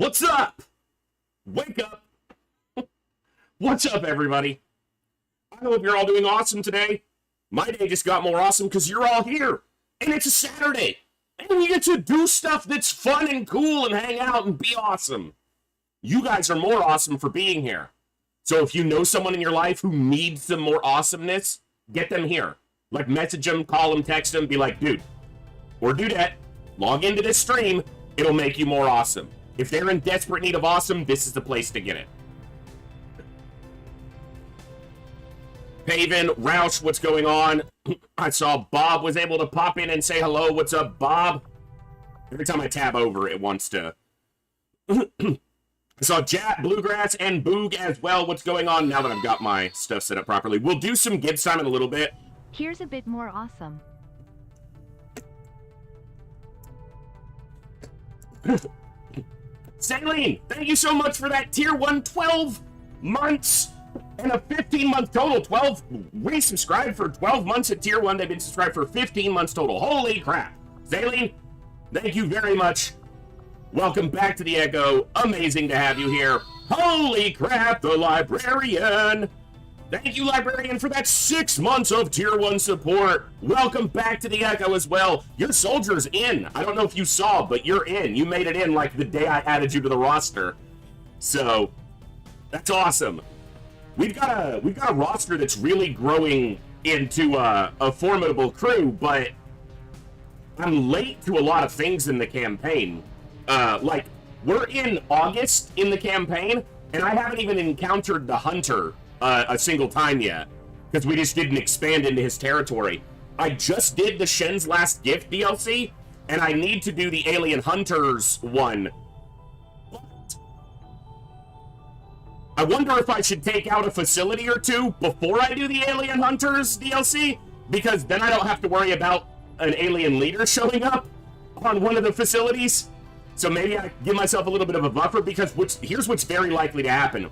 What's up? Wake up. What's up, everybody? I hope you're all doing awesome today. My day just got more awesome because you're all here. And it's a Saturday. And we get to do stuff that's fun and cool and hang out and be awesome. You guys are more awesome for being here. So if you know someone in your life who needs some more awesomeness, get them here. Like, message them, call them, text them, be like, dude, or dudette, log into this stream. It'll make you more awesome. If they're in desperate need of awesome, this is the place to get it. Paven, Roush, what's going on? I saw Bob was able to pop in and say hello. What's up, Bob? Every time I tab over, it wants to. I saw Jat, Bluegrass, and Boog as well. What's going on now that I've got my stuff set up properly? We'll do some Gibbs time in a little bit. Here's a bit more awesome. Saline, thank you so much for that tier 1, 12 months and a 15-month total. 12 resubscribed for 12 months at tier 1. They've been subscribed for 15 months total. Holy crap. Saline, thank you very much. Welcome back to the Echo. Amazing to have you here. Holy crap, the Librarian. Thank you, Librarian, for that 6 months of tier 1 support. Welcome back to the Echo as well. Your soldier's in. I don't know if you saw, but you're in. You made it in like the day I added you to the roster. So, that's awesome. We've got a roster that's really growing into a formidable crew, but I'm late to a lot of things in the campaign. Like, we're in August in the campaign, and I haven't even encountered the Hunter a single time yet, because we just didn't expand into his territory. I just did the Shen's Last Gift DLC, and I need to do the Alien Hunters one. But I wonder if I should take out a facility or two before I do the Alien Hunters DLC, because then I don't have to worry about an alien leader showing up on one of the facilities. So maybe I give myself a little bit of a buffer, because here's what's very likely to happen.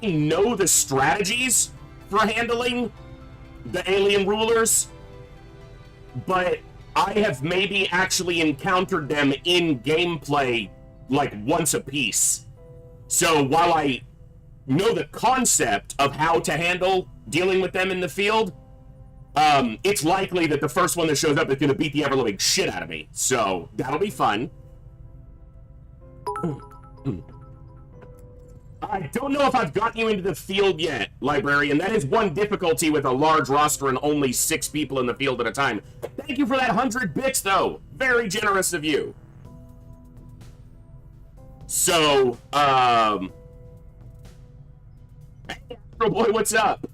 I know the strategies for handling the alien rulers, but I have maybe actually encountered them in gameplay like once a piece. So while I know the concept of how to handle dealing with them in the field, it's likely that the first one that shows up is going to beat the ever-living shit out of me. So that'll be fun. I don't know if I've gotten you into the field yet, Librarian. That is one difficulty with a large roster and only 6 people in the field at a time. Thank you for that 100 bits, though. Very generous of you. So, hey, Astro Boy, what's up?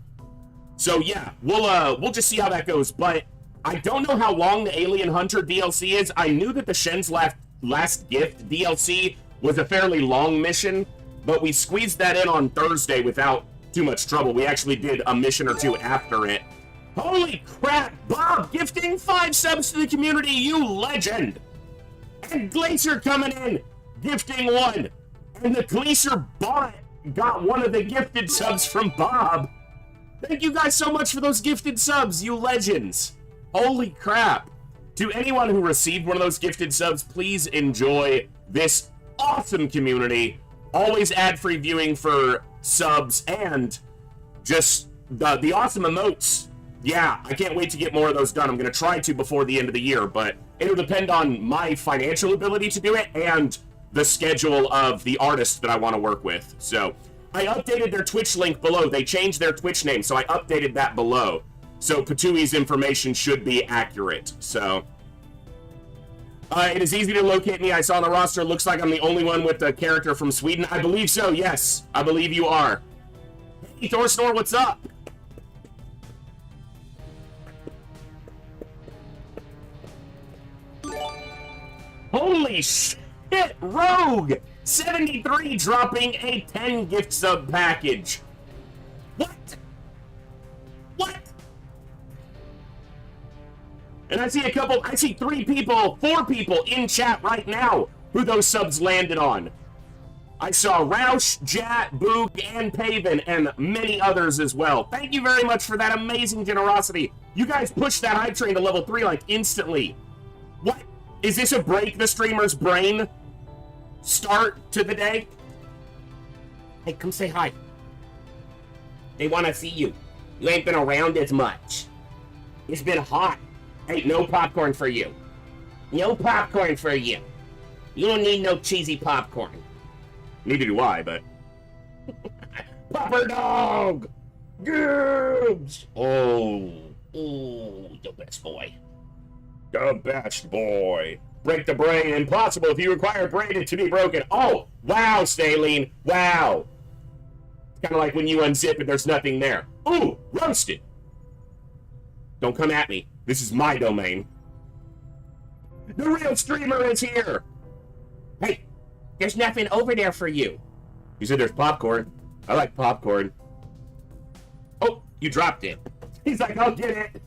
So, yeah, we'll just see how that goes. But I don't know how long the Alien Hunter DLC is. I knew that the Shen's Last Gift DLC was a fairly long mission, but we squeezed that in on Thursday without too much trouble. We actually did a mission or two after it. Holy crap, Bob gifting 5 subs to the community, you legend! And Glacier coming in, gifting 1. And the Glacier bot got one of the gifted subs from Bob. Thank you guys so much for those gifted subs, you legends. Holy crap. To anyone who received one of those gifted subs, please enjoy this awesome community. Always ad-free viewing for subs, and just the awesome emotes. Yeah, I can't wait to get more of those done. I'm going to try to before the end of the year, but it'll depend on my financial ability to do it and the schedule of the artist that I want to work with. So I updated their Twitch link below. They changed their Twitch name, so I updated that below. So Patui's information should be accurate. So it is easy to locate me. I saw on the roster. Looks like I'm the only one with a character from Sweden. I believe so, yes. I believe you are. Hey, Thorsnor, what's up? Holy shit, Rogue! 73 dropping a 10 gift sub package. What? What? And I see 3 people, 4 people in chat right now who those subs landed on. I saw Roush, Jat, Boog, and Paven, and many others as well. Thank you very much for that amazing generosity. You guys pushed that hype train to level 3 like instantly. What? Is this a break the streamer's brain? start to the day. Hey, come say hi. They want to see you. You ain't been around as much. It's been hot. Hey, no popcorn for you. No popcorn for you. You don't need no cheesy popcorn. Neither do I, but... Popper dog! Gibbs! Oh, the best boy. The best boy. Break the brain. Impossible if you require brain to be broken. Oh, wow, Staline. Wow. It's kind of like when you unzip and there's nothing there. Ooh, roasted. Don't come at me. This is my domain. The real streamer is here. Hey, there's nothing over there for you. You said there's popcorn. I like popcorn. Oh, you dropped it. He's like, I'll get it.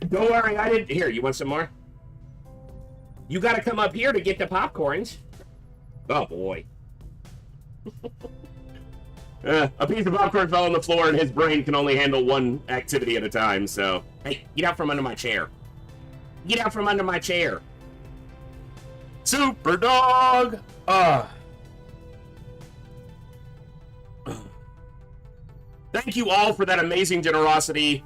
Don't worry, I didn't. Here, you want some more? You gotta come up here to get the popcorns. Oh, boy. A piece of popcorn fell on the floor and his brain can only handle one activity at a time, so... Hey, get out from under my chair. Get out from under my chair. Super dog! Thank you all for that amazing generosity.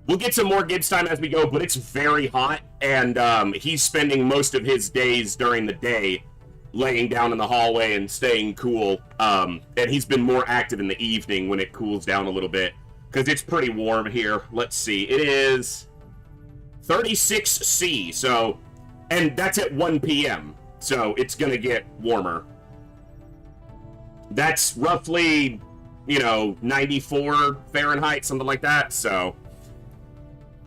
We'll get some more Gibbs time as we go, but it's very hot, and he's spending most of his days during the day laying down in the hallway and staying cool, and he's been more active in the evening when it cools down a little bit, because it's pretty warm here. Let's see, it is 36°C, so, and that's at 1 p.m., so it's gonna get warmer. That's roughly, you know, 94 Fahrenheit, something like that, so...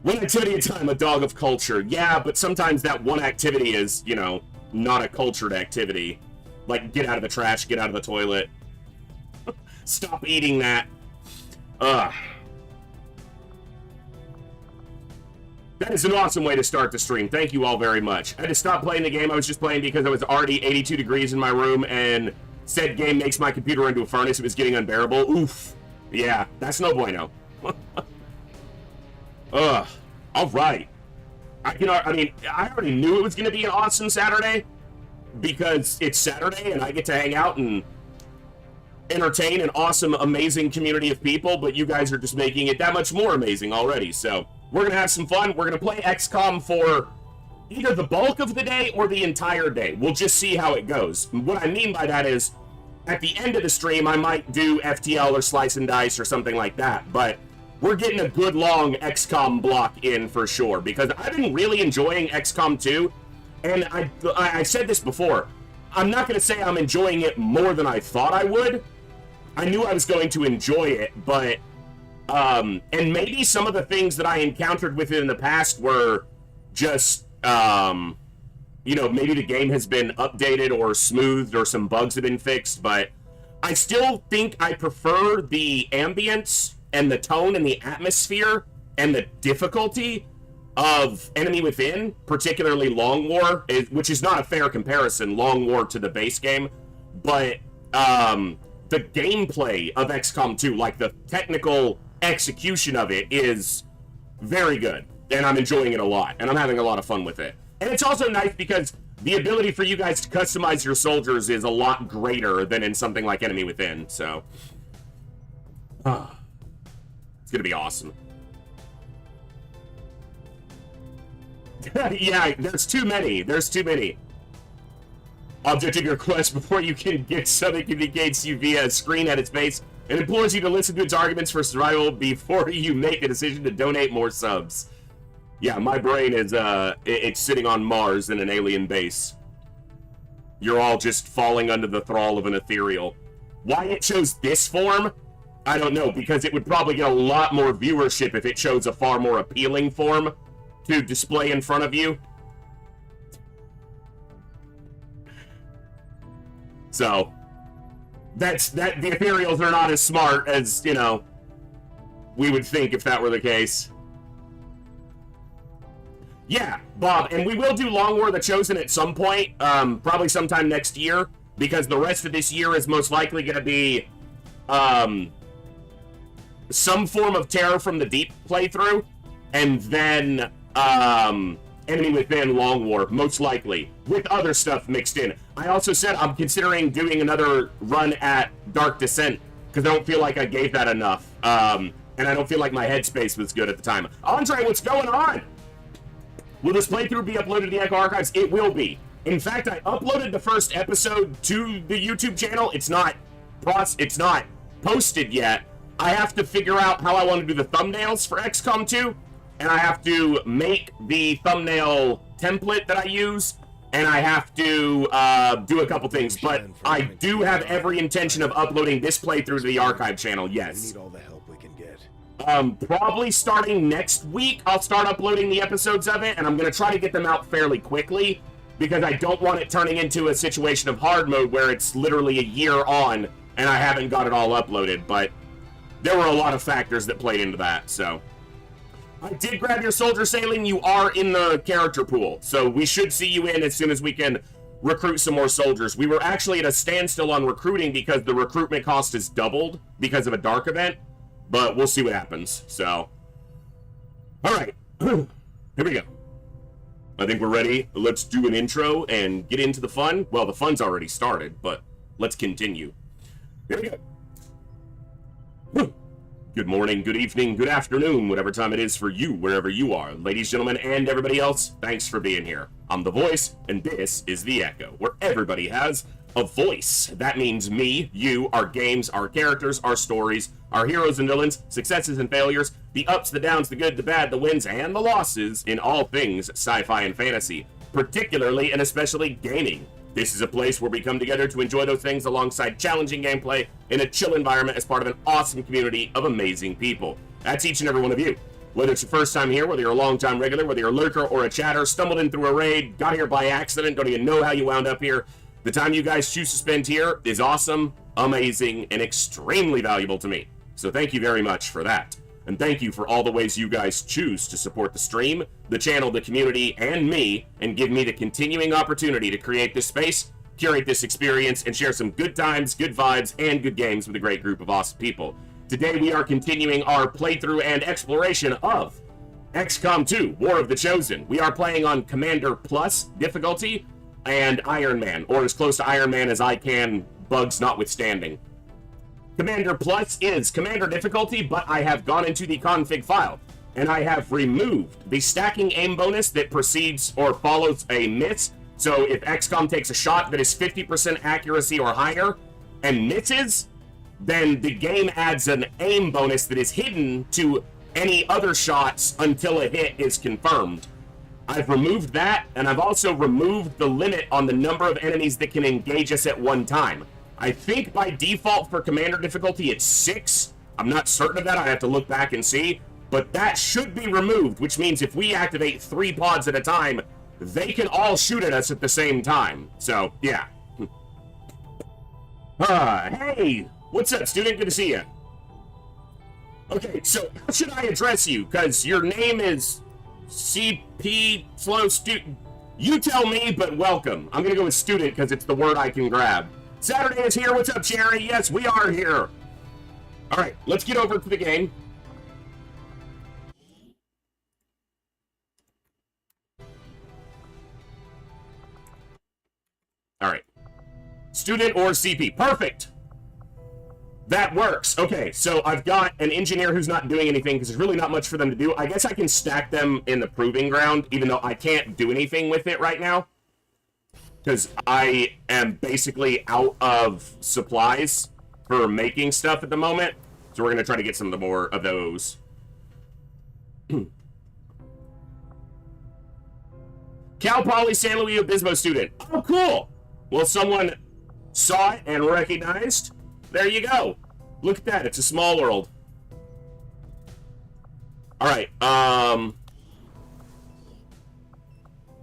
One activity at a time, a dog of culture. Yeah, but sometimes that one activity is, you know, not a cultured activity. Like, get out of the trash, get out of the toilet. Stop eating that. Ugh. That is an awesome way to start the stream. Thank you all very much. I had to stop playing the game I was just playing because it was already 82 degrees in my room, and said game makes my computer into a furnace. It was getting unbearable. Oof. Yeah, that's no bueno. Ugh. All right. I mean, I already knew it was going to be an awesome Saturday because it's Saturday and I get to hang out and entertain an awesome, amazing community of people, but you guys are just making it that much more amazing already. So we're going to have some fun. We're going to play XCOM for either the bulk of the day or the entire day. We'll just see how it goes. What I mean by that is at the end of the stream, I might do FTL or Slice and Dice or something like that, but we're getting a good long XCOM block in for sure, because I've been really enjoying XCOM 2, and I said this before, I'm not going to say I'm enjoying it more than I thought I would. I knew I was going to enjoy it, but, and maybe some of the things that I encountered with it in the past were just, you know, maybe the game has been updated or smoothed or some bugs have been fixed, but I still think I prefer the ambience and the tone and the atmosphere and the difficulty of Enemy Within, particularly Long War, which is not a fair comparison, Long War to the base game, but the gameplay of XCOM 2, like the technical execution of it, is very good, and I'm enjoying it a lot, and I'm having a lot of fun with it. And it's also nice because the ability for you guys to customize your soldiers is a lot greater than in something like Enemy Within, so... It's gonna be awesome. Yeah, there's too many. There's too many. Object of your quest before you can get something communicates you via a screen at its base and implores you to listen to its arguments for survival before you make a decision to donate more subs. Yeah, my brain is, it's sitting on Mars in an alien base. You're all just falling under the thrall of an ethereal. Why it chose this form? I don't know, because it would probably get a lot more viewership if it chose a far more appealing form to display in front of you. So, the ethereals are not as smart as, you know, we would think if that were the case. Yeah, Bob, and we will do Long War: The Chosen at some point, probably sometime next year, because the rest of this year is most likely going to be, some form of Terror from the Deep playthrough, and then Enemy Within Long War, most likely, with other stuff mixed in. I also said I'm considering doing another run at Dark Descent, because I don't feel like I gave that enough. And I don't feel like my headspace was good at the time. Andre, what's going on? Will this playthrough be uploaded to the Echo Archives? It will be. In fact, I uploaded the first episode to the YouTube channel. It's not posted yet. I have to figure out how I want to do the thumbnails for XCOM 2, and I have to make the thumbnail template that I use, and I have to do a couple things, but I do have every intention of uploading this playthrough to the archive channel, yes. We need all the help we can get. Probably starting next week, I'll start uploading the episodes of it, and I'm going to try to get them out fairly quickly, because I don't want it turning into a situation of hard mode where it's literally a year on, and I haven't got it all uploaded, but there were a lot of factors that played into that, so. I did grab your soldier sailing. You are in the character pool, so we should see you in as soon as we can recruit some more soldiers. We were actually at a standstill on recruiting because the recruitment cost has doubled because of a dark event, but we'll see what happens, so. All right, here we go. I think we're ready. Let's do an intro and get into the fun. Well, the fun's already started, but let's continue. Here we go. Good morning, good evening, good afternoon, whatever time it is for you, wherever you are. Ladies, gentlemen, and everybody else, thanks for being here. I'm the voice, and this is the Echo, where everybody has a voice. That means me, you, our games, our characters, our stories, our heroes and villains, successes and failures, the ups, the downs, the good, the bad, the wins, and the losses in all things sci-fi and fantasy, particularly and especially gaming. This is a place where we come together to enjoy those things alongside challenging gameplay in a chill environment as part of an awesome community of amazing people. That's each and every one of you. Whether it's your first time here, whether you're a long-time regular, whether you're a lurker or a chatter, stumbled in through a raid, got here by accident, don't even know how you wound up here, the time you guys choose to spend here is awesome, amazing, and extremely valuable to me. So thank you very much for that. And thank you for all the ways you guys choose to support the stream, the channel, the community, and me, and give me the continuing opportunity to create this space, curate this experience, and share some good times, good vibes, and good games with a great group of awesome people. Today we are continuing our playthrough and exploration of XCOM 2, War of the Chosen. We are playing on Commander Plus difficulty and Iron Man, or as close to Iron Man as I can, bugs notwithstanding. Commander Plus is Commander difficulty, but I have gone into the config file, and I have removed the stacking aim bonus that precedes or follows a miss. So if XCOM takes a shot that is 50% accuracy or higher and misses, then the game adds an aim bonus that is hidden to any other shots until a hit is confirmed. I've removed that, and I've also removed the limit on the number of enemies that can engage us at one time. I think by default for Commander difficulty it's 6. I'm not certain of that. I have to look back and see. But that should be removed, which means if we activate 3 pods at a time, they can all shoot at us at the same time. So, yeah. Hey! What's up, student? Good to see you. Okay, so how should I address you? Because your name is CP Slow Student. You tell me, but welcome. I'm going to go with student because it's the word I can grab. Saturday is here. What's up, Jerry? Yes, we are here. All right, let's get over to the game. All right. Student or CP. Perfect. That works. Okay, so I've got an engineer who's not doing anything because there's really not much for them to do. I guess I can stack them in the proving ground, even though I can't do anything with it right now, because I am basically out of supplies for making stuff at the moment. So we're going to try to get some more of those. Cal Poly San Luis Obispo student. Oh, cool. Well, someone saw it and recognized. There you go. Look at that. It's a small world. All right.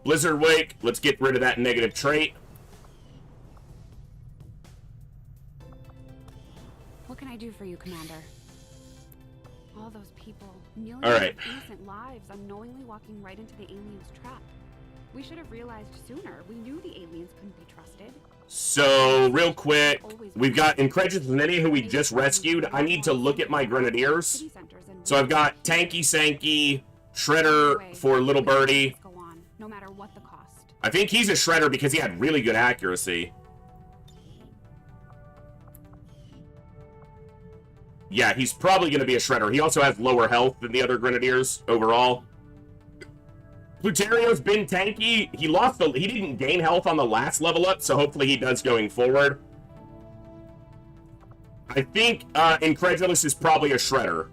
Blizzard Wake. Let's get rid of that negative trait. What can I do for you, Commander? All those people, millions All right. of innocent lives, unknowingly walking right into the aliens' trap. We should have realized sooner. We knew the aliens couldn't be trusted. So, real quick, we've got Incredulous Ninny, who we just rescued. I need to look at my Grenadiers. So I've got Tanky Sanky, Shredder for Little Birdie, no matter what the cost. I think he's a shredder because he had really good accuracy. Yeah, he's probably going to be a shredder. He also has lower health than the other grenadiers overall. Plutario's been tanky. He didn't gain health on the last level up, so hopefully he does going forward. I think Incredulous is probably a shredder.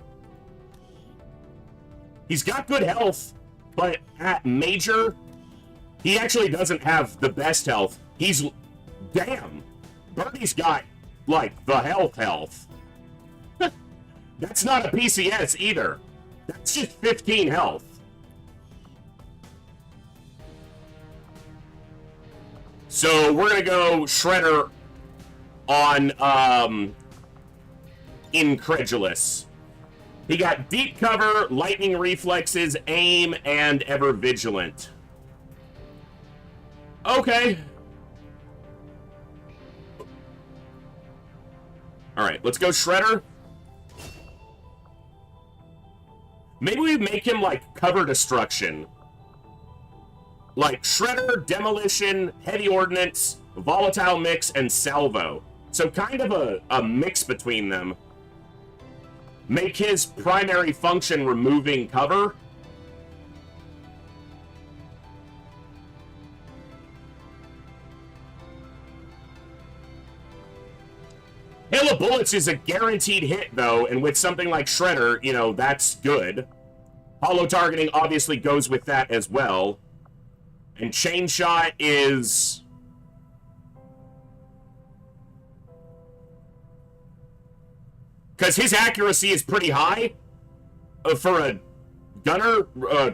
He's got good health, but at major, he actually doesn't have the best health. Damn. Bernie's got, like, the health. That's not a PCS either. That's just 15 health. So we're going to go Shredder on Incredulous. He got deep cover, lightning reflexes, aim, and ever vigilant. Okay. Alright, let's go Shredder. Maybe we make him, like, cover destruction. Like, Shredder, Demolition, Heavy Ordnance, Volatile Mix, and Salvo. So kind of a mix between them. Make his primary function removing cover. Hail of Bullets is a guaranteed hit, though, and with something like Shredder, you know, that's good. Hollow targeting obviously goes with that as well. And Chain Shot is... because his accuracy is pretty high for a gunner,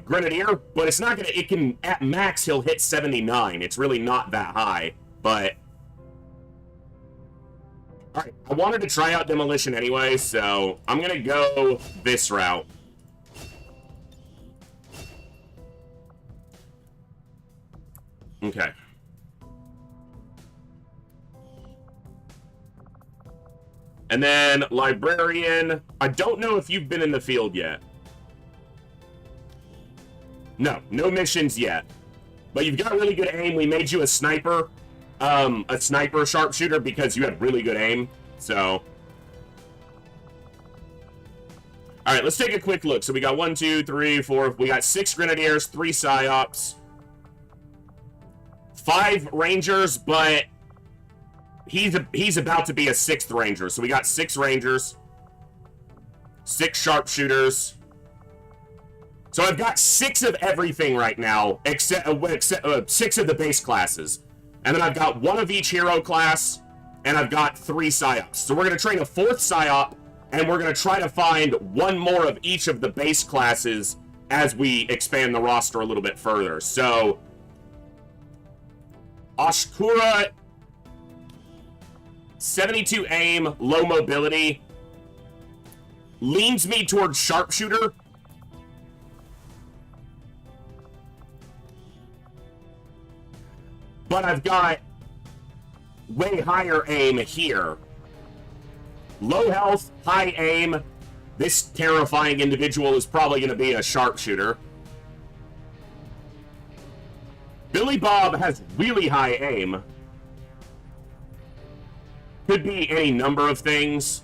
grenadier, but it's not gonna, at max, he'll hit 79. It's really not that high, but... Alright, I wanted to try out Demolition anyway, so I'm gonna go this route. Okay. And then Librarian. I don't know if you've been in the field yet. No missions yet. But you've got really good aim. We made you a sniper sharpshooter because you had really good aim. So. Alright, let's take a quick look. So we got 1, 2, 3, 4. We got 6 Grenadiers, 3 Psyops, 5 Rangers, but he's about to be a 6th Ranger. So we got 6 Rangers, 6 Sharpshooters. So I've got 6 of everything right now, except 6 of the base classes. And then I've got 1 of each hero class, and I've got 3 Psyops. So we're going to train a 4th Psyop, and we're going to try to find 1 more of each of the base classes as we expand the roster a little bit further. So Ashkura, 72 aim, low mobility, leans me towards Sharpshooter. But I've got way higher aim here. Low health, high aim. This terrifying individual is probably going to be a Sharpshooter. Billy Bob has really high aim. Could be any number of things.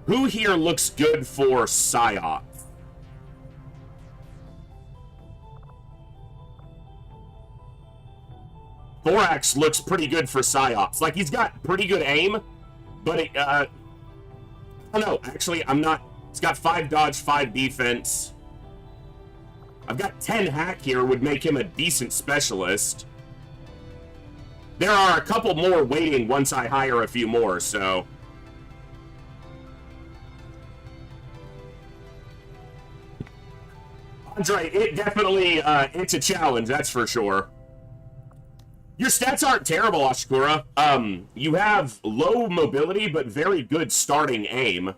Who here looks good for Psyop? Thorax looks pretty good for Psyops. Like, he's got pretty good aim, but I don't know. Actually, I'm not... He's got 5 dodge, 5 defense. I've got 10 hack here, would make him a decent specialist. There are a couple more waiting once I hire a few more, so... Andre, it definitely, it's a challenge, that's for sure. Your stats aren't terrible, Ashkura. You have low mobility, but very good starting aim.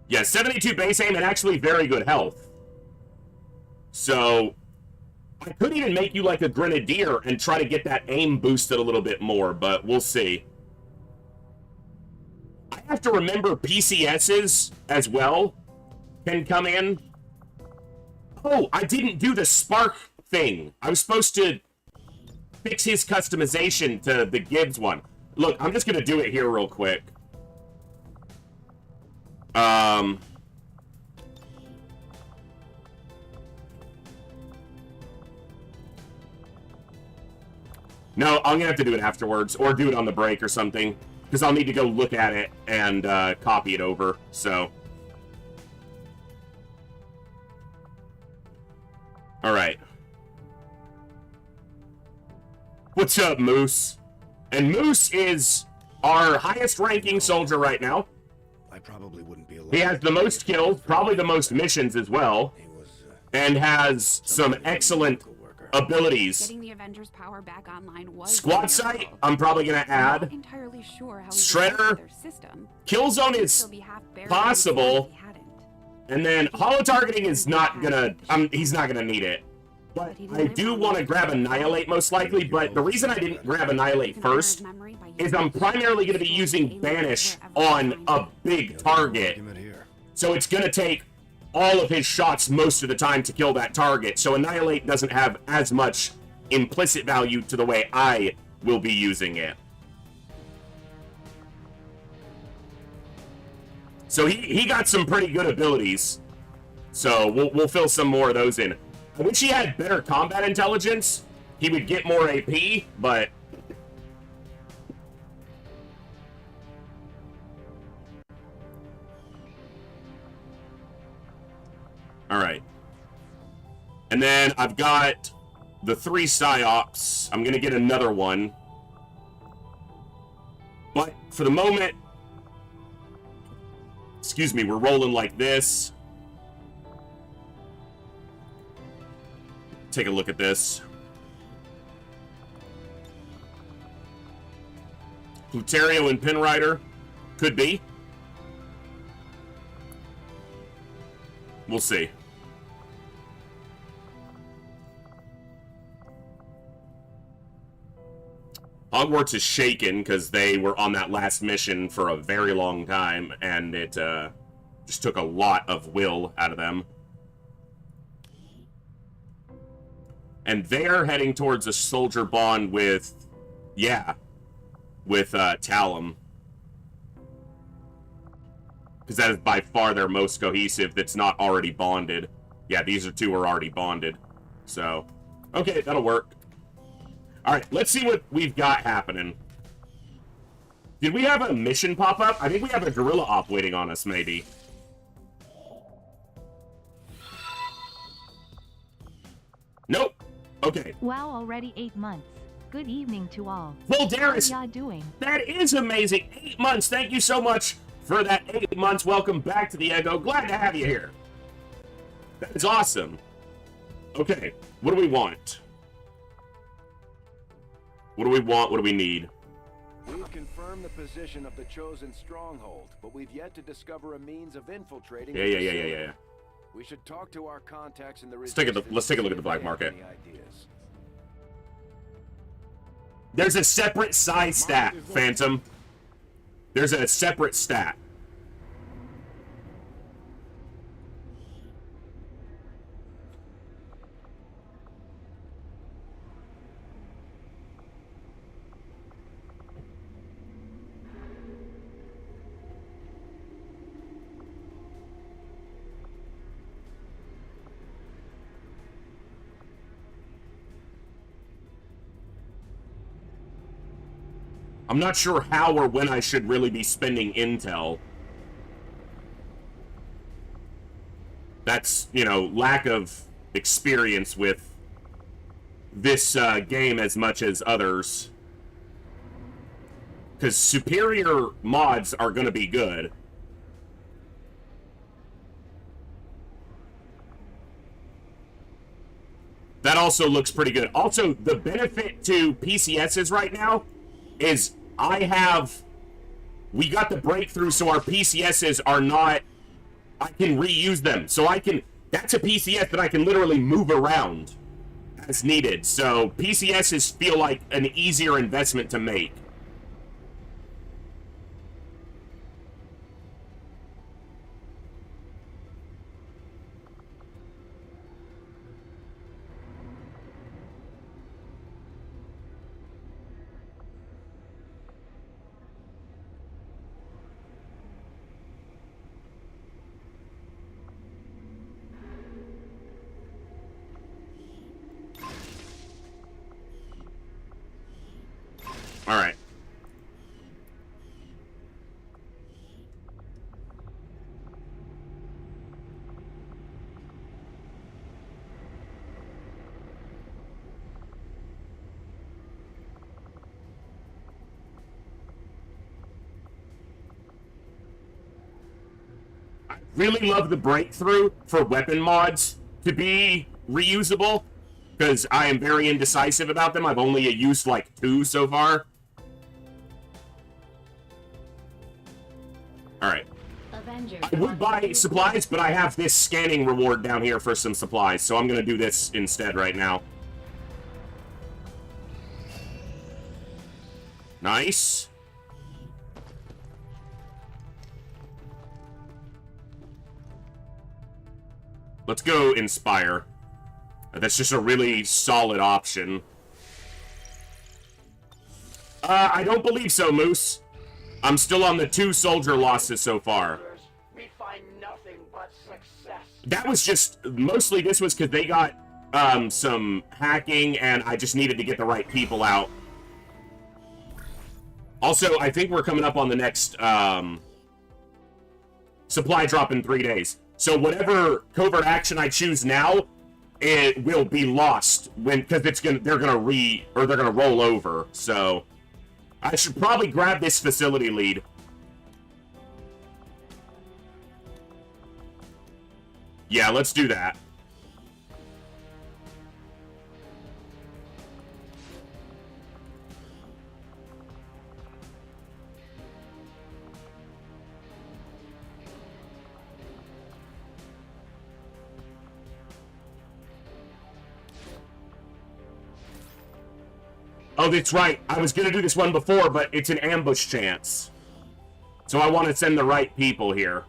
Yeah, 72 base aim and actually very good health. So, I could even make you like a Grenadier and try to get that aim boosted a little bit more, but we'll see. I have to remember PCSs as well can come in. Oh, I didn't do the spark thing. I was supposed to fix his customization to the Gibbs one. Look, I'm just gonna do it here real quick. No, I'm gonna have to do it afterwards, or do it on the break or something, because I'll need to go look at it and copy it over, so. Alright. What's up, Moose? And Moose is our highest ranking soldier right now. I probably wouldn't be allowed. He has the most kills, probably the most missions as well, He was, and has some excellent abilities. Getting the Avengers power back online was Squad sight, I'm probably gonna I'm not add. entirely sure how Shredder, their system. Killzone is Still be half buried possible. if he hadn't. And then holo targeting is not gonna, he's not gonna need it. But I do want to grab Annihilate most likely, but the reason I didn't grab Annihilate first is I'm primarily going to be using Banish on a big target. So it's going to take all of his shots most of the time to kill that target. So Annihilate doesn't have as much implicit value to the way I will be using it. So he got some pretty good abilities. So we'll fill some more of those in. I wish he had better combat intelligence. He would get more AP, but... Alright. And then I've got the 3 Psyops. I'm going to get another one. But for the moment... Excuse me, we're rolling like this. Take a look at this. Pluterio and Pinrider. Could be. We'll see. Hogwarts is shaken because they were on that last mission for a very long time, and it just took a lot of will out of them. And they're heading towards a soldier bond with, with Talum. Because that is by far their most cohesive that's not already bonded. Yeah, these are 2 are already bonded. So, okay, that'll work. Alright, let's see what we've got happening. Did we have a mission pop up? I think we have a gorilla op waiting on us, maybe. Nope. Okay. Wow, already 8 months. Good evening to all. Voldaris, How y'all doing? that is amazing. 8 months. Thank you so much for that 8 months. Welcome back to the Ego. Glad to have you here. That is awesome. Okay, what do we want? What do we want? What do we need? We've confirmed the position of the chosen stronghold, but we've yet to discover a means of infiltrating. Yeah. We should talk to our contacts in the Let's take a look at the black market. Any ideas? There's a separate size stat, Phantom. There's a separate stat. I'm not sure how or when I should really be spending intel. That's, you know, lack of experience with this game as much as others. Because superior mods are going to be good. That also looks pretty good. Also, the benefit to PCSs right now is we got the breakthrough, so our PCSs are not, I can reuse them. So that's a PCS that I can literally move around as needed. So PCSs feel like an easier investment to make. Alright. Really love the breakthrough for weapon mods to be reusable, because I am very indecisive about them. I've only used like 2 so far. Alright. I would buy supplies, but I have this scanning reward down here for some supplies, so I'm going to do this instead right now. Nice. Let's go Inspire. That's just a really solid option. I don't believe so, Moose. I'm still on the 2 soldier losses so far. We find nothing but success. That was just... Mostly this was because they got some hacking, and I just needed to get the right people out. Also, I think we're coming up on the next supply drop in 3 days. So whatever covert action I choose now, it will be lost because they're gonna roll over. So I should probably grab this facility lead. Yeah, let's do that. Oh, that's right. I was going to do this one before, but it's an ambush chance. So I want to send the right people here.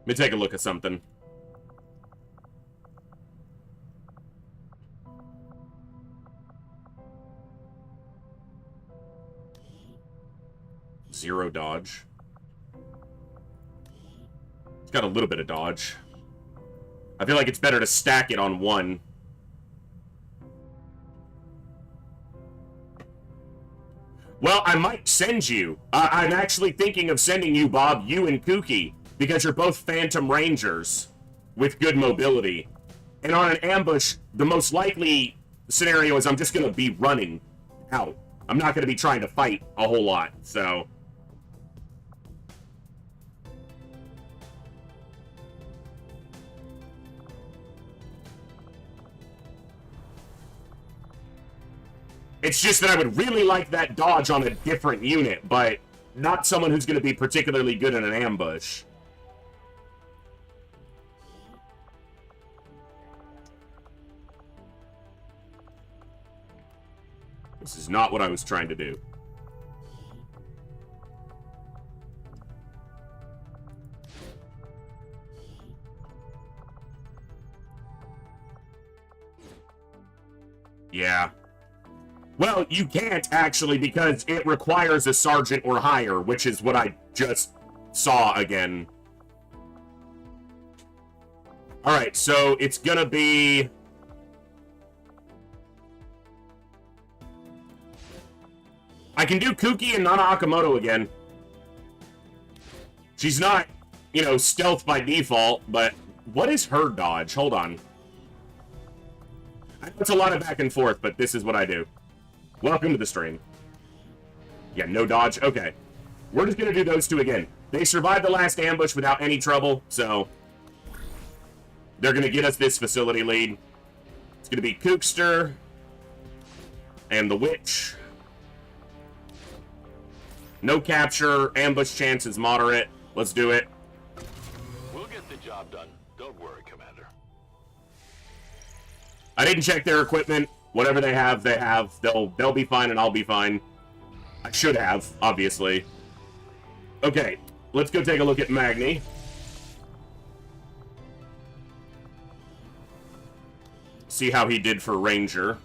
Let me take a look at something. Zero dodge. It's got a little bit of dodge. I feel like it's better to stack it on 1. Well, I might send you. I'm actually thinking of sending you, Bob, you and Kooky. Because you're both Phantom Rangers with good mobility. And on an ambush, the most likely scenario is I'm just going to be running out. I'm not going to be trying to fight a whole lot, so... It's just that I would really like that dodge on a different unit, but not someone who's going to be particularly good in an ambush. This is not what I was trying to do. Yeah. Well, you can't, actually, because it requires a sergeant or higher, which is what I just saw again. Alright, so it's gonna be... I can do Kooky and Nana Akamoto again. She's not, you know, stealth by default, but what is her dodge? Hold on. I know it's a lot of back and forth, but this is what I do. Welcome to the stream. Yeah, no dodge? Okay. We're just going to do those 2 again. They survived the last ambush without any trouble, so... they're going to get us this facility lead. It's going to be Kookster and the Witch. No capture, ambush chance is moderate. Let's do it. We'll get the job done. Don't worry, Commander. I didn't check their equipment. Whatever they have, they have. They'll be fine and I'll be fine. I should have, obviously. Okay, let's go take a look at Magni. See how he did for Ranger.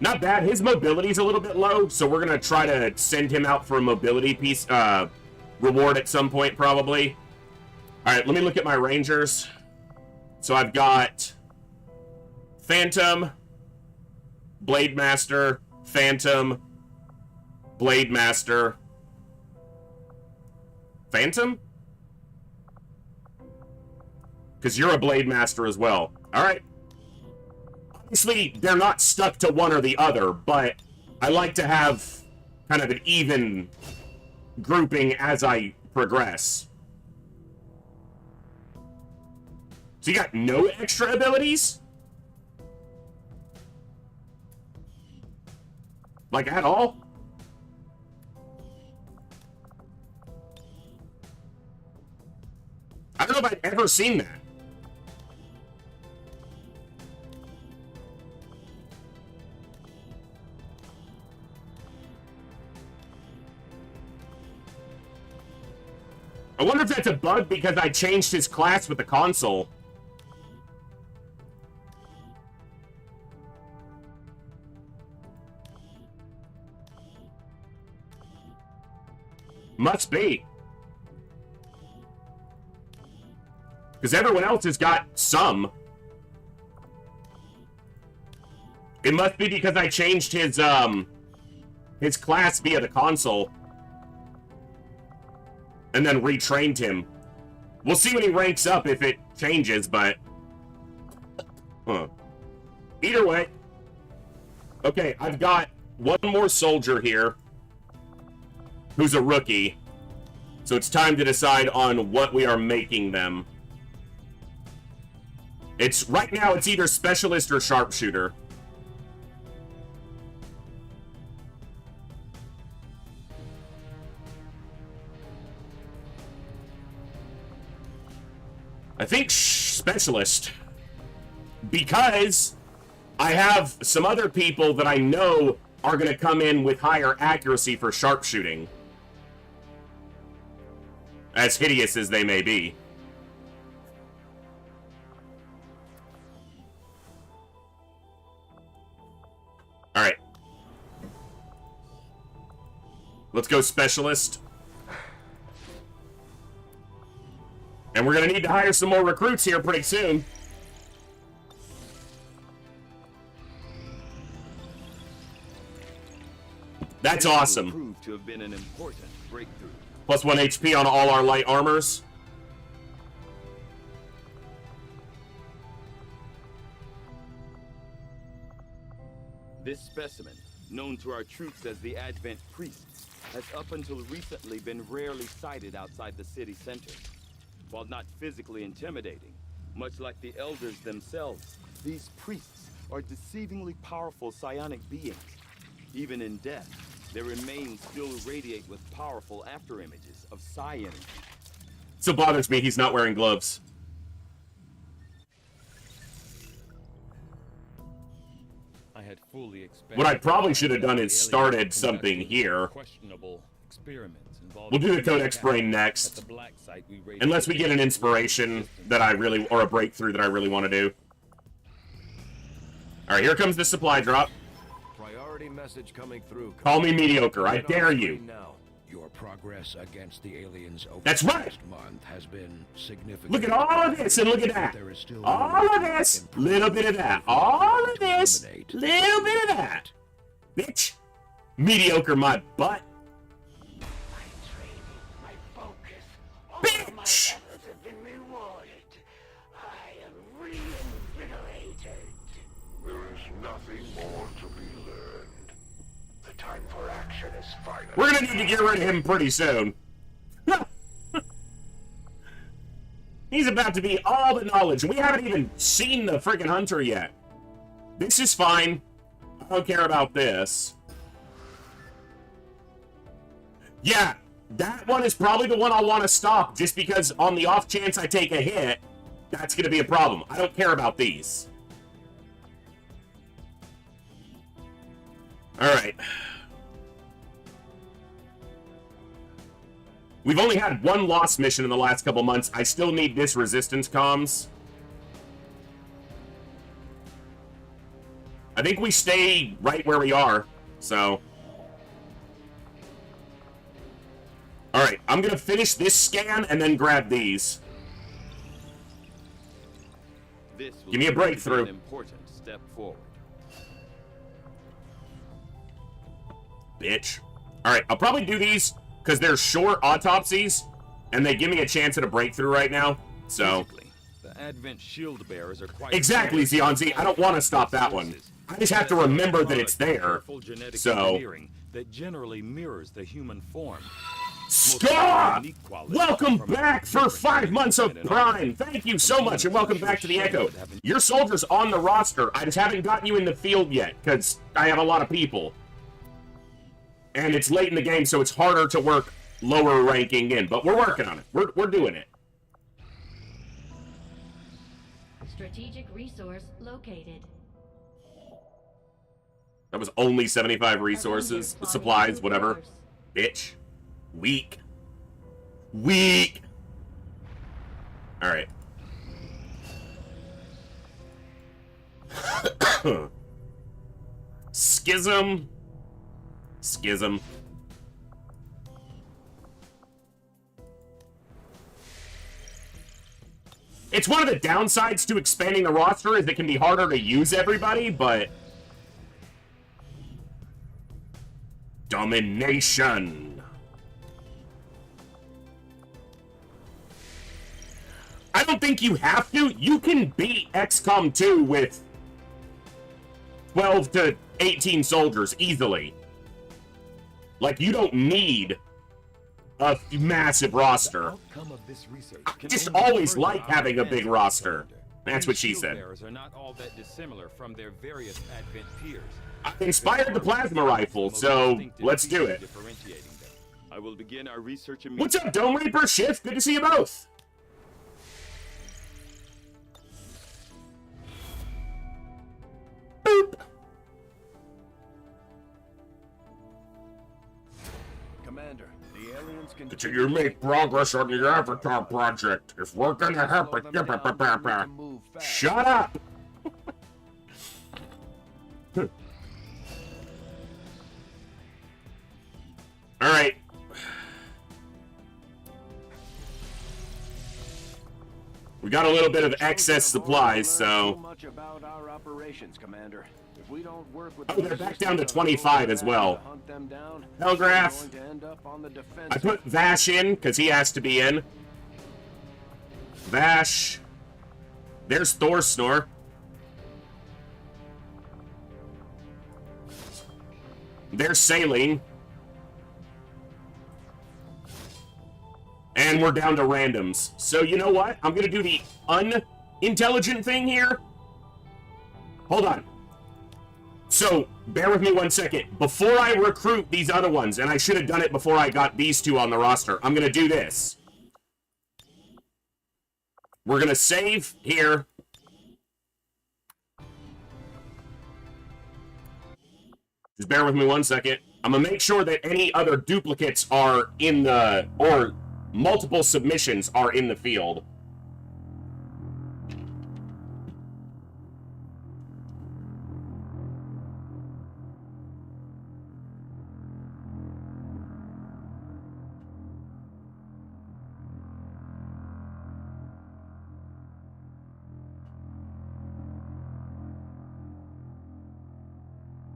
Not bad. His mobility's a little bit low, so we're gonna try to send him out for a mobility piece reward at some point, probably. All right, let me look at my Rangers. So I've got Phantom, Blade Master, Phantom, Blade Master, Phantom? Because you're a Blade Master as well. All right. Obviously, they're not stuck to one or the other, but I like to have kind of an even grouping as I progress. So you got no extra abilities? Like, at all? I don't know if I've ever seen that. I wonder if that's a bug because I changed his class with the console. Must be. Because everyone else has got some. It must be because I changed his class via the console. And then retrained him. We'll see when he ranks up if it changes, but... Huh. Either way. Okay, I've got one more soldier here. Who's a rookie. So it's time to decide on what we are making them. Right now, it's either specialist or sharpshooter. I think specialist. Because I have some other people that I know are going to come in with higher accuracy for sharpshooting. As hideous as they may be. Alright. Let's go specialist. And we're going to need to hire some more recruits here pretty soon. That's awesome. Proved to have been an important breakthrough. Plus 1 HP on all our light armors. This specimen, known to our troops as the Advent Priests, has up until recently been rarely sighted outside the city center. While not physically intimidating, much like the elders themselves, these priests are deceivingly powerful psionic beings. Even in death, their remains still radiate with powerful afterimages of psi energy. Still bothers me he's not wearing gloves. I had fully expected. What I probably should have done is started something here. Questionable experiments. We'll do the Codex Brain next. Unless we get an inspiration that I really, or a breakthrough that I really want to do. Alright, here comes the supply drop. Priority message coming through. Call me mediocre, I dare you. Now. Your progress against the aliens over That's the right. past month has been significant. Look at all of this and look at that. There is still All of this, little bit of that. All of this, little bit of that. Bitch. Mediocre my butt. Bitch! There is nothing more to be learned. The time for action is final. We're gonna need to get rid of him pretty soon. He's about to be all the knowledge. We haven't even seen the friggin' hunter yet. This is fine. I don't care about this. Yeah, that one is probably the one I'll want to stop, just because on the off chance I take a hit, that's going to be a problem. I don't care about these. Alright. We've only had one lost mission in the last couple months. I still need this resistance comms. I think we stay right where we are, so. Alright, I'm gonna finish this scan and then grab these. This will Give me a breakthrough. be an important step forward. Bitch. Alright, I'll probably do these because they're short autopsies and they give me a chance at a breakthrough right now, so. Physically, the Advent shield bearers are quite Exactly, Zionzi. I don't want to stop that one. I just have to remember that it's there. Careful genetic So. engineering that generally mirrors the human form. Scott! Welcome back for 5 months of Prime. Thank you so much, and welcome back to the Echo. Your soldier's on the roster. I just haven't gotten you in the field yet, because I have a lot of people. And it's late in the game, so it's harder to work lower ranking in. But we're working on it. We're doing it. Strategic resource located. That was only 75 resources, supplies, whatever. Bitch. Weak. Weak. Alright. Schism. Schism. It's one of the downsides to expanding the roster is it can be harder to use everybody, but... Domination. I don't think you have to. You can beat XCOM 2 with 12 to 18 soldiers easily. Like, you don't need a massive roster. I just always like having a big roster. That's what she said. Are not all that dissimilar from their various Advent peers. I inspired the plasma rifle, so let's do it. I will begin our research immediately. What's up, Dome Reaper? Shift, good to see you both. Boop. Commander, the aliens Continue to make progress on the Avatar project. If we're gonna help it, shut up. All right. We got a little bit of excess supplies, so. Much about our operations, Commander. If we don't work with oh, they're back down to 25 as well. Telegraph. I put Vash in because he has to be in. Vash. There's Thor Snore. There's Sailing. And we're down to randoms. So you know what? I'm going to do the unintelligent thing here. Hold on. So, bear with me 1 second. Before I recruit these other ones, and I should have done it before I got these two on the roster, I'm going to do this. We're going to save here. Just bear with me 1 second. I'm going to make sure that any other duplicates are in the... or multiple submissions are in the field.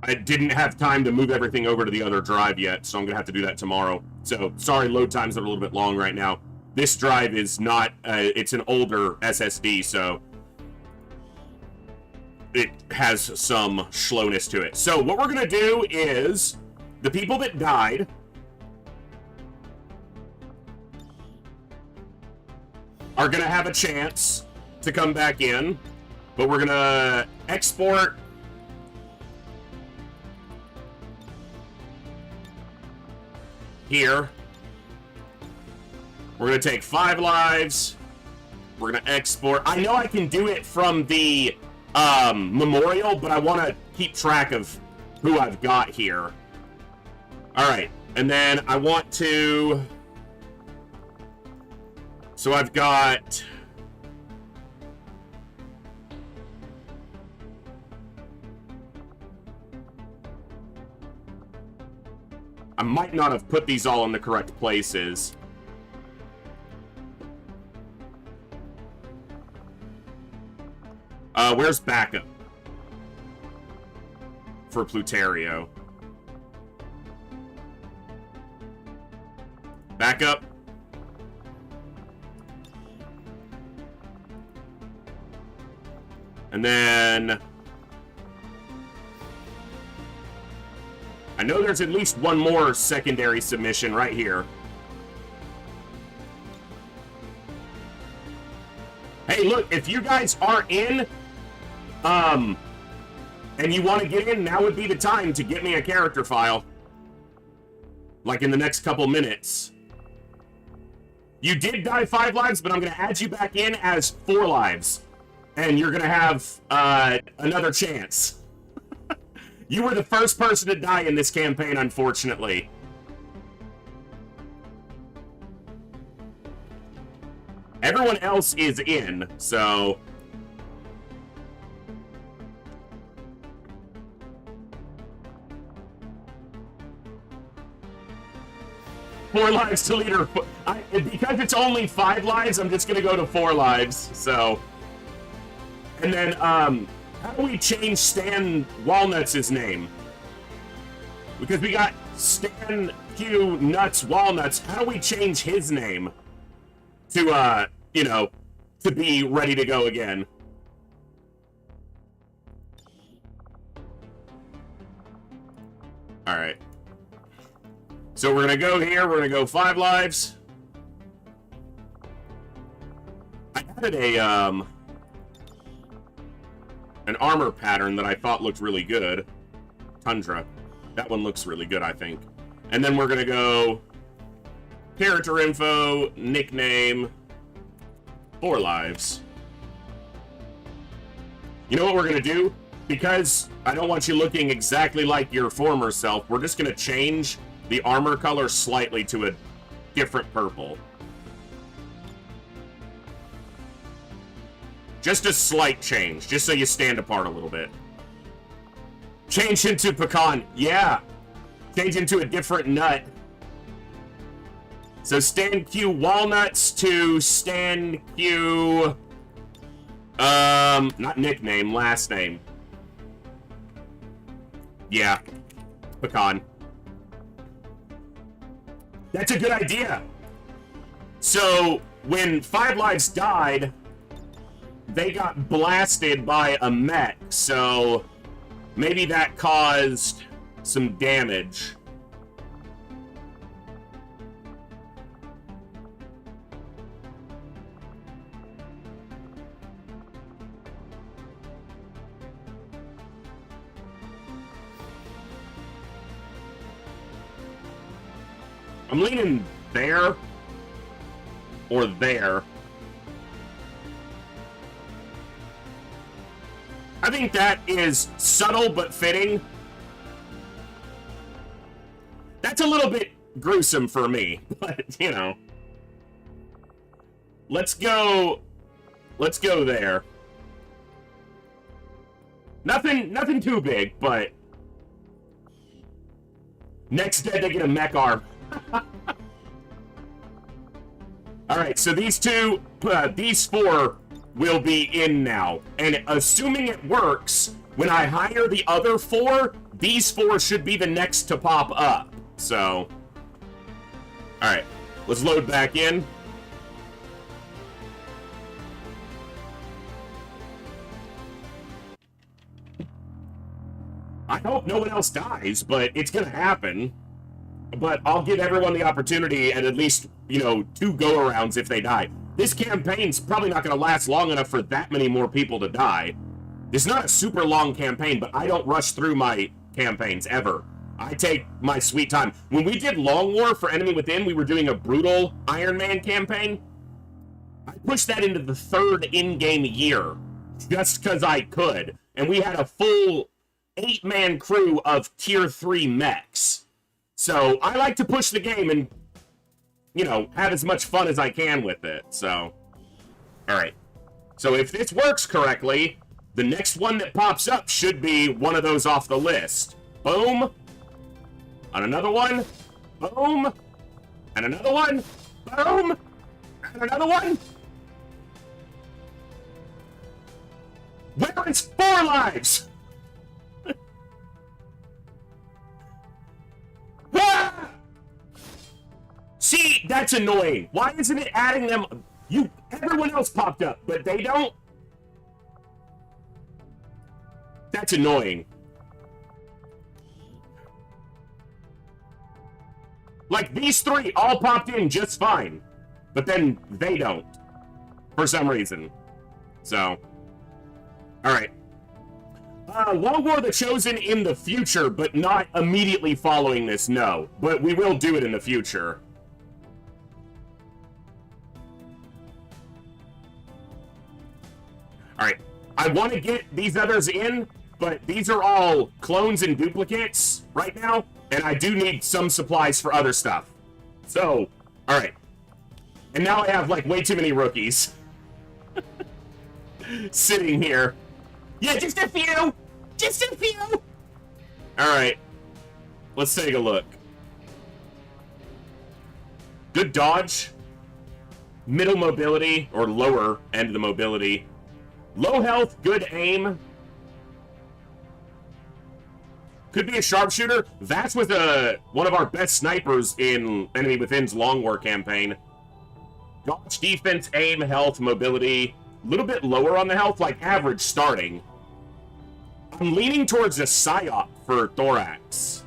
I didn't have time to move everything over to the other drive yet, so I'm going to have to do that tomorrow. So, sorry, load times are a little bit long right now. This drive is not, it's an older SSD, so it has some slowness to it. So, what we're going to do is, the people that died are going to have a chance to come back in, but we're going to export here. We're going to take 5 lives. We're going to export. I know I can do it from the memorial, but I want to keep track of who I've got here. All right, and then I want to... So I've got... I might not have put these all in the correct places. Where's backup? For Plutario. Backup. And then... I know there's at least one more secondary submission right here. Hey, look, if you guys are in, and you want to get in, now would be the time to get me a character file. Like in the next couple minutes. You did die 5 lives, but I'm going to add you back in as 4 lives. And you're going to have another chance. You were the first person to die in this campaign, unfortunately. Everyone else is in, so... Four lives to leader. Because it's only 5 lives, I'm just gonna go to 4 lives, so... And then, how do we change Stan Walnuts' name? Because we got Stan Q Nuts Walnuts. How do we change his name to, you know, to be ready to go again? Alright. So we're gonna go here, we're gonna go 5 lives. I added an armor pattern that I thought looked really good. Tundra. That one looks really good, I think. And then we're gonna go character info, nickname, 4 lives. You know what we're gonna do? Because I don't want you looking exactly like your former self, we're just gonna change the armor color slightly to a different purple. Just a slight change, just so you stand apart a little bit. Change into pecan. Yeah. Change into a different nut. So Stan Q Walnuts to Stan Q... not nickname, last name. Yeah. Pecan. That's a good idea. So, when 5 lives died, they got blasted by a mech, so maybe that caused some damage. I'm leaning there or there. I think that is subtle but fitting. That's a little bit gruesome for me, but you know. Let's go there. Nothing too big, but next dead they get a mech arm. Alright, so these 4 will be in now. And assuming it works, when I hire the other 4, these 4 should be the next to pop up. So, alright, let's load back in. I hope no one else dies, but it's gonna happen. But I'll give everyone the opportunity at least, you know, 2 go-arounds if they die. This campaign's probably not going to last long enough for that many more people to die. It's not a super long campaign, but I don't rush through my campaigns, ever. I take my sweet time. When we did Long War for Enemy Within, we were doing a brutal Iron Man campaign. I pushed that into the 3rd in-game year, just because I could. And we had a full 8-man crew of tier 3 mechs. So I like to push the game and, you know, have as much fun as I can with it. So, all right. So if this works correctly, the next one that pops up should be one of those off the list. Boom. On another one. Boom. And another one. Boom. And another one. Where is 4 lives? Ah! See, that's annoying. Why isn't it adding them? Everyone else popped up, but they don't. That's annoying. Like, these 3 all popped in just fine, but then they don't, for some reason. So, alright. Long War of the Chosen in the future, but not immediately following this, no. But we will do it in the future. Alright, I want to get these others in, but these are all clones and duplicates right now, and I do need some supplies for other stuff. So, alright. And now I have, like, way too many rookies sitting here. Yeah, just a few! Just a few! Alright. Let's take a look. Good dodge. Middle mobility, or lower end of the mobility. Low health, good aim. Could be a sharpshooter. That's with one of our best snipers in Enemy Within's Long War campaign. Dodge, defense, aim, health, mobility. A little bit lower on the health, like average starting. I'm leaning towards a psyop for Thorax.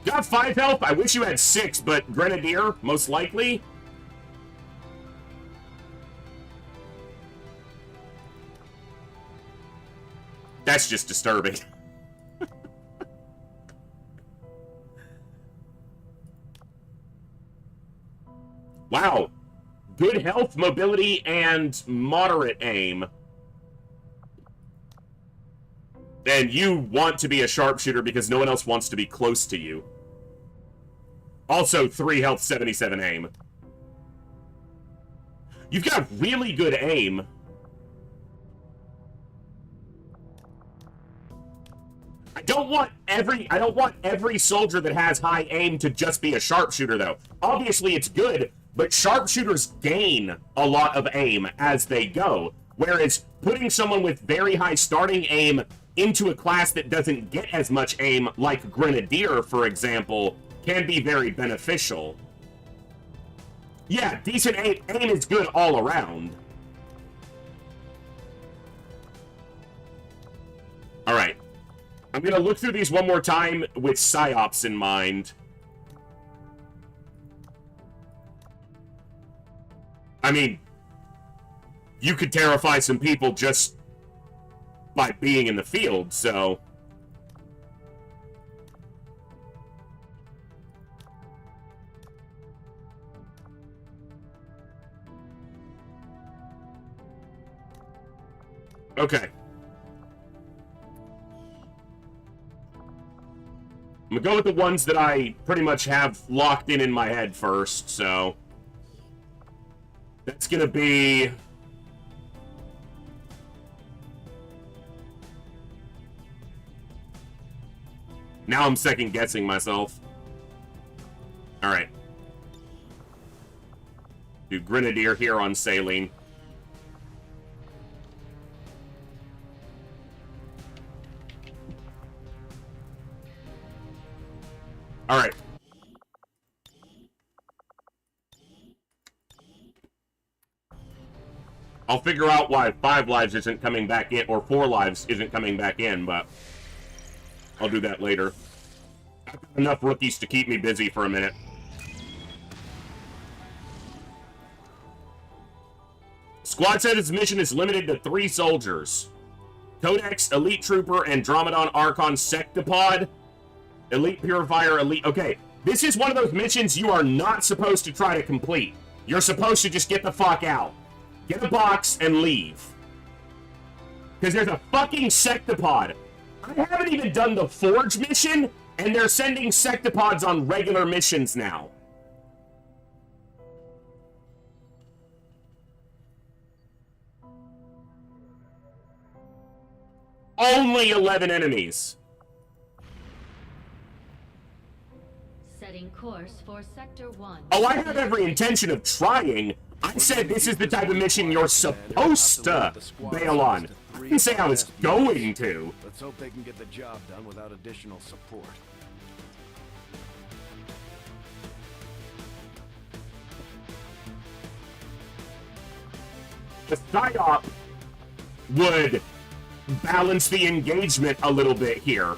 Got 5 health. I wish you had 6, but Grenadier, most likely. That's just disturbing. Wow. Good health, mobility, and moderate aim. And you want to be a sharpshooter because no one else wants to be close to you. Also, 3 health, 77 aim. You've got really good aim. I don't want every soldier that has high aim to just be a sharpshooter, though. Obviously, it's good, but sharpshooters gain a lot of aim as they go, whereas putting someone with very high starting aim into a class that doesn't get as much aim, like Grenadier, for example, can be very beneficial. Yeah, decent aim. Aim is good all around. Alright. I'm gonna look through these one more time with psyops in mind. I mean, you could terrify some people just by being in the field, so... Okay. I'm gonna go with the ones that I pretty much have locked in my head first, so... That's gonna be... Now I'm second-guessing myself. Alright. Do Grenadier here on Saline. Alright. I'll figure out why 5 lives isn't coming back in, or 4 lives isn't coming back in, but I'll do that later. I've got enough rookies to keep me busy for a minute. Squad said its mission is limited to 3 soldiers. Codex, Elite Trooper, Andromedon, Archon, Sectopod, Elite Purifier, Elite... Okay, this is one of those missions you are not supposed to try to complete. You're supposed to just get the fuck out. Get a box and leave. Because there's a fucking sectopod. I haven't even done the Forge mission, and they're sending sectopods on regular missions now. Only 11 enemies. Setting course for Sector 1. Oh, I have every intention of trying. I said this is the type of mission you're supposed to bail on. I didn't say I was going to. Let's hope they can get the job done without additional support. The PSYOP would balance the engagement a little bit here.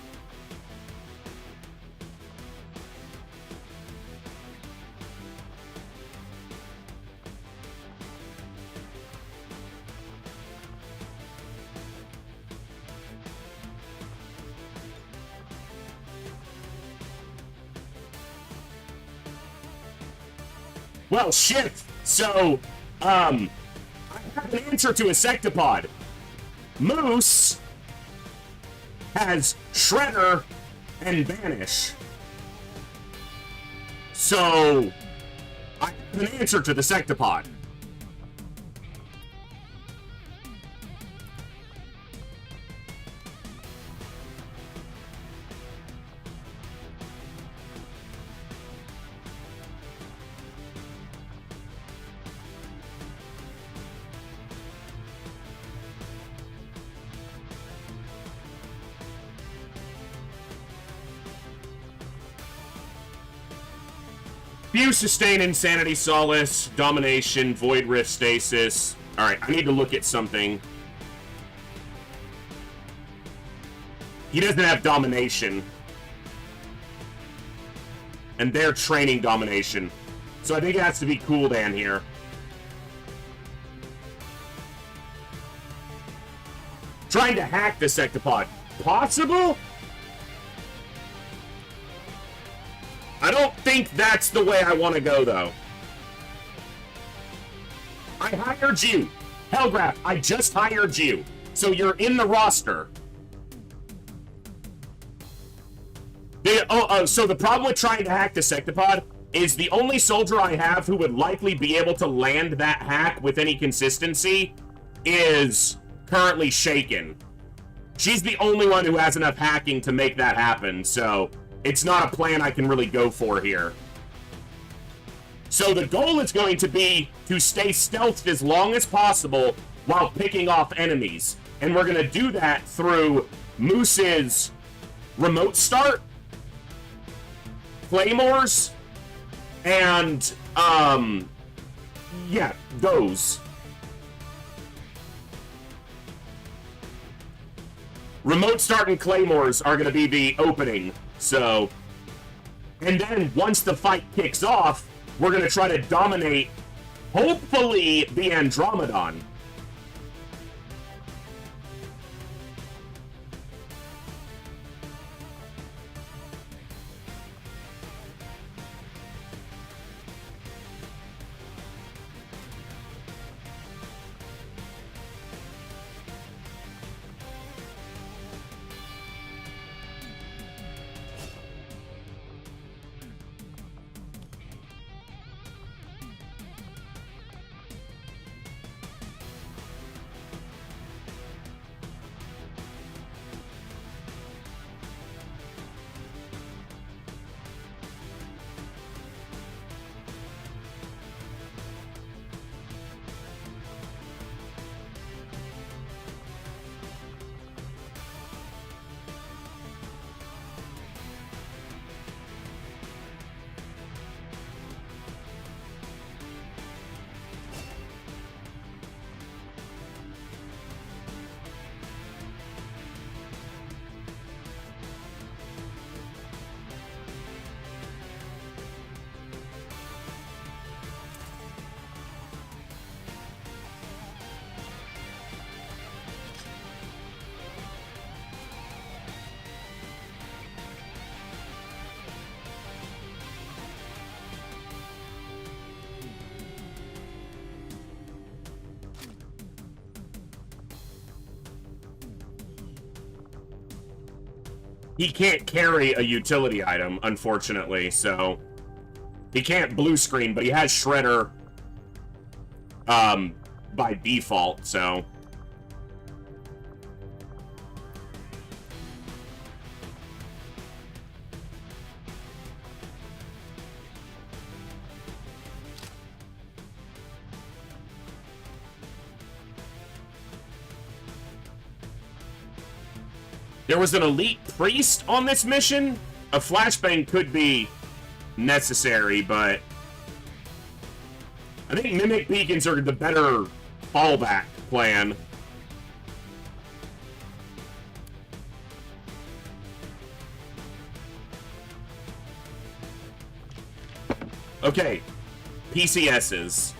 Well, shit. So, I have an answer to a sectopod. Moose has Shredder and Banish. So, I have an answer to the sectopod. Fuse, Sustain, Insanity, Solace, Domination, Void Rift, Stasis. Alright, I need to look at something. He doesn't have Domination. And they're training Domination. So I think it has to be cooldown here. Trying to hack the Sectopod. Possible? I don't think that's the way I want to go, though. I hired you. Hellgraph, I just hired you. So you're in the roster. So the problem with trying to hack the Sectopod is the only soldier I have who would likely be able to land that hack with any consistency is currently Shaken. She's the only one who has enough hacking to make that happen, so it's not a plan I can really go for here. So the goal is going to be to stay stealthed as long as possible while picking off enemies. And we're going to do that through Moose's remote start, Claymores, and, yeah, those. Remote start and Claymores are going to be the opening. So, and then once the fight kicks off, we're going to try to dominate, hopefully, the Andromedon. he can't carry a utility item, unfortunately, so he can't blue screen, but he has Shredder by default, so there was an elite priest on this mission. A flashbang could be necessary, but I think mimic beacons are the better fallback plan. Okay, PCSs.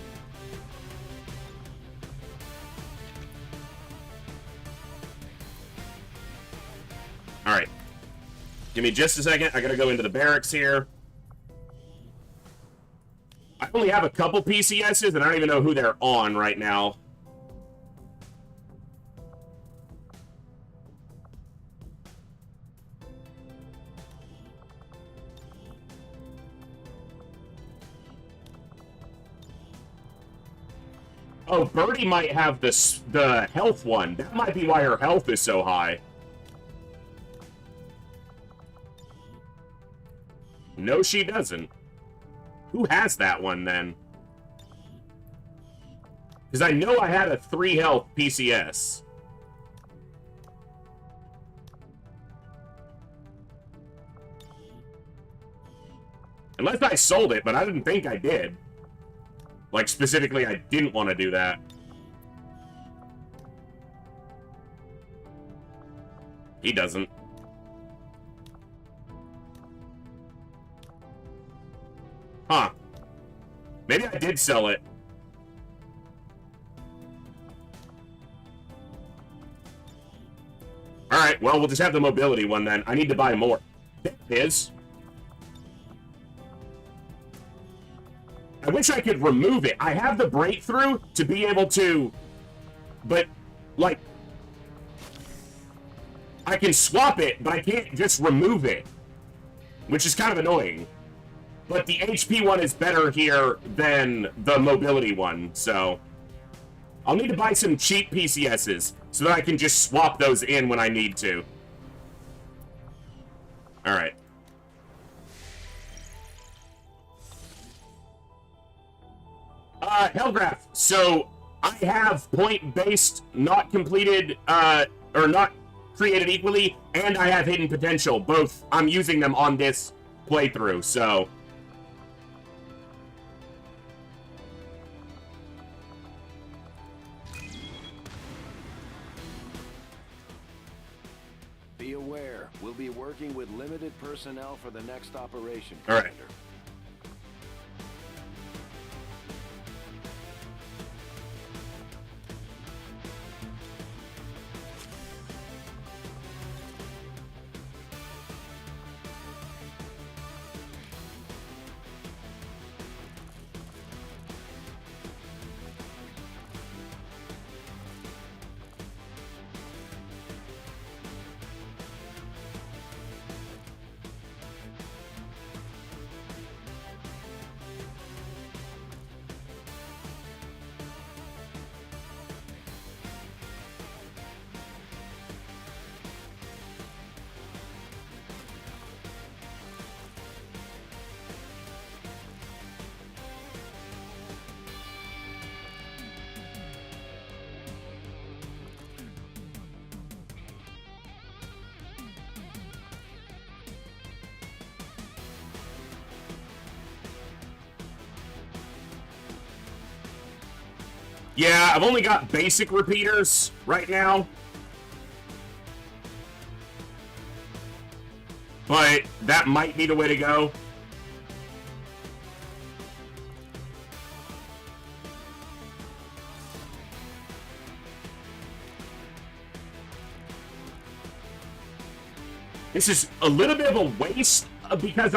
All right. Give me just a second. I gotta go into the barracks here. I only have a couple PCSs, and I don't even know who they're on right now. Oh, Birdie might have the health one. That might be why her health is so high. No, she doesn't. Who has that one, then? Because I know I had a 3 health PCS. Unless I sold it, but I didn't think I did. Like, specifically, I didn't want to do that. He doesn't. Huh. Maybe I did sell it. Alright, well, we'll just have the mobility one then. I need to buy more. There it is. I wish I could remove it. I have the breakthrough to be able to... But, like... I can swap it, but I can't just remove it. Which is kind of annoying. But the HP one is better here than the mobility one, so... I'll need to buy some cheap PCSs so that I can just swap those in when I need to. Alright. Hellgraph. So, I have point-based, not completed, or not created equally, and I have hidden potential. Both, I'm using them on this playthrough, so... Be aware, we'll be working with limited personnel for the next operation, All right. Commander. Yeah, I've only got basic repeaters right now. But that might be the way to go. This is a little bit of a waste because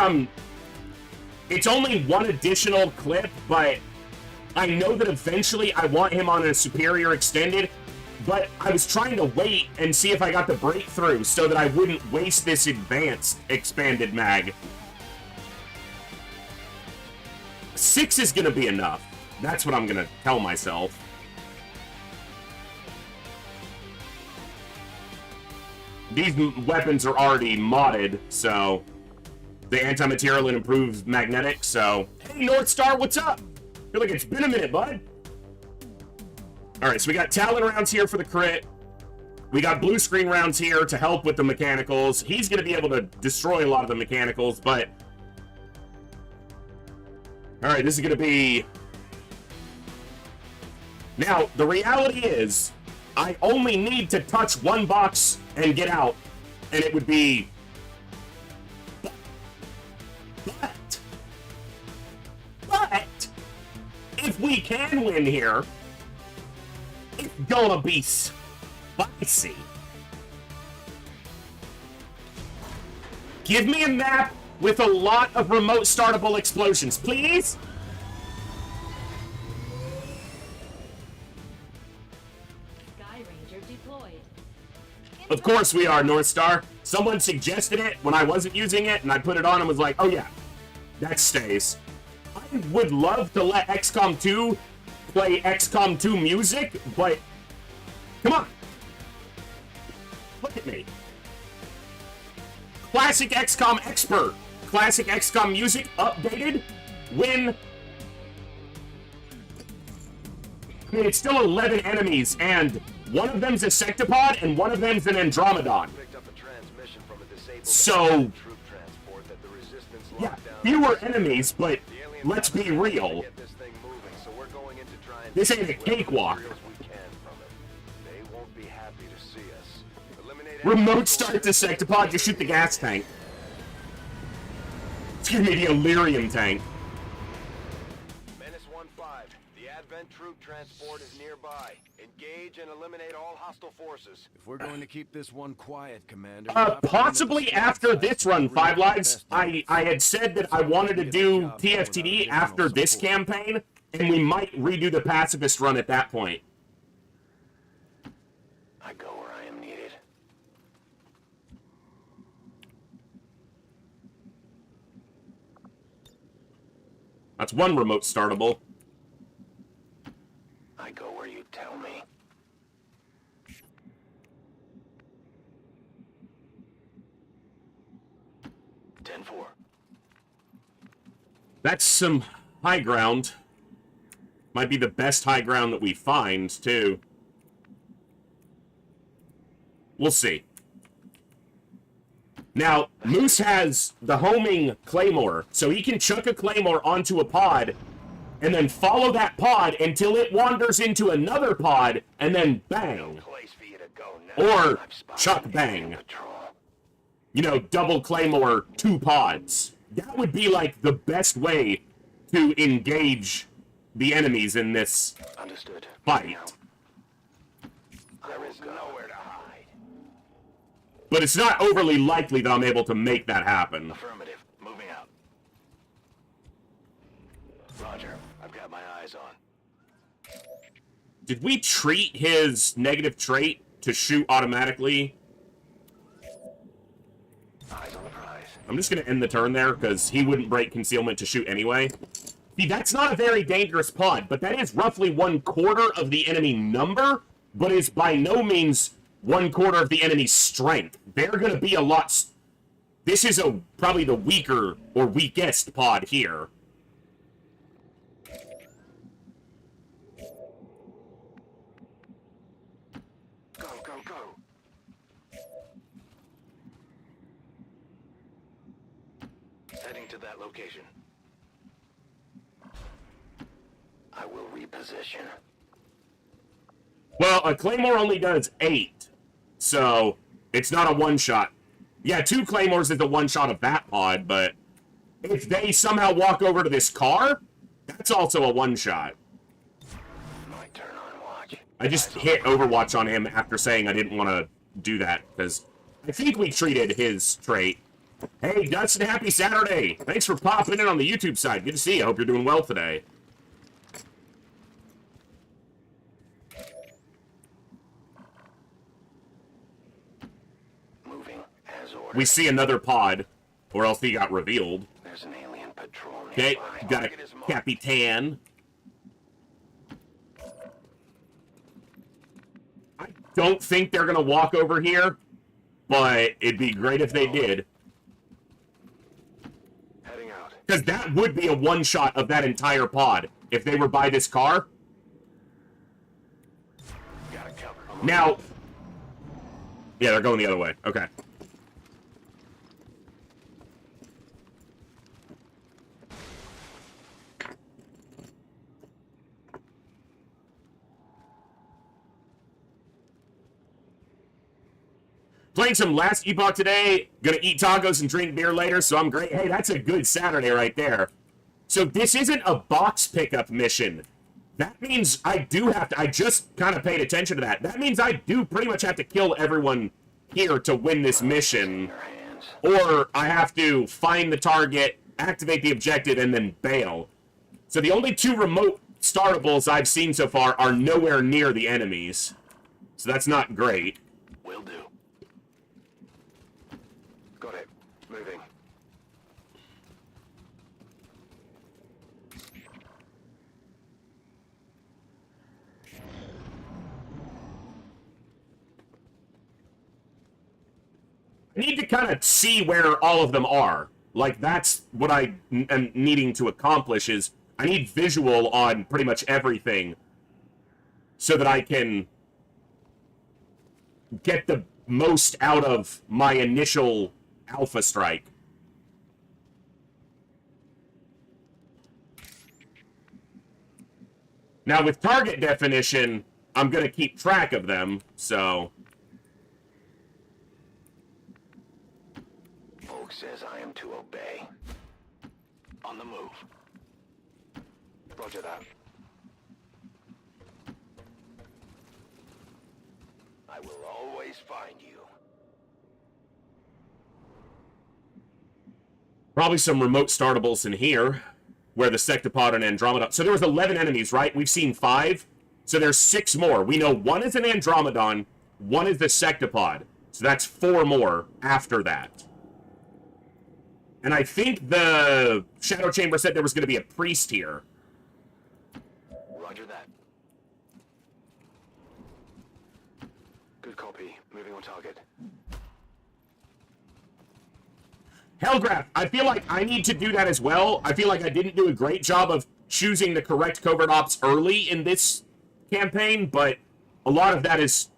it's only one additional clip, but I know that eventually I want him on a superior extended, but I was trying to wait and see if I got the breakthrough so that I wouldn't waste this advanced expanded mag. 6 is going to be enough. That's what I'm going to tell myself. These weapons are already modded, so the anti-material and improved magnetic, so... Hey, North Star, what's up? Feel like it's been a minute, bud. Alright, so we got Talon rounds here for the crit. We got blue screen rounds here to help with the mechanicals. He's going to be able to destroy a lot of the mechanicals, but... Alright, this is going to be... Now, the reality is, I only need to touch one box and get out, and it would be... But, if we can win here, it's gonna be spicy. Give me a map with a lot of remote startable explosions, please? Sky Ranger deployed. Of course we are, North Star. Someone suggested it when I wasn't using it, and I put it on and was like, oh yeah, that stays. I would love to let XCOM 2 play XCOM 2 music, but come on. Look at me. Classic XCOM expert. Classic XCOM music updated when... I mean, it's still 11 enemies, and one of them's a Sectopod, and one of them's an Andromedon. So, yeah, fewer enemies, but let's be real. This ain't a cakewalk. Remote start to Sectopod to shoot the gas tank. Excuse me, the Illyrium tank. Menace 1-5. The Advent troop transport is nearby. Engage and eliminate all hostile forces. If we're going to keep this one quiet, Commander... Possibly after this run, 5 Lives. I had said that I wanted to do TFTD after this campaign, and we might redo the pacifist run at that point. I go where I am needed. That's one remote startable. I go where you tell me. That's some high ground. Might be the best high ground that we find, too. We'll see. Now, Moose has the homing Claymore, so he can chuck a Claymore onto a pod and then follow that pod until it wanders into another pod and then bang. Or chuck bang. You know, double Claymore, 2 pods. That would be like the best way to engage the enemies in this fight. There is nowhere to hide. But it's not overly likely that I'm able to make that happen. Affirmative. Moving out. Roger. I've got my eyes on. Did we treat his negative trait to shoot automatically? Eyes on the prize. I'm just going to end the turn there, because he wouldn't break concealment to shoot anyway. See, that's not a very dangerous pod, but that is roughly 1/4 of the enemy number, but is by no means 1/4 of the enemy's strength. They're going to be a lot... This is probably the weaker or weakest pod here. Go, go, go. Heading to that location. I will reposition. Well, a Claymore only does 8, so it's not a one-shot. Yeah, 2 Claymores is the one-shot of that pod, but if they somehow walk over to this car, that's also a one-shot. My turn on watch. I just hit Overwatch on him after saying I didn't want to do that, because I think we treated his trait. Hey, Dustin, happy Saturday! Thanks for popping in on the YouTube side. Good to see you. I hope you're doing well today. we see another pod, or else he got revealed. There's an alien patrol Okay, nearby. got a Target is marked. Capitan. I don't think they're gonna walk over here, but it'd be great if they did. Heading out. Because that would be a one-shot of that entire pod, if they were by this car. Got it covered. Now... Yeah, they're going the other way. Okay. Playing some Last Epoch today. Gonna eat tacos and drink beer later, so I'm great. Hey, that's a good Saturday right there. So this isn't a box pickup mission. That means I do have to... I just kind of paid attention to that. That means I do pretty much have to kill everyone here to win this mission. Or I have to find the target, activate the objective, and then bail. So the only two remote startables I've seen so far are nowhere near the enemies. So that's not great. Will do. Got it. Moving. I need to kind of see where all of them are. Like, that's what I am needing to accomplish, is I need visual on pretty much everything so that I can get the most out of my initial alpha strike. Now, with target definition, I'm going to keep track of them, so... Folk says I am to obey. On the move. Roger that. I will always find you. Probably some remote startables in here, where the Sectopod and Andromeda... So there was 11 enemies, right? We've seen 5. So there's 6 more. We know 1 is an Andromedon, 1 is the Sectopod. So that's 4 more after that. And I think the Shadow Chamber said there was going to be a priest here. Roger that. Good copy. Moving on target. Hellgraph, I feel like I need to do that as well. I feel like I didn't do a great job of choosing the correct covert ops early in this campaign, but a lot of that is...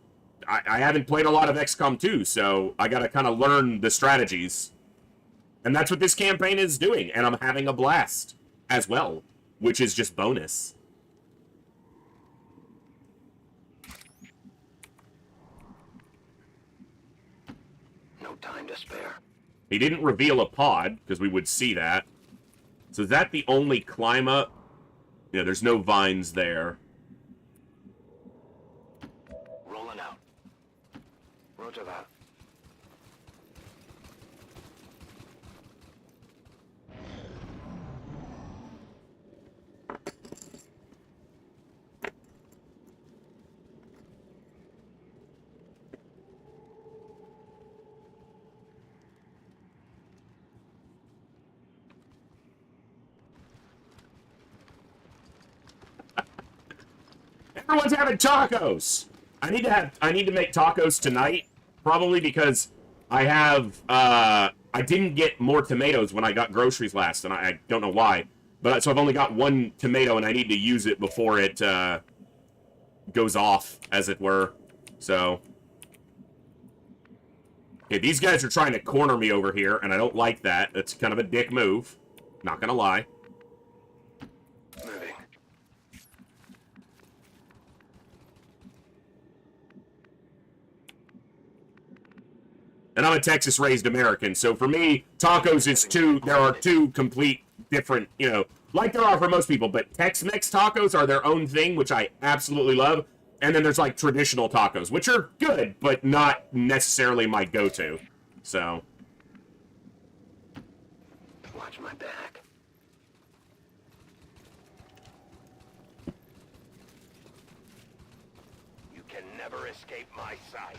I haven't played a lot of XCOM 2, so I gotta kind of learn the strategies. And that's what this campaign is doing, and I'm having a blast as well, which is just bonus. No time to spare. He didn't reveal a pod, because we would see that. So is that the only climb up? Yeah, there's no vines there. Rolling out. Roger that. Everyone's having tacos. I need to make tacos tonight, probably because I have I didn't get more tomatoes when I got groceries last, and I don't know why. But so I've only got 1 tomato, and I need to use it before it goes off, as it were. So okay, these guys are trying to corner me over here, and I don't like that. That's kind of a dick move. Not gonna lie. Moving. And I'm a Texas-raised American, so for me, tacos is there are 2 complete different, you know, like there are for most people, but Tex-Mex tacos are their own thing, which I absolutely love. And then there's, like, traditional tacos, which are good, but not necessarily my go-to. So. Watch my back. You can never escape my sight.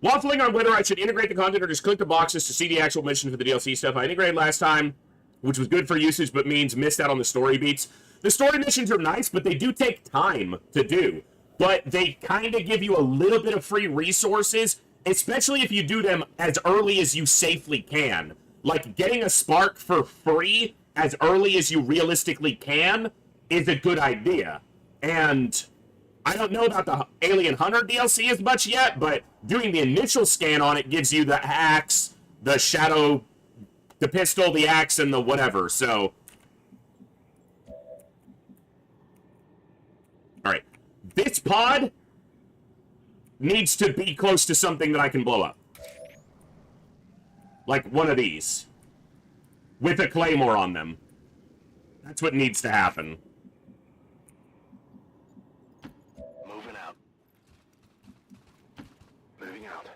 Waffling on whether I should integrate the content or just click the boxes to see the actual mission for the DLC stuff. I integrated last time, which was good for usage, but means missed out on the story beats. The story missions are nice, but they do take time to do. But they kind of give you a little bit of free resources, especially if you do them as early as you safely can. Like, getting a spark for free as early as you realistically can is a good idea. And I don't know about the Alien Hunter DLC as much yet, but doing the initial scan on it gives you the axe, the shadow, the pistol, the axe, and the whatever, so... Alright. This pod needs to be close to something that I can blow up. Like one of these. With a claymore on them. That's what needs to happen. Moving out. Moving out.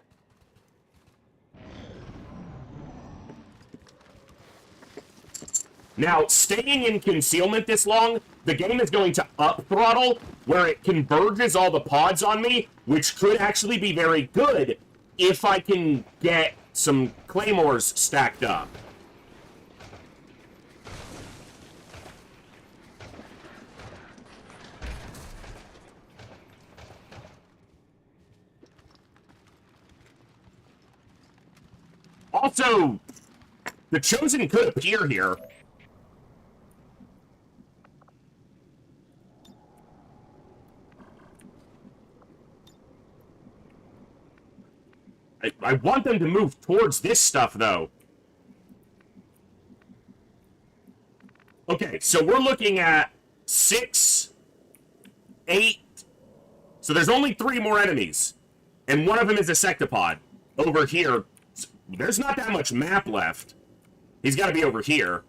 Now, staying in concealment this long, the game is going to up throttle, where it converges all the pods on me, which could actually be very good if I can get some claymores stacked up. Also, the Chosen could appear here. I want them to move towards this stuff, though. Okay, so we're looking at 6, 8... So there's only 3 more enemies. And one of them is a sectopod. Over here. There's not that much map left. He's got to be over here.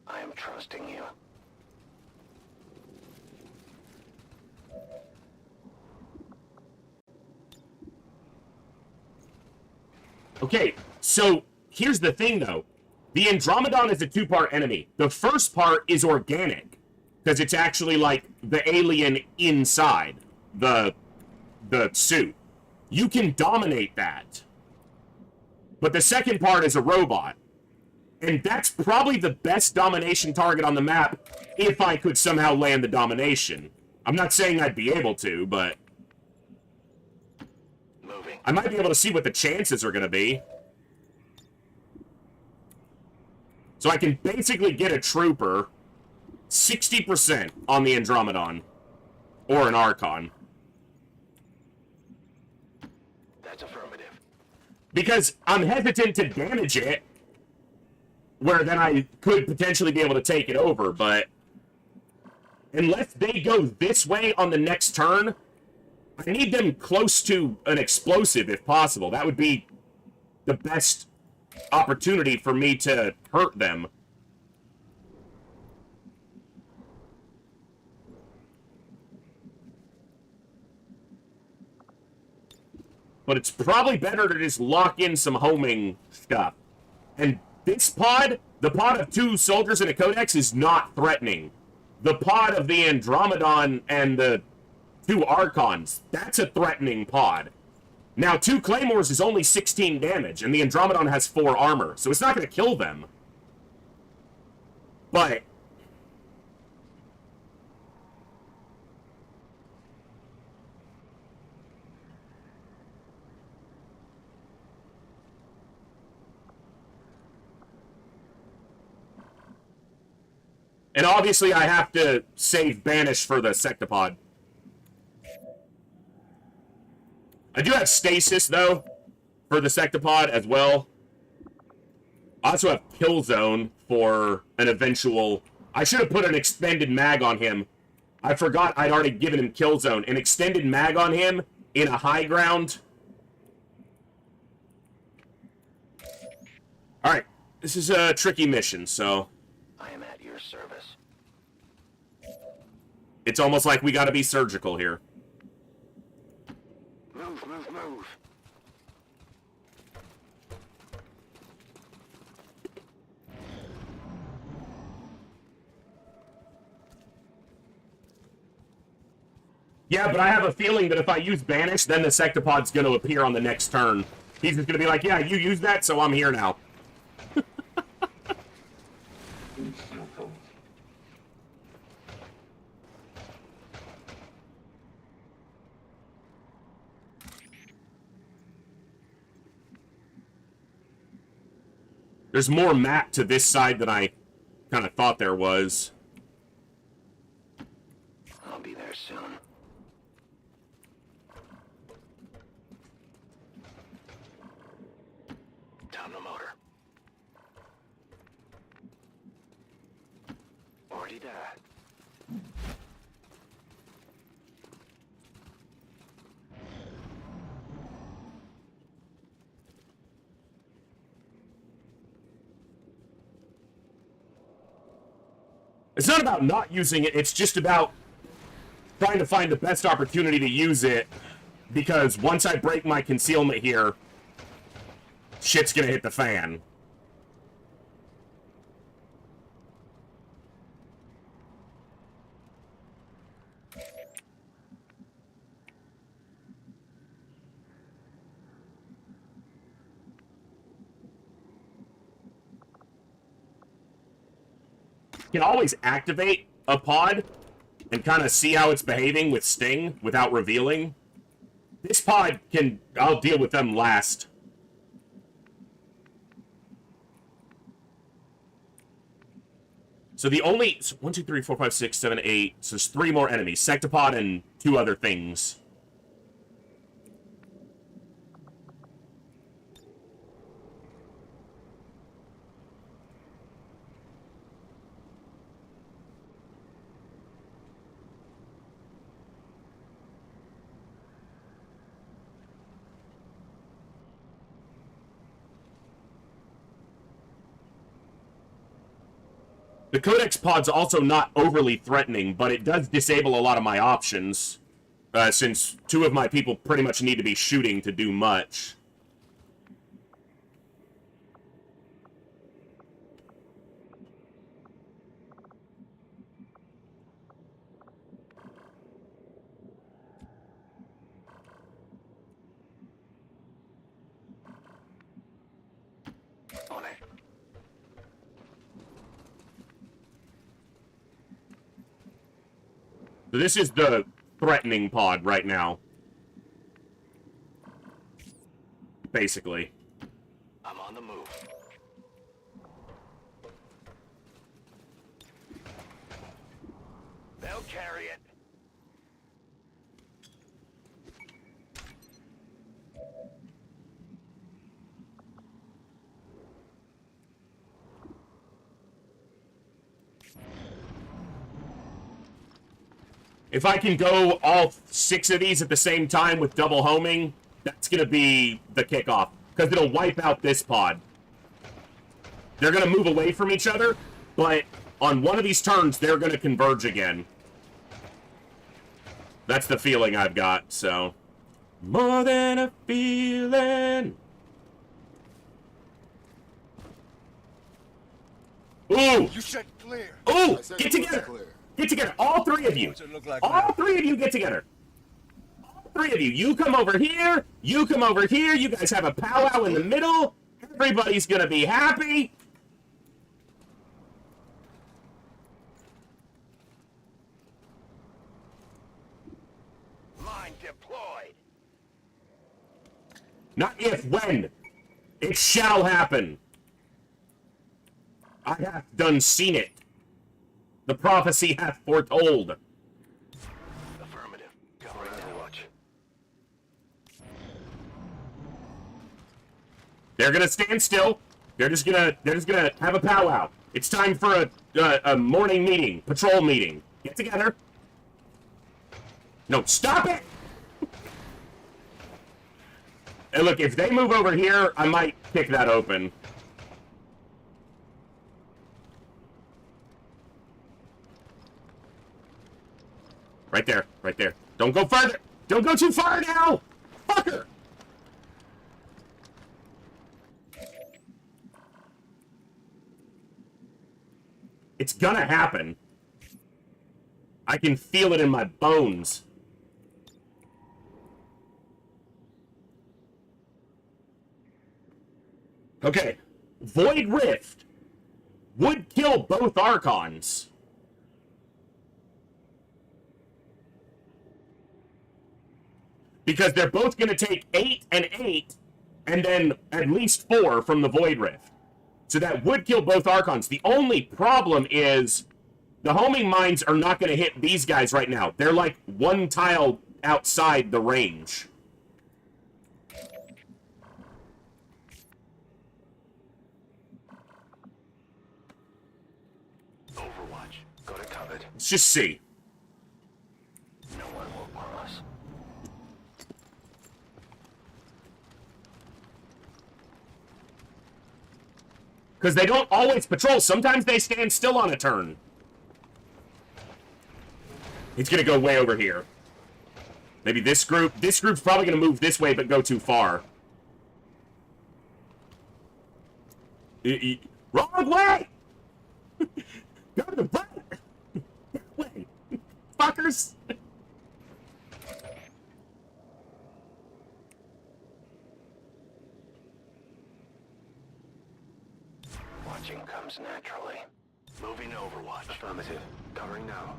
I am trusting you. Okay, so here's the thing, though. The Andromedon is a 2-part enemy. The first part is organic, because it's actually like the alien inside the suit. You can dominate that. But the second part is a robot. And that's probably the best domination target on the map if I could somehow land the domination. I'm not saying I'd be able to, but... Moving. I might be able to see what the chances are going to be. So I can basically get a trooper 60% on the Andromedon. Or an Archon. That's affirmative. Because I'm hesitant to damage it, where then I could potentially be able to take it over, but unless they go this way on the next turn, I need them close to an explosive if possible. That would be the best opportunity for me to hurt them. But it's probably better to just lock in some homing stuff. And this pod, the pod of 2 soldiers and a codex, is not threatening. The pod of the Andromedon and the 2 Archons, that's a threatening pod. Now, 2 Claymores is only 16 damage, and the Andromedon has 4 armor, so it's not going to kill them. But... and obviously I have to save Banish for the Sectopod. I do have Stasis, though, for the Sectopod as well. I also have Killzone for an eventual... I should have put an extended mag on him. I forgot I'd already given him Killzone. An extended mag on him in a high ground. Alright, this is a tricky mission, so... I am at your service. It's almost like we gotta be surgical here. Move, move, move. Yeah, but I have a feeling that if I use Banish, then the Sectopod's gonna appear on the next turn. He's just gonna be like, yeah, you use that, so I'm here now. There's more map to this side than I kind of thought there was. I'll be there soon. Down the motor. Already there. It's not about not using it, it's just about trying to find the best opportunity to use it, because once I break my concealment here, shit's gonna hit the fan. You can always activate a pod and kind of see how it's behaving with Sting without revealing. This pod can... I'll deal with them last. So the only... So 1, 2, 3, 4, 5, 6, 7, 8... So there's 3 more enemies. Sectopod and 2 other things. The Codex pod's also not overly threatening, but it does disable a lot of my options, since 2 of my people pretty much need to be shooting to do much. On it. So this is the threatening pod right now. Basically. I'm on the move. They'll carry it. If I can go all 6 of these at the same time with double homing, that's going to be the kickoff. Because it'll wipe out this pod. They're going to move away from each other, but on one of these turns, they're going to converge again. That's the feeling I've got, so... More than a feeling. Ooh! You said clear. Ooh! Get together! Get together! All 3 of you! All 3 of you get together! All 3 of you! You come over here! You come over here! You guys have a powwow in the middle! Everybody's gonna be happy! Mine deployed. Not if, when! It shall happen! I have done seen it. The prophecy hath foretold. Affirmative. Go right now. Watch. They're gonna stand still. They're just gonna have a powwow. It's time for a morning meeting, patrol meeting. Get together. No, stop it! And look, if they move over here, I might kick that open. Right there, right there. Don't go further. Don't go too far now. Fucker. It's gonna happen. I can feel it in my bones. Okay. Void Rift would kill both Archons. Because they're both going to take 8 and 8, and then at least 4 from the Void Rift. So that would kill both Archons. The only problem is the homing mines are not going to hit these guys right now. They're like one tile outside the range. Overwatch. Go to covet. Let's just see. No one will cross. Because they don't always patrol. Sometimes they stand still on a turn. He's going to go way over here. Maybe this group. This group's probably going to move this way but go too far. Wrong way! Go to the right! That way! Fuckers! Watching comes naturally. Moving to Overwatch. Affirmative. Covering now.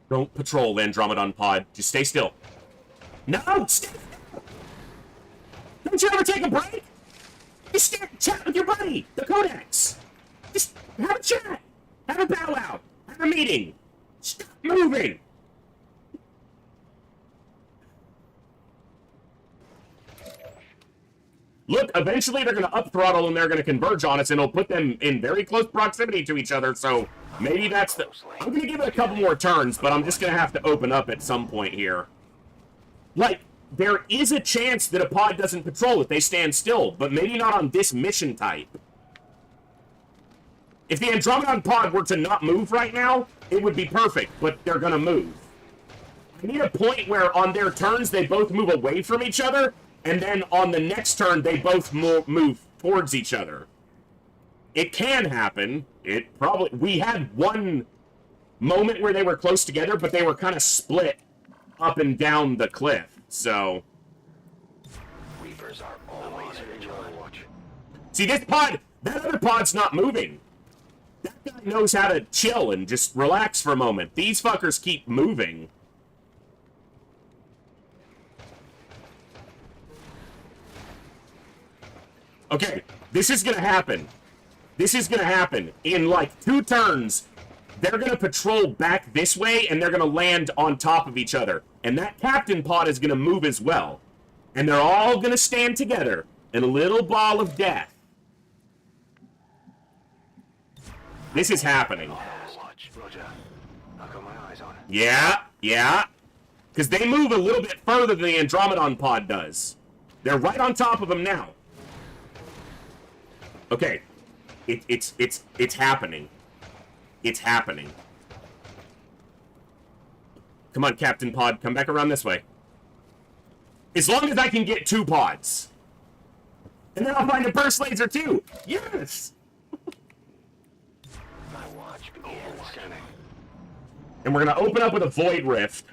Don't patrol, Andromedon Pod. Just stay still. No! Stay still! Don't you ever take a break? Just chat with your buddy, the Codex. Just have a chat. Have a powwow. Have a meeting. Stop moving. Look, eventually they're going to up throttle and they're going to converge on us, and it'll put them in very close proximity to each other, so maybe that's the... I'm going to give it a couple more turns, but I'm just going to have to open up at some point here. Like, there is a chance that a pod doesn't patrol if they stand still, but maybe not on this mission type. If the Andromedon pod were to not move right now, it would be perfect, but they're going to move. I need a point where on their turns they both move away from each other, and then on the next turn, they both move towards each other. It can happen. It probably... We had one moment where they were close together, but they were kind of split up and down the cliff. So... Reapers are always vigilant. See, this pod... That other pod's not moving. That guy knows how to chill and just relax for a moment. These fuckers keep moving. Okay, this is gonna happen. This is gonna happen. In like 2 turns, they're gonna patrol back this way and they're gonna land on top of each other. And that captain pod is gonna move as well. And they're all gonna stand together in a little ball of death. This is happening. Roger. I've got my eyes on. Yeah, yeah. Because they move a little bit further than the Andromedon pod does. They're right on top of them now. Okay, it's happening. It's happening. Come on, Captain Pod, come back around this way. As long as I can get 2 pods. And then I'll find a burst laser too. Yes! My watch begins. Scanning. And we're gonna open up with a Void Rift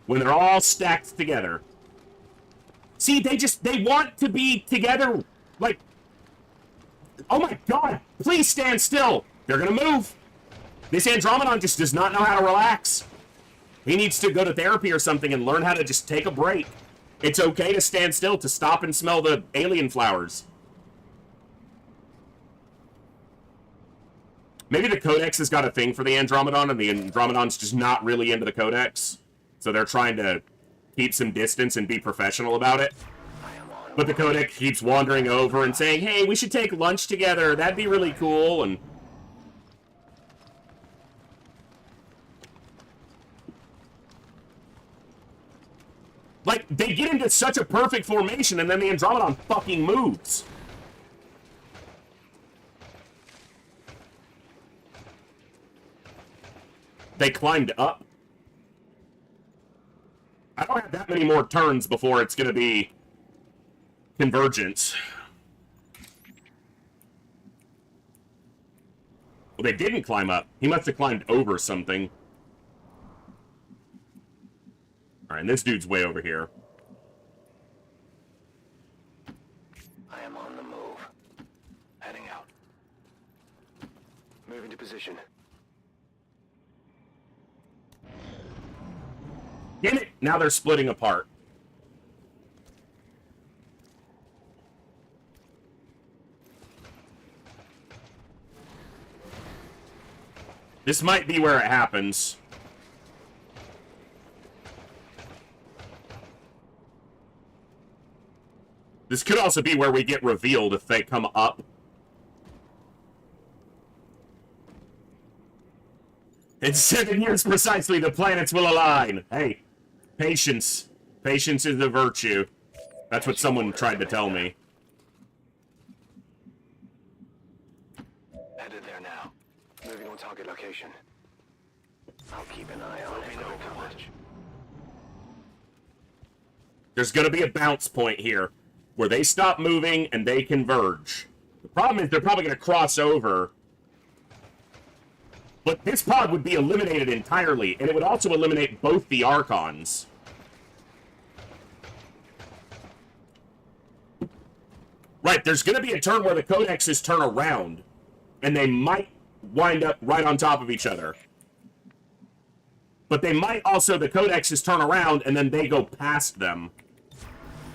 when they're all stacked together. See, they want to be together, like... Oh my god! Please stand still! They're gonna move! This Andromedon just does not know how to relax. He needs to go to therapy or something and learn how to just take a break. It's okay to stand still, to stop and smell the alien flowers. Maybe the Codex has got a thing for the Andromedon, and the Andromedon's just not really into the Codex. So they're trying to keep some distance and be professional about it. But the Codex keeps wandering over and saying, hey, we should take lunch together. That'd be really cool. And like, they get into such a perfect formation, and then the Andromedon fucking moves. They climbed up. I don't have that many more turns before it's going to be convergence. Well, they didn't climb up. He must have climbed over something. All right, and this dude's way over here. I am on the move. Heading out. Moving to position. Damn it! Now they're splitting apart. This might be where it happens. This could also be where we get revealed if they come up. In 7 years precisely, the planets will align. Hey, patience. Patience is a virtue. That's what someone tried to tell me. Headed there now. Moving on target location. I'll keep an eye on it. Overwatch. There's going to be a bounce point here where they stop moving and they converge. The problem is they're probably going to cross over. But this pod would be eliminated entirely, and it would also eliminate both the Archons. Right, there's going to be a turn where the codexes turn around, and they might wind up right on top of each other. But they might also, the codexes turn around, and then they go past them.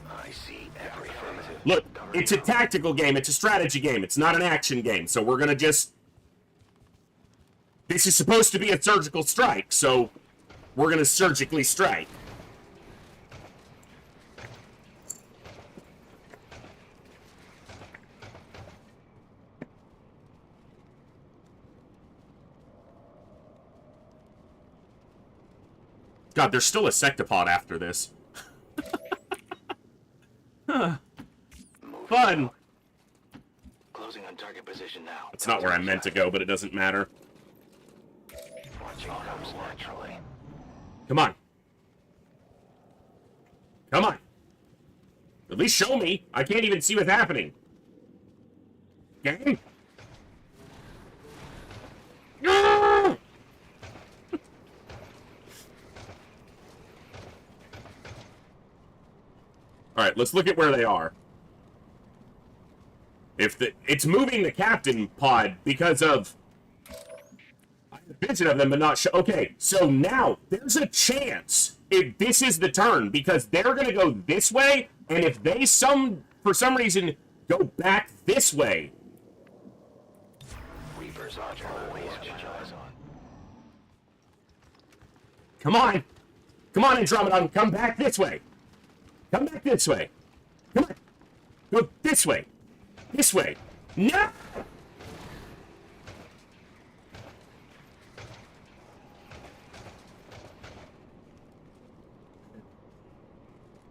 I see everything. Look, it's a tactical game, it's a strategy game, it's not an action game, so we're going to just... This is supposed to be a surgical strike, so we're going to surgically strike. God, there's still a sectopod after this. Fun! Closing on target position now. That's not where I meant to go, but it doesn't matter. Watching comes naturally. Come on. Come on. At least show me. I can't even see what's happening. Okay? No! Alright, let's look at where they are. It's moving the captain pod because of... I have a vision of them, but not okay, so now, there's a chance if this is the turn, because they're going to go this way, and if they, for some reason, go back this way... Reapers are always eyes on. Come on! Come on, Andromedon, come back this way! Come back this way! Come on! Go this way! This way! No!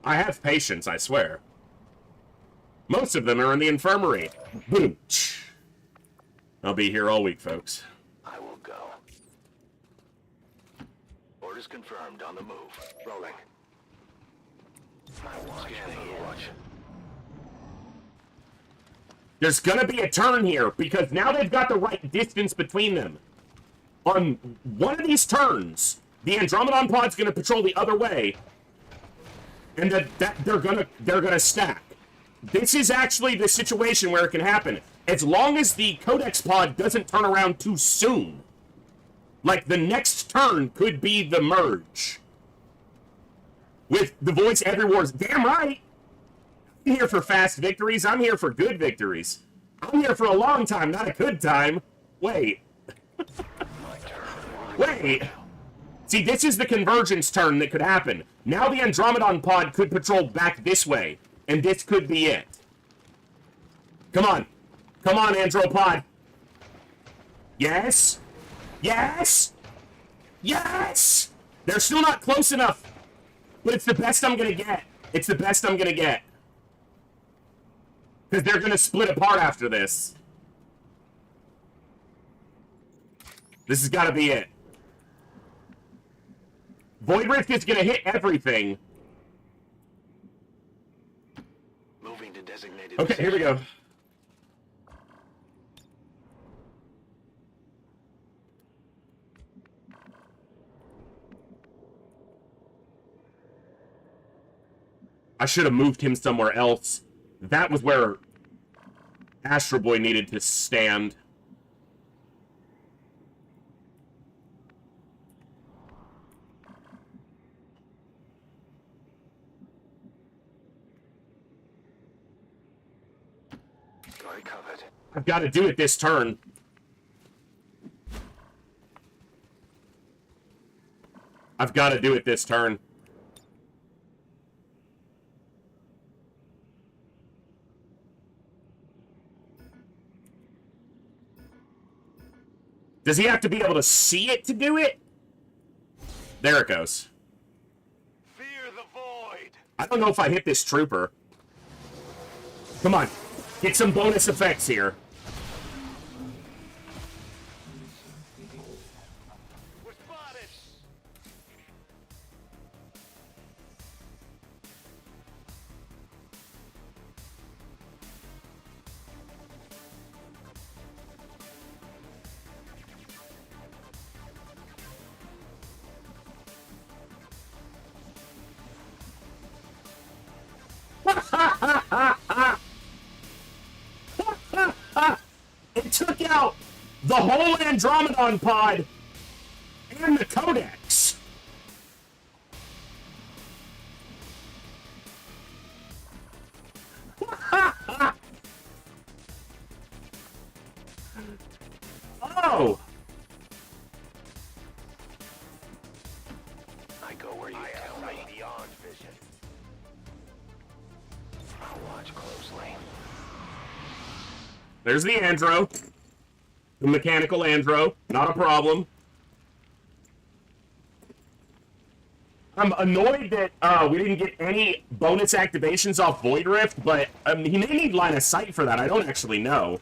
I have patience, I swear. Most of them are in the infirmary. Boom! I'll be here all week, folks. I will go. Orders confirmed. On the move. Rolling. My watch. Scanning watch. There's gonna be a turn here, because now they've got the right distance between them. On one of these turns, the Andromedon pod's gonna patrol the other way, and they're gonna stack. This is actually the situation where it can happen. As long as the Codex pod doesn't turn around too soon. Like, the next turn could be the merge. With the voice every war's damn right! I'm here for fast victories, I'm here for good victories. I'm here for a long time, not a good time. Wait. Wait! See, this is the convergence turn that could happen. Now the Andromedon pod could patrol back this way, and this could be it. Come on. Come on, Andropod. Yes? Yes? Yes! They're still not close enough. But it's the best I'm gonna get. It's the best I'm gonna get. Because they're gonna split apart after this. This has gotta be it. Void Rift is gonna hit everything. Moving to designated. Okay, here we go. I should have moved him somewhere else. That was where Astro Boy needed to stand. Covered. I've got to do it this turn. I've got to do it this turn. Does he have to be able to see it to do it? There it goes. Fear the void. I don't know if I hit this trooper. Come on. Get some bonus effects here. We're spotted. It took out the whole Andromedon pod and the Codex. Oh! I go where you tell me. Beyond vision. I'll watch closely. There's the Andro. The mechanical Andro. Not a problem. I'm annoyed that we didn't get any bonus activations off Void Rift, but he may need line of sight for that. I don't actually know.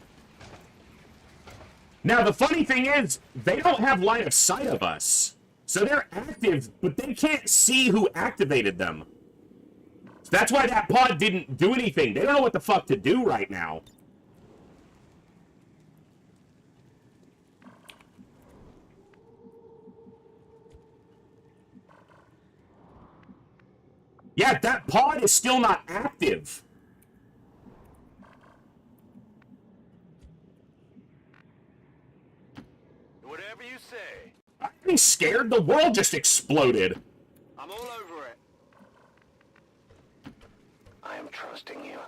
Now, the funny thing is, they don't have line of sight of us. So they're active, but they can't see who activated them. That's why that pod didn't do anything. They don't know what the fuck to do right now. Yeah, that pod is still not active. Whatever you say. I'm scared. The world just exploded. I'm all over it. I am trusting you.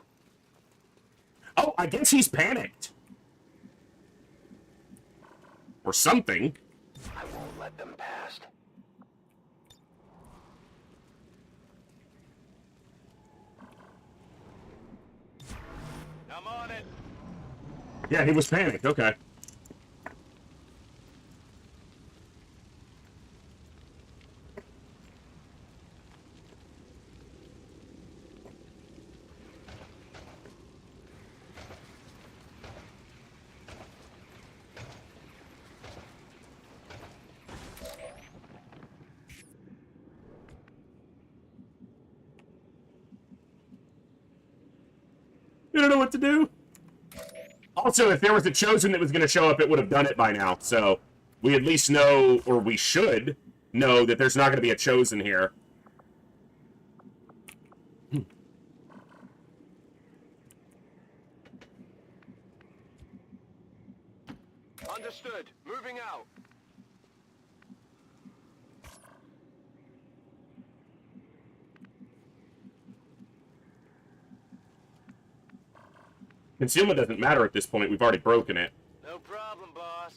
Oh, I guess he's panicked. Or something. I won't let them past. I'm on it. Yeah, he was panicked. Okay. You don't know what to do? Also, if there was a Chosen that was going to show up, it would have done it by now. So, we at least know, or we should know, that there's not going to be a Chosen here. Understood. Moving out. Concealment doesn't matter at this point. We've already broken it. No problem, boss.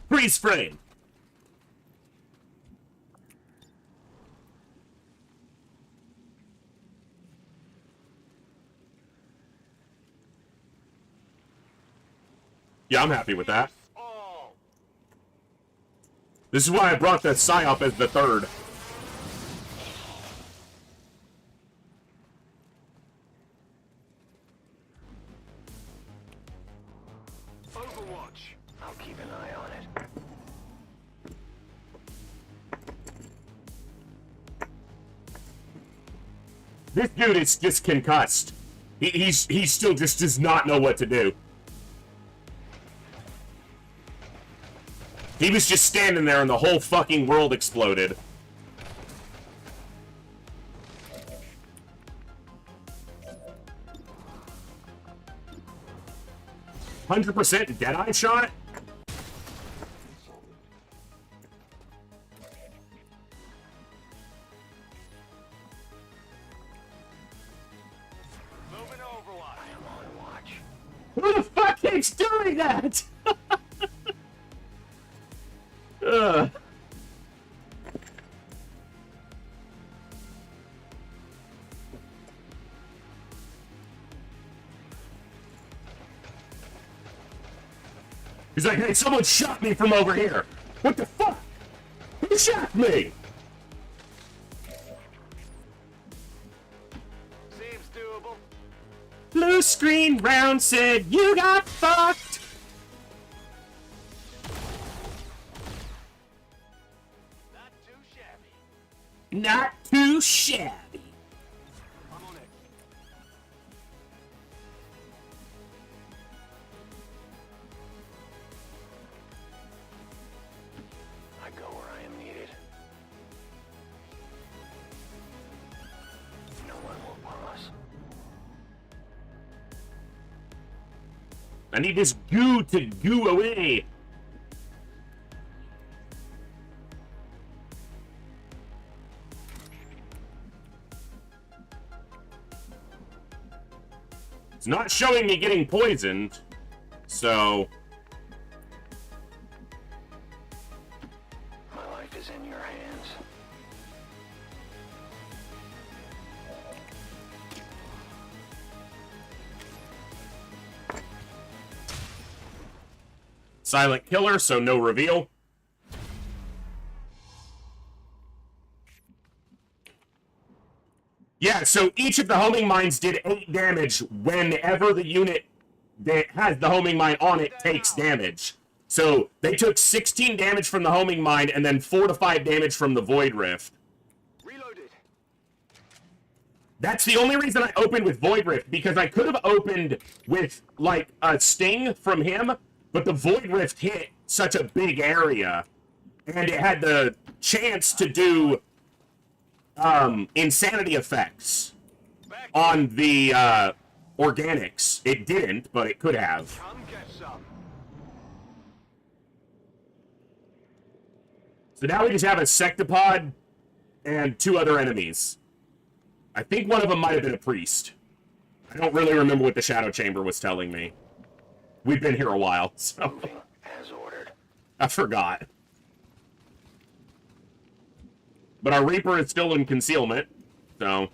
Freeze frame. Yeah, I'm happy with that. All. This is why I brought the PsyOp as the third. Overwatch. I'll keep an This dude is just concussed. He still just does not know what to do. He was just standing there and the whole fucking world exploded. %, Deadeye shot? Who the fuck keeps doing that? He's like, hey, someone shot me from over here. What the fuck? Who shot me? Seems doable. Blue screen round said you got fucked. Not too shabby. Not too shabby. I'm on it. I go where I am needed. No one will pause. I need this goo to goo away. It's not showing me getting poisoned, so... My life is in your hands. Silent killer, so no reveal. Yeah, so each of the homing mines did 8 damage whenever the unit that has the homing mine on it takes damage. So they took 16 damage from the homing mine and then 4 to 5 damage from the Void Rift. Reloaded. That's the only reason I opened with Void Rift, because I could have opened with, like, a Sting from him, but the Void Rift hit such a big area, and it had the chance to do insanity effects on the organics. It didn't, but it could have. Come get some. So now we just have a Sectopod and 2 other enemies. I think one of them might have been a priest. I don't really remember what the Shadow Chamber was telling me. We've been here a while, so... Moving as ordered. I forgot. But our Reaper is still in concealment, so...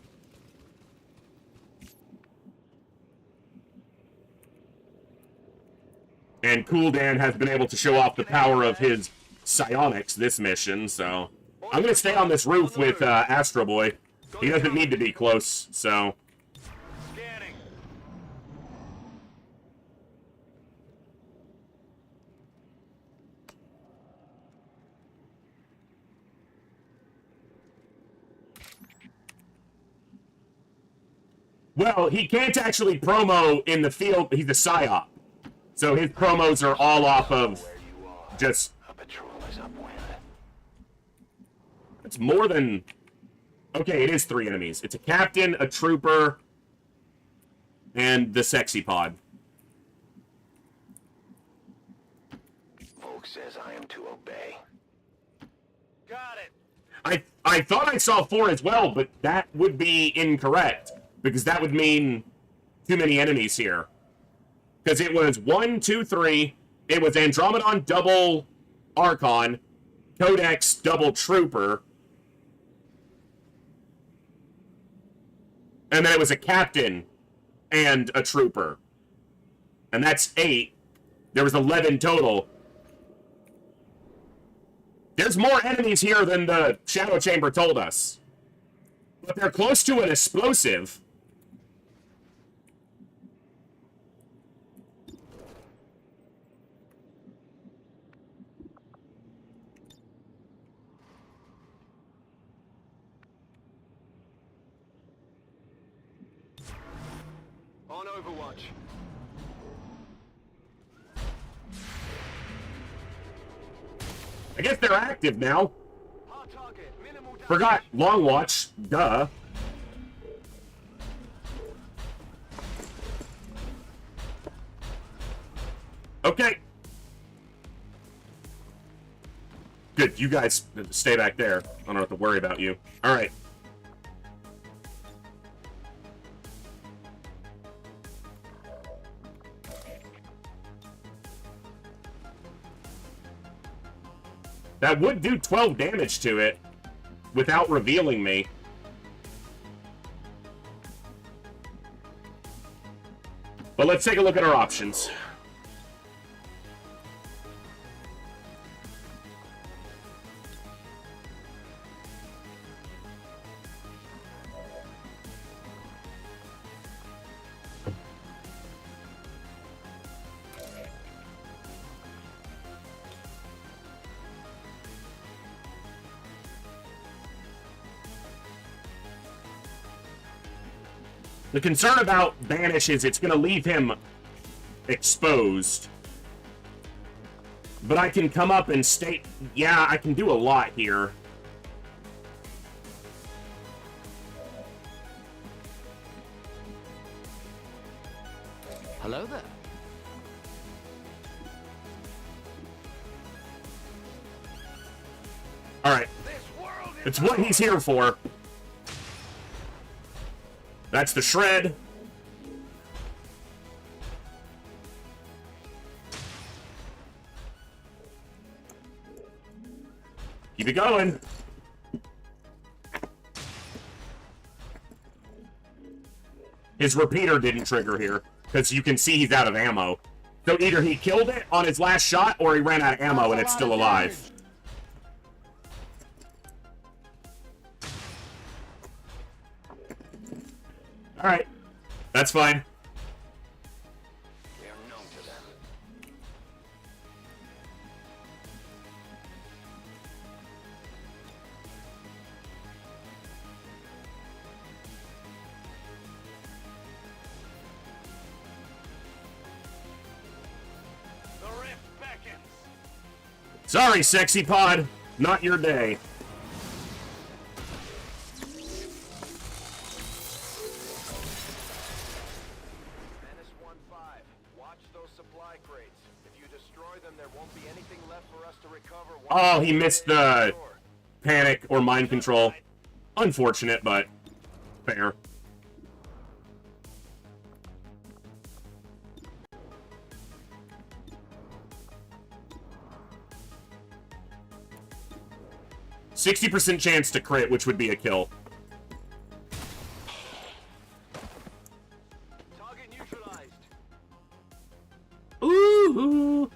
And Cool Dan has been able to show off the power of his psionics this mission, so... I'm gonna stay on this roof with Astro Boy. He doesn't need to be close, so... Scanning. Well, he can't actually promo in the field. He's a PSYOP. So his promos are all off of just... A patrol is upwind. It's more than... Okay, it is 3 enemies. It's a captain, a trooper, and the sexy pod. Volk says I am to obey. Got it. I thought I saw 4 as well, but that would be incorrect, because that would mean too many enemies here. Because it was 1, 2, 3. It was Andromedon double Archon, Codex double Trooper, and then it was a captain and a trooper. And that's 8. There was 11 total. There's more enemies here than the Shadow Chamber told us. But they're close to an explosive. On Overwatch. I guess they're active now. Hard target. Minimal damage. Forgot Long Watch. Duh. Okay. Good, you guys stay back there. I don't have to worry about you. Alright. That would do 12 damage to it without revealing me. But let's take a look at our options. The concern about Banish is it's going to leave him exposed. But I can come up and state, yeah, I can do a lot here. Hello there. Alright. It's what he's here for. That's the shred. Keep it going. His repeater didn't trigger here, because you can see he's out of ammo. So either he killed it on his last shot, or he ran out of ammo and it's still alive. Alright. That's fine. We are known to them. The rift beckons. Sorry, sexy pod. Not your day. Oh, he missed the panic or mind control. Unfortunate, but fair. %60 chance to crit, which would be a kill. Target neutralized. Ooh.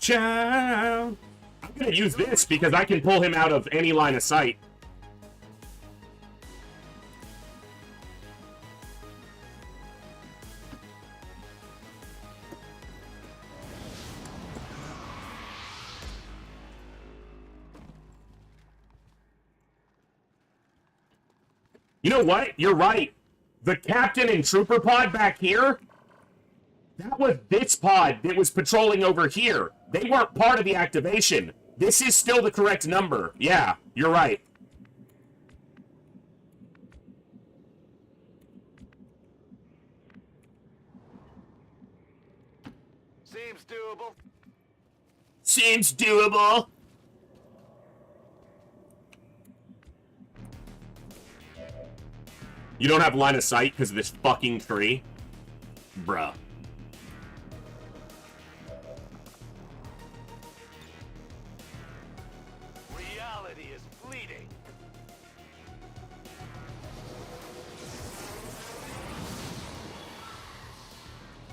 Ciao. I'm gonna use this because I can pull him out of any line of sight. You know what? You're right. The captain and trooper pod back here, that was this pod that was patrolling over here. They weren't part of the activation. This is still the correct number. Yeah, you're right. Seems doable. Seems doable. You don't have line of sight because of this fucking tree? Bruh. Reality is fleeting.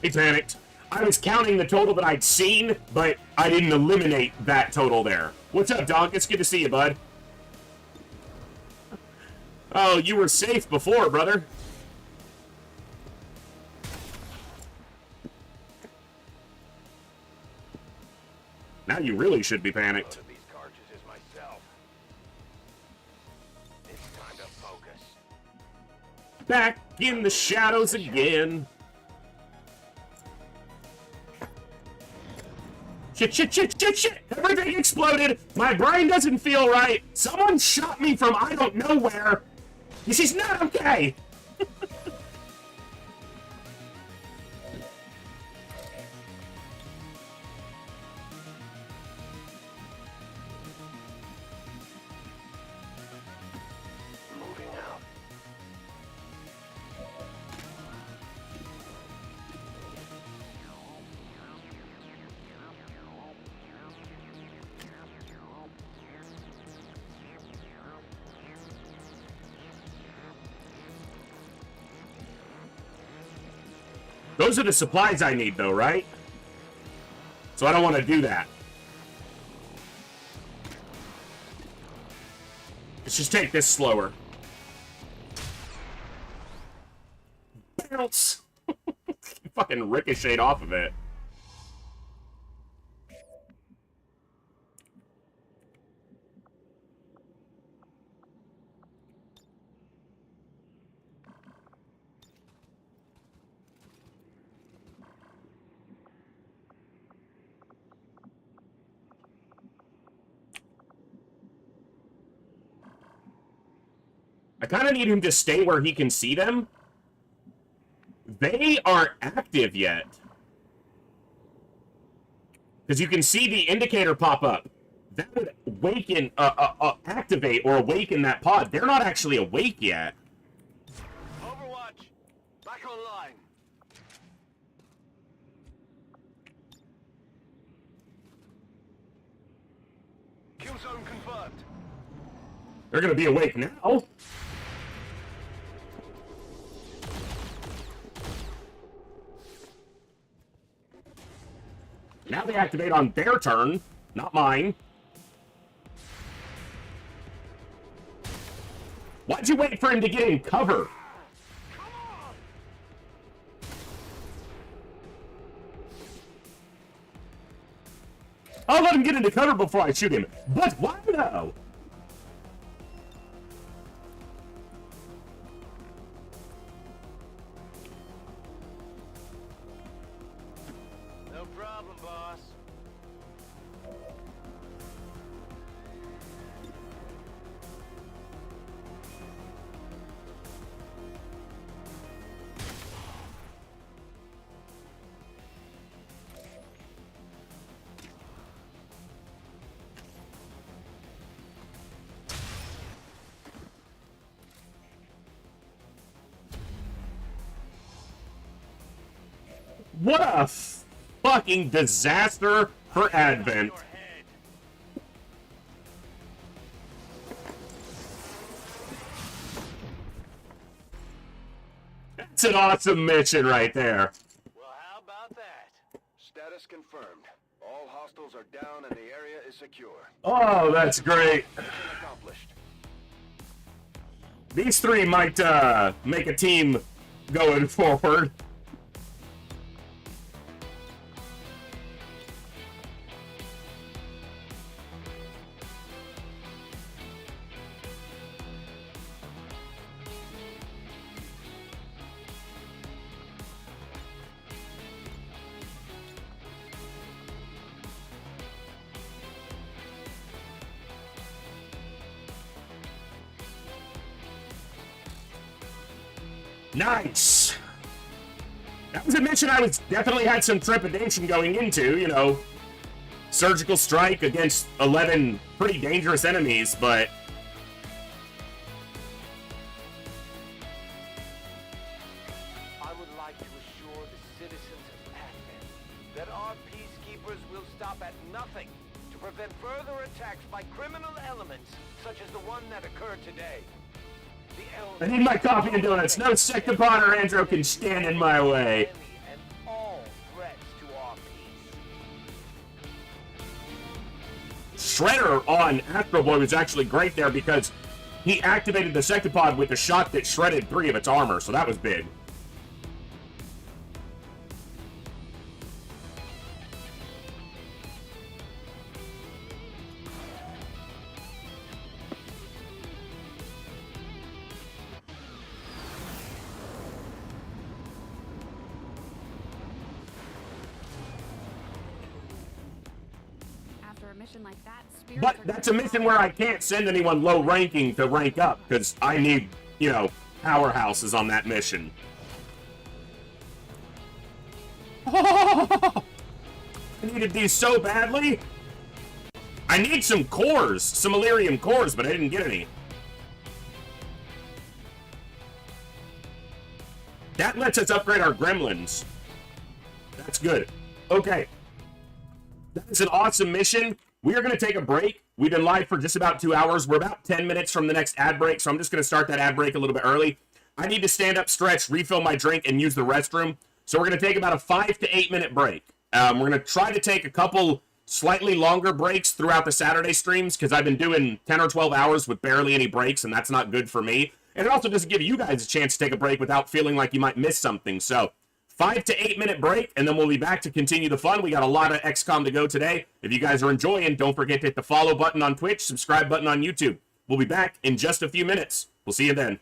He panicked. I was counting the total that I'd seen, but I didn't eliminate that total there. What's up, Donk? It's good to see you, bud. Oh, you were safe before, brother. Now you really should be panicked. These cartridges myself. It's time to focus. back in the shadows again. Shit. Everything exploded. My brain doesn't feel right. Someone shot me from I don't know where. This is not okay. Those are the supplies I need, though, right? So I don't want to do that. Let's just take this slower. Bounce! Fucking ricocheted off of it. I kind of need him to stay where he can see them. They aren't active yet. Because you can see the indicator pop up. That would awaken, activate or awaken that pod. They're not actually awake yet. Overwatch, back online. Kill zone confirmed. They're going to be awake now. Now they activate on their turn, not mine. Why'd you wait for him to get in cover? I'll let him get into cover before I shoot him. But why though? No problem, boss. What a fucking disaster for Advent. That's an awesome mission right there. Well, how about that? Status confirmed. All hostiles are down and the area is secure. Oh, that's great. Mission accomplished. These three might make a team going forward. Nice. That was a mission I was definitely had some trepidation going into, you know. Surgical strike against 11 pretty dangerous enemies, but I would like to assure the citizens of Advent that our peacekeepers will stop at nothing to prevent further attacks by criminal elements such as the one that occurred today. I need my coffee and donuts. No Sectopod or Andro can stand in my way. And all threats to our peace. Shredder on Astro Boy was actually great there because he activated the Sectopod with a shot that shredded 3 of its armor, so that was big. mission like that, spirits But are that's a gonna mission follow. where I can't send anyone low ranking to rank up, because I need, you know, powerhouses on that mission. I needed these so badly. I need some cores, some Illyrium cores, but I didn't get any. That lets us upgrade our gremlins. That's good. Okay. That's an awesome mission. We are going to take a break. We've been live for just about 2 hours. We're about 10 minutes from the next ad break, so I'm just going to start that ad break a little bit early. I need to stand up, stretch, refill my drink, and use the restroom. So we're going to take about a 5 to 8 minute break. We're going to try to take a couple slightly longer breaks throughout the Saturday streams, because I've been doing 10 or 12 hours with barely any breaks, and that's not good for me. And it also doesn't give you guys a chance to take a break without feeling like you might miss something. So 5 to 8 minute break, and then we'll be back to continue the fun. We got a lot of XCOM to go today. If you guys are enjoying, don't forget to hit the follow button on Twitch, subscribe button on YouTube. We'll be back in just a few minutes. We'll see you then.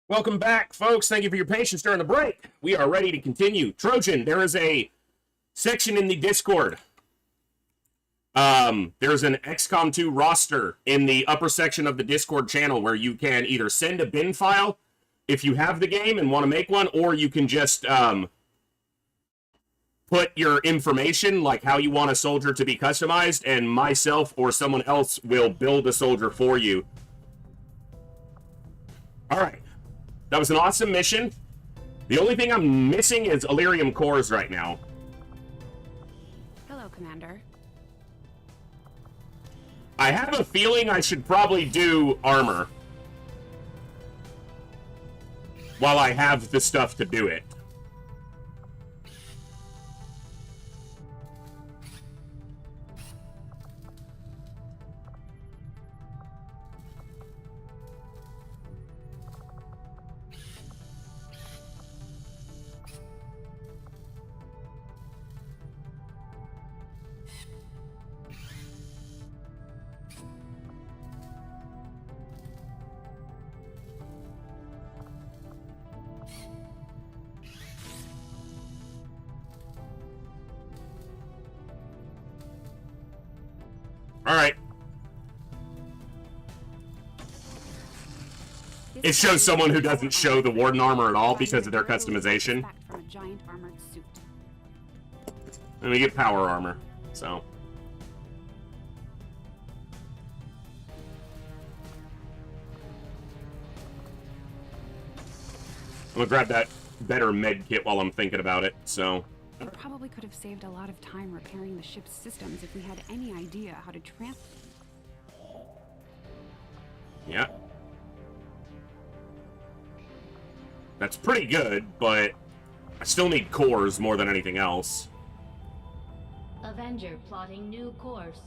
Welcome back, folks. Thank you for your patience during the break. We are ready to continue. Trojan, there is a section in the Discord. There's an XCOM2 roster in the upper section of the Discord channel where you can either send a bin file if you have the game and want to make one, or you can just put your information, like how you want a soldier to be customized, and myself or someone else will build a soldier for you. All right. That was an awesome mission. The only thing I'm missing is Elerium cores right now. Hello, Commander. I have a feeling I should probably do armor while I have the stuff to do it. All right. It shows someone who doesn't show the Warden armor at all because of their customization. From a giant armored suit. And we get power armor, so. I'm gonna grab that better med kit while I'm thinking about it, so. It probably could have saved a lot of time repairing the ship's systems if we had any idea how to Yeah. That's pretty good, but I still need cores more than anything else. Avenger plotting new course.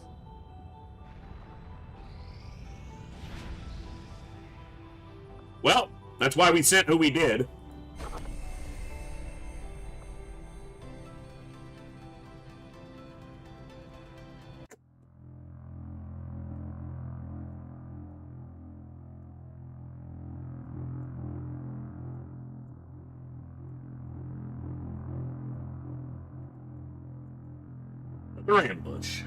Well, that's why we sent who we did. Another ambush.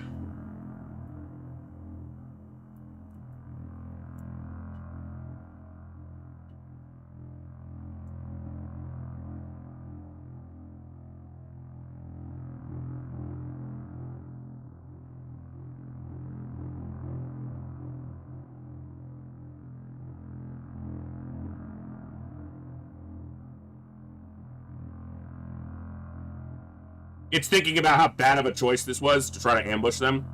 It's thinking about how bad of a choice this was to try to ambush them.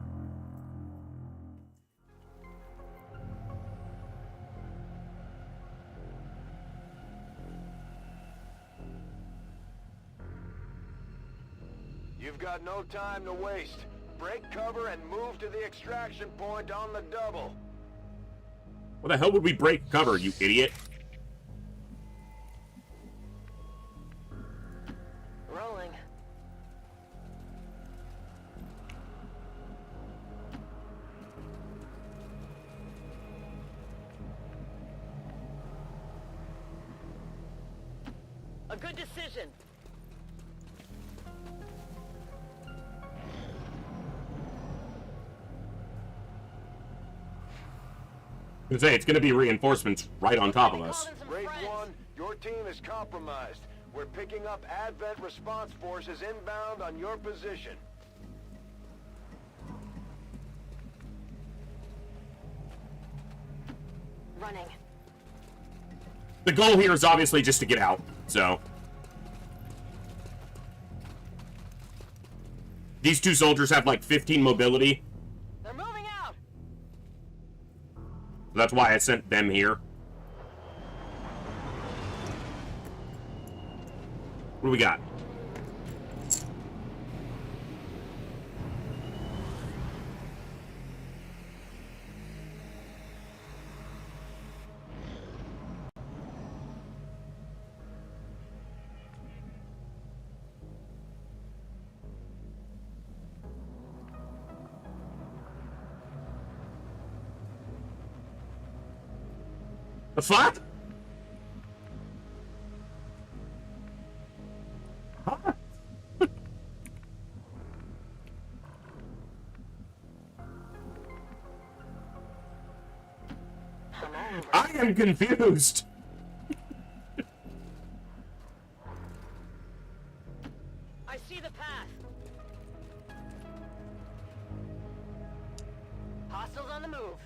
You've got no time to waste. Break cover and move to the extraction point on the double. What the hell would we break cover, you idiot? Rolling. A good decision. I was gonna say, it's gonna be reinforcements right on top of us. Raid 1, your team is compromised. We're picking up Advent response forces inbound on your position. Running. The goal here is obviously just to get out, so. These two soldiers have like 15 mobility. They're moving out. That's why I sent them here. What do we got? The fuck? Huh? I am confused. I see the path. Hostiles on the move.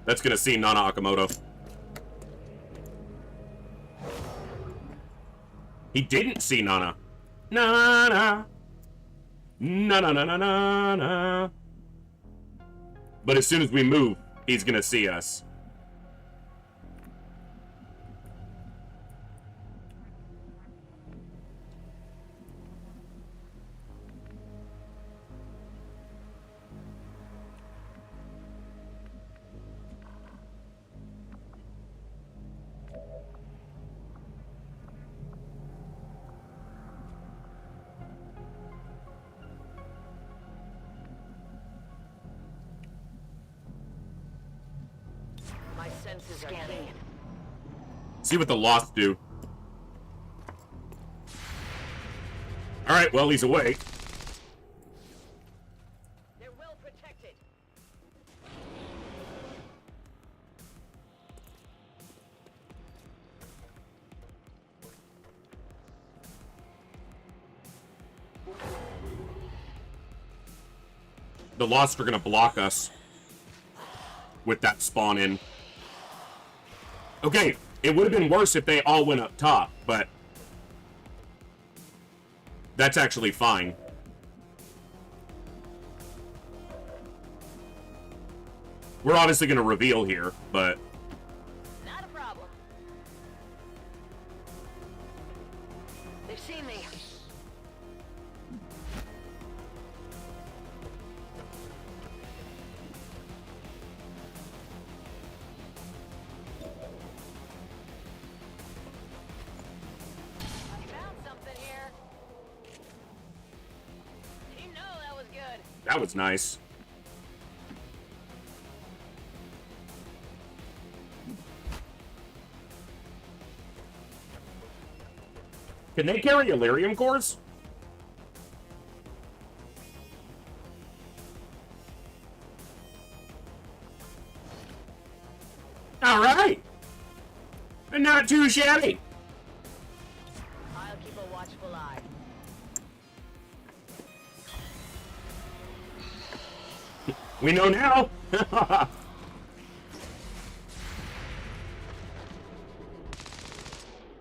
That's gonna see Nana Akamoto. He didn't see Nana. Nana. Na. But as soon as we move, he's gonna see us. My senses are keen. See what the Lost do. Alright, well, he's awake. They're well protected. The Lost are gonna block us with that spawn in. Okay, it would have been worse if they all went up top, but that's actually fine. We're obviously going to reveal here, but Not a problem. They've seen me. I found something here. You know that was good. that was nice. Can they carry Illyrium cores? All right. And not too shabby. I'll keep a watchful eye. We know now.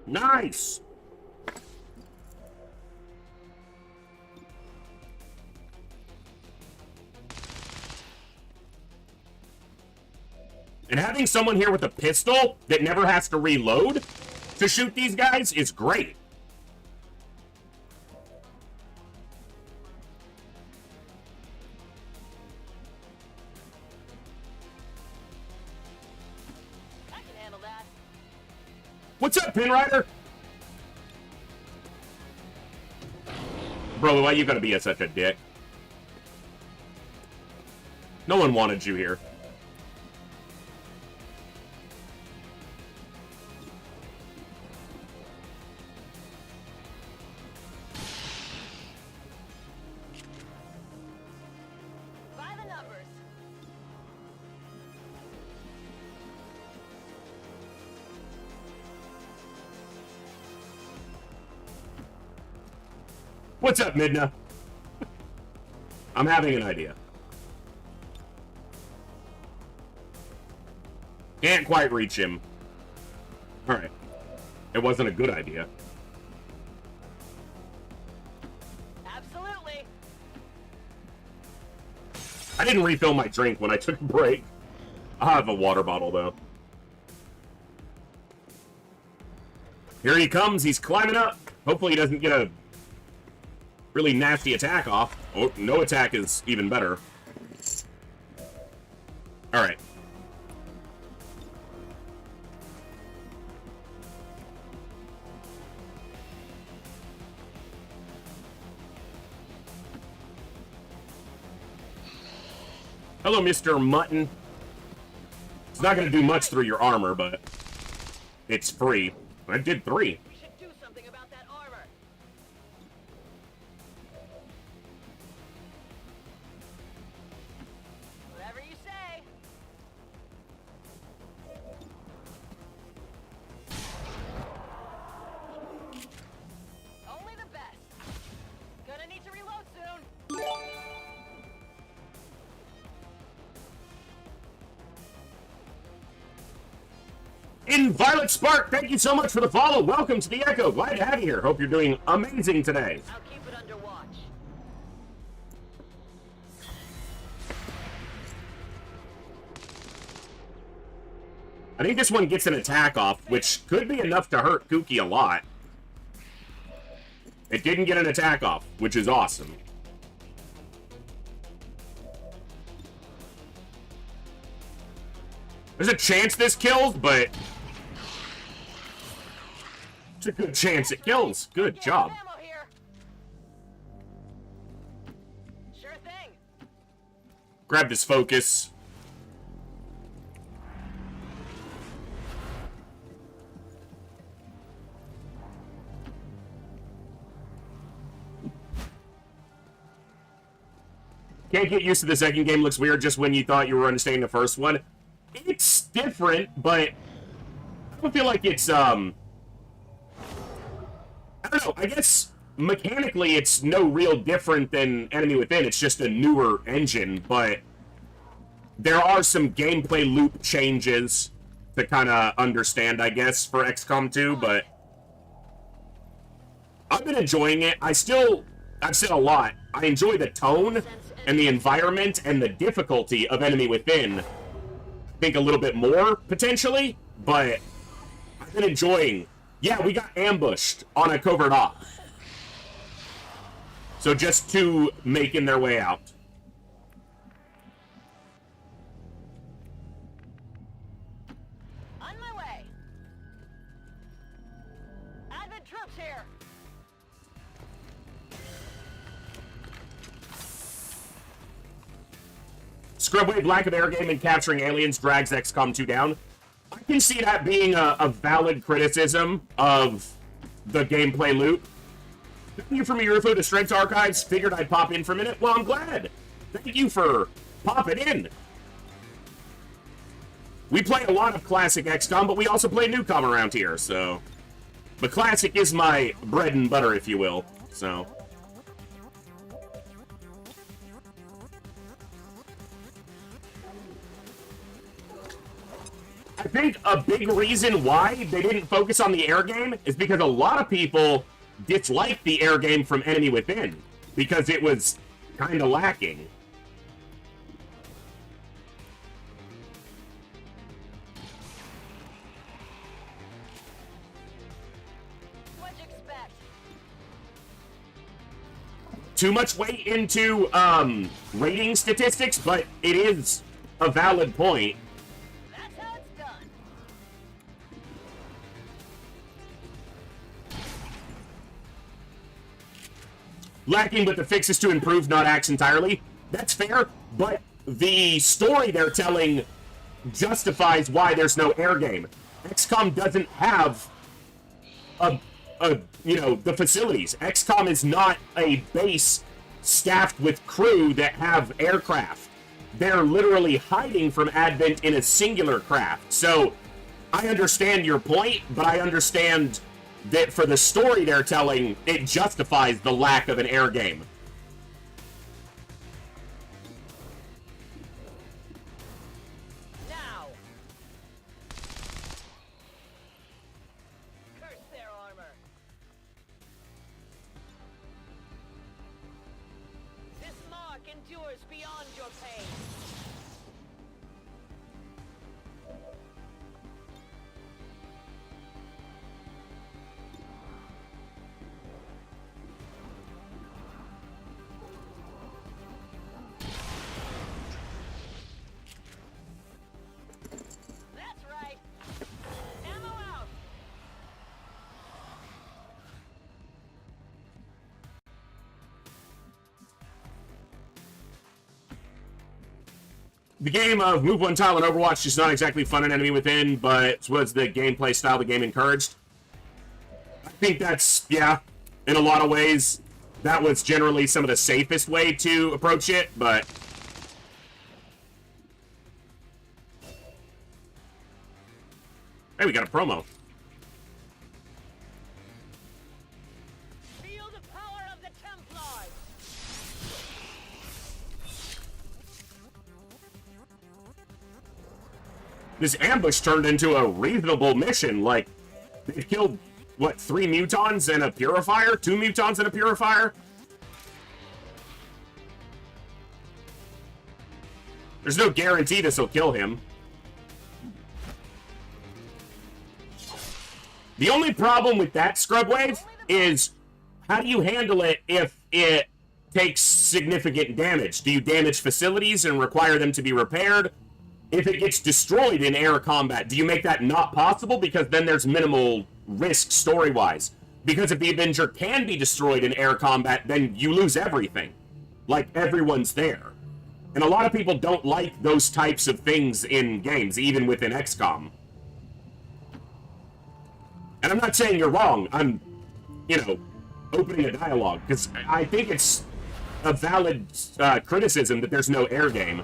Nice. And having someone here with a pistol that never has to reload to shoot these guys is great. I can handle that. What's up, Pinrider? Bro, why you gotta be such a dick? No one wanted you here. By the numbers. What's up, Midna? I'm having an idea. Can't quite reach him. Alright. It wasn't a good idea. Absolutely. I didn't refill my drink when I took a break. I have a water bottle, though. Here he comes. He's climbing up. Hopefully he doesn't get a really nasty attack off. Oh, no attack is even better. Alright. Hello, Mr. Mutton. It's not going to do much through your armor, but it's free. I did 3. We should do something about that armor. Whatever you say. Only the best. Gonna need to reload soon. In Violet Spark, thank you so much for the follow. Welcome to the Echo. Glad to have you here. Hope you're doing amazing today. I'll keep it under watch. I think this one gets an attack off, which could be enough to hurt Kooky a lot. It didn't get an attack off, which is awesome. There's a chance this kills, but it's a good chance it kills. Good job. Ammo here. Sure thing. Grab this focus. Can't get used to the second game. Looks weird just when you thought you were understanding the first one. It's different, but I don't feel like it's, I don't know, I guess mechanically it's no real different than Enemy Within. It's just a newer engine, but there are some gameplay loop changes to kind of understand, I guess, for XCOM 2, but I've been enjoying it. I've said a lot. I enjoy the tone and the environment and the difficulty of Enemy Within. I think a little bit more, potentially, but I've been enjoying. Yeah, we got ambushed on a covert op. So just 2 making their way out. On my way. Advent troops here. Scrubwave lack of air game and capturing aliens drags XCOM 2 down. I can see that being a valid criticism of the gameplay loop. Thank you from your UFO to Strength Archives. Figured I'd pop in for a minute. Well, I'm glad. Thank you for popping in. We play a lot of classic XCOM, but we also play newcom around here, so... But classic is my bread and butter, if you will, so... I think a big reason why they didn't focus on the air game is because a lot of people disliked the air game from Enemy Within because it was kind of lacking. What'd you expect? Too much weight into rating statistics, but it is a valid point. That's how it's done. Lacking, but the fix is to improve, not axe entirely. That's fair, but the story they're telling justifies why there's no air game. XCOM doesn't have the facilities. XCOM is not a base staffed with crew that have aircraft. They're literally hiding from Advent in a singular craft. So I understand your point, but I understand that for the story they're telling, it justifies the lack of an air game. Now. The game of move one tile in Overwatch is not exactly fun an enemy within, but was the gameplay style the game encouraged. I think that's, yeah, in a lot of ways, that was generally some of the safest way to approach it, but... Hey, we got a promo. Feel the power of the Templars! This ambush turned into a reasonable mission. Like, they killed, what, 3 mutons and a purifier? 2 mutons and a purifier? There's no guarantee this will kill him. The only problem with that scrub wave is, how do you handle it if it takes significant damage? Do you damage facilities and require them to be repaired? If it gets destroyed in air combat, do you make that not possible? Because then there's minimal risk story-wise. Because if the Avenger can be destroyed in air combat, then you lose everything. Like, everyone's there. And a lot of people don't like those types of things in games, even within XCOM. And I'm not saying you're wrong. I'm, you know, opening a dialogue. Because I think it's a valid criticism that there's no air game.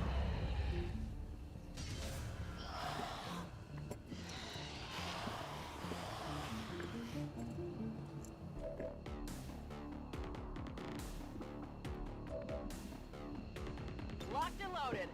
Locked and loaded.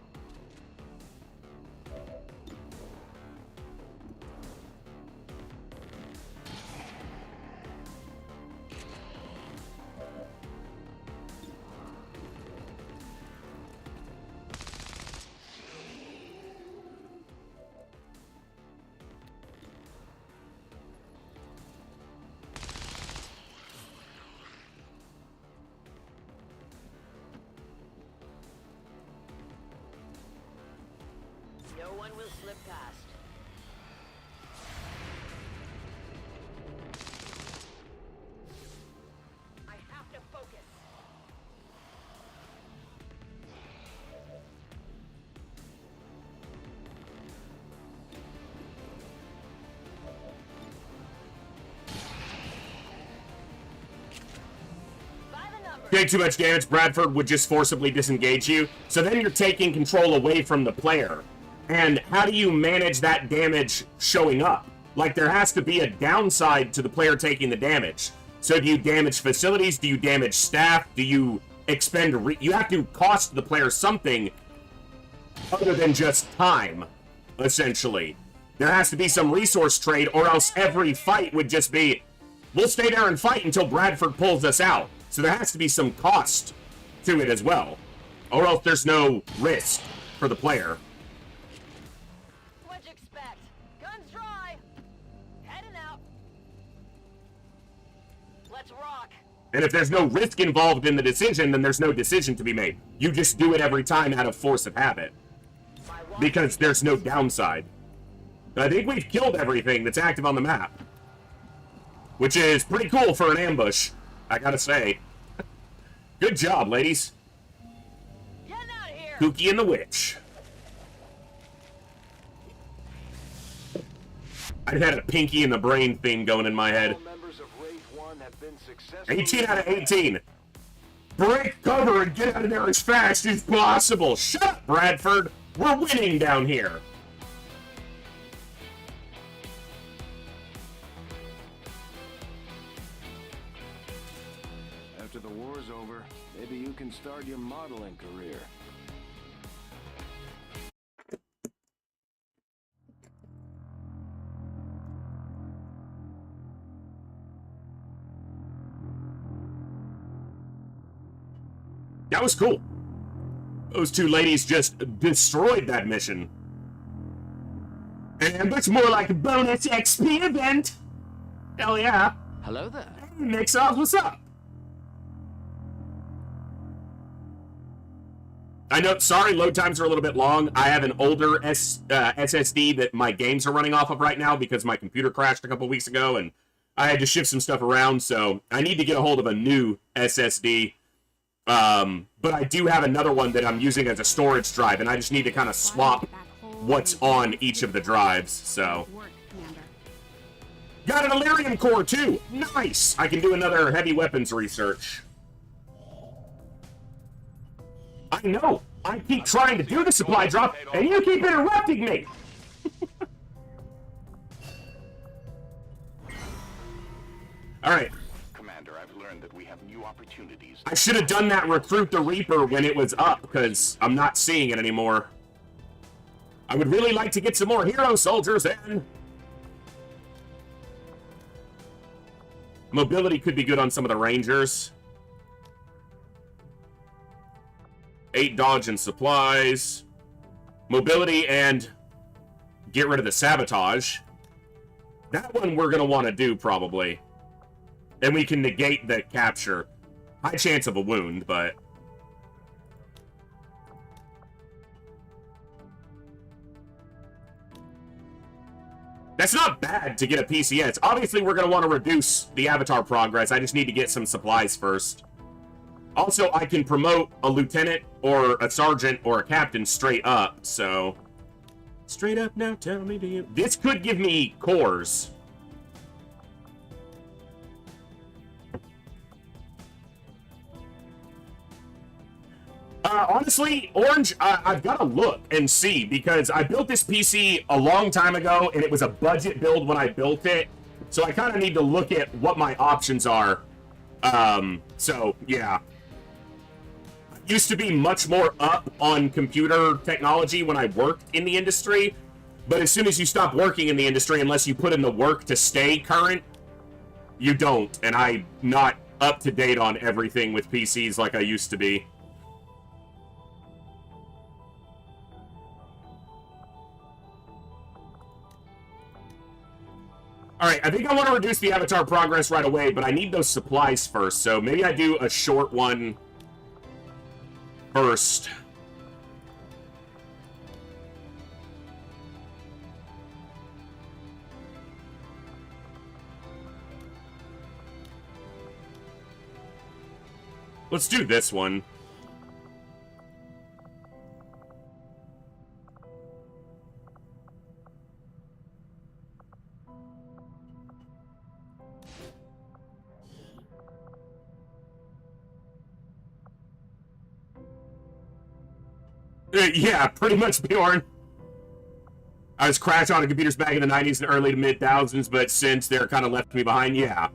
No one will slip past. I have to focus. By the numbers. Take too much damage, Bradford would just forcibly disengage you. So then you're taking control away from the player. And how do you manage that damage showing up? Like, there has to be a downside to the player taking the damage. So do you damage facilities? Do you damage staff? Do you expend... you have to cost the player something other than just time, essentially. There has to be some resource trade, or else every fight would just be, we'll stay there and fight until Bradford pulls us out. So there has to be some cost to it as well. Or else there's no risk for the player. What'd you expect? Guns dry. Heading out. Let's rock. And if there's no risk involved in the decision, then there's no decision to be made. You just do it every time out of force of habit. Because there's no downside. I think we've killed everything that's active on the map. Which is pretty cool for an ambush, I gotta say. Good job, ladies. Getting out of here. Kooky and the Witch. I've had a Pinky in the Brain theme going in my head. 18 out of 18. Break cover and get out of there as fast as possible. Shut up, Bradford. We're winning down here. After the war's over, maybe you can start your modeling career. That was cool. Those two ladies just destroyed that mission. And it's more like a bonus XP event. Hell yeah. Hello there. Hey, Mixoff, what's up? I know, sorry, load times are a little bit long. I have an older SSD that my games are running off of right now because my computer crashed a couple weeks ago and I had to shift some stuff around, so I need to get a hold of a new SSD. But I do have another one that I'm using as a storage drive, and I just need to kind of swap what's on each of the drives, so. Got an Illyrium core, too! Nice! I can do another heavy weapons research. I know! I keep trying to do the supply drop, and you keep interrupting me! Alright. Commander, I've learned that we have new opportunities. I should have done that Recruit the Reaper when it was up, because I'm not seeing it anymore. I would really like to get some more hero soldiers in. Mobility could be good on some of the Rangers. 8 dodge and supplies. Mobility and get rid of the sabotage. That one we're going to want to do, probably. And we can negate the capture. High chance of a wound, but... That's not bad to get a PCS. Obviously, we're going to want to reduce the avatar progress. I just need to get some supplies first. Also, I can promote a lieutenant or a sergeant or a captain straight up, so... Straight up now, tell me, do you... This could give me cores. Honestly, Orange, I've got to look and see, because I built this PC a long time ago, and it was a budget build when I built it, so I kind of need to look at what my options are. So, yeah. I used to be much more up on computer technology when I worked in the industry, but as soon as you stop working in the industry, unless you put in the work to stay current, you don't, and I'm not up to date on everything with PCs like I used to be. Alright, I think I want to reduce the avatar progress right away, but I need those supplies first, so maybe I do a short one first. Let's do this one. Yeah, pretty much, Bjorn. I was crashed on computers back in the 90s and early to mid-thousands, but since they're kind of left me behind, yeah.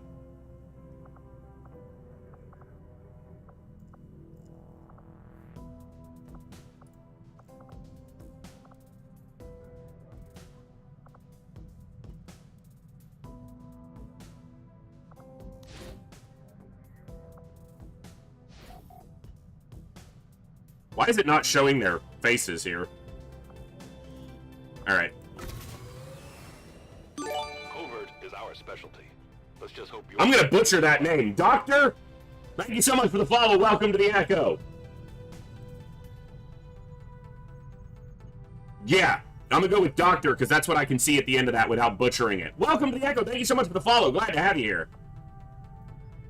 Why is it not showing their faces here? Alright. Covert is our specialty. Let's just hope I'm gonna butcher that name. Doctor? Thank you so much for the follow. Welcome to the Echo. Yeah, I'm gonna go with Doctor, because that's what I can see at the end of that without butchering it. Welcome to the Echo. Thank you so much for the follow. Glad to have you here.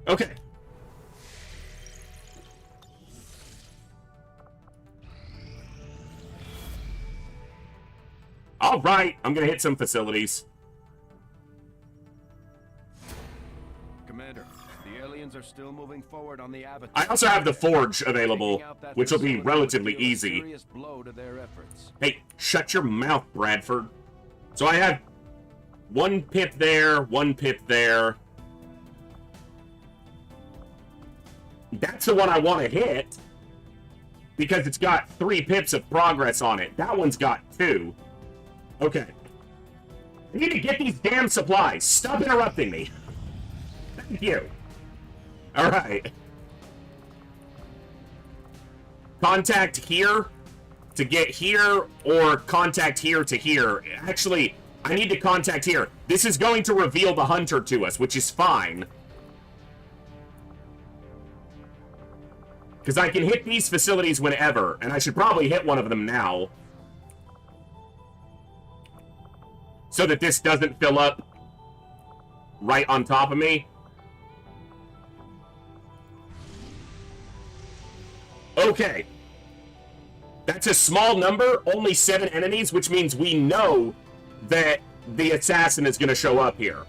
Okay. All right, I'm gonna hit some facilities. Commander, the aliens are still moving forward on the Avatar. I also have the Forge available, which will be relatively easy. Blow to their efforts. Hey, shut your mouth, Bradford. So I have one pip there, one pip there. That's the one I want to hit, because it's got 3 pips of progress on it. That one's got 2. Okay. I need to get these damn supplies. Stop interrupting me. Thank you. Alright. Contact here to get here, or contact here to here. Actually, I need to contact here. This is going to reveal the hunter to us, which is fine. Because I can hit these facilities whenever, and I should probably hit one of them now. So that this doesn't fill up right on top of me. Okay. That's a small number, only 7 enemies, which means we know that the assassin is going to show up here.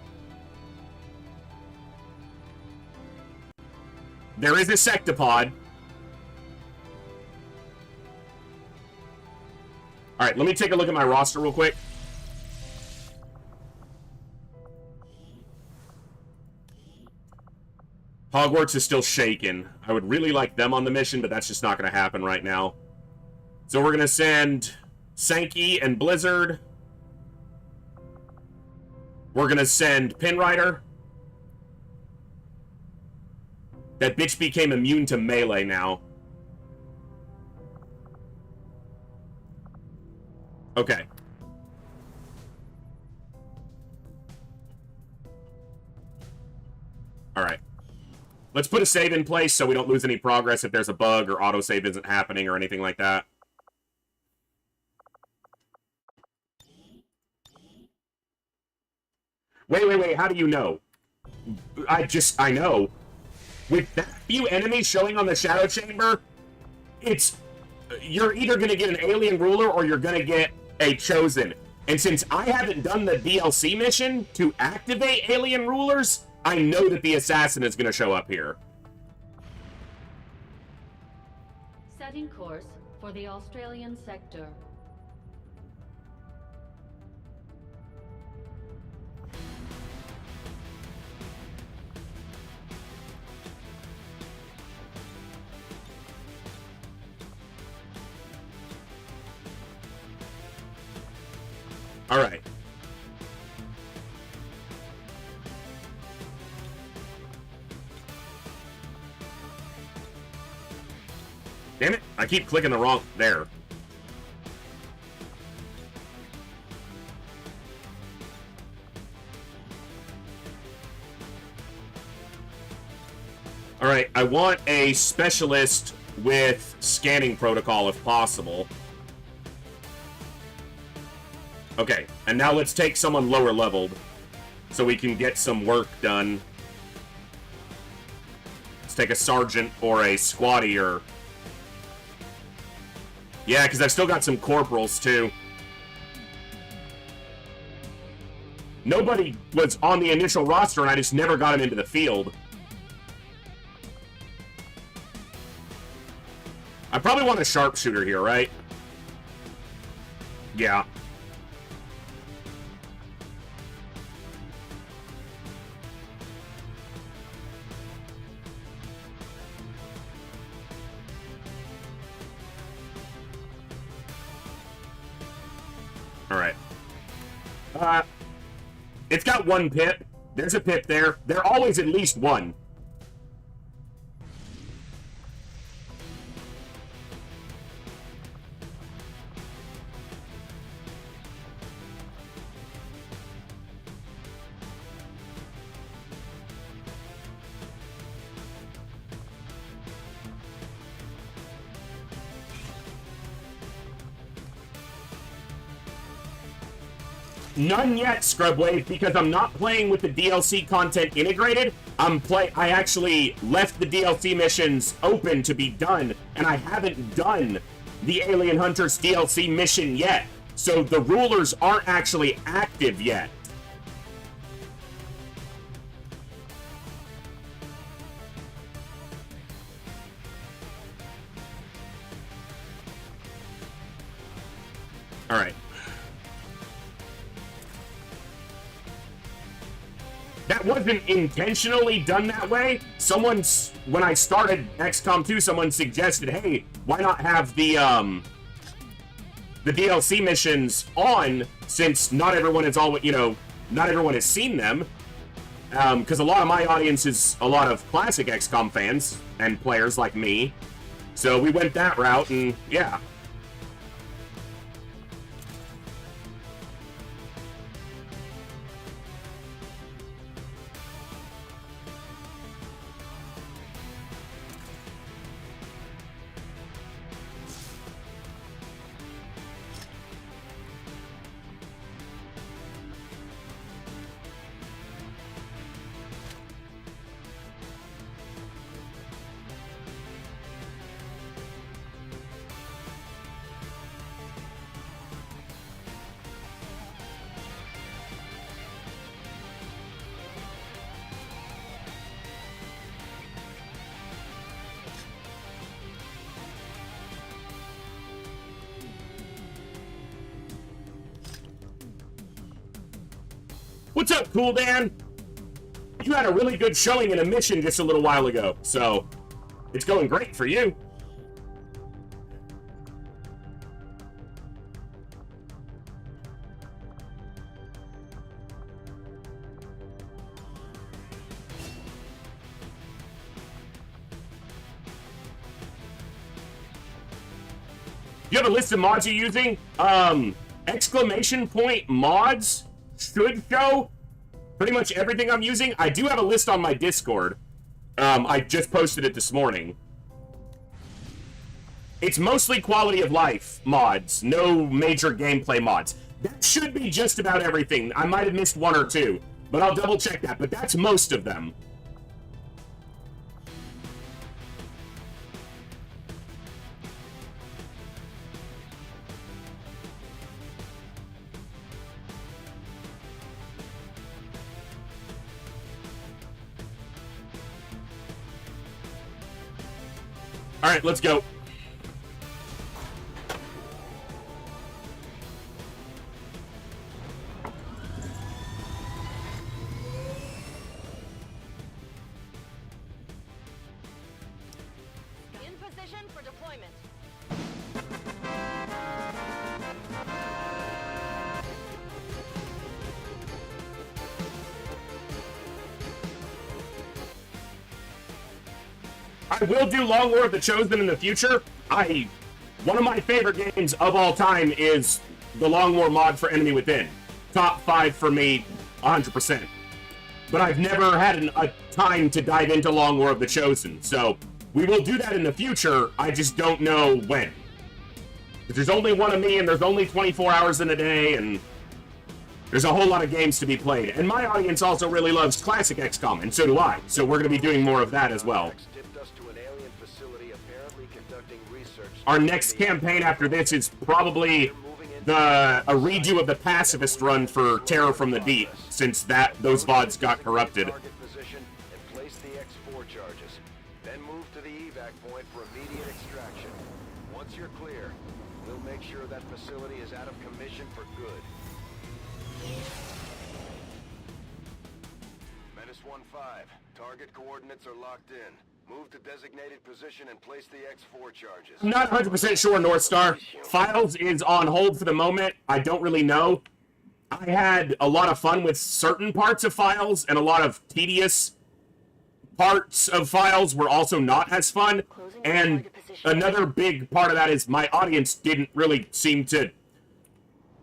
There is a sectopod. Alright, let me take a look at my roster real quick. Hogwarts is still shaking. I would really like them on the mission, but that's just not going to happen right now. So we're going to send Sankey and Blizzard. We're going to send Pinrider. That bitch became immune to melee now. Okay. Alright. Let's put a save in place so we don't lose any progress if there's a bug or autosave isn't happening or anything like that. Wait, how do you know? I know. With that few enemies showing on the Shadow Chamber, you're either going to get an alien ruler or you're going to get a chosen. And since I haven't done the DLC mission to activate alien rulers, I know that the assassin is going to show up here. Setting course for the Australian sector. All right. Damn it, I keep clicking the wrong... There. Alright, I want a specialist with scanning protocol if possible. Okay, and now let's take someone lower leveled so we can get some work done. Let's take a sergeant or a squatty or... Yeah, because I've still got some corporals, too. Nobody was on the initial roster, and I just never got him into the field. I probably want a sharpshooter here, right? Yeah. Alright. It's got one pip. There's a pip there. There's always at least one. None yet, Scrubwave, because I'm not playing with the DLC content integrated. I actually left the DLC missions open to be done, and I haven't done the Alien Hunters DLC mission yet. So the rulers aren't actually active yet. All right. That wasn't intentionally done that way. When I started XCOM 2, someone suggested, hey, why not have the DLC missions on, since not everyone is not everyone has seen them. Because a lot of my audience is a lot of classic XCOM fans and players like me. So we went that route, and yeah. What's up, Cool Dan? You had a really good showing in a mission just a little while ago, so it's going great for you. You have a list of mods you're using? Exclamation point mods should show pretty much everything I'm using. I do have a list on my Discord. I just posted it this morning. It's mostly quality of life mods, no major gameplay mods. That should be just about everything. I might have missed one or two, but I'll double check that. But that's most of them. All right, let's go. In position for deployment. I will do Long War of the Chosen in the future. One of my favorite games of all time is the Long War mod for Enemy Within. Top 5 for me, 100%. But I've never had a time to dive into Long War of the Chosen, so we will do that in the future. I just don't know when. Because there's only one of me, and there's only 24 hours in a day, and there's a whole lot of games to be played. And my audience also really loves classic XCOM, and so do I. So we're going to be doing more of that as well. Our next campaign after this is probably a redo of the pacifist run for Terror from the Deep, since those VODs got corrupted. Then move to the evac point for immediate extraction. Once you're clear, we'll make sure that facility is out of commission for good. Menace 1-5. Target coordinates are locked in. Move to designated position and place the X4 charges. I'm not 100% sure, North Star. Files is on hold for the moment. I don't really know. I had a lot of fun with certain parts of Files, and a lot of tedious parts of Files were also not as fun. And another big part of that is my audience didn't really seem to...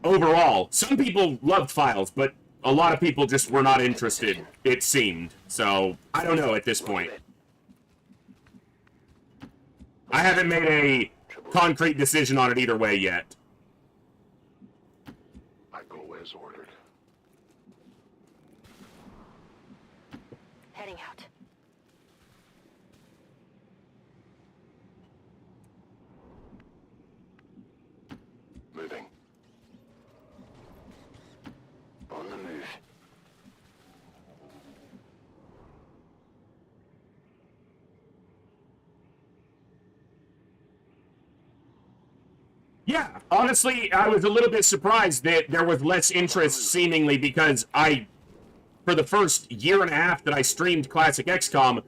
Overall, some people loved Files, but a lot of people just were not interested, it seemed. So, I don't know at this point. I haven't made a concrete decision on it either way yet. I go as ordered. Heading out. Moving. On the move. Yeah, honestly, I was a little bit surprised that there was less interest, seemingly, because for the first year and a half that I streamed Classic XCOM,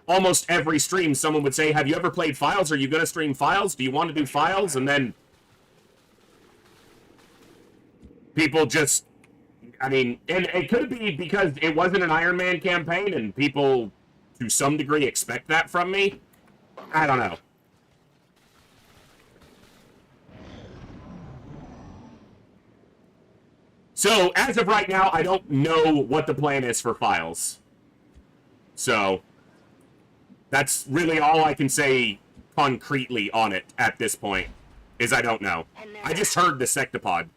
almost every stream someone would say, have you ever played Files? Are you going to stream Files? Do you want to do Files? And then people just, I mean, and it could be because it wasn't an Iron Man campaign and people, to some degree, expect that from me. I don't know. So, as of right now, I don't know what the plan is for Files. So, that's really all I can say concretely on it at this point, is I don't know. I just heard the Sectopod.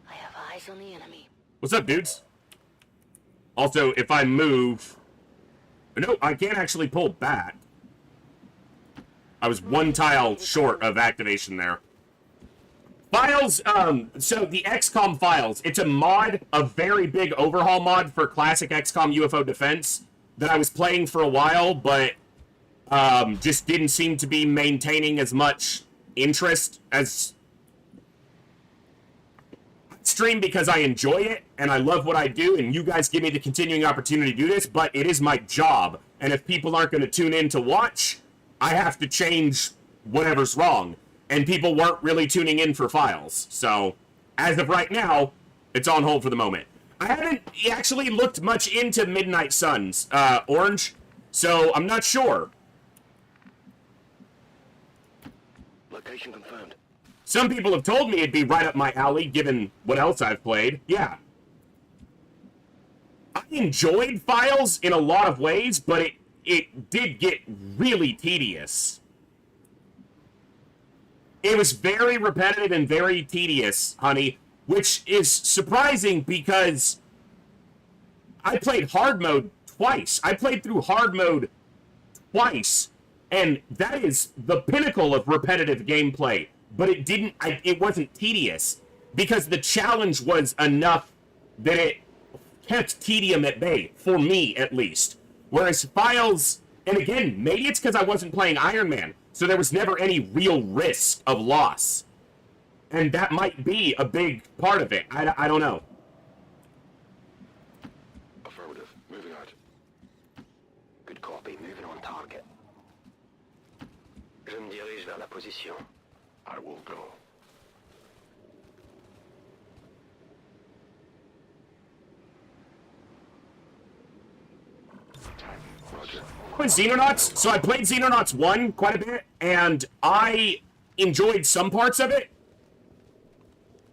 I have eyes on the enemy. What's up, dudes? Also, if I move... No, I can't actually pull back. I was one tile short of activation there. Files, so the XCOM Files, it's a mod, a very big overhaul mod for classic XCOM UFO Defense that I was playing for a while, but just didn't seem to be maintaining as much interest as... stream because I enjoy it and I love what I do, and you guys give me the continuing opportunity to do this, but it is my job. And if people aren't going to tune in to watch, I have to change whatever's wrong. And people weren't really tuning in for files. So, as of right now, it's on hold for the moment. I haven't actually looked much into Midnight Suns, Orange, so I'm not sure. Location confirmed. Some people have told me it'd be right up my alley, given what else I've played. Yeah. I enjoyed Files in a lot of ways, but it did get really tedious. It was very repetitive and very tedious, honey, which is surprising because I played hard mode twice. I played through hard mode twice, and that is the pinnacle of repetitive gameplay. But it wasn't tedious because the challenge was enough that it kept tedium at bay, for me at least. Whereas Files, and again, maybe it's because I wasn't playing Iron Man, so there was never any real risk of loss. And that might be a big part of it. I don't know. Affirmative. Moving out. Good copy. Moving on target. Je me dirige vers la position. I will go. Roger. With Xenonauts, so I played Xenonauts 1 quite a bit, and I enjoyed some parts of it.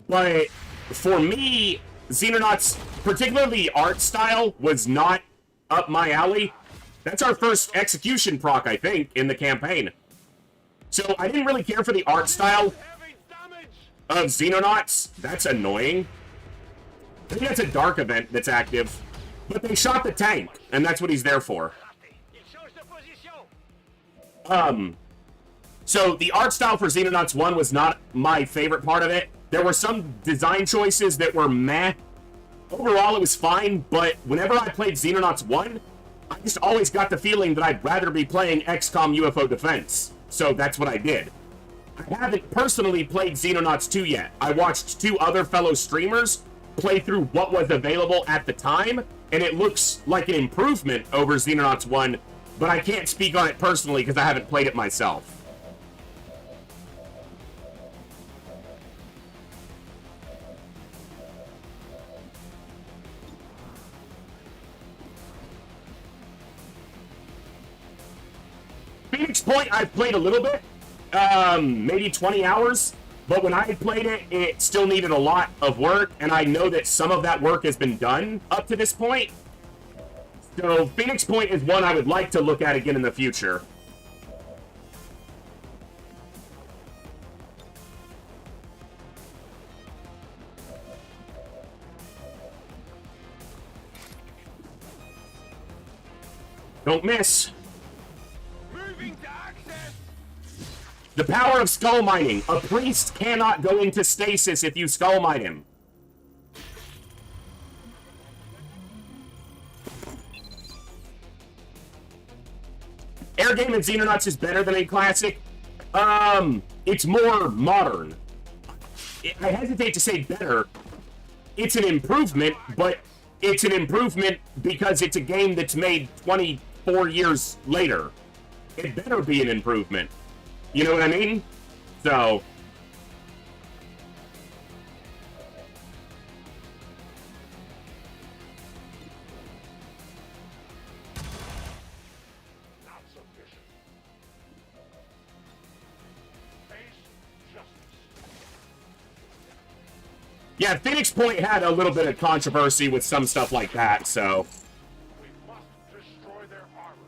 But for me, Xenonauts, particularly the art style, was not up my alley. That's our first execution proc, I think, in the campaign. So I didn't really care for the art style of Xenonauts. That's annoying. I think that's a dark event that's active. But they shot the tank, and that's what he's there for. So the art style for Xenonauts 1 was not my favorite part of it. There were some design choices that were meh. Overall, it was fine, but whenever I played Xenonauts 1, I just always got the feeling that I'd rather be playing XCOM UFO Defense. So that's what I did. I haven't personally played Xenonauts 2 yet. I watched 2 other fellow streamers play through what was available at the time, and it looks like an improvement over Xenonauts 1, but I can't speak on it personally because I haven't played it myself. Phoenix Point, I've played a little bit, maybe 20 hours, but when I played it, it still needed a lot of work, and I know that some of that work has been done up to this point. So Phoenix Point is one I would like to look at again in the future. Don't miss. The power of skull mining. A priest cannot go into stasis if you skull mine him. Air game in Xenonauts is better than a classic. It's more modern. I hesitate to say better. It's an improvement, but it's an improvement because it's a game that's made 24 years later. It better be an improvement. You know what I mean? So... Not sufficient. Face justice. Yeah, Phoenix Point had a little bit of controversy with some stuff like that, so... We must destroy their armor.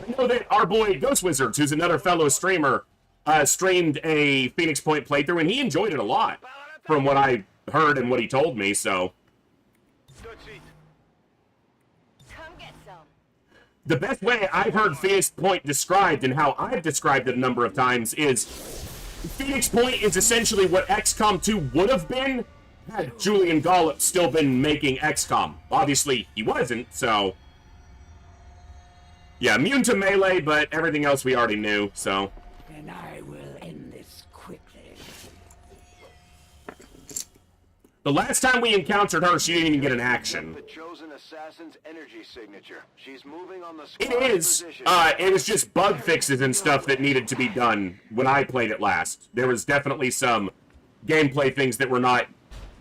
I know that our boy Ghost Wizards, who's another fellow streamer, streamed a Phoenix Point playthrough, and he enjoyed it a lot, from what I heard and what he told me, so... Come get some. The best way I've heard Phoenix Point described, and how I've described it a number of times, is Phoenix Point is essentially what XCOM 2 would have been had Julian Gollop still been making XCOM. Obviously, he wasn't, so... Yeah, immune to melee, but everything else we already knew, so. And I will end this quickly. The last time we encountered her, she didn't even get an action. The chosen assassin's energy signature. She's moving on the It is. It was just bug fixes and stuff that needed to be done when I played it last. There was definitely some gameplay things that were not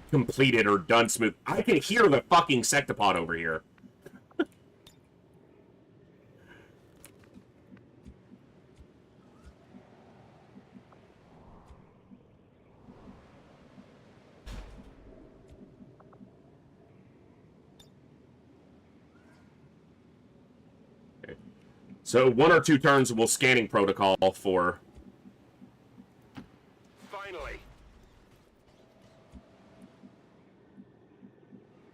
completed or done smooth. I can hear the fucking sectopod over here. So 1 or 2 turns will scanning protocol for. Finally.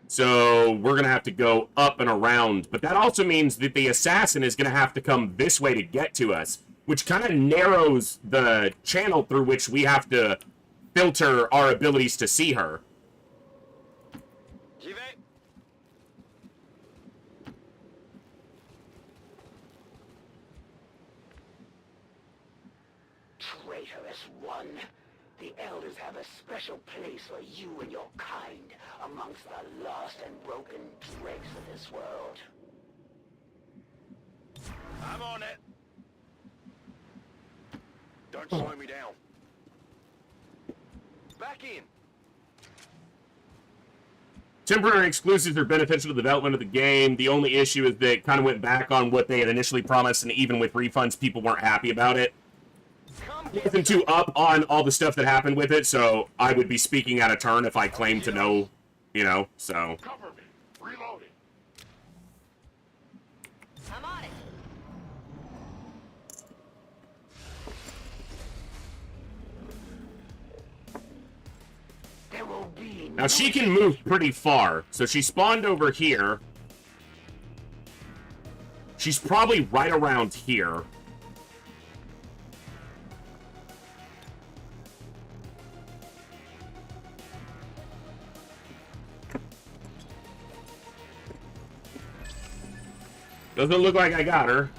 So we're going to have to go up and around. But that also means that the assassin is going to have to come this way to get to us, which kind of narrows the channel through which we have to filter our abilities to see her. Traitorous one. The elders have a special place for you and your kind amongst the lost and broken dregs of this world. I'm on it. Don't slow me down. Back in. Temporary exclusives are beneficial to the development of the game. The only issue is that it kind of went back on what they had initially promised, and even with refunds, people weren't happy about it. Nothing too up on all the stuff that happened with it, so I would be speaking out of turn if I claimed to know, you know, so. Cover me. Reloading. I'm on it. There will be Now she can move pretty far, so she spawned over here. She's probably right around here. Doesn't look like I got her.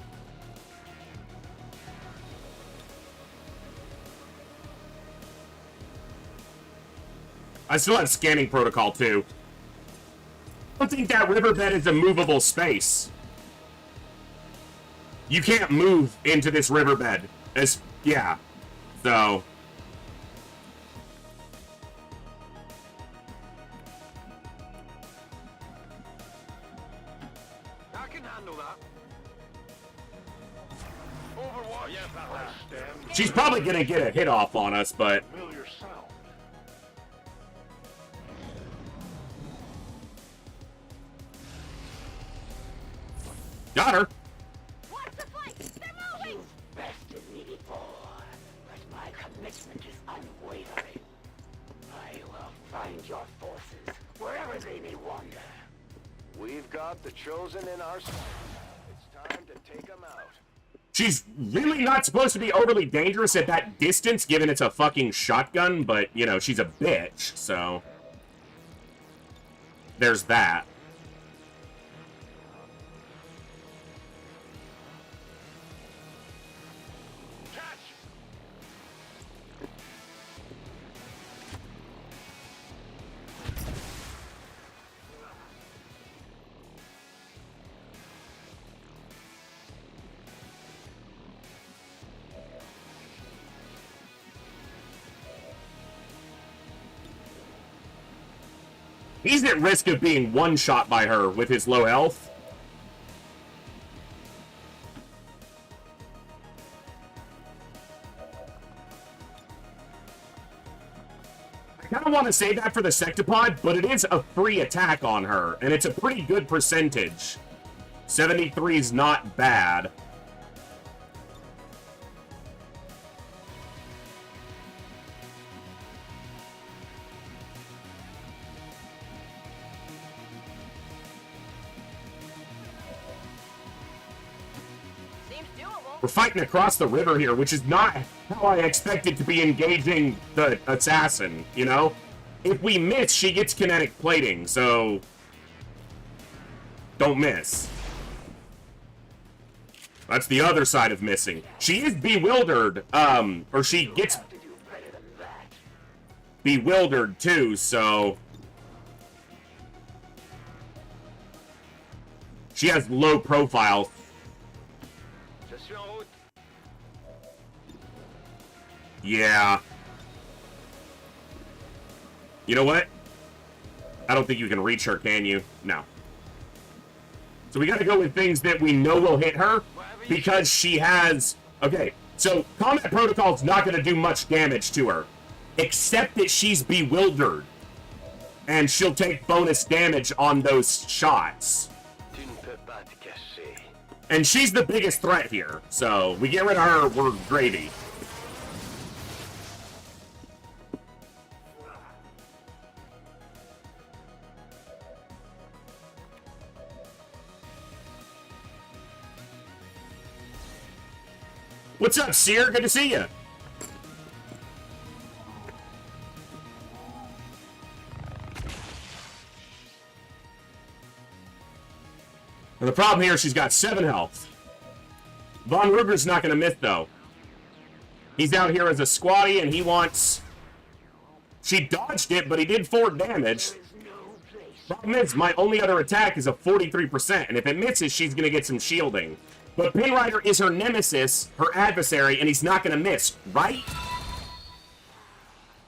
I still have scanning protocol, too. I don't think that riverbed is a movable space. You can't move into this riverbed. Yeah. So... I can handle that. Overwatch. Yeah, she's probably gonna get a hit off on us, but... Familiar sound. Got her. What's the fight? They're moving! You've bested me before, but my commitment is unwavering. I will find your forces wherever they may wander. We've got the chosen in our sight. It's time to take them out. She's really not supposed to be overly dangerous at that distance, given it's a fucking shotgun, but, you know, she's a bitch, so... There's that. He's at risk of being one-shot by her with his low health. I kind of want to say that for the Sectopod, but it is a free attack on her, and it's a pretty good percentage. 73 is not bad. We're fighting across the river here, which is not how I expected to be engaging the assassin, you know? If we miss, she gets kinetic plating, so... Don't miss. That's the other side of missing. She is bewildered, or she gets bewildered too, so she has low profile. Yeah. You know what? I don't think you can reach her, can you? No. So we gotta go with things that we know will hit her, because she has... Okay, so combat protocol's not gonna do much damage to her, except that she's bewildered. And she'll take bonus damage on those shots. And she's the biggest threat here, so we get rid of her, we're gravy. What's up, Seer? Good to see you. And the problem here, she's got 7 health. Von Ruger's not going to miss, though. He's out here as a squatty, and he wants... She dodged it, but he did 4 damage. Problem is, my only other attack is a 43%, and if it misses, she's going to get some shielding. But Pinrider is her nemesis, her adversary, and he's not going to miss, right?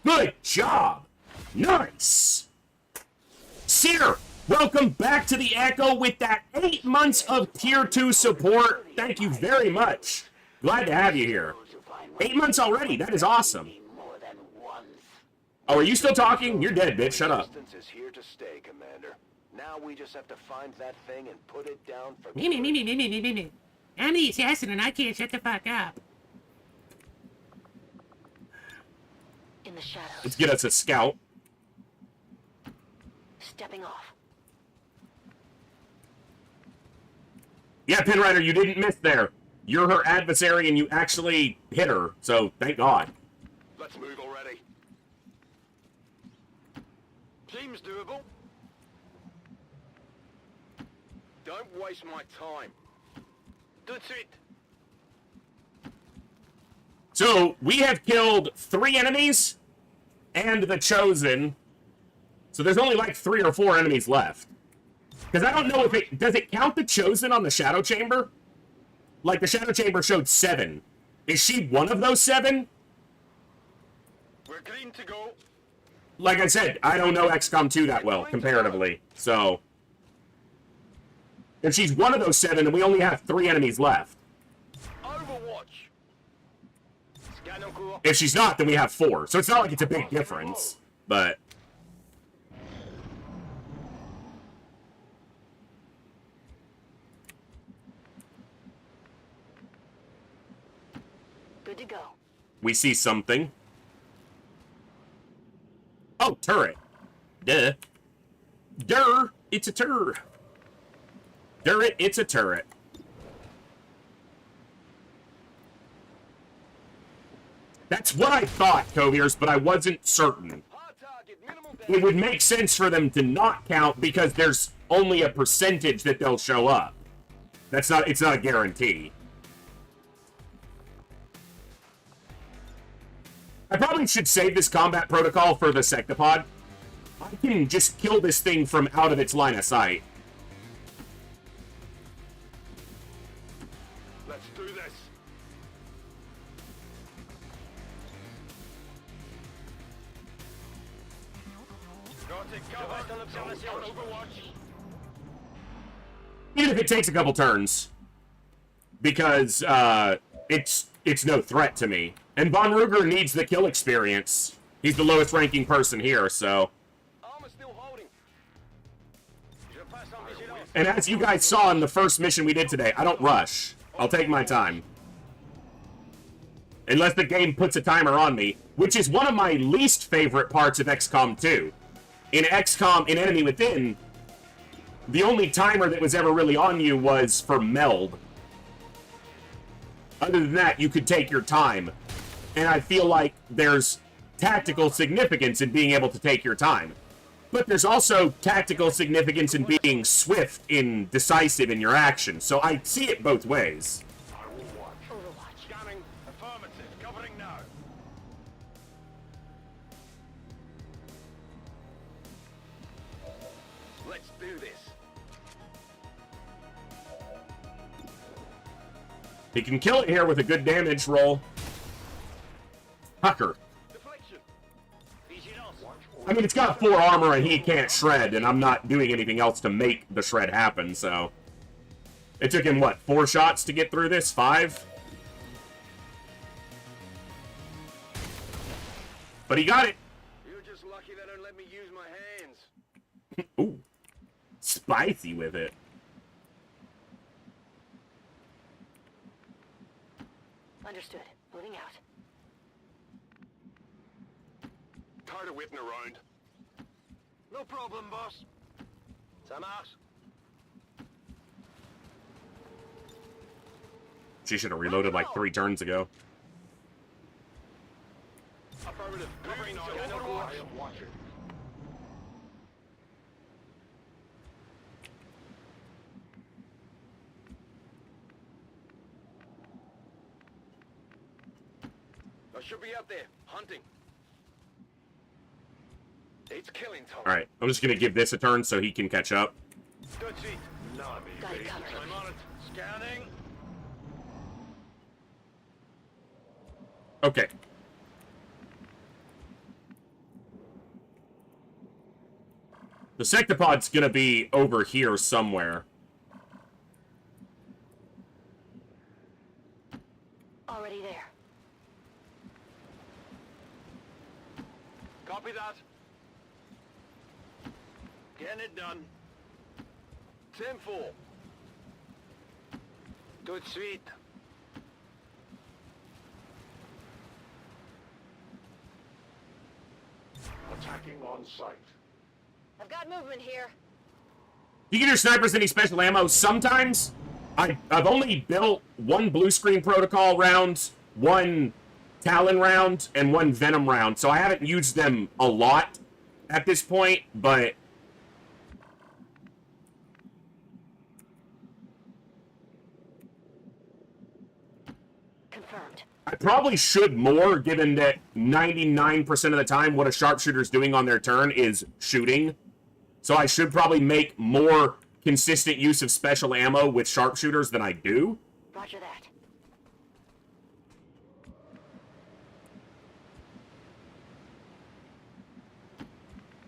Good job! Nice! Seer, welcome back to the Echo with that 8 months of Tier 2 support. Thank you very much. Glad to have you here. 8 months already, that is awesome. Oh, are you still talking? You're dead, bitch. Shut up. Is here to stay, Commander. Now we just have to find that thing and put it down for Me. I'm the assassin and I can't shut the fuck up. In the shadows. Let's get us a scout. Stepping off. Yeah, Pinrider, you didn't miss there. You're her adversary and you actually hit her, so thank God. Let's move already. Seems doable. Don't waste my time. That's it. So, we have killed 3 enemies and the Chosen. So there's only like 3 or 4 enemies left. Because I don't know if it... Does it count the Chosen on the Shadow Chamber? Like, the Shadow Chamber showed 7. Is she one of those 7? We're green to go. Like I said, I don't know XCOM 2 that well, comparatively. So... If she's one of those 7, then we only have 3 enemies left. Overwatch. If she's not, then we have 4. So it's not like it's a big difference, but... Good to go. We see something. Oh, turret. Duh. Durr, it's a turret. Turret, it's a turret. That's what I thought, Coviers, but I wasn't certain. It would make sense for them to not count because there's only a percentage that they'll show up. It's not a guarantee. I probably should save this combat protocol for the Sectopod. I can just kill this thing from out of its line of sight. Let's do this. Got it covered. Overwatch. Even if it takes a couple turns. Because, it's no threat to me. And Von Ruger needs the kill experience. He's the lowest ranking person here, so... And as you guys saw in the first mission we did today, I don't rush. I'll take my time. Unless the game puts a timer on me, which is one of my least favorite parts of XCOM 2. In XCOM, in Enemy Within, the only timer that was ever really on you was for meld. Other than that, you could take your time. And I feel like there's tactical significance in being able to take your time. But there's also tactical significance in being swift and decisive in your actions. So I see it both ways. Affirmative. Covering now. Let's do this. He can kill it here with a good damage roll. Tucker. I mean, it's got 4 armor and he can't shred, and I'm not doing anything else to make the shred happen, so... It took him, what, 4 shots to get through this? 5? But he got it! You're just lucky they don't let me use my hands. Ooh. Spicy with it. Understood. Moving out. Tired of whipping around. No problem, boss. Samas. She should have reloaded like 3 turns ago. Affirmative. Moving to Overwatch. I am watching. I should be out there, hunting. It's killing time. Alright, I'm just gonna give this a turn so he can catch up. Good seat. I'm on it. Scanning. Okay. The sectopod's gonna be over here somewhere. Already there. Copy that. Getting it done. 10-4. Good sweet. Attacking on sight. I've got movement here. You get your snipers any special ammo? Sometimes. I've only built 1 blue screen protocol round, 1 Talon round, and 1 Venom round, so I haven't used them a lot at this point, but... Confirmed. I probably should more, given that 99% of the time what a sharpshooter's doing on their turn is shooting. So I should probably make more consistent use of special ammo with sharpshooters than I do. Roger that.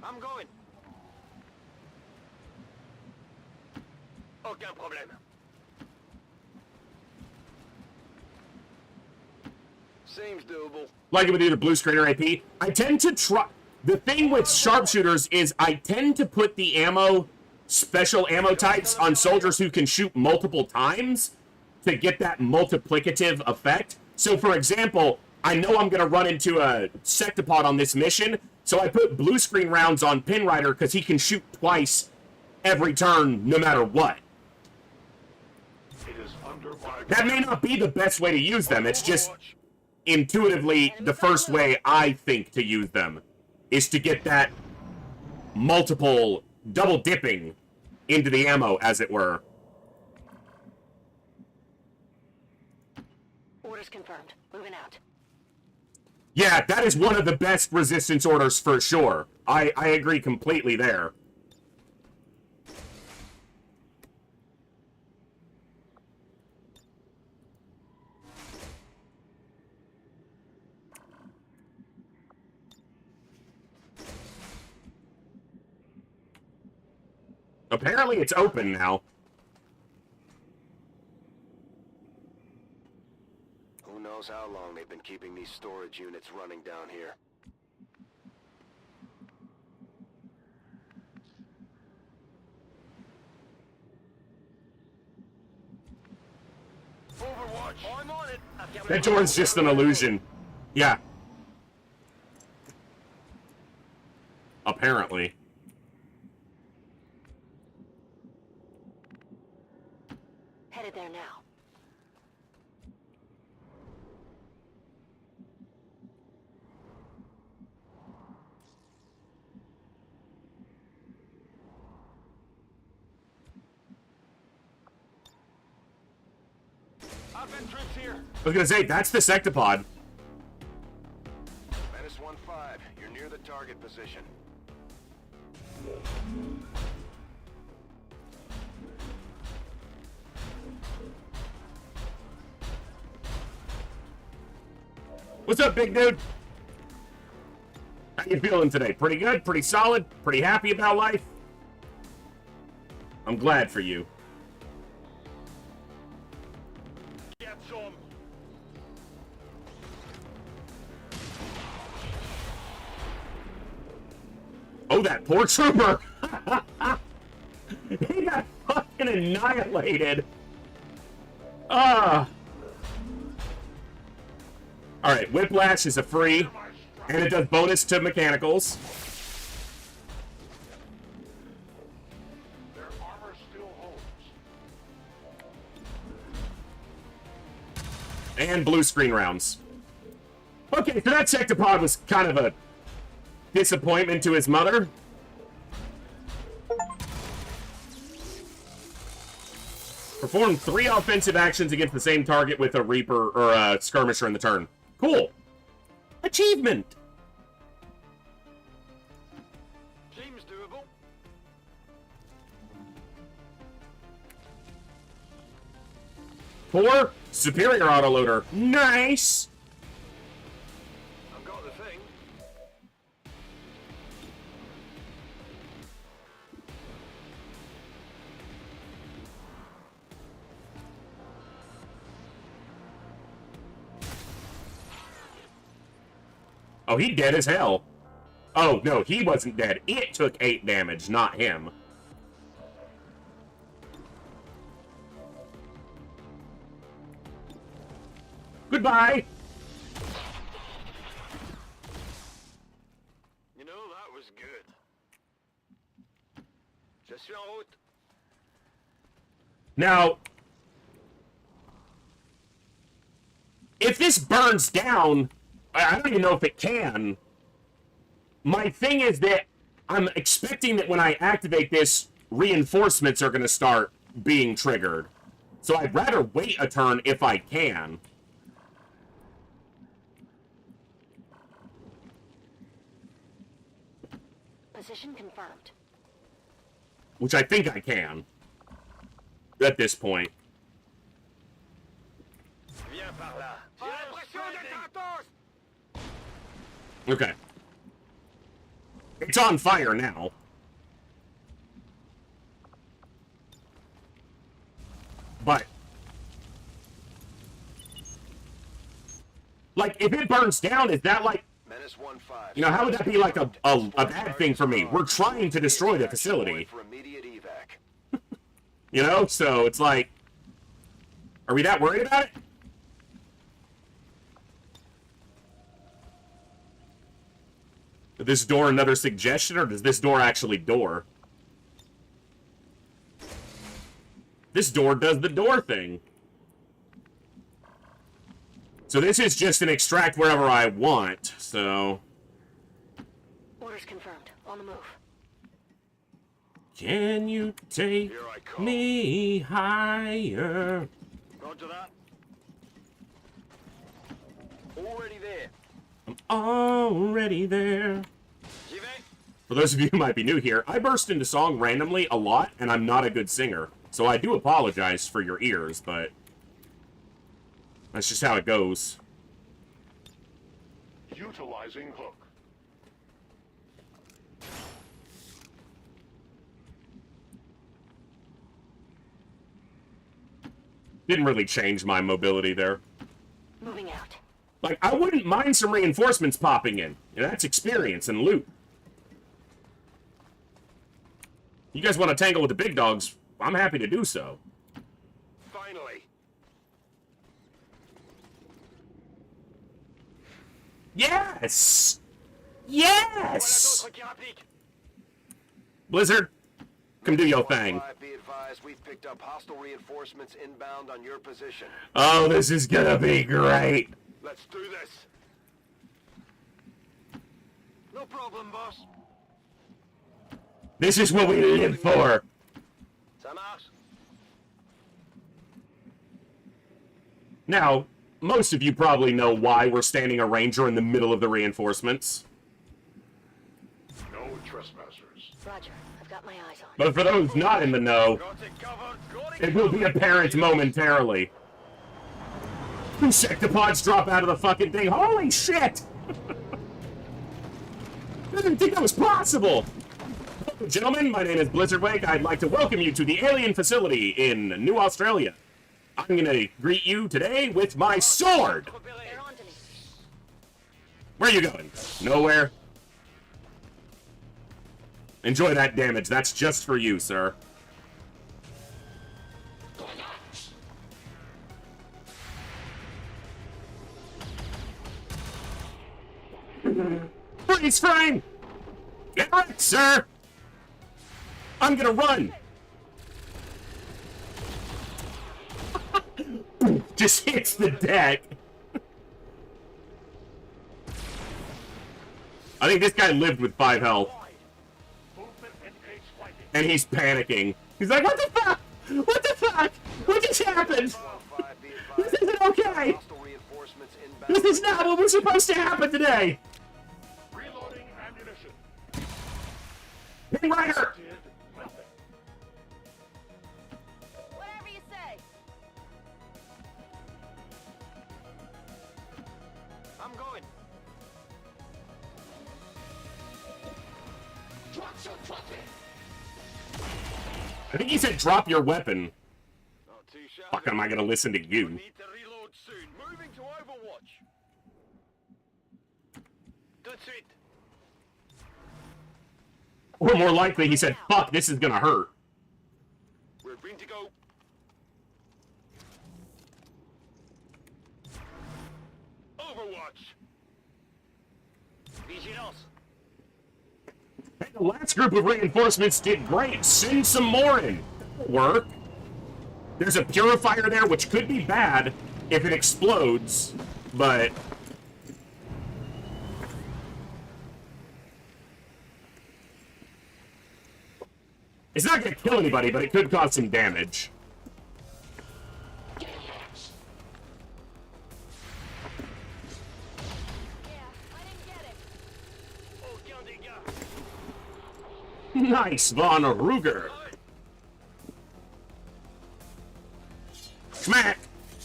I'm going. Aucun problème. Seems doable. Like it with either blue screen or AP. I tend to try... The thing with sharpshooters is I tend to put the ammo, special ammo types on soldiers who can shoot multiple times to get that multiplicative effect. So, for example, I know I'm going to run into a sectopod on this mission, so I put blue screen rounds on Pinrider because he can shoot twice every turn no matter what. That may not be the best way to use them, it's just intuitively the first way I think to use them is to get that multiple double dipping into the ammo, as it were. Orders confirmed. Moving out. Yeah, that is one of the best resistance orders for sure. I agree completely there. Apparently it's open now. Who knows how long they've been keeping these storage units running down here. Overwatch! I'm on it! That door's just an illusion. Yeah. Apparently. Headed there now. Advent troops here. I was gonna say, that's the sectopod. Menace 1-5, you're near the target position. What's up, big dude? How you feeling today? Pretty good? Pretty solid? Pretty happy about life? I'm glad for you. Get some. Oh, that poor trooper! He got fucking annihilated. Alright, Whiplash is a free, and it does bonus to mechanicals. Their armor still holds. And blue screen rounds. Okay, so that sectopod was kind of a disappointment to his mother. Perform 3 offensive actions against the same target with a Reaper or a Skirmisher in the turn. Cool. Achievement. Seems doable. Four, superior autoloader. Nice. I've got the thing. Oh, he dead as hell. Oh, no, he wasn't dead. It took 8 damage, not him. Goodbye. You know, that was good. Je suis en route. Now, if this burns down, I don't even know if it can. My thing is that I'm expecting that when I activate this, reinforcements are going to start being triggered. So I'd rather wait a turn if I can. Position confirmed. Which I think I can. At this point. Viens par là. J'ai l'impression d'être en toast. Okay. It's on fire now. But, like, if it burns down, is that like, Menace 1-5. you know, how would that be like a bad thing for me? We're trying to destroy the facility. For immediate evac. You know, so it's like, are we that worried about it? Is this door another suggestion, or does this door actually door? This door does the door thing. So this is just an extract wherever I want, so... Orders confirmed. On the move. Can you take me higher? Roger that. Already there. I'm already there. J'y vais. For those of you who might be new here, I burst into song randomly a lot, and I'm not a good singer. So I do apologize for your ears, but... that's just how it goes. Utilizing hook. Didn't really change my mobility there. Moving out. Like, I wouldn't mind some reinforcements popping in. You know, that's experience and loot. You guys want to tangle with the big dogs, I'm happy to do so. Finally. Yes! Yes! Blizzard, come do your thing. Be advised, we've picked up hostile reinforcements inbound on your position. Oh, this is gonna be great. Let's do this. No problem, boss. This is what we live for. Ça marche. Now, most of you probably know why we're standing a ranger in the middle of the reinforcements. No trespassers. Roger. I've got my eyes on. But for those not in the know, it will be apparent momentarily. Insectopods drop out of the fucking thing. Holy shit! I didn't think that was possible! Hello, gentlemen, my name is Blizzardwake. I'd like to welcome you to the alien facility in New Australia. I'm gonna greet you today with my sword! Where are you going? Nowhere? Enjoy that damage. That's just for you, sir. Freeze frame! Get wrecked, sir! I'm gonna run! Just hits the deck. I think this guy lived with 5 health. And he's panicking. He's like, what the fuck? What the fuck? What just happened? This isn't okay! This is not what was supposed to happen today! Reloading ammunition. Pin Rider! Whatever you say. I'm going. I think he said drop your weapon. Fuck, am I gonna listen to you? Need to reload soon. Moving to Overwatch. Tout de suite. Or more likely, he said, fuck, this is gonna hurt. We're green to go. Overwatch. Vigilance. Hey, the last group of reinforcements did great. Send some more in. That'll work. There's a purifier there, which could be bad if it explodes, but... It's not gonna kill anybody, but it could cause some damage. Nice, Von Ruger. Smack.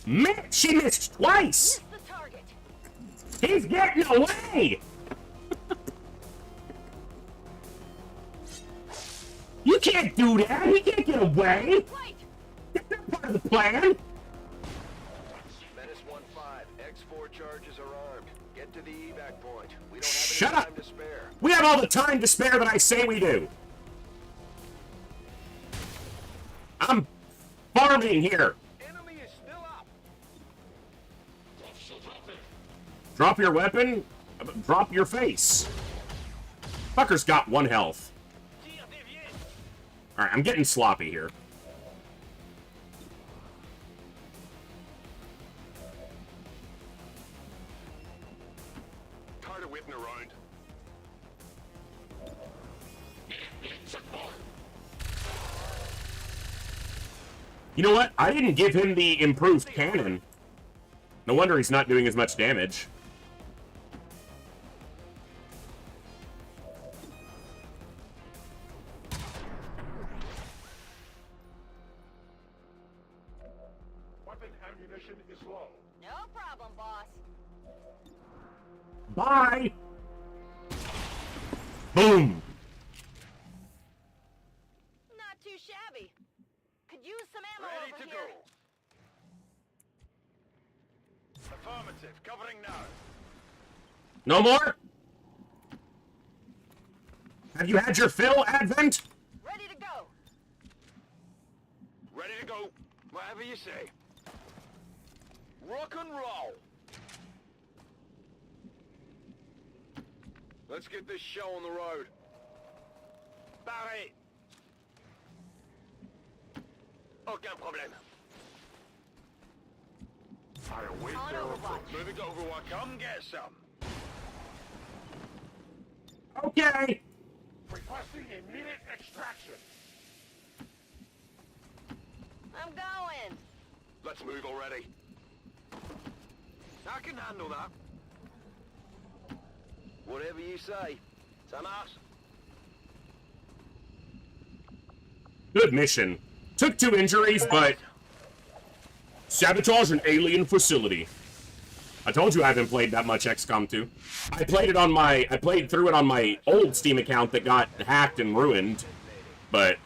Man, she missed twice. He's getting away. You can't do that. He can't get away. That's not part of the plan. Menace 1-5. X4 charges are armed. Get to the evac point. We don't have Shut any up. time to spare. We have all the time to spare that I say we do. I'm farming here. Enemy is still up. Drop your weapon. Drop your face. Fucker's got 1 health. Alright, I'm getting sloppy here. Tired of waiting around. You know what? I didn't give him the improved cannon. No wonder he's not doing as much damage. Weapon ammunition is low. No problem, boss. Bye! Boom! Not too shabby. Could use some ammo Ready over to here. go. Affirmative. Covering now. No more? Have you had your fill, Advent? Ready to go. Ready to go. Whatever you say. Rock and roll. Let's get this show on the road. Barré. Aucun problème. I await On their Overwatch. approach. Moving to Overwatch. Come get some. Okay! Requesting immediate extraction. I'm going. Let's move already. I can handle that. Whatever you say. Samas. Good mission. Took 2 injuries, but sabotage an alien facility. I told you I haven't played that much XCOM 2. I played through it on my old Steam account that got hacked and ruined, but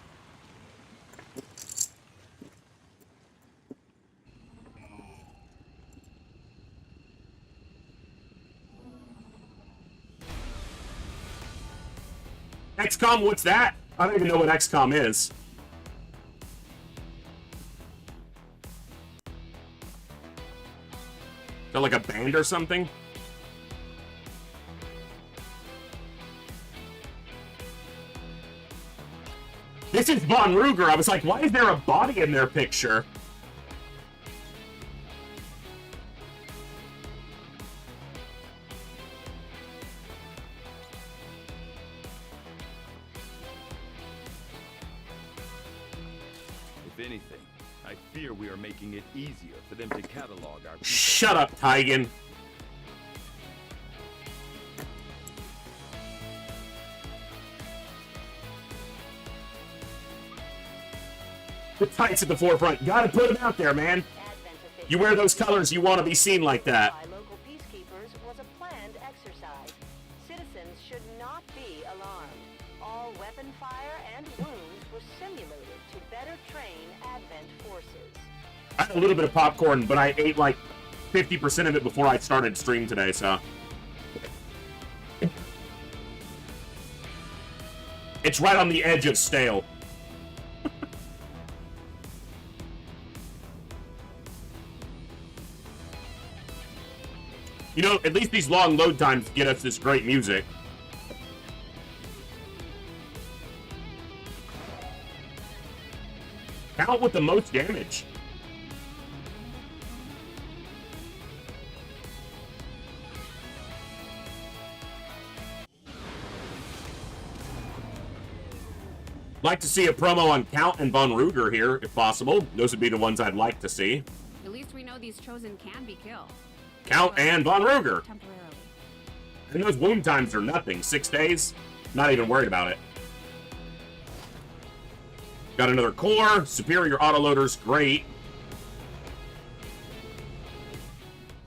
XCOM, what's that? I don't even know what XCOM is. Is that like a band or something? This is Von Ruger. I was like, why is there a body in their picture? If anything, I fear we are making it easier for them to catalog our people. Shut up, Tygan. The tights at the forefront. Gotta put them out there, man. You wear those colors, you want to be seen like that. By local peacekeepers was a planned exercise. Citizens should not be alarmed. All weapon fire and wounds were simulated to better train Advent forces. I had a little bit of popcorn, but I ate like 50% of it before I started stream today, so. It's right on the edge of stale. You know, at least these long load times get us this great music. Count with the most damage. Like to see a promo on Count and Von Ruger here, if possible. Those would be the ones I'd like to see. At least we know these chosen can be killed. Count and Von Ruger. Temporarily. And those wound times are nothing. 6 days? Not even worried about it. Got another core. Superior autoloaders. Great.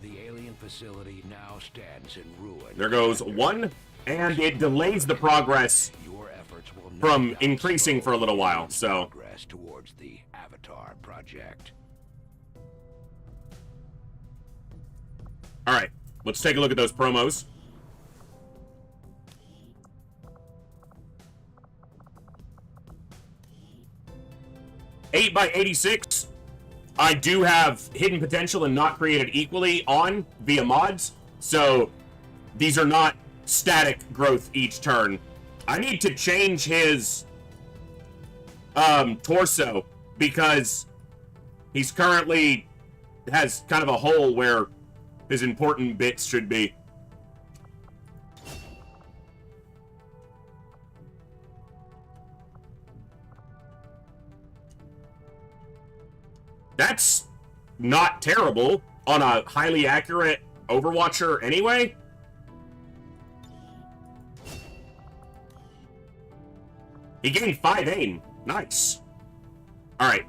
The alien facility now stands in ruin. There goes one. And it delays the progress Your efforts will from increasing for a little while. So progress towards the Avatar project. all right, let's take a look at those promos. Eight by 86. I do have hidden potential and not created equally on via mods, so these are not static growth each turn. I need to change his torso because he's currently has kind of a hole where his important bits should be. That's not terrible on a highly accurate Overwatcher anyway. He gained 5 aim. Nice. Alright.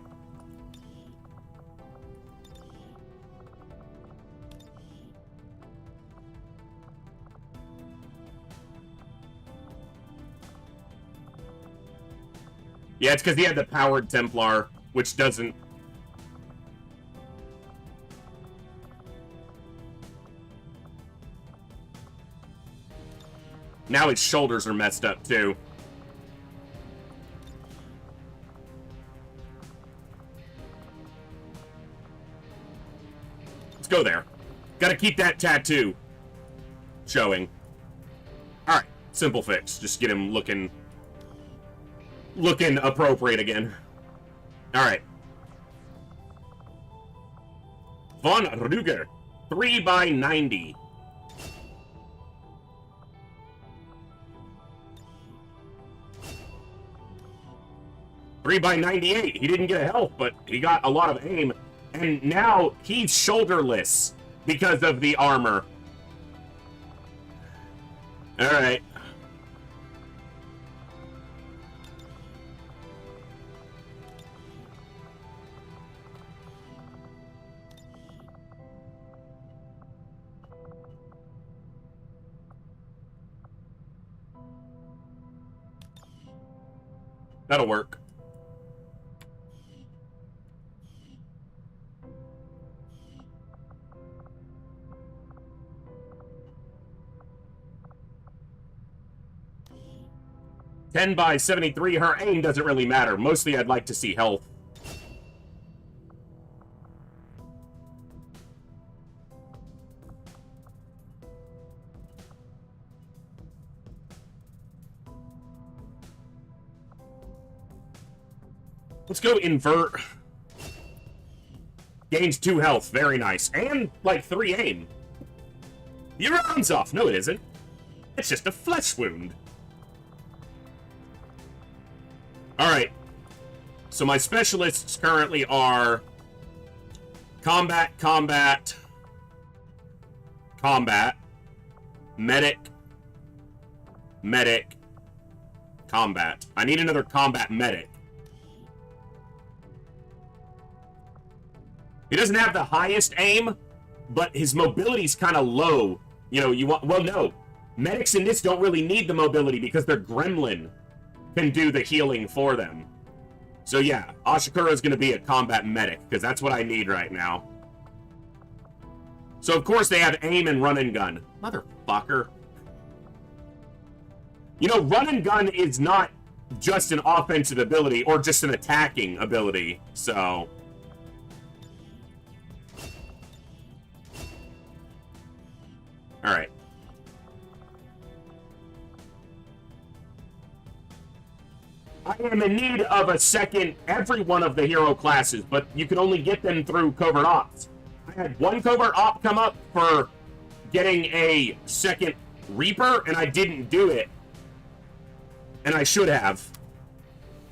Yeah, it's because he had the powered Templar, which doesn't... Now his shoulders are messed up, too. Let's go there. Gotta keep that tattoo showing. Alright, simple fix. Just get him looking appropriate again. Alright. Von Ruger. 3 by 90. Three by 98. He didn't get a health, but he got a lot of aim. And now he's shoulderless. because of the armor. Alright. That'll work. $10 by $73. Her aim doesn't really matter. Mostly I'd like to see health. Let's go invert. Gains 2 health. Very nice. And, like, 3 aim. Your arm's off. No, it isn't. It's just a flesh wound. Alright. So my specialists currently are combat, combat, combat, medic, medic, combat. I need another combat medic. He doesn't have the highest aim, but his mobility's kind of low. You know, you want... Well, no. Medics in this don't really need the mobility because their gremlin can do the healing for them. So yeah, Ashikura's going to be a combat medic because that's what I need right now. So of course they have aim and run and gun. Motherfucker. You know, run and gun is not just an offensive ability or just an attacking ability, so... Alright. I am in need of a second every one of the hero classes, but you can only get them through covert ops. I had one covert op come up for getting a second Reaper, and I didn't do it. And I should have.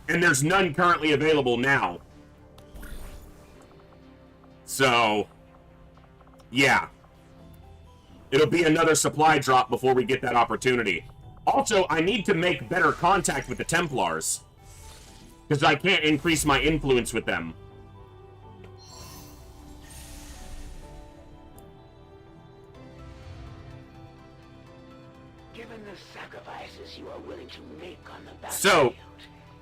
And there's none currently available now. So, yeah. It'll be another supply drop before we get that opportunity. Also, I need to make better contact with the Templars. Because I can't increase my influence with them. Given the sacrifices you are willing to make on the battlefield, So,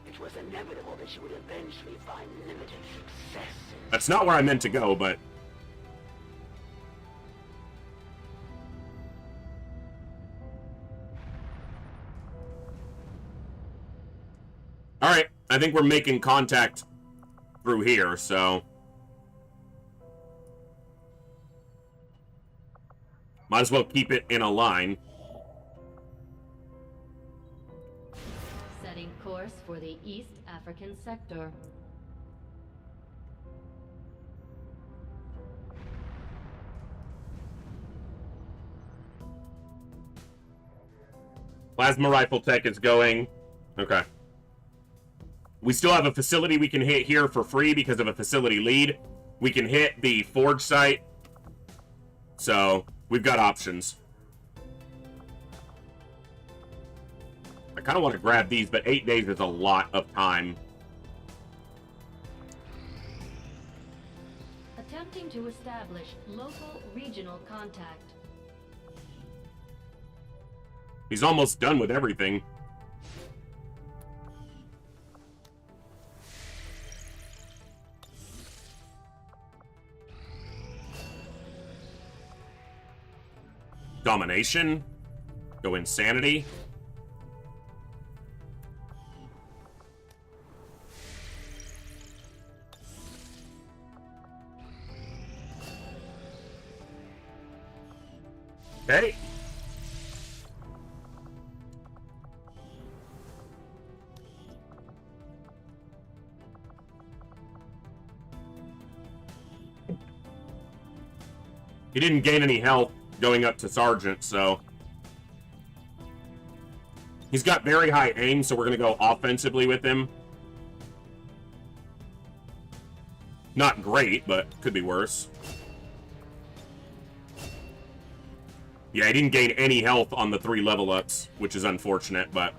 it was inevitable that you would eventually find limited success in... That's not where I meant to go, but... Alright, I think we're making contact through here, so... Might as well keep it in a line. Setting course for the East African sector. Plasma rifle tech is going. Okay. We still have a facility we can hit here for free because of a facility lead. We can hit the forge site. So, we've got options. I kind of want to grab these, but 8 days is a lot of time. Attempting to establish local regional contact. He's almost done with everything. Domination. Go insanity. Okay. He didn't gain any health going up to Sergeant, so... He's got very high aim, so we're going to go offensively with him. Not great, but could be worse. Yeah, I didn't gain any health on the 3 level ups, which is unfortunate, but...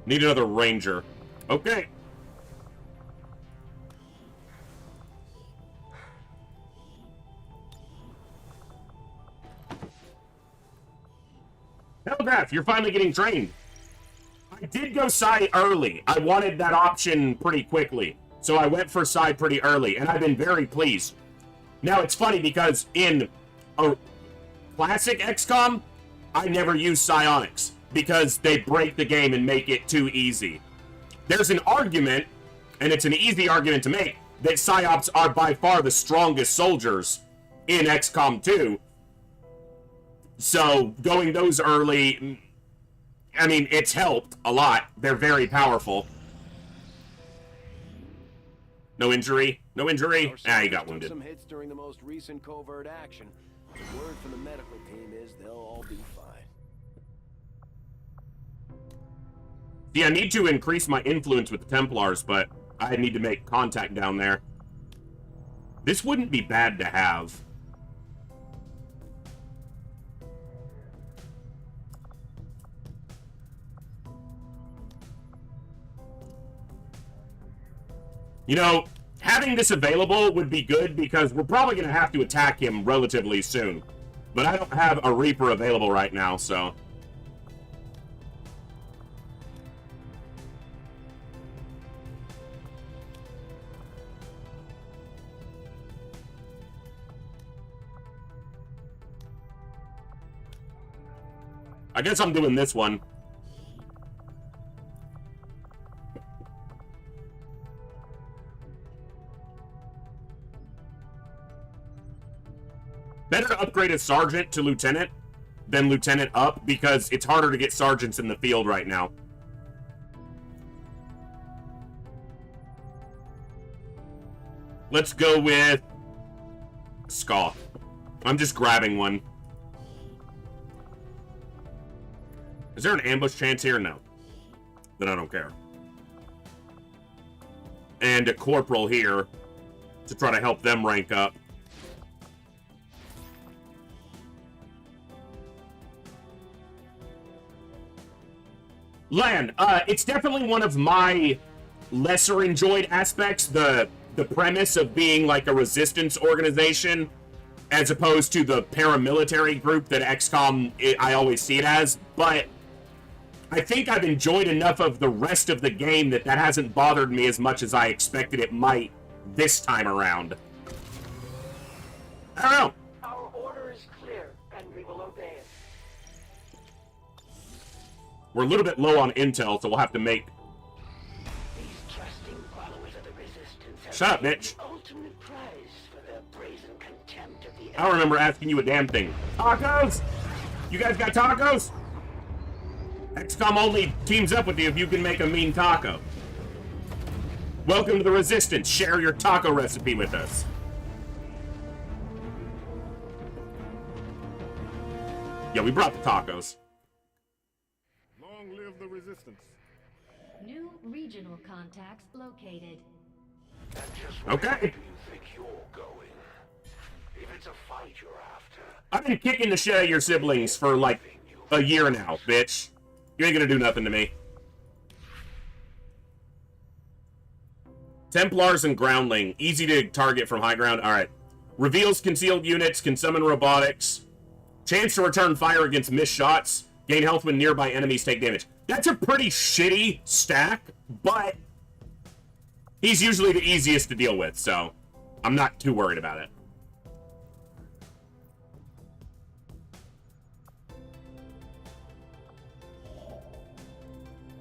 Need another ranger. Okay. Telegraph, you're finally getting trained. I did go Psi early. I wanted that option pretty quickly. So I went for Psi pretty early, and I've been very pleased. Now, it's funny because in a classic XCOM, I never use psionics because they break the game and make it too easy. There's an argument, and it's an easy argument to make, that psyops are by far the strongest soldiers in XCOM 2. So, going those early, I mean, it's helped a lot. They're very powerful. No injury? No injury? Ah, he got wounded. Some hits during the most recent covert action. The word from the medical team is they'll all be fine. See, I need to increase my influence with the Templars, but I need to make contact down there. This wouldn't be bad to have. You know, having this available would be good because we're probably going to have to attack him relatively soon. But I don't have a Reaper available right now, so... I guess I'm doing this one. Better to upgrade a sergeant to lieutenant than lieutenant up because it's harder to get sergeants in the field right now. Let's go with Ska. I'm just grabbing one. Is there an ambush chance here? No. Then I don't care. And a corporal here to try to help them rank up. Lan, it's definitely one of my lesser enjoyed aspects, the premise of being like a resistance organization as opposed to the paramilitary group that XCOM, I always see it as, but I think I've enjoyed enough of the rest of the game that hasn't bothered me as much as I expected it might this time around. I don't know. Our order is clear, and we will obey it. We're a little bit low on intel, so we'll have to make... These trusting followers of the Resistance have Shut up, paid bitch. the ultimate price for their brazen contempt of the... I don't remember asking you a damn thing. Tacos? You guys got tacos? XCOM only teams up with you if you can make a mean taco. Welcome to the Resistance. Share your taco recipe with us. Yeah, we brought the tacos. Long live the Resistance. New regional contacts located. Okay. Do you think you're going? If it's a fight you're after... I've been kicking the shit out of your siblings for like a year now, bitch. You ain't gonna do nothing to me. Templars and Groundling. Easy to target from high ground. Alright. Reveals concealed units. Can summon robotics. Chance to return fire against missed shots. Gain health when nearby enemies take damage. That's a pretty shitty stack, but he's usually the easiest to deal with, so I'm not too worried about it.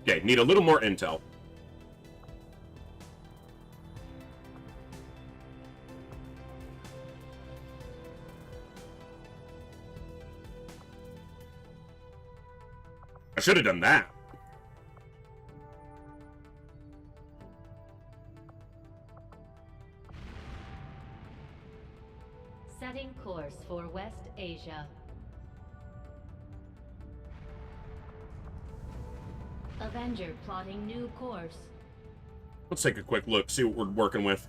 Okay, need a little more intel. I should have done that. Setting course for West Asia. Avenger plotting new course. Let's take a quick look, see what we're working with.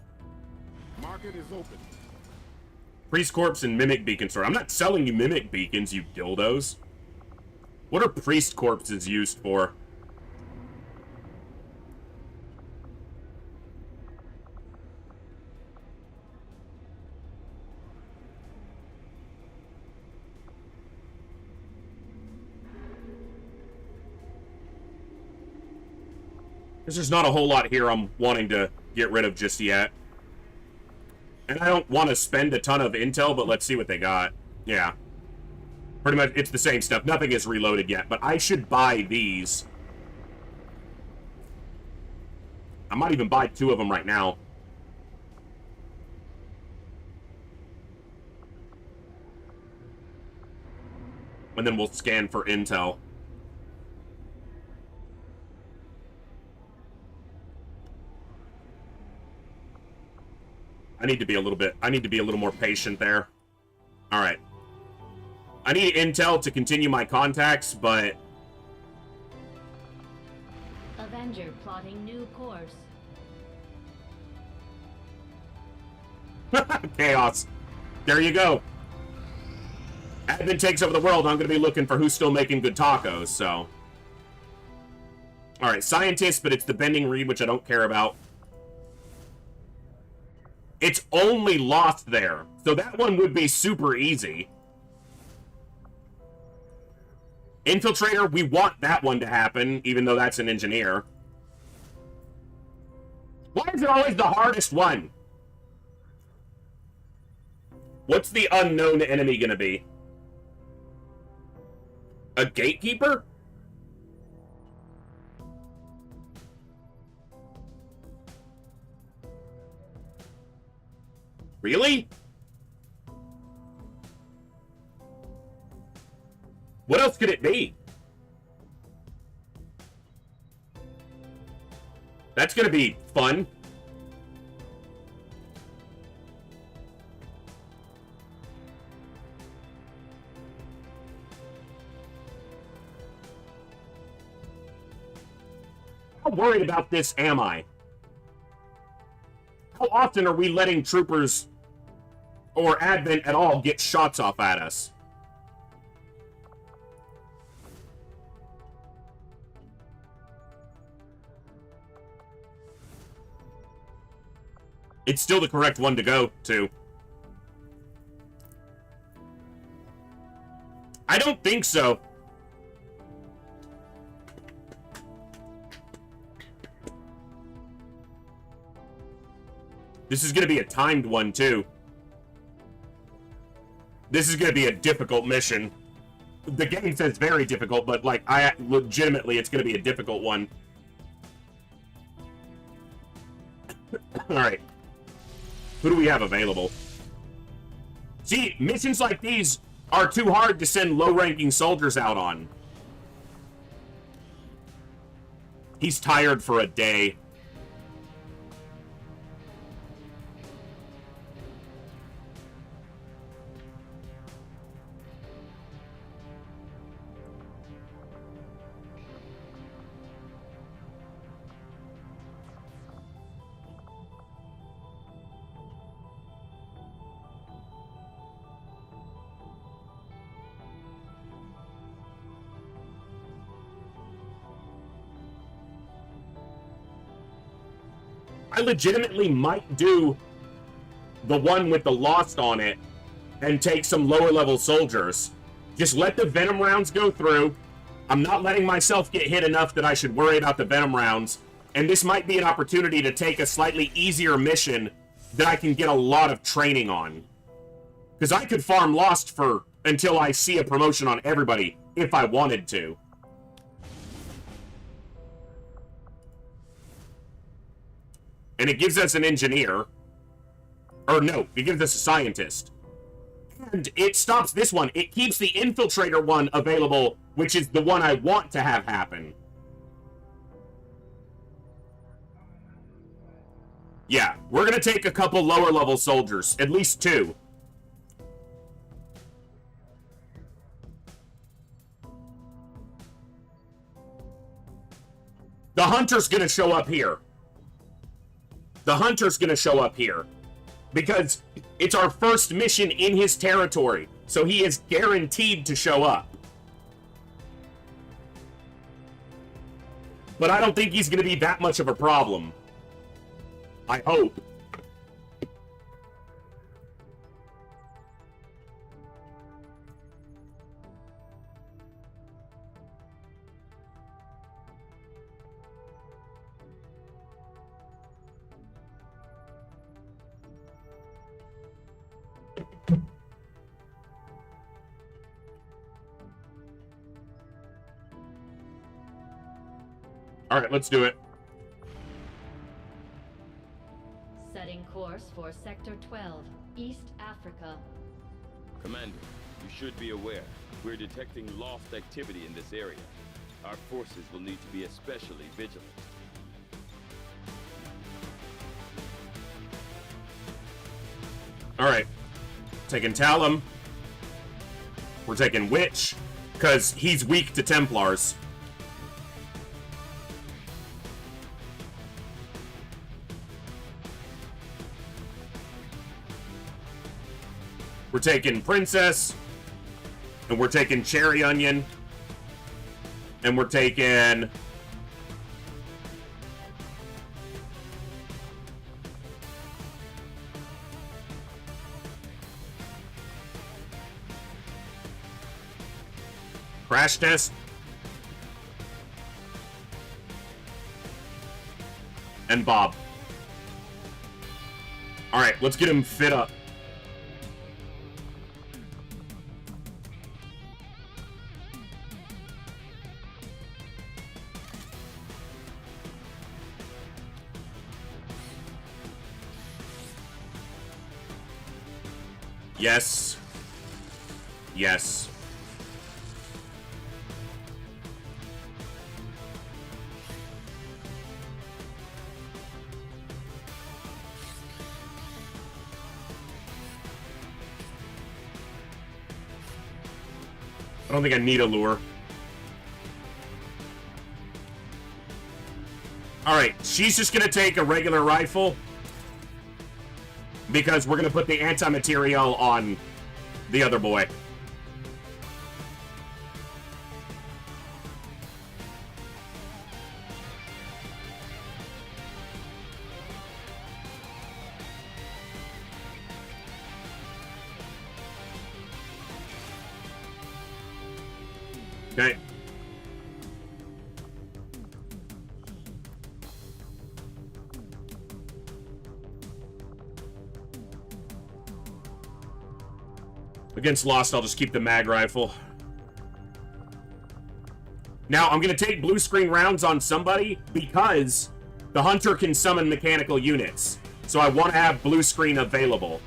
Market is open. Priest Corpse and Mimic Beacon Store. I'm not selling you Mimic Beacons, you dildos. What are Priest Corpses used for? There's not a whole lot here I'm wanting to get rid of just yet. And I don't want to spend a ton of intel, but let's see what they got. Yeah. Pretty much, it's the same stuff. Nothing is reloaded yet, but I should buy these. I might even buy 2 of them right now. And then we'll scan for intel. I need to be a little more patient there. All right. I need intel to continue my contacts, but... Avenger plotting new course. Chaos. There you go. Advent takes over the world. I'm going to be looking for who's still making good tacos, so... All right, scientist, but it's the bending reed, which I don't care about. It's only lost there, so that one would be super easy. Infiltrator, we want that one to happen, even though that's an engineer. Why is it always the hardest one? What's the unknown enemy gonna be? A gatekeeper? Really? What else could it be? That's gonna be fun. How worried about this am I? How often are we letting troopers or Advent at all get shots off at us? It's still the correct one to go to. I don't think so. This is going to be a timed one, too. This is going to be a difficult mission. The game says very difficult, but, like, legitimately, it's going to be a difficult one. Alright. Who do we have available? See, missions like these are too hard to send low-ranking soldiers out on. He's tired for a day. I legitimately might do the one with the Lost on it and take some lower level soldiers. Just let the Venom rounds go through. I'm not letting myself get hit enough that I should worry about the Venom rounds. And this might be an opportunity to take a slightly easier mission that I can get a lot of training on. Because I could farm Lost for until I see a promotion on everybody if I wanted to. And it gives us an engineer. Or no, it gives us a scientist. And it stops this one. It keeps the infiltrator one available, which is the one I want to have happen. Yeah, we're going to take a couple lower level soldiers. At least 2. The Hunter's going to show up here. the Hunter's gonna show up here. Because it's our first mission in his territory. So he is guaranteed to show up. But I don't think he's gonna be that much of a problem. I hope. All right, let's do it. Setting course for Sector 12, East Africa. Commander, you should be aware. We're detecting lost activity in this area. Our forces will need to be especially vigilant. All right. Taking Talum. We're taking Witch, because he's weak to Templars. We're taking Princess. And we're taking Cherry Onion. And we're taking... Crash Test. And Bob. Alright, let's get him fit up. Yes. Yes. I don't think I need a lure. Alright, she's just gonna take a regular rifle. Because we're gonna put the anti-material on the other boy. Okay. Against Lost, I'll just keep the mag rifle. Now, I'm going to take blue screen rounds on somebody because the Hunter can summon mechanical units. So I want to have blue screen available.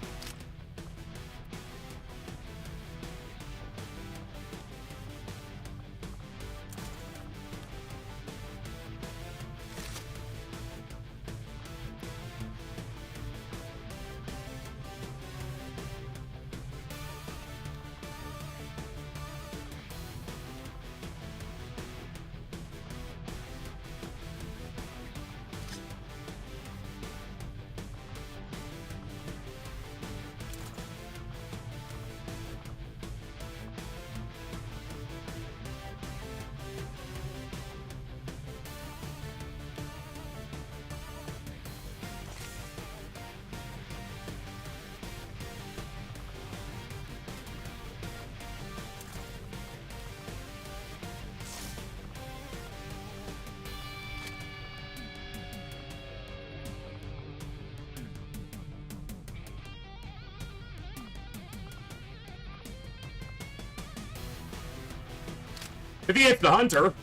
If he hits the Hunter...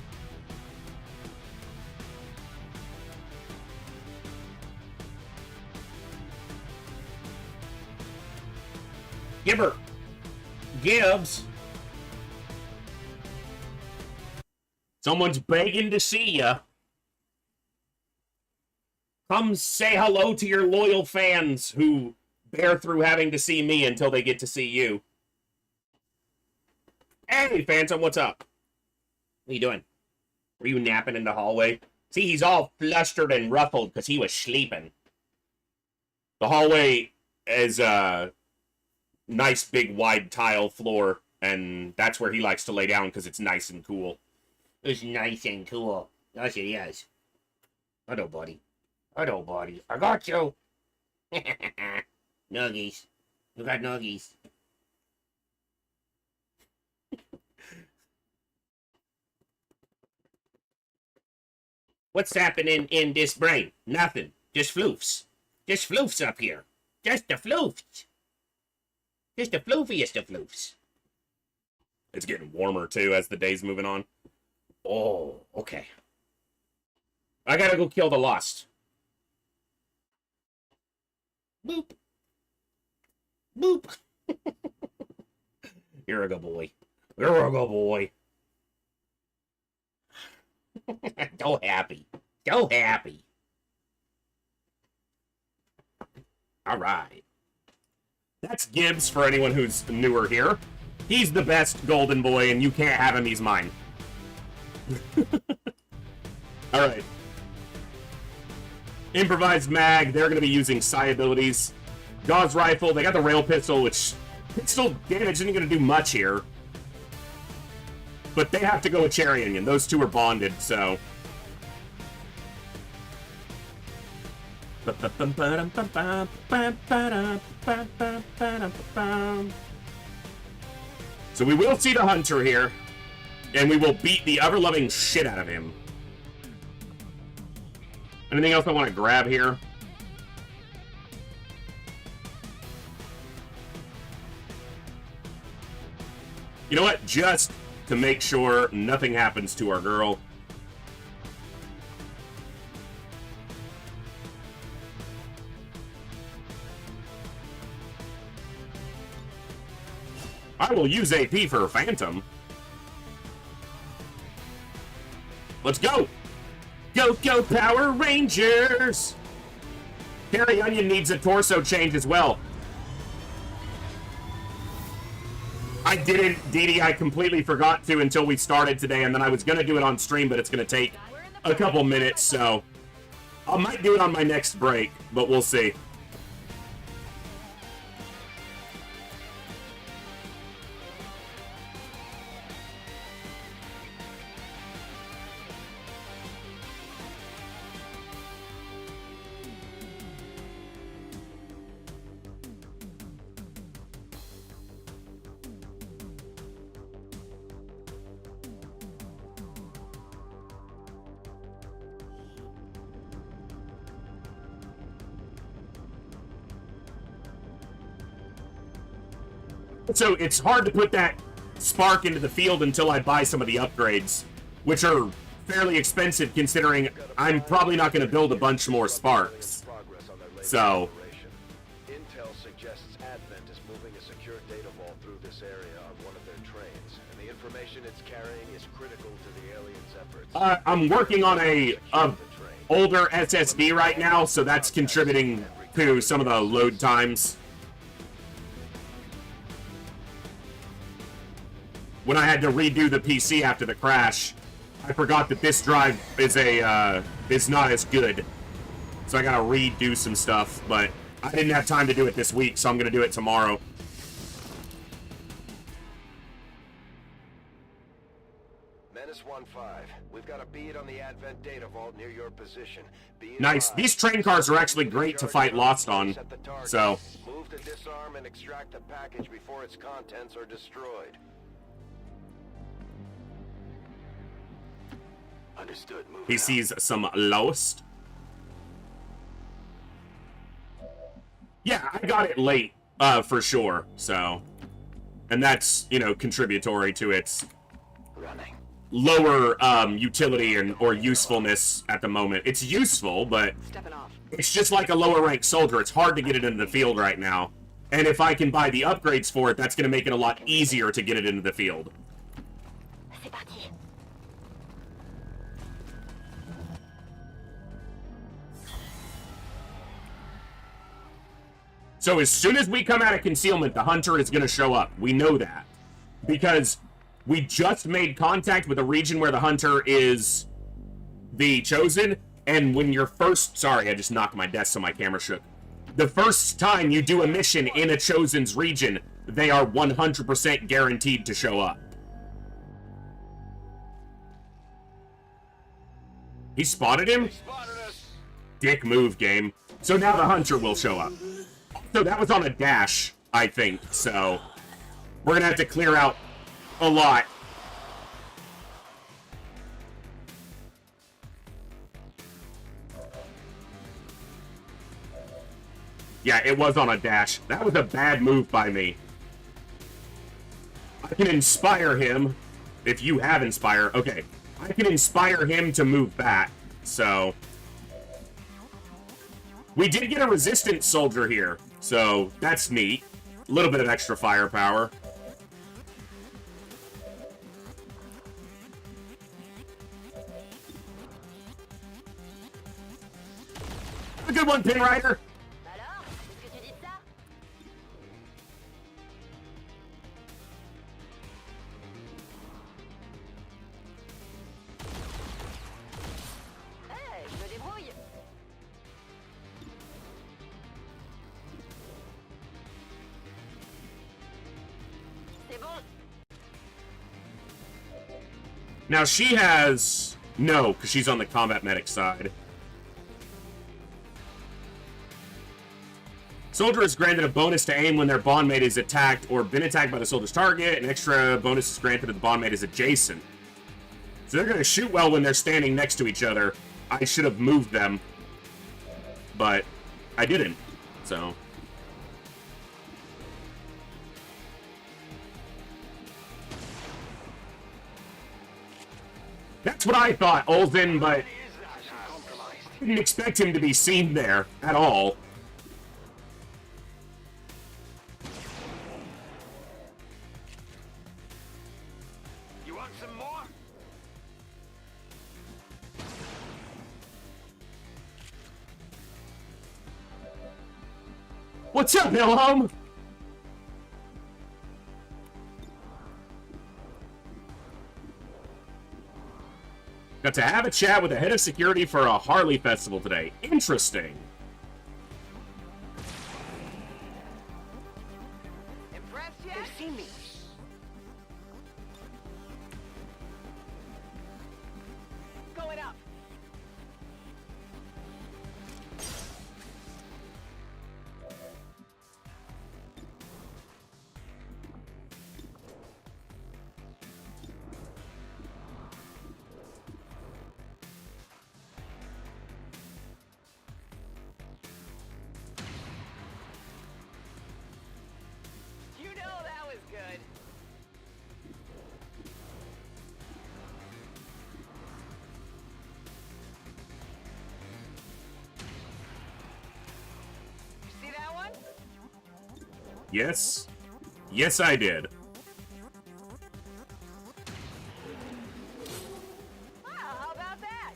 Gibber. Gibbs. Someone's begging to see ya. Come say hello to your loyal fans who bear through having to see me until they get to see you. Hey, Phantom, what's up? What are you doing? Were you napping in the hallway? See, he's all flustered and ruffled because he was sleeping. The hallway is a nice, big, wide tile floor, and that's where he likes to lay down because it's nice and cool. It's nice and cool. Yes, it is. Hello, buddy. Hello, buddy. I got you. Nuggies. You got nuggies. What's happening in this brain? Nothing. Just floofs. Just floofs up here. Just the floofs. Just the floofiest of floofs. It's getting warmer, too, as the day's moving on. Oh, okay. I gotta go kill the Lost. Boop. Boop. Here we go, boy. Here we go, boy. So happy. So happy. All right. That's Gibbs for anyone who's newer here. He's the best golden boy, and you can't have him. He's mine. All right. Improvised mag. They're going to be using psi abilities. Gauze rifle. They got the rail pistol, which pistol damage isn't going to do much here. But they have to go with Cherry Onion. Those two are bonded, so... So we will see the Hunter here, and we will beat the ever-loving shit out of him. Anything else I want to grab here? You know what? Just to make sure nothing happens to our girl. I will use AP for Phantom. Let's go! Go, go, Power Rangers! Cherry Onion needs a torso change as well. I didn't, Dee, I completely forgot to until we started today, and then I was going to do it on stream, but it's going to take a couple minutes, so... I might do it on my next break, but we'll see. So it's hard to put that spark into the field until I buy some of the upgrades, which are fairly expensive considering I'm probably not going to build a bunch more sparks. So... Intel suggests Advent is moving a secure data vault through this area on one of their trains, and the information it's carrying is critical to the aliens' efforts. I'm working on a older SSD right now, so that's contributing to some of the load times. When I had to redo the PC after the crash, I forgot that this drive is not as good. So I gotta redo some stuff, but I didn't have time to do it this week, so I'm gonna do it tomorrow. Menace 1-5, we've got a bead on the Advent data vault near your position. Nice. These train cars are actually great to fight Lost on, so... Move to disarm and extract the package before its contents are destroyed. Understood. He sees some Lost. Yeah, I got it late, for sure, so... And that's, you know, contributory to its lower, utility or usefulness at the moment. It's useful, but it's just like a lower-ranked soldier. It's hard to get it into the field right now. And if I can buy the upgrades for it, that's going to make it a lot easier to get it into the field. So as soon as we come out of concealment, the Hunter is going to show up. We know that. Because we just made contact with a region where the Hunter is the Chosen. And when you're first... Sorry, I just knocked my desk so my camera shook. the first time you do a mission in a Chosen's region, they are 100% guaranteed to show up. He spotted him? Dick move, game. So now the hunter will show up. So that was on a dash, I think, so we're gonna have to clear out a lot. Yeah, it was on a dash. That was a bad move by me. I can inspire him, if you have inspire. Okay, I can inspire him to move back, so... We did get a resistance soldier here, so that's neat. A little bit of extra firepower. A good one, Pin Rider. Now she has... No, because she's on the combat medic side. Soldier is granted a bonus to aim when their bondmate is attacked or been attacked by the soldier's target. An extra bonus is granted if the bondmate is adjacent. So they're going to shoot well when they're standing next to each other. I should have moved them, but I didn't, so... That's what I thought, Olsen, but didn't expect him to be seen there at all. You want some more? What's up, Wilhelm? Got to have a chat with the head of security for a Harley festival today. Interesting. Impressed yet? They've seen me. Going up. You know that was good. See that one? Yes. Yes, I did. Wow, how about that?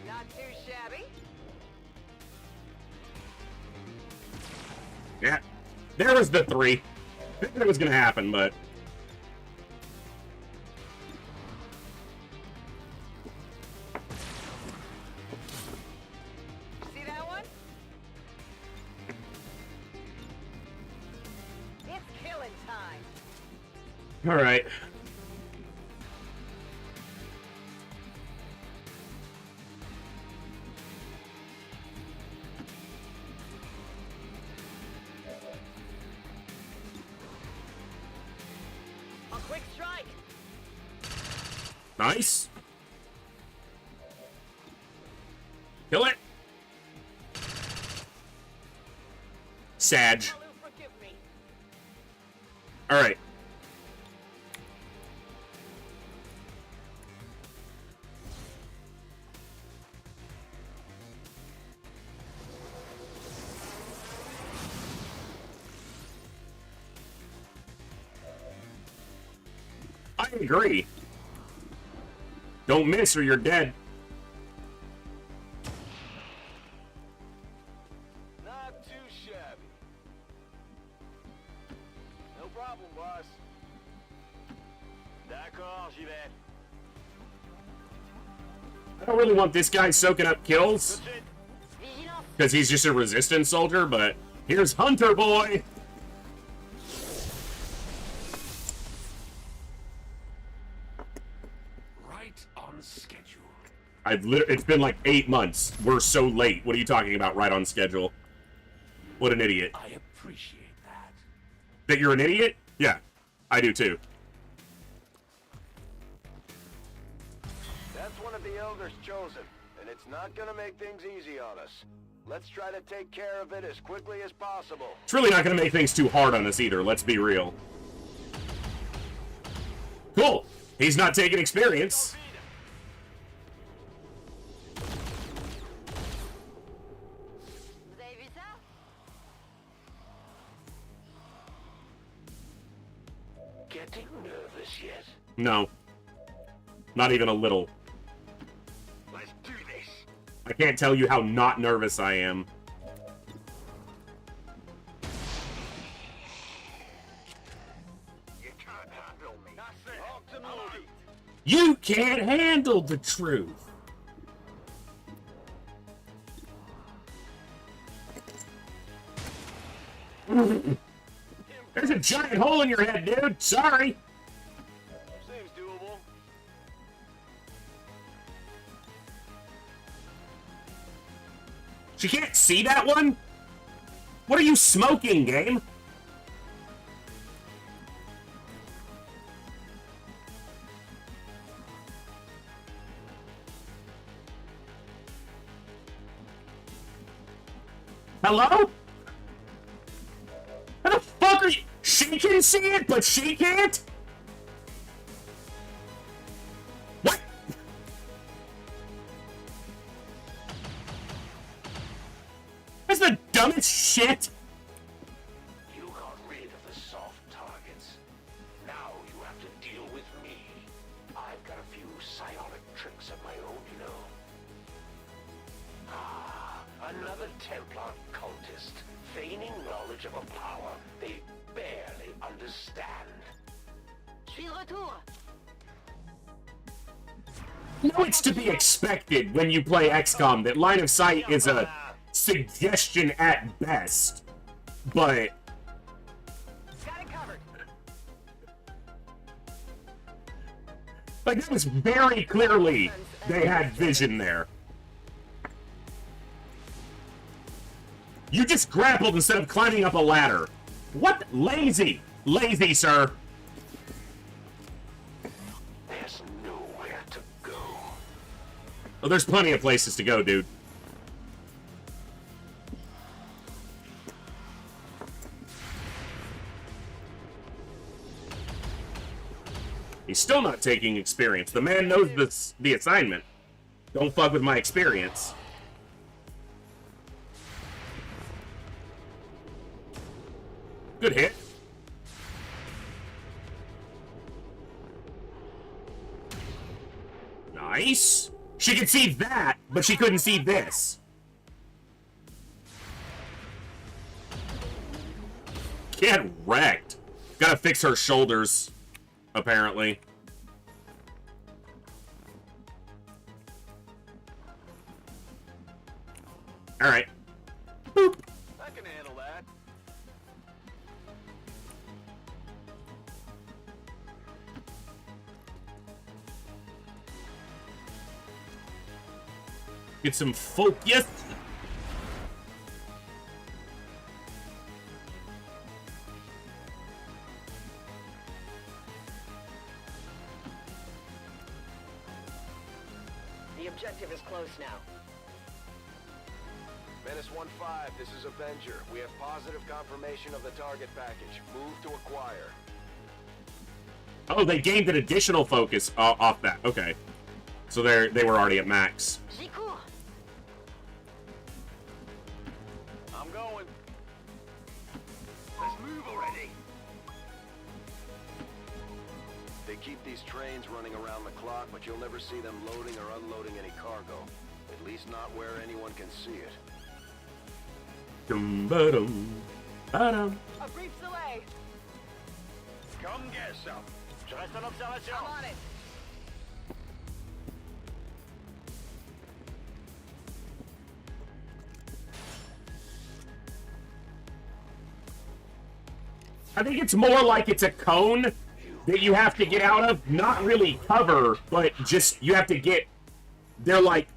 Not too shabby. Yeah. There was the 3. I think it was going to happen, but... See that one? It's killing time. All right. A quick strike. Nice. Kill it. Sag. Forgive me. All right. I agree. Don't miss or you're dead. Not too shabby. No problem, boss. I don't really want this guy soaking up kills, because he's just a resistance soldier, but here's Hunter Boy! Right on schedule. It's been like 8 months. We're so late. What are you talking about, right on schedule? What an idiot. I appreciate that. That you're an idiot? Yeah, I do too. That's one of the elders chosen, and it's not gonna make things easy on us. Let's try to take care of it as quickly as possible. It's really not going to make things too hard on us either, let's be real. Cool! He's not taking experience. Getting nervous yet? No. Not even a little. Let's do this. I can't tell you how not nervous I am. You can't handle me. You can't handle the truth. There's a giant hole in your head, dude. Sorry. Seems doable. She can't see that one? What are you smoking, game? Hello? How the fuck are you? She can see it, but she can't? What? That's the dumbest shit. You got rid of the soft targets. Now you have to deal with me. I've got a few psionic tricks of my own, you know. Ah, another Templar cultist, feigning knowledge of a power they barely understand. No, it's to be expected when you play XCOM that line of sight is a suggestion at best, but like that was very clearly they had vision there. You just grappled instead of climbing up a ladder. What? Lazy. Lazy, sir. There's nowhere to go. Oh, there's plenty of places to go, dude. He's still not taking experience. The man knows the assignment. Don't fuck with my experience. Good hit. Nice. She could see that, but she couldn't see this. Get wrecked. Gotta fix her shoulders, apparently. Alright. Boop. I can handle that. Get some focus. The objective is close now. Menace 1-5, this is Avenger. We have positive confirmation of the target package. Move to acquire. Oh, they gained an additional focus off that. Okay. So they were already at max. I'm going. Let's move already. They keep these trains running around the clock, but you'll never see them loading or unloading any cargo. At least not where anyone can see it. Dum-ba-dum. Ba-dum. A brief delay. Come get some. Je reste en observation. I'm on it. I think it's more like it's a cone that you have to get out of. Not really cover, but just you have to get... They're like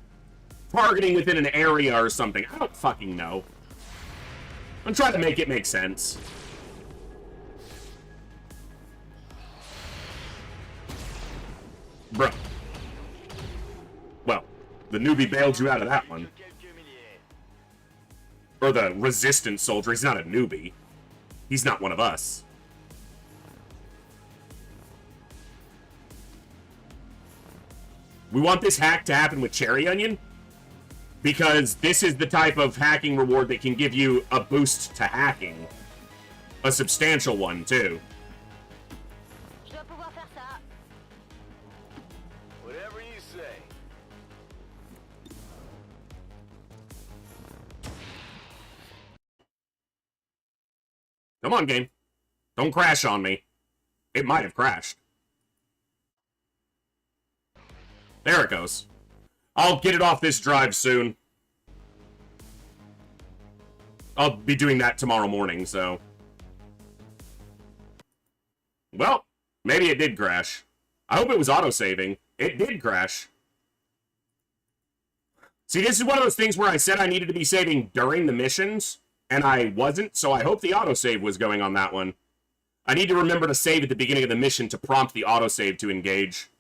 targeting within an area or something. I don't fucking know. I'm trying to make it make sense. Bro. Well, the newbie bailed you out of that one. Or the resistance soldier. He's not a newbie. He's not one of us. We want this hack to happen with Cherry Onion, because this is the type of hacking reward that can give you a boost to hacking. A substantial one, too. Je dois pouvoir faire ça. Whatever you say. Come on, game. Don't crash on me. It might have crashed. There it goes. I'll get it off this drive soon. I'll be doing that tomorrow morning, so... Well, maybe it did crash. I hope it was autosaving. It did crash. See, this is one of those things where I said I needed to be saving during the missions, and I wasn't, so I hope the autosave was going on that one. I need to remember to save at the beginning of the mission to prompt the autosave to engage.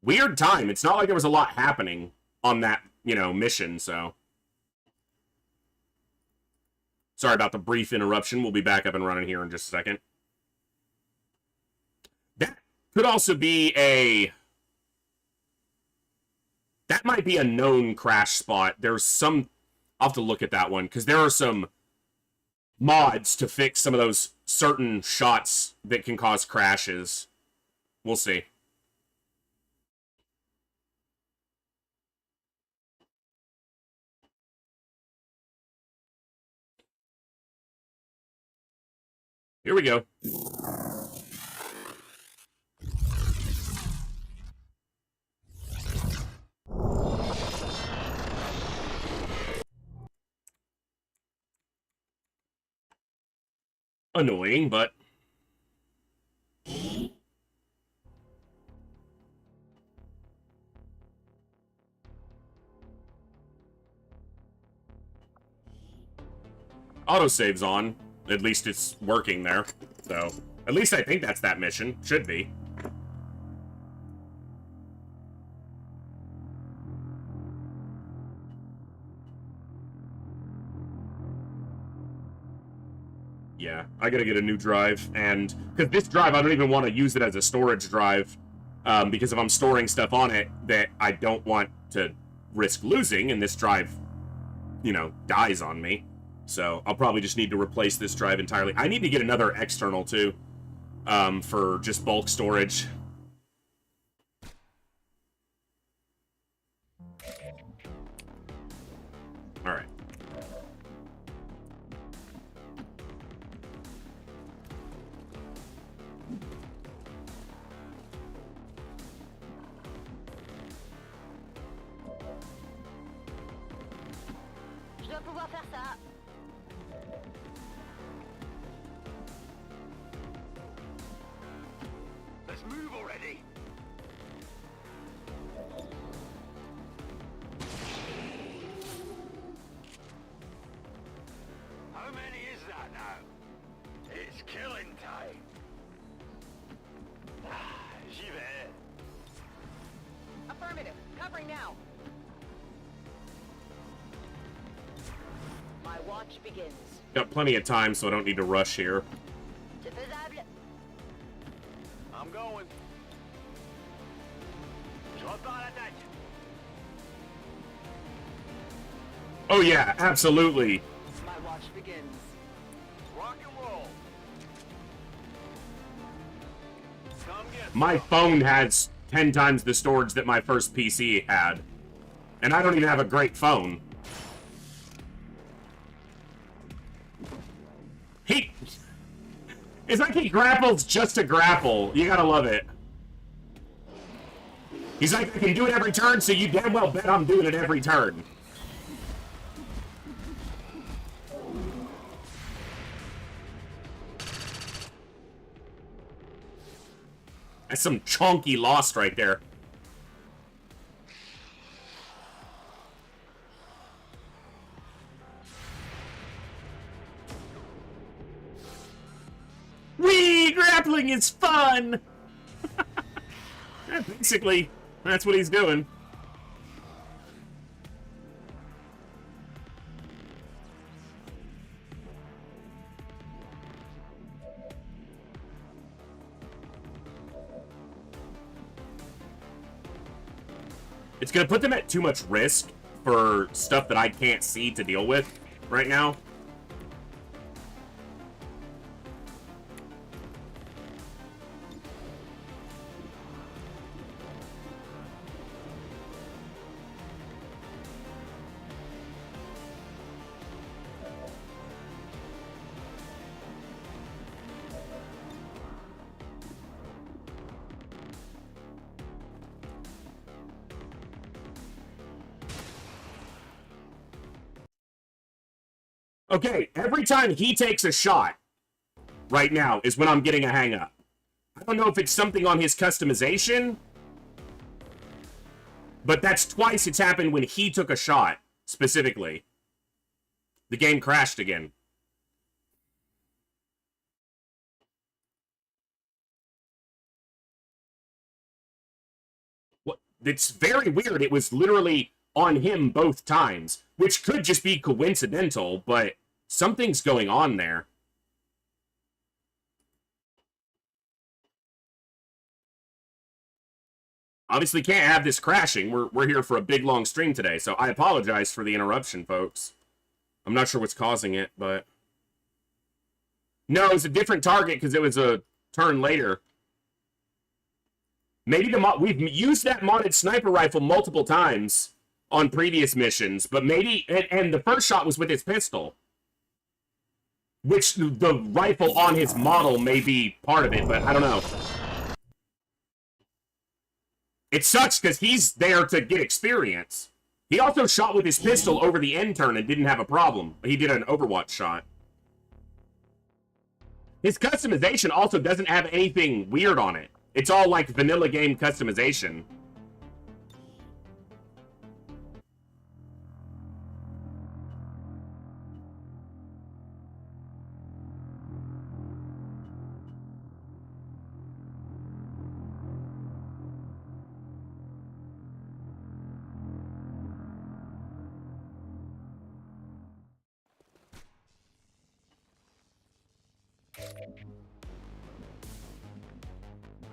Weird time. It's not like there was a lot happening on that, you know, mission, so... Sorry about the brief interruption. We'll be back up and running here in just a second. That could also be a... That might be a known crash spot. There's some... I'll have to look at that one, because there are some mods to fix some of those certain shots that can cause crashes. We'll see. Here we go. Annoying, but... Autosave's on. At least it's working there. So, at least I think that's that mission. Should be. Yeah, I gotta get a new drive, and... Because this drive, I don't even want to use it as a storage drive, because if I'm storing stuff on it that I don't want to risk losing, and this drive, you know, dies on me. So, I'll probably just need to replace this drive entirely. I need to get another external, too, for just bulk storage. Alright. Je dois pouvoir faire ça. Let's move already. How many is that now? It's killing time. J'y vais. Affirmative. Covering now. My watch begins. Got plenty of time, so I don't need to rush here. C'est faisable. I'm going. Je repars à l'attaque. Oh yeah, absolutely. My watch begins. Rock and roll. Come get My phone has 10 times the storage that my first PC had. And I don't even have a great phone. It's like he grapples just to grapple. You gotta love it. He's like, I can do it every turn, so you damn well bet I'm doing it every turn. That's some chunky lost right there. Whee! Grappling is fun! Basically, that's what he's doing. It's gonna put them at too much risk for stuff that I can't see to deal with right now. Okay, every time he takes a shot right now is when I'm getting a hang up. I don't know if it's something on his customization, but that's twice it's happened when he took a shot, specifically. The game crashed again. What? It's very weird. It was literally on him both times, which could just be coincidental, but something's going on there. Obviously can't have this crashing. We're here for a big, long stream today, so I apologize for the interruption, folks. I'm not sure what's causing it, but... No, it was a different target because it was a turn later. Maybe we've used that modded sniper rifle multiple times on previous missions, but maybe... And the first shot was with his pistol. Which the rifle on his model may be part of it, but I don't know. It sucks because he's there to get experience. He also shot with his pistol over the end turn and didn't have a problem. He did an Overwatch shot. His customization also doesn't have anything weird on it. It's all like vanilla game customization.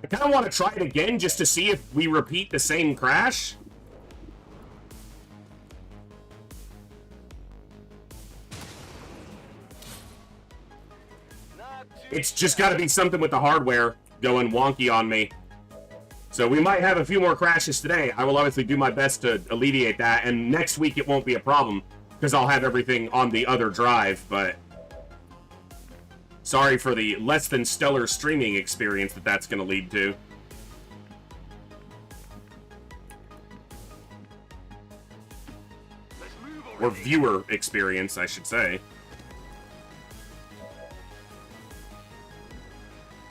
I kind of want to try it again just to see if we repeat the same crash. It's just got to be something with the hardware going wonky on me. So we might have a few more crashes today. I will obviously do my best to alleviate that, and next week it won't be a problem because I'll have everything on the other drive, but... Sorry for the less than stellar streaming experience that that's going to lead to. Or viewer experience, I should say.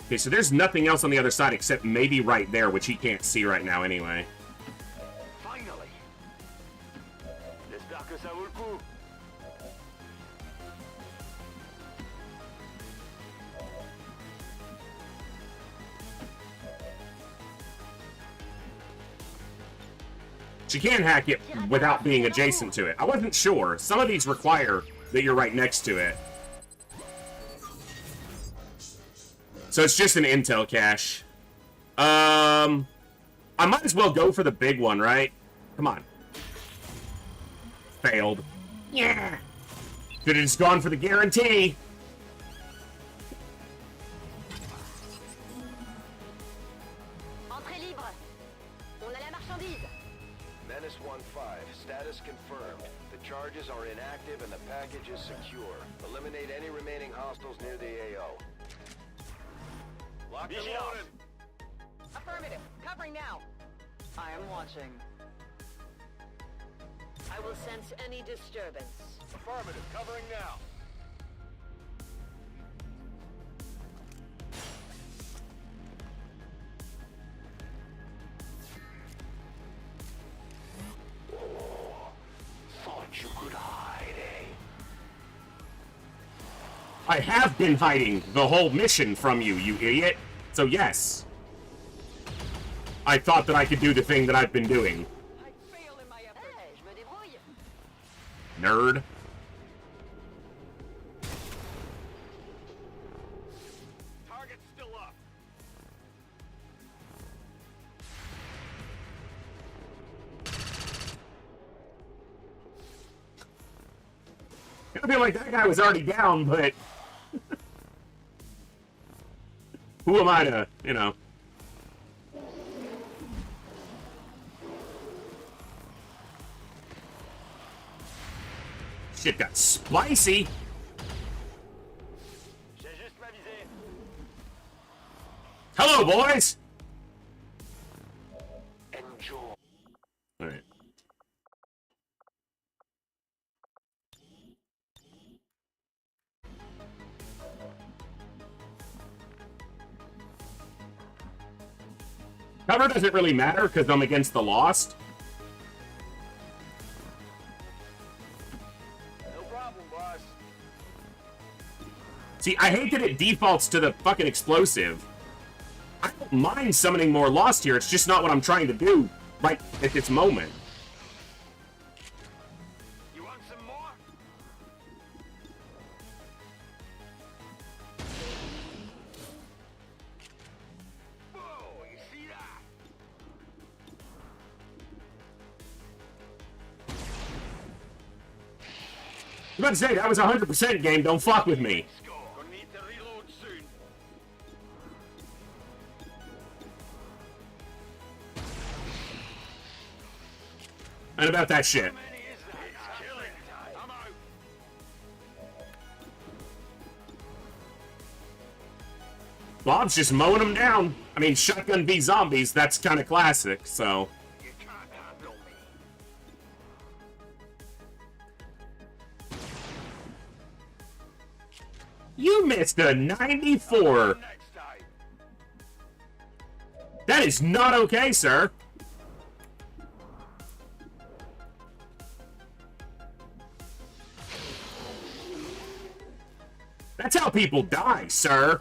Okay, so there's nothing else on the other side except maybe right there, which he can't see right now anyway. Finally. J'espère que ça vaut le coup. She can hack it without being adjacent to it. I wasn't sure. Some of these require that you're right next to it. So it's just an intel cache. I might as well go for the big one, right? Come on. Failed. Yeah. Could have just gone for the guarantee. Entrée libre. On a la marchandise. Menace 1-5, status confirmed. The charges are inactive and the package is secure. Eliminate any remaining hostiles near the AO. Lock and loaded. Affirmative. Covering now. I am watching. I will sense any disturbance. Affirmative. Covering now. Thought you could hide, eh? I have been hiding the whole mission from you, you idiot. So yes. I thought that I could do the thing that I've been doing. Nerd. Target's still up. I feel like that guy was already down, but who am I to, you know? Shit got spicy. Hello, boys. Enjoy. All right. Cover doesn't really matter because I'm against the Lost. No problem, boss. See, I hate that it defaults to the fucking explosive. I don't mind summoning more Lost here, it's just not what I'm trying to do right at this moment. You want some more? Whoa, you see that? I'm about to say, that was 100% game, don't fuck with me. Gonna need to reload soon. And about that shit. It's killing time. I'm out. Bob's just mowing them down. I mean, shotgun v zombies, that's kind of classic, so. You can't handle me. You missed a 94. Next time. That is not okay, sir. That's how people die, sir.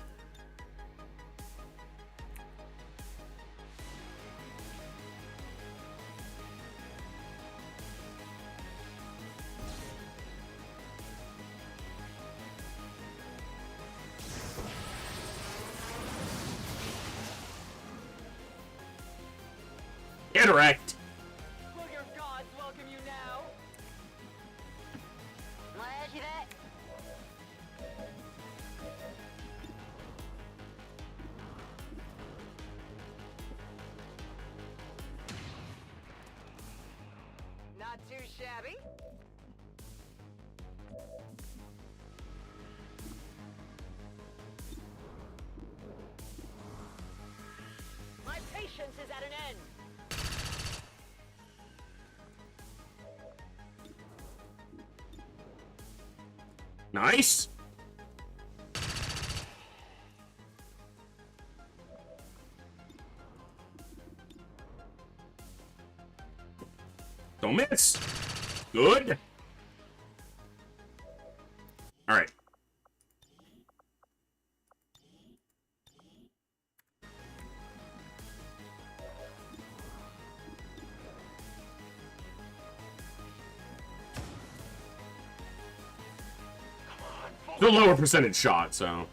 Interact. Will your gods welcome you now? Not too shabby. My patience is at an end. Nice. Don't miss. Good. All right. It's a lower percentage shot, so.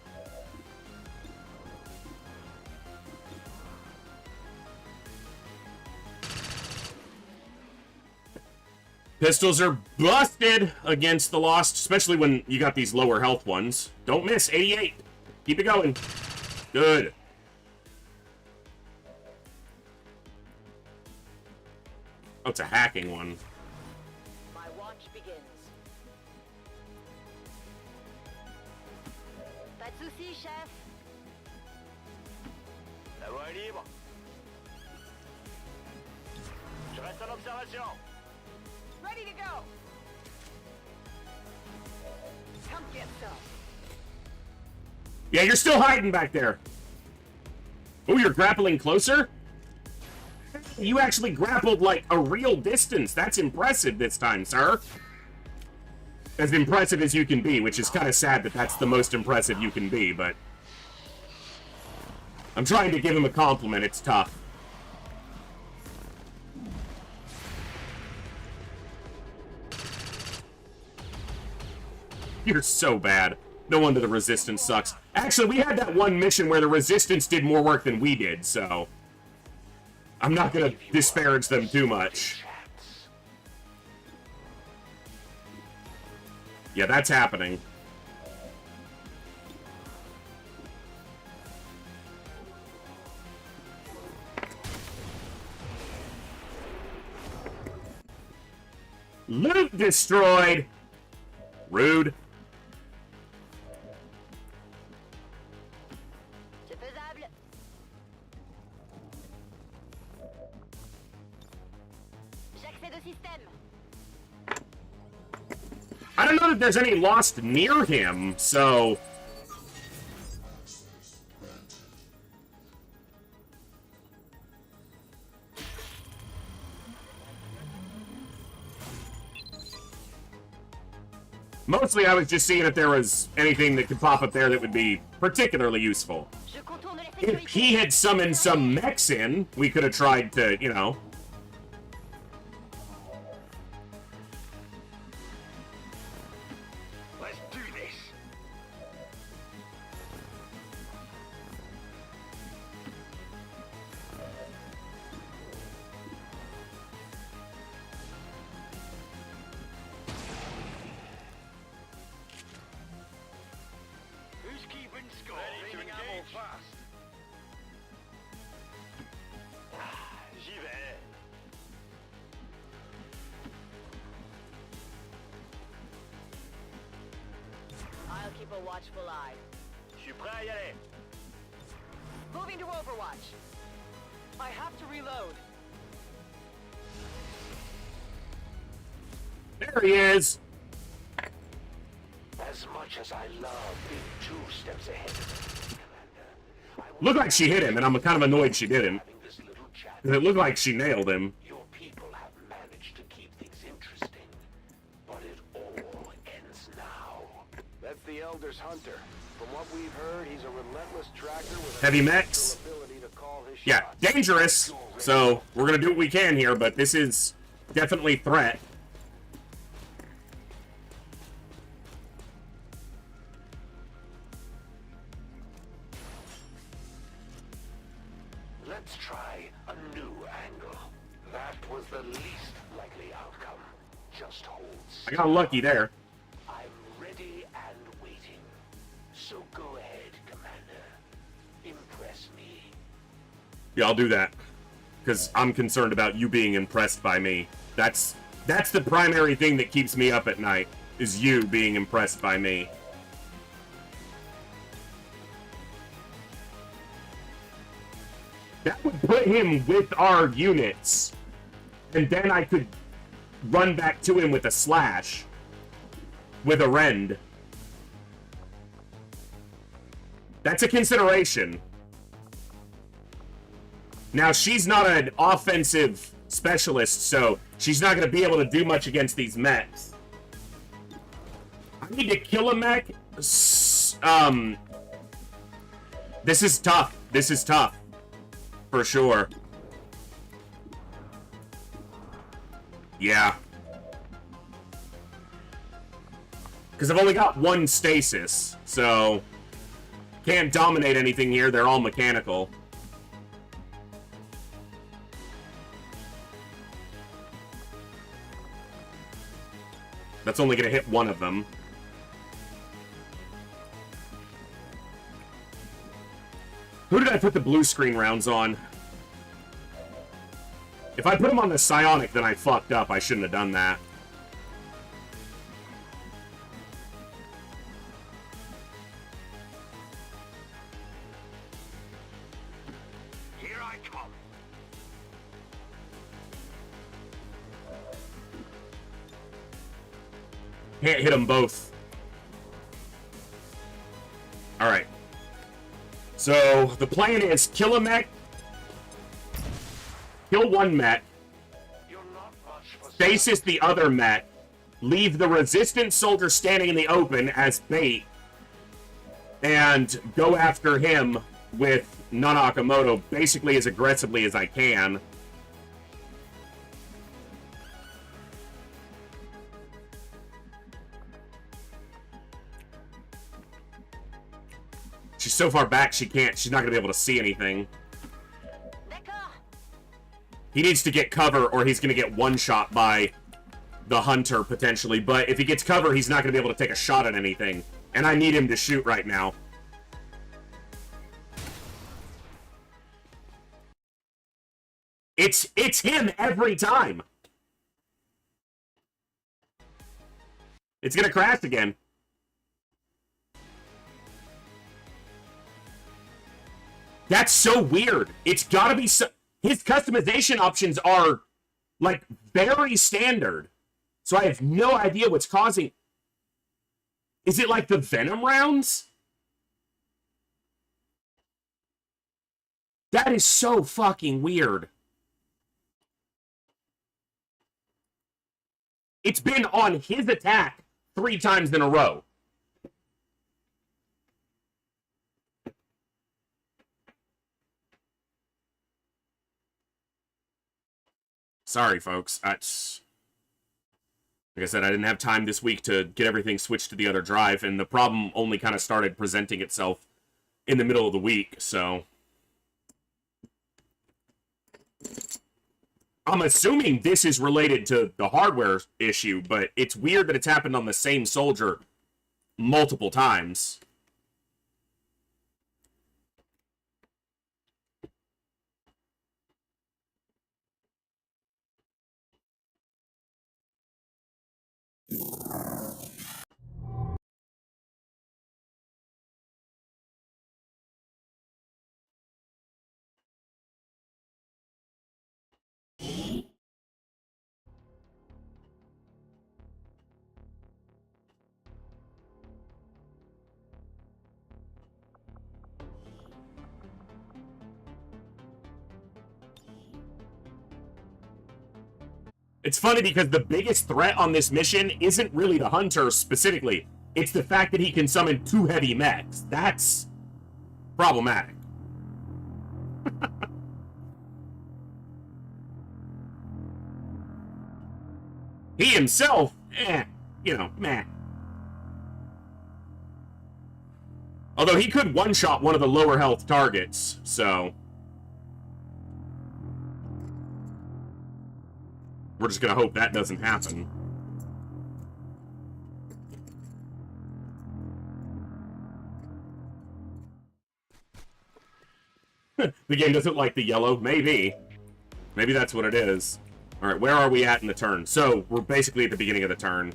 Pistols are busted against the Lost, especially when you got these lower health ones. Don't miss, 88. Keep it going. Good. Oh, it's a hacking one. My watch begins. Pas de soucis, chef. La voie est libre. Je reste en observation. Ready to go. Come get some. Yeah, you're still hiding back there. Oh, you're grappling closer? You actually grappled like a real distance. That's impressive this time, sir. As impressive as you can be, which is kind of sad that that's the most impressive you can be, but... I'm trying to give him a compliment. It's tough. You're so bad. No wonder the Resistance sucks. Actually, we had that one mission where the Resistance did more work than we did, so... I'm not gonna disparage them too much. Yeah, that's happening. Loot destroyed! Rude. C'est faisable. J'accède au système. I don't know that there's any lost near him, so... Mostly I was just seeing if there was anything that could pop up there that would be particularly useful. If he had summoned some mechs in, we could have tried to, you know... Let's do this. Who's keeping score? Ready to engage fast. J'y vais. I'll keep a watchful eye. Je suis prêt à y aller. Moving to Overwatch. I have to reload. There he is! As much as I love being 2 steps ahead of you, Commander, Looked like she hit him, and I'm kind of annoyed she didn't. this little chat. 'Cause it looked like she nailed him. Your people have managed to keep things interesting, but it all ends now. That's the Elder's hunter. From what we've heard, he's a relentless tracker with Heavy an mechs. ability to call his Yeah, shots. dangerous. So, we're gonna do what we can here, but this is definitely threat. Let's try a new angle. That was the least likely outcome. Just hold I got lucky there. I'm ready and waiting. So go ahead, Commander. Impress me. Yeah, I'll do that. Because I'm concerned about you being impressed by me. That's the primary thing that keeps me up at night, is you being impressed by me. That would put him with our units. And then I could run back to him with a slash. With a rend. That's a consideration. Now, she's not an offensive specialist, so she's not going to be able to do much against these mechs. I need to kill a mech. This is tough. This is tough. For sure. Yeah. Because I've only got one stasis, so... Can't dominate anything here. They're all mechanical. That's only going to hit one of them. Who did I put the blue screen rounds on? If I put them on the psionic, then I fucked up. I shouldn't have done that. XCOM. Can't hit them both. Alright. So, the plan is kill a mech, kill one mech, stasis the other mech, leave the resistant soldier standing in the open as bait, and go after him with Nanakamoto basically as aggressively as I can. She's so far back she's not gonna be able to see anything. He needs to get cover or he's gonna get one shot by the hunter potentially, but if he gets cover he's not gonna be able to take a shot at anything. And I need him to shoot right now. It's him every time. It's gonna crash again. That's so weird. It's gotta be so... His customization options are, like, very standard. So I have no idea what's causing... Is it like the Venom rounds? That is so fucking weird. It's been on his attack 3 times in a row. Sorry, folks. Like I said, I didn't have time this week to get everything switched to the other drive, and the problem only kind of started presenting itself in the middle of the week, so... I'm assuming this is related to the hardware issue, but it's weird that it's happened on the same soldier multiple times. It's funny because the biggest threat on this mission isn't really the hunter specifically. It's the fact that he can summon 2 heavy mechs. That's problematic. He himself, you know, meh. Although he could one-shot one of the lower health targets, so... We're just gonna hope that doesn't happen. The game doesn't like the yellow. Maybe. Maybe that's what it is. Alright, where are we at in the turn? So, we're basically at the beginning of the turn.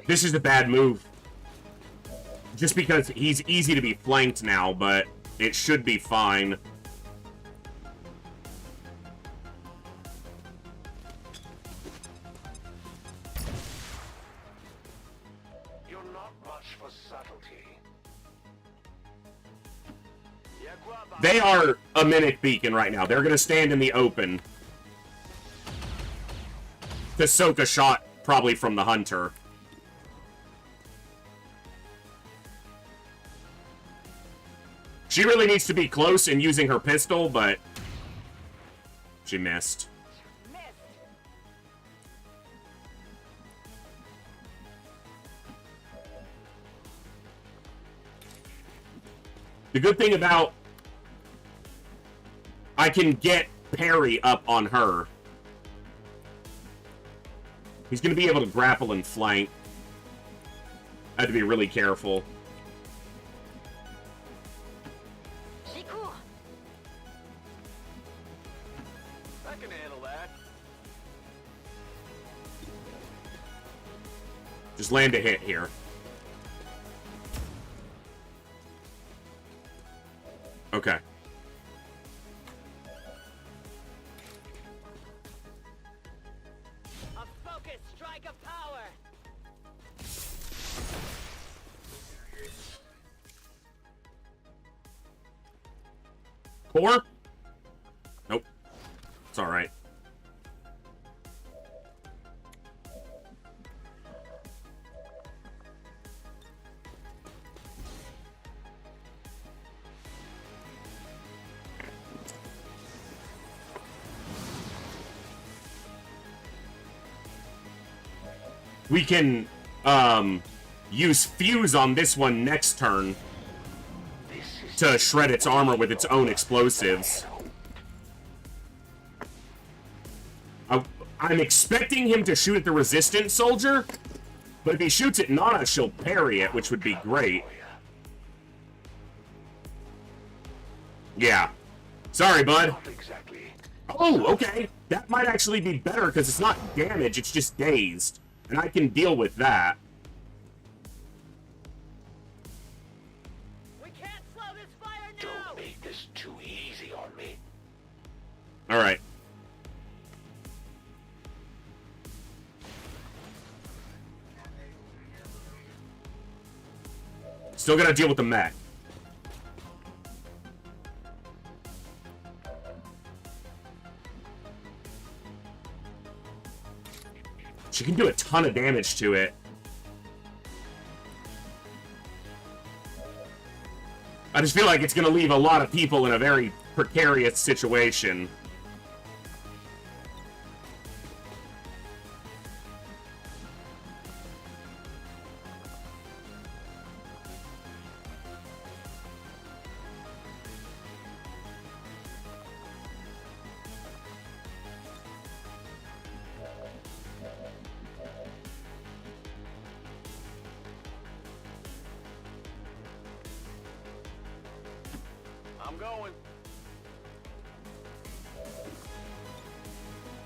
This is a bad move. Just because he's easy to be flanked now, but it should be fine. You're not much for subtlety. They are a Mimic Beacon right now. They're going to stand in the open to soak a shot, probably from the hunter. She really needs to be close and using her pistol, but she missed. The good thing about I can get parry up on her. He's going to be able to grapple and flank. I have to be really careful. I can handle that. Just land a hit here. Okay. A focused strike of power. Core? Nope. It's alright. We can, use Fuse on this one next turn to shred its armor with its own explosives. I'm expecting him to shoot at the resistant soldier, but if he shoots at Nana, she'll parry it, which would be great. Yeah. Sorry, bud. Oh, okay. That might actually be better, because it's not damage, it's just dazed. And I can deal with that. We can't slow this fire now. Don't make this too easy on me. Alright. Still gotta deal with the mech. She can do a ton of damage to it. I just feel like it's gonna leave a lot of people in a very precarious situation. I'm going.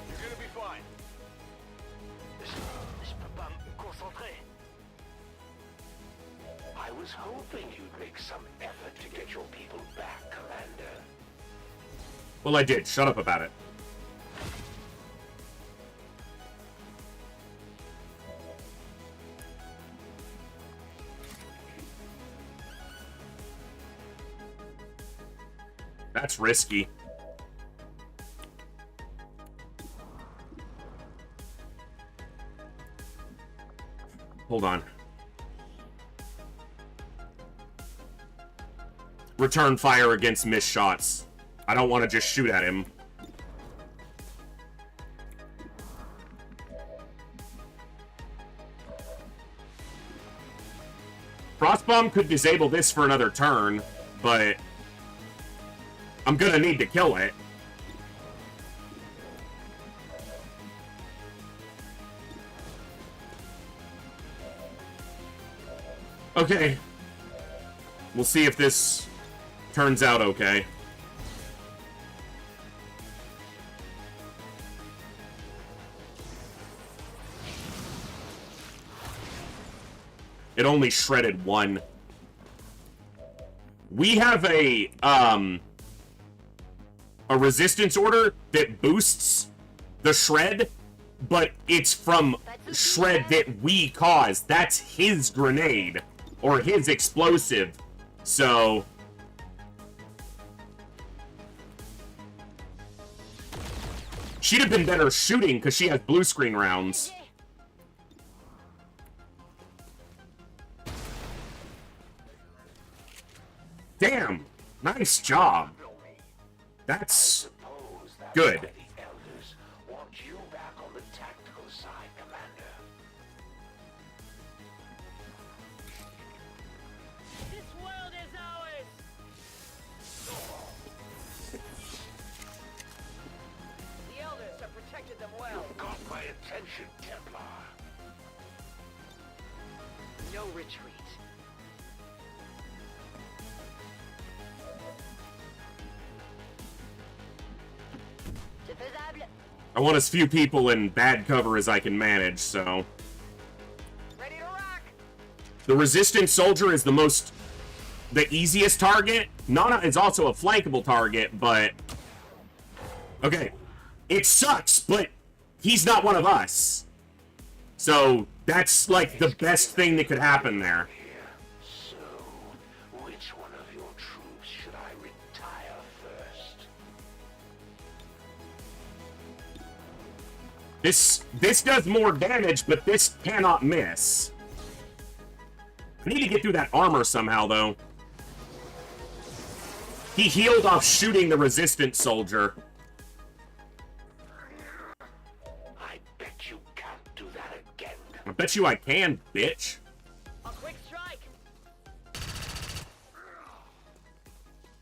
You're gonna be fine. Je peux pas me concentrer. I was hoping you'd make some effort to get your people back, Commander. Well, I did. Shut up about it. That's risky. Hold on. Return fire against missed shots. I don't want to just shoot at him. Frostbomb could disable this for another turn, but I'm gonna need to kill it. Okay. We'll see if this turns out okay. It only shredded one. We have a resistance order that boosts the shred, but it's from shred that we caused. That's his grenade, or his explosive. So she'd have been better shooting because she has blue screen rounds. Damn, nice job. That's good. The elders want you back on the tactical side, Commander. This world is ours. The elders have protected them well. You've got my attention, Templar. No retreat. I want as few people in bad cover as I can manage, so... Ready to roll. The resistance soldier is the easiest target. Nana is also a flankable target, but... Okay. It sucks, but he's not one of us. So, that's, like, the best thing that could happen there. So, which one of your troops should I retire first? This does more damage, but this cannot miss. I need to get through that armor somehow, though. He healed off shooting the resistance soldier. I bet you can't do that again. I bet you I can, bitch. A quick strike.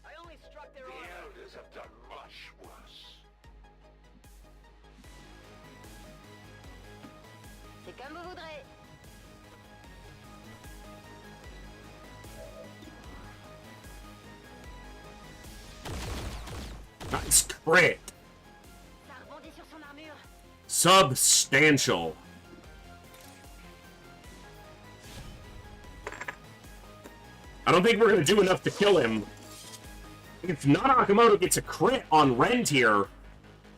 I only struck their armor. The elders have done much worse. C'est comme vous voudrez. Nice crit. Ça rebondit sur son armure. Substantial. I don't think we're going to do enough to kill him. If Nanakomoto gets a crit on Rend here,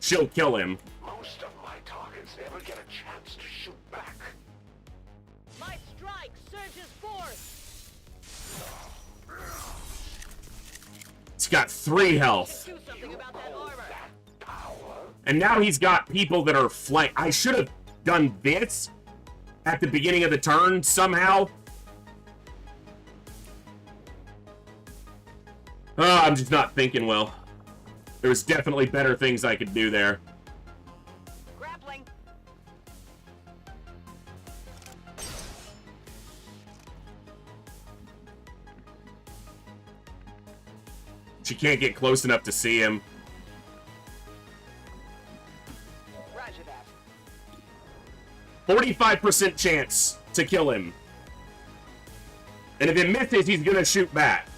she'll kill him. Most of my targets never get a chance to shoot back. My strike surges forth. He's got 3 health. Do something about that armor. And now he's got people that are flank. I should have done this at the beginning of the turn somehow. I'm just not thinking well. There's definitely better things I could do there. Grappling. She can't get close enough to see him. Roger that. 45% chance to kill him. And if it misses, he's gonna shoot back.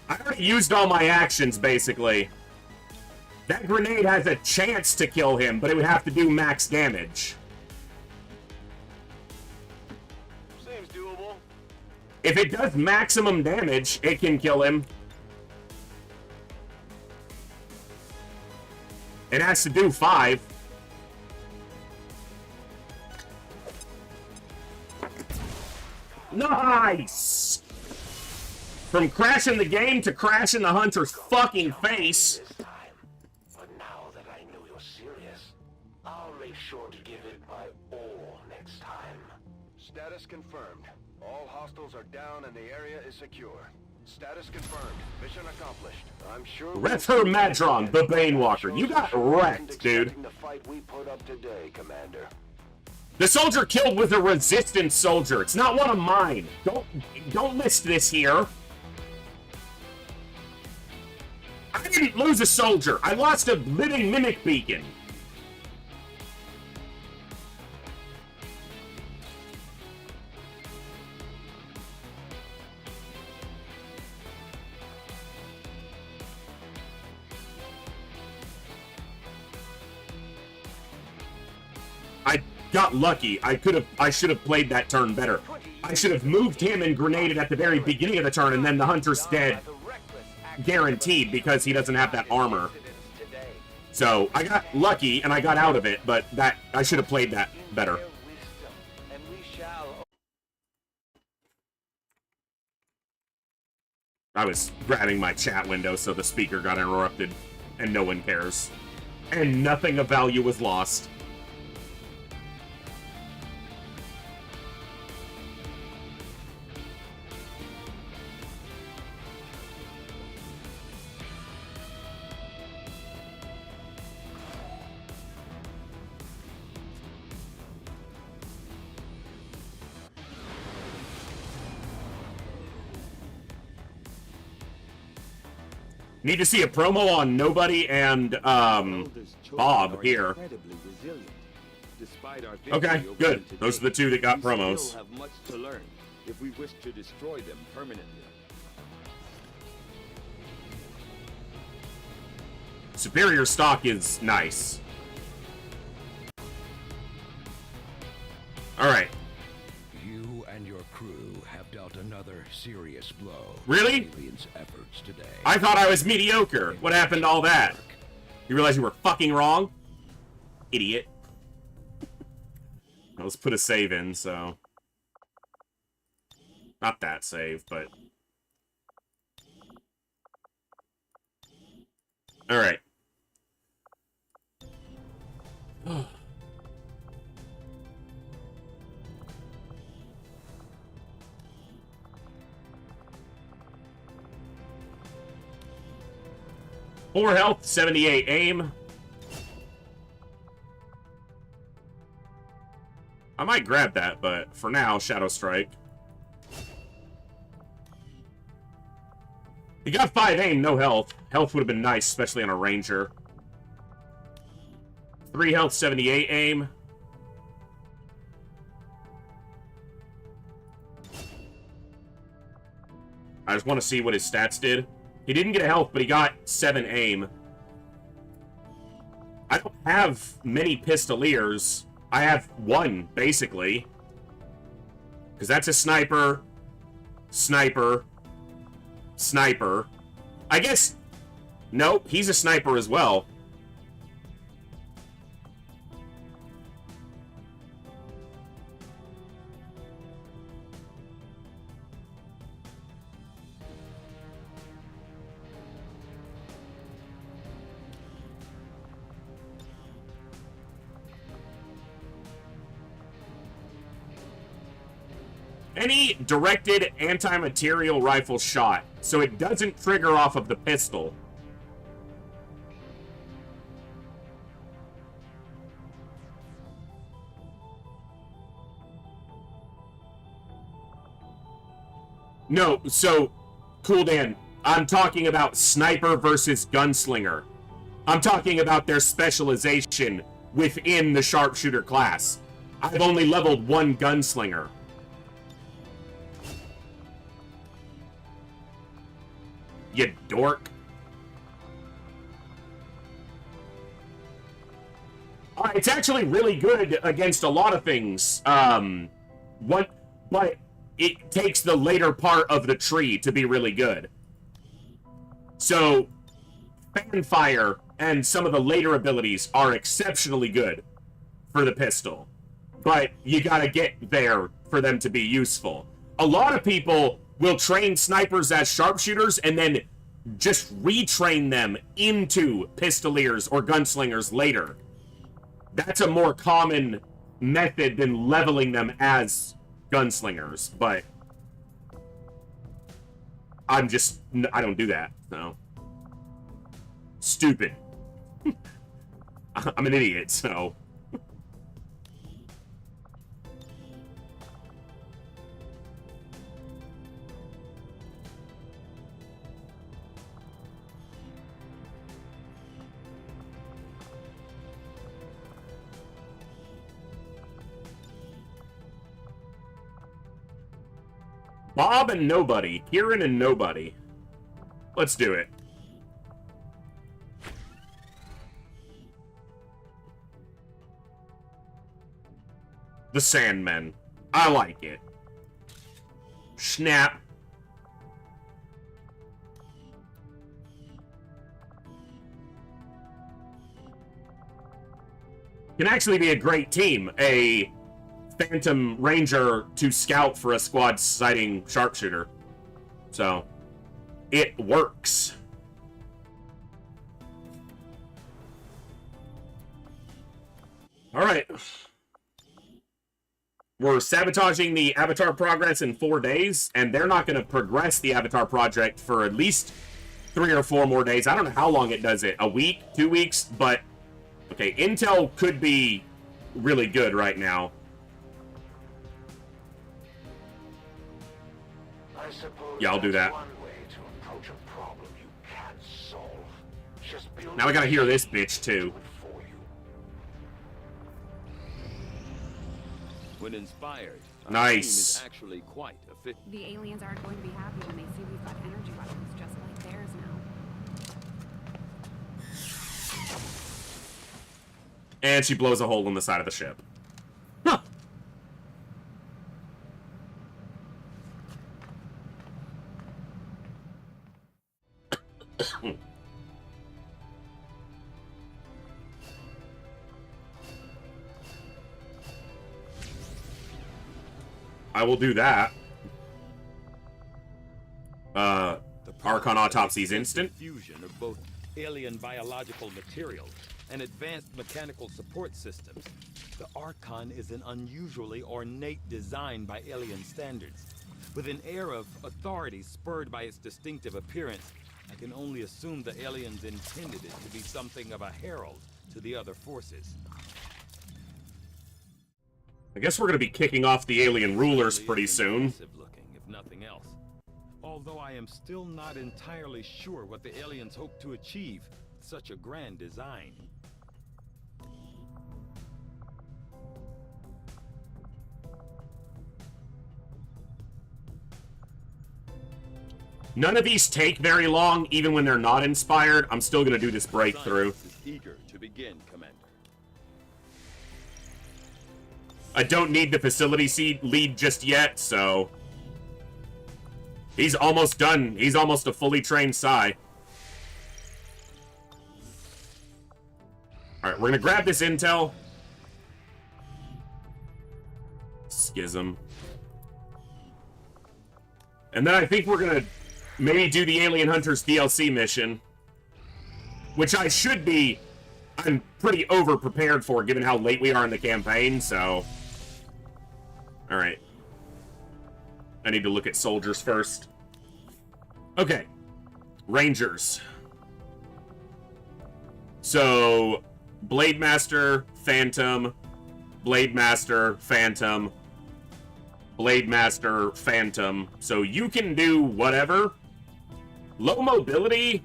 I already used all my actions, basically. That grenade has a chance to kill him, but it would have to do max damage. Seems doable. If it does maximum damage, it can kill him. It has to do 5. Nice! From crashing the game to crashing the hunter's fucking face. But now that I know you're serious, I'll make sure to give it my all next time. Status confirmed. All hostiles are down and the area is secure. Status confirmed. Mission accomplished. I'm sure. Rether Madron, the Banewalker. You got wrecked, dude. The fight we put up today, Commander. The soldier killed was a resistance soldier. It's not one of mine. Don't list this here. I didn't lose a soldier. I lost a living mimic beacon. I got lucky. I should have played that turn better. I should have moved him and grenaded at the very beginning of the turn, and then the hunter's dead. Guaranteed, because he doesn't have that armor. So, I got lucky, and I got out of it, but that I should have played that better. I was grabbing my chat window, so the speaker got interrupted, and no one cares. And nothing of value was lost. Need to see a promo on Nobody and Bob here. Okay, good. Those are the two that got promos. We still have much to learn if we wish to destroy them permanently. Superior stock is nice. efforts today. I thought I was mediocre. What happened to all that? You realize you were fucking wrong? Idiot. Now, let's put a save in, so... Not that save, but... Alright. Four health, 78 aim. I might grab that, but for now, Shadow Strike. He got 5 aim, no health. Health would have been nice, especially on a ranger. 3 health, 78 aim. I just want to see what his stats did. He didn't get a health, but he got 7 aim. I don't have many pistoliers. I have 1, basically. Because that's a sniper, sniper, sniper. I guess... Nope, he's a sniper as well. Any directed anti-material rifle shot, so it doesn't trigger off of the pistol. No, so, cool Dan, I'm talking about sniper versus gunslinger. I'm talking about their specialization within the sharpshooter class. I've only leveled 1 gunslinger. You dork. It's actually really good against a lot of things. But it takes the later part of the tree to be really good. So, fanfire and some of the later abilities are exceptionally good for the pistol. But you gotta get there for them to be useful. A lot of people will train snipers as sharpshooters and then just retrain them into pistoliers or gunslingers later. That's a more common method than leveling them as gunslingers, but I don't do that, so. Stupid. I'm an idiot, so. Bob and Nobody. Kieran and Nobody. Let's do it. The Sandmen. I like it. Snap. Can actually be a great team. A Phantom Ranger to scout for a squad sighting sharpshooter. So, it works. Alright. We're sabotaging the Avatar progress in 4 days, and they're not going to progress the Avatar project for at least 3 or 4 more days. I don't know how long it does it. A week? 2 weeks? But, okay, intel could be really good right now. Yeah, I'll do that. Now I gotta hear this bitch, too. When inspired, nice. Is actually quite efficient. The aliens aren't going to be happy when they see we've got energy weapons just like theirs now. And she blows a hole in the side of the ship. Huh. I will do that. Archon autopsies instant. Fusion of both alien biological materials and advanced mechanical support systems. The Archon is an unusually ornate design by alien standards. With an air of authority spurred by its distinctive appearance, I can only assume the aliens intended it to be something of a herald to the other forces. I guess we're going to be kicking off the alien rulers pretty soon. Looking, if nothing else. Although I am still not entirely sure what the aliens hope to achieve with such a grand design. None of these take very long, even when they're not inspired. I'm still going to do this breakthrough. Science is eager to begin, Commander. I don't need the facility lead just yet, so... He's almost done. He's almost a fully trained Psi. Alright, we're gonna grab this intel. Schism. And then I think we're gonna maybe do the Alien Hunters DLC mission. Which I should be... I'm pretty over-prepared for, given how late we are in the campaign, so... Alright. I need to look at soldiers first. Okay. Rangers. So, Blade Master, Phantom, Blade Master, Phantom, Blade Master, Phantom. So you can do whatever. Low mobility.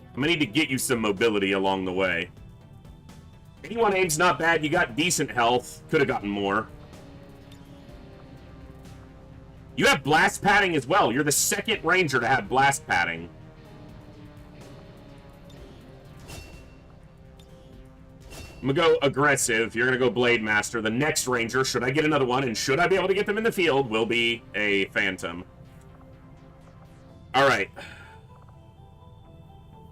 I'm gonna need to get you some mobility along the way. 81 aim's not bad. You got decent health. Could have gotten more. You have blast padding as well. You're the second ranger to have blast padding. I'm gonna go aggressive. You're gonna go Blade Master. The next ranger, should I get another one, and should I be able to get them in the field, will be a Phantom. Alright.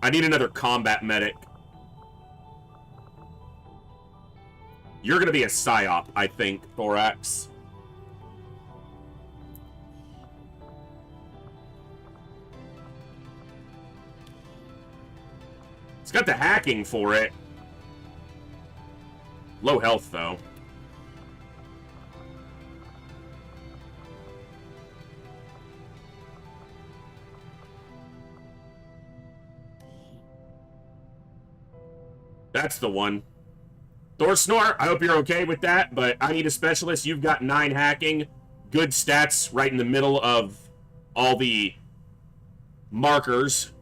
I need another combat medic. You're gonna be a psyop, I think, Thorax. It's got the hacking for it. Low health, though. That's the one. Thorsnor, I hope you're okay with that, but I need a specialist. You've got 9 hacking. Good stats right in the middle of all the markers.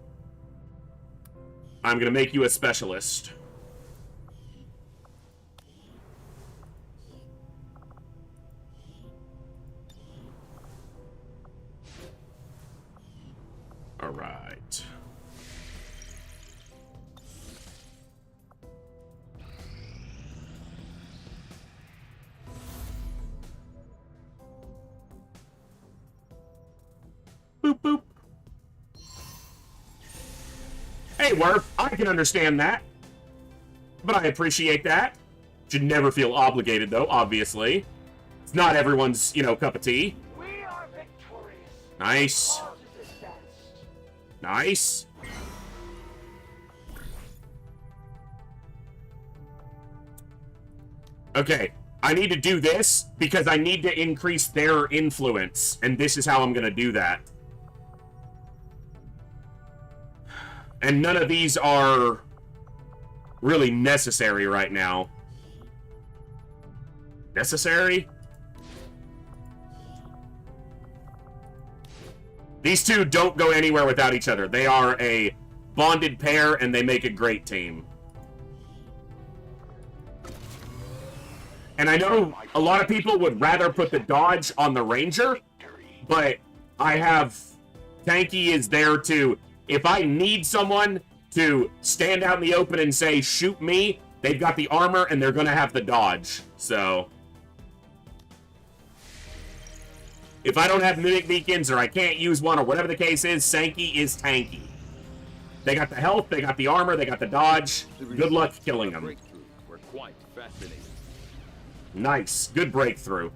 I'm going to make you a specialist. All right. Boop, boop. Hey, Worf, I can understand that. But I appreciate that. Should never feel obligated, though, obviously. It's not everyone's, you know, cup of tea. We are victorious. Nice. Cause is advanced. Nice. Okay, I need to do this because I need to increase their influence, and this is how I'm going to do that. And none of these are really necessary right now. Necessary? These two don't go anywhere without each other. They are a bonded pair, and they make a great team. And I know a lot of people would rather put the dodge on the ranger, but I have... Tanky is there to... If I need someone to stand out in the open and say, shoot me, they've got the armor and they're going to have the dodge. So, If I don't have mimic beacons or I can't use one or whatever the case is, Sankey is tanky. They got the health, they got the armor, they got the dodge. Good luck killing them. We're quite fascinating. Nice. Good breakthrough.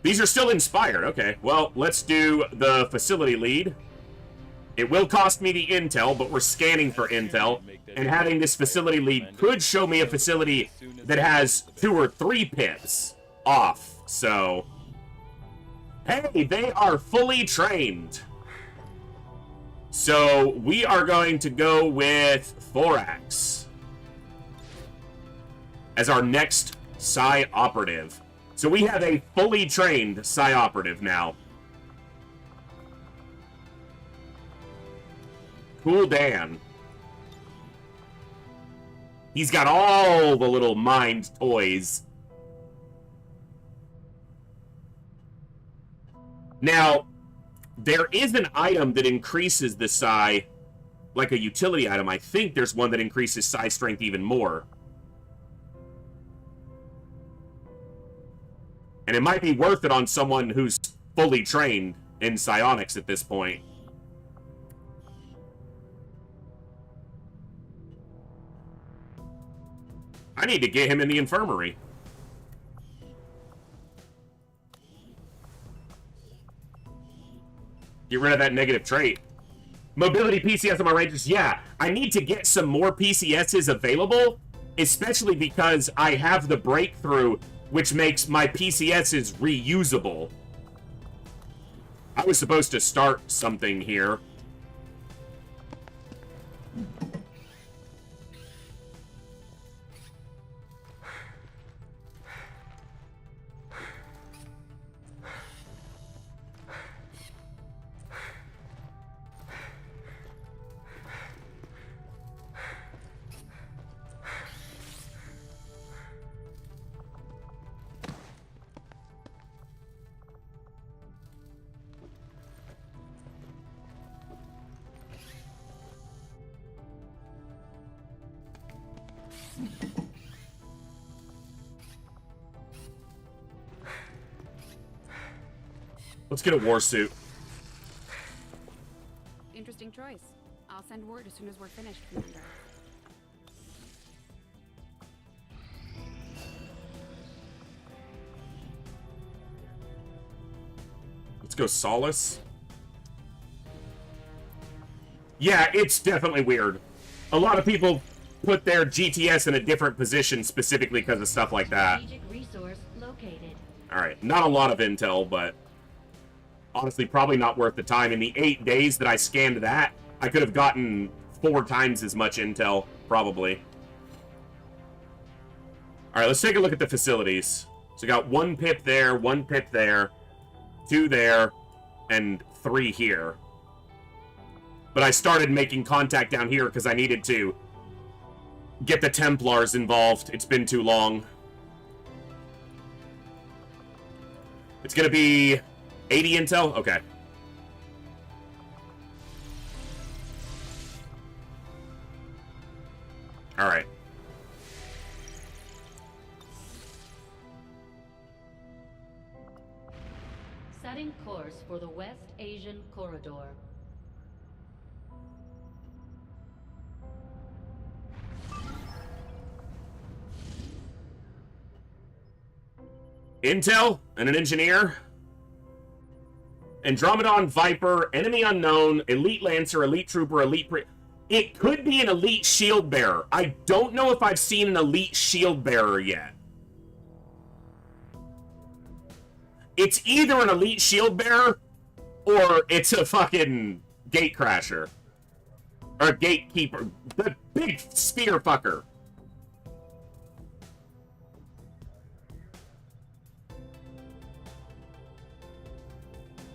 These are still inspired. Okay, well, let's do the facility lead. It will cost me the intel, but we're scanning for intel. And having this facility lead could show me a facility that has 2 or 3 pips off. So, hey, they are fully trained. So, we are going to go with Thorax as our next Psi operative. So we have a fully trained Psi operative now. Cool Dan. He's got all the little mind toys. Now, there is an item that increases the Psi, like a utility item. I think there's one that increases Psi strength even more. And it might be worth it on someone who's fully trained in psionics at this point. I need to get him in the infirmary. Get rid of that negative trait. Mobility PCS on my Rangers. Yeah, I need to get some more PCSs available, especially because I have the breakthrough, which makes my PCSs reusable. I was supposed to start something here. Let's get a war suit. Interesting choice. I'll send word as soon as we're finished, Commander. Let's go Solace. Yeah, it's definitely weird. A lot of people put their GTS in a different position specifically because of stuff like that. Resource located. Alright, not a lot of intel, but honestly, probably not worth the time. In the 8 days that I scanned that, I could have gotten 4 times as much intel, probably. Alright, let's take a look at the facilities. So we got 1 pip there, 1 pip there, 2 there, and 3 here. But I started making contact down here because I needed to get the Templars involved. It's been too long. It's gonna be 80 intel? Okay. Alright. Setting course for the West Asian Corridor. Intel and an engineer. Andromedon, Viper, Enemy Unknown, Elite Lancer, Elite Trooper, It could be an Elite Shield Bearer. I don't know if I've seen an Elite Shield Bearer yet. It's either an Elite Shield Bearer or it's a fucking Gate Crasher. Or a Gatekeeper. The big spear fucker.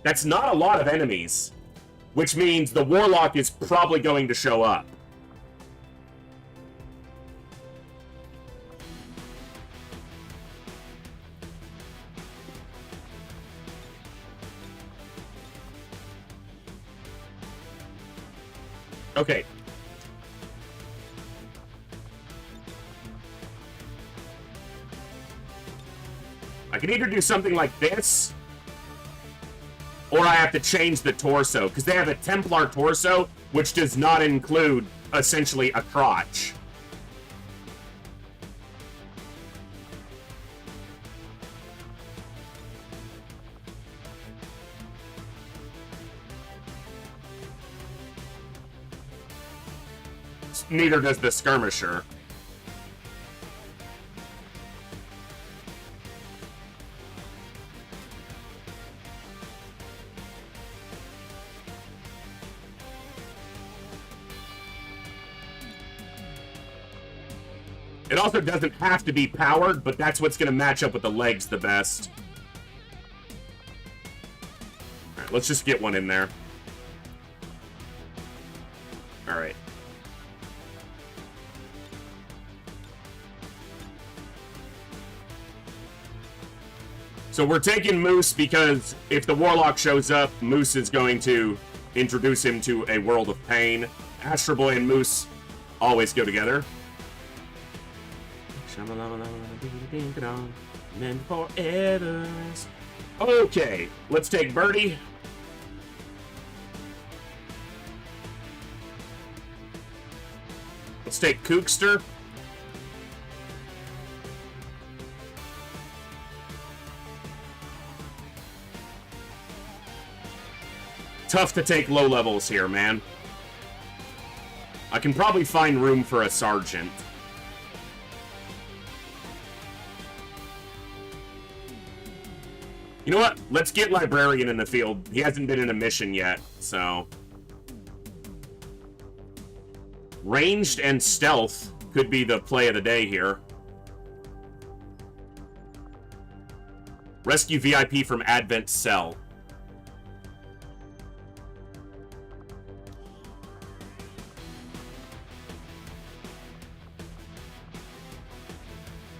That's not a lot of enemies, which means the Warlock is probably going to show up. Okay. I can either do something like this, or I have to change the torso, because they have a Templar torso, which does not include, essentially, a crotch. Neither does the Skirmisher. It also doesn't have to be powered, but that's what's going to match up with the legs the best. Alright, let's just get one in there. Alright. So we're taking Moose because if the Warlock shows up, Moose is going to introduce him to a world of pain. Astro Boy and Moose always go together. Okay, let's take Birdie. Let's take Kookster. Tough to take low levels here, man. I can probably find room for a Sergeant. You know what? Let's get Librarian in the field. He hasn't been in a mission yet, so... Ranged and Stealth could be the play of the day here. Rescue VIP from Advent Cell.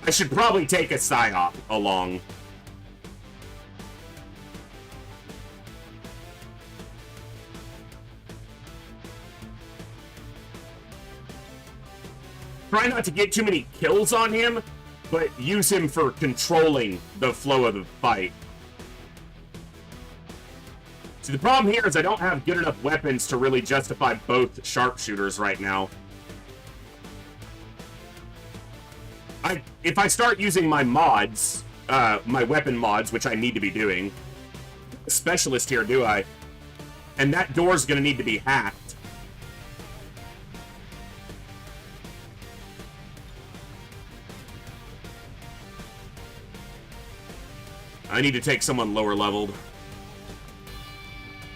I should probably take a PSYOP along. Try not to get too many kills on him, but use him for controlling the flow of the fight. See, the problem here is I don't have good enough weapons to really justify both sharpshooters right now. If I start using my mods, my weapon mods, which I need to be doing, specialist here, do I? And that door's gonna need to be hacked. I need to take someone lower leveled.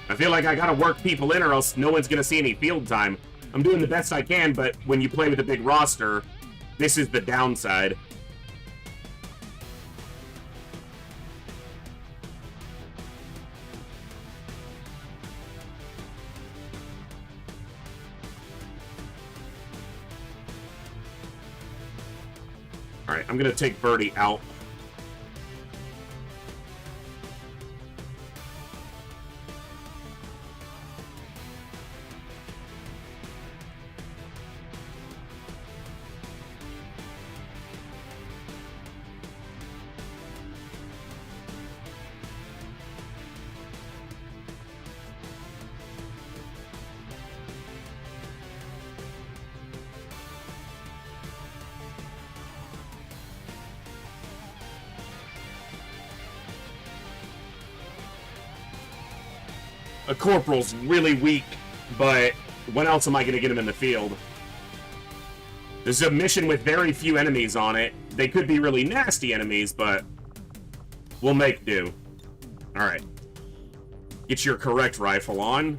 I feel like I gotta work people in or else no one's gonna see any field time. I'm doing the best I can, but when you play with a big roster, this is the downside. Alright, I'm gonna take Birdie out. A Corporal's really weak, but when else am I going to get him in the field? This is a mission with very few enemies on it. They could be really nasty enemies, but we'll make do. Alright. Get your correct rifle on.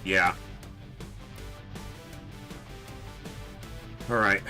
Yeah. All right.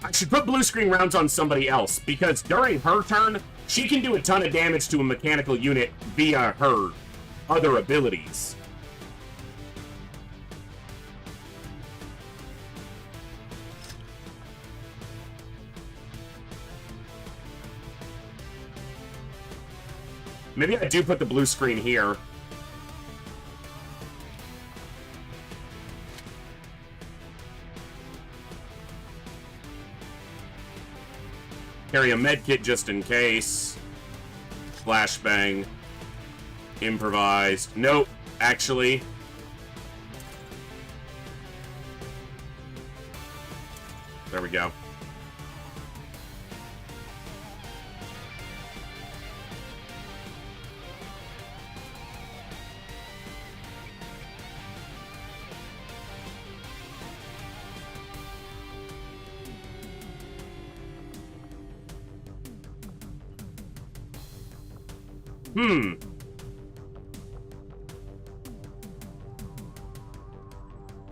I should put blue screen rounds on somebody else, because during her turn, she can do a ton of damage to a mechanical unit via her other abilities. Maybe I do put the blue screen here. Carry a med kit just in case. Flashbang. Improvised. Nope, actually. There we go.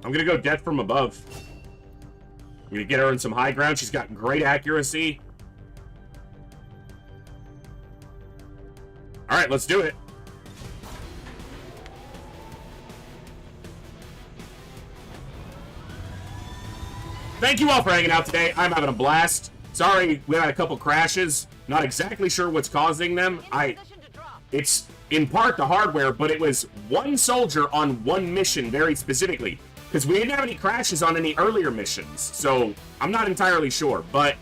I'm gonna go death from above. I'm gonna get her in some high ground. She's got great accuracy. All right, let's do it. Thank you all for hanging out today. I'm having a blast. Sorry we had a couple crashes. Not exactly sure what's causing them. It's in part the hardware, but it was one soldier on one mission very specifically. Because we didn't have any crashes on any earlier missions. So I'm not entirely sure, but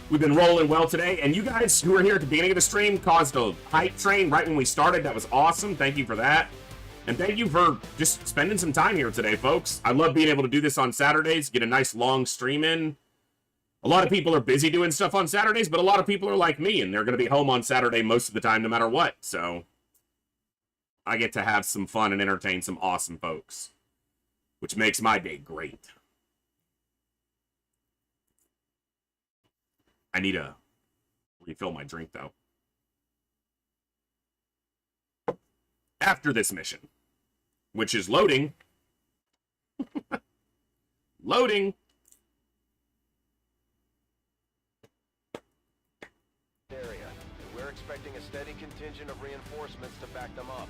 we've been rolling well today. And you guys who were here at the beginning of the stream caused a hype train right when we started. That was awesome. Thank you for that. And thank you for just spending some time here today, folks. I love being able to do this on Saturdays, get a nice long stream in. A lot of people are busy doing stuff on Saturdays, but a lot of people are like me, and they're going to be home on Saturday most of the time, no matter what. So I get to have some fun and entertain some awesome folks, which makes my day great. I need to refill my drink, though. After this mission, which is loading. Loading. Area. We're expecting a steady contingent of reinforcements to back them up.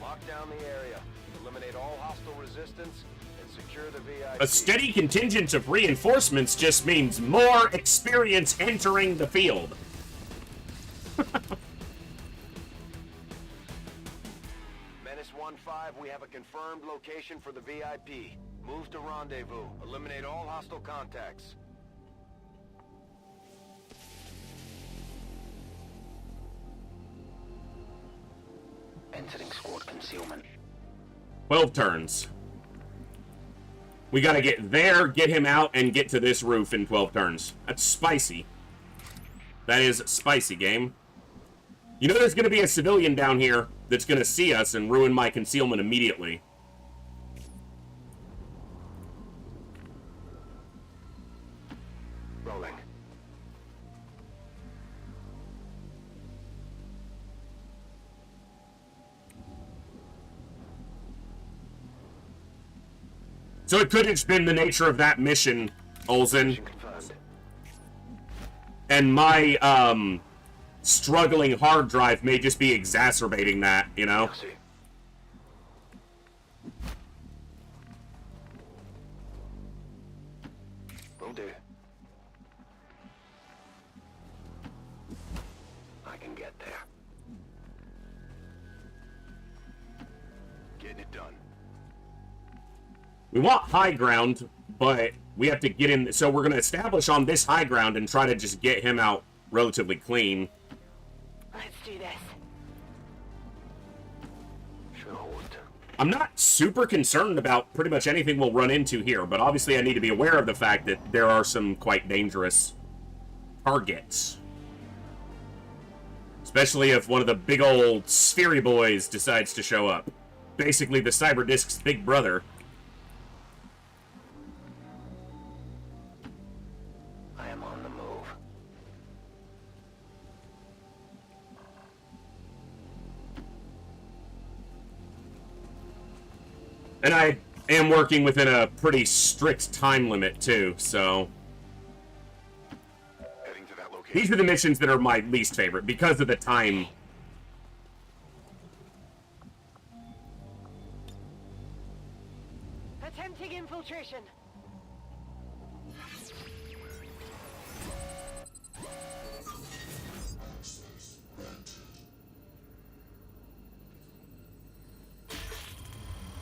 Lock down the area, eliminate all hostile resistance, and secure the VIP. A steady contingent of reinforcements just means more experience entering the field. Menace 1-5, we have a confirmed location for the VIP. Move to rendezvous. Eliminate all hostile contacts. Entering squad concealment. 12 turns. We gotta get there, get him out, and get to this roof in 12 turns. That's spicy. That is spicy, game. You know there's gonna be a civilian down here that's gonna see us and ruin my concealment immediately. Rolling. So it could have just been the nature of that mission, Olsen. And my, struggling hard drive may just be exacerbating that, you know? Will do. I can get there. Getting it done. We want high ground, but we have to get in. So we're going to establish on this high ground and try to just get him out relatively clean. Let's do this. I'm not super concerned about pretty much anything we'll run into here, but obviously I need to be aware of the fact that there are some quite dangerous targets. Especially if one of the big old Sphery boys decides to show up. Basically the Cyberdisk's big brother. I am on the move. And I am working within a pretty strict time limit, too, so These are the missions that are my least favorite because of the time. Attempting infiltration.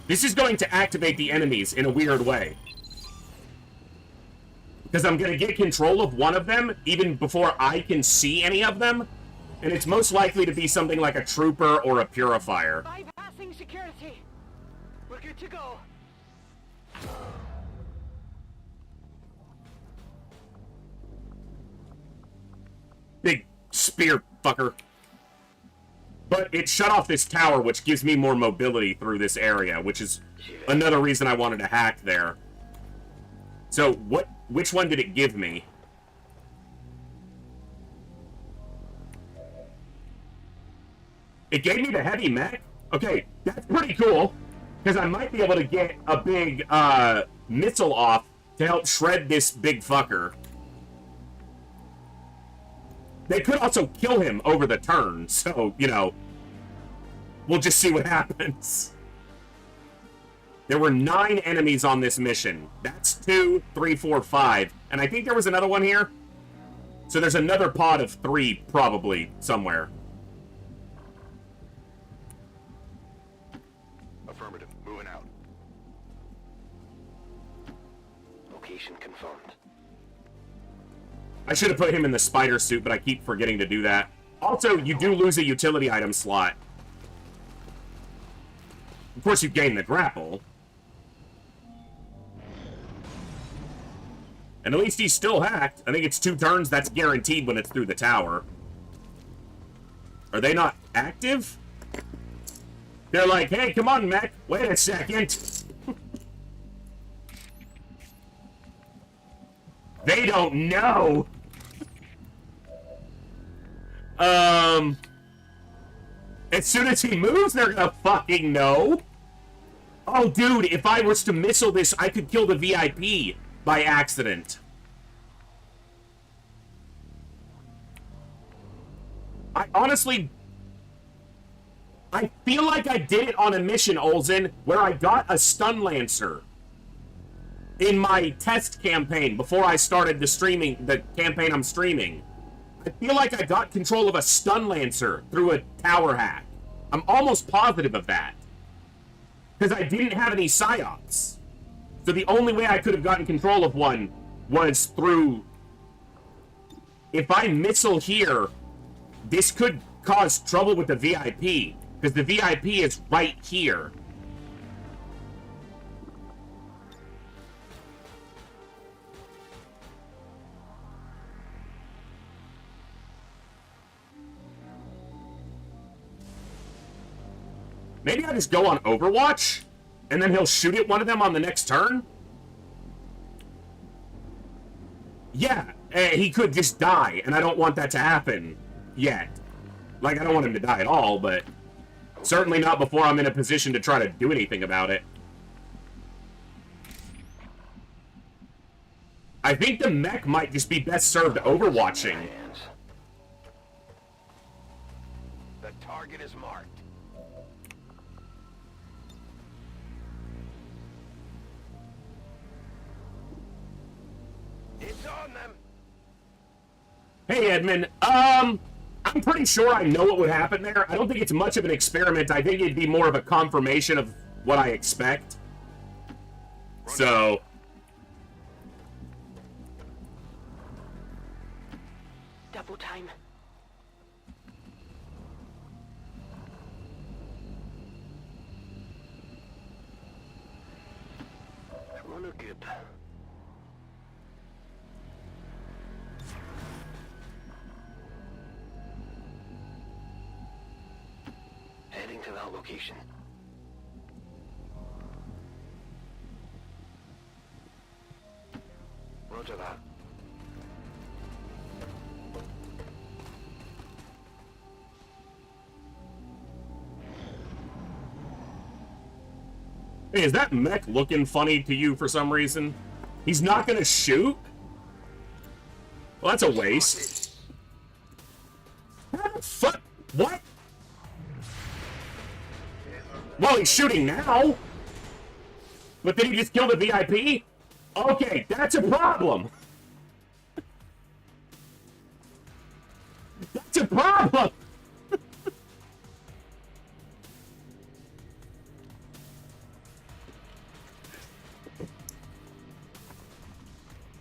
This is going to activate the enemies in a weird way. Because I'm going to get control of one of them even before I can see any of them. And it's most likely to be something like a trooper or a purifier. Bypassing security. We're good to go. Big spear fucker. But it shut off this tower, which gives me more mobility through this area, which is another reason I wanted to hack there. So, which one did it give me? It gave me the heavy mech? Okay, that's pretty cool. Because I might be able to get a big, missile off to help shred this big fucker. They could also kill him over the turn, so, you know, we'll just see what happens. There were 9 enemies on this mission. That's 2, 3, 4, 5. And I think there was another one here. So there's another pod of 3, probably, somewhere. Affirmative. Moving out. Location confirmed. I should have put him in the spider suit, but I keep forgetting to do that. Also, you do lose a utility item slot. Of course, you gain the grapple. And at least he's still hacked. I think it's 2 turns. That's guaranteed when it's through the tower. Are they not active? They're like, hey, come on, mech. Wait a second. They don't know. As soon as he moves, they're gonna fucking know. Oh, dude, if I was to missile this, I could kill the VIP by accident. I honestly... I feel like I did it on a mission, Olsen, where I got a stun lancer in my test campaign before I started the campaign I'm streaming. I feel like I got control of a stun lancer through a tower hack. I'm almost positive of that. Because I didn't have any psyops. So the only way I could have gotten control of one was through... If I missile here, this could cause trouble with the VIP. Because the VIP is right here. Maybe I just go on Overwatch, and then he'll shoot at one of them on the next turn? Yeah, he could just die, and I don't want that to happen yet. Like, I don't want him to die at all, but certainly not before I'm in a position to try to do anything about it. I think the mech might just be best served overwatching. The target is marked. It's on them. Hey, Edmund. I'm pretty sure I know what would happen there. I don't think it's much of an experiment. I think it'd be more of a confirmation of what I expect. So... Double time. Runner good. Heading to that location. Roger that. Hey, is that mech looking funny to you for some reason? He's not gonna shoot? Well, that's a waste. How the fuck? What? Well, he's shooting now. But then he just killed a VIP? Okay, that's a problem. That's a problem.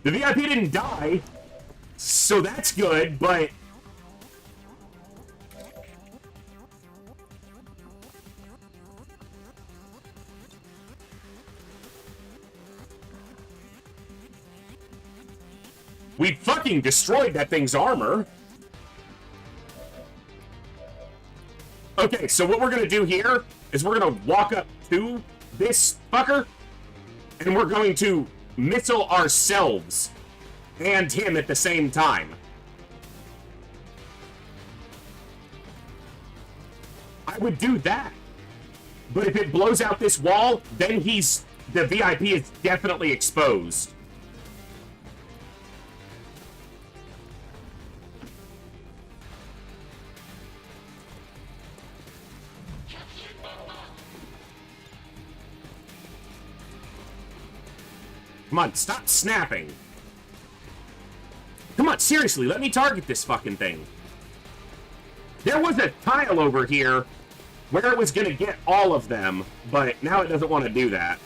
The VIP didn't die, so that's good, but... we fucking destroyed that thing's armor. Okay, so what we're gonna do here is we're gonna walk up to this fucker, and we're going to missile ourselves and him at the same time. I would do that. But if it blows out this wall, then the VIP is definitely exposed. Come on, stop snapping. Come on, seriously, let me target this fucking thing. There was a tile over here where it was gonna get all of them, but now it doesn't want to do that.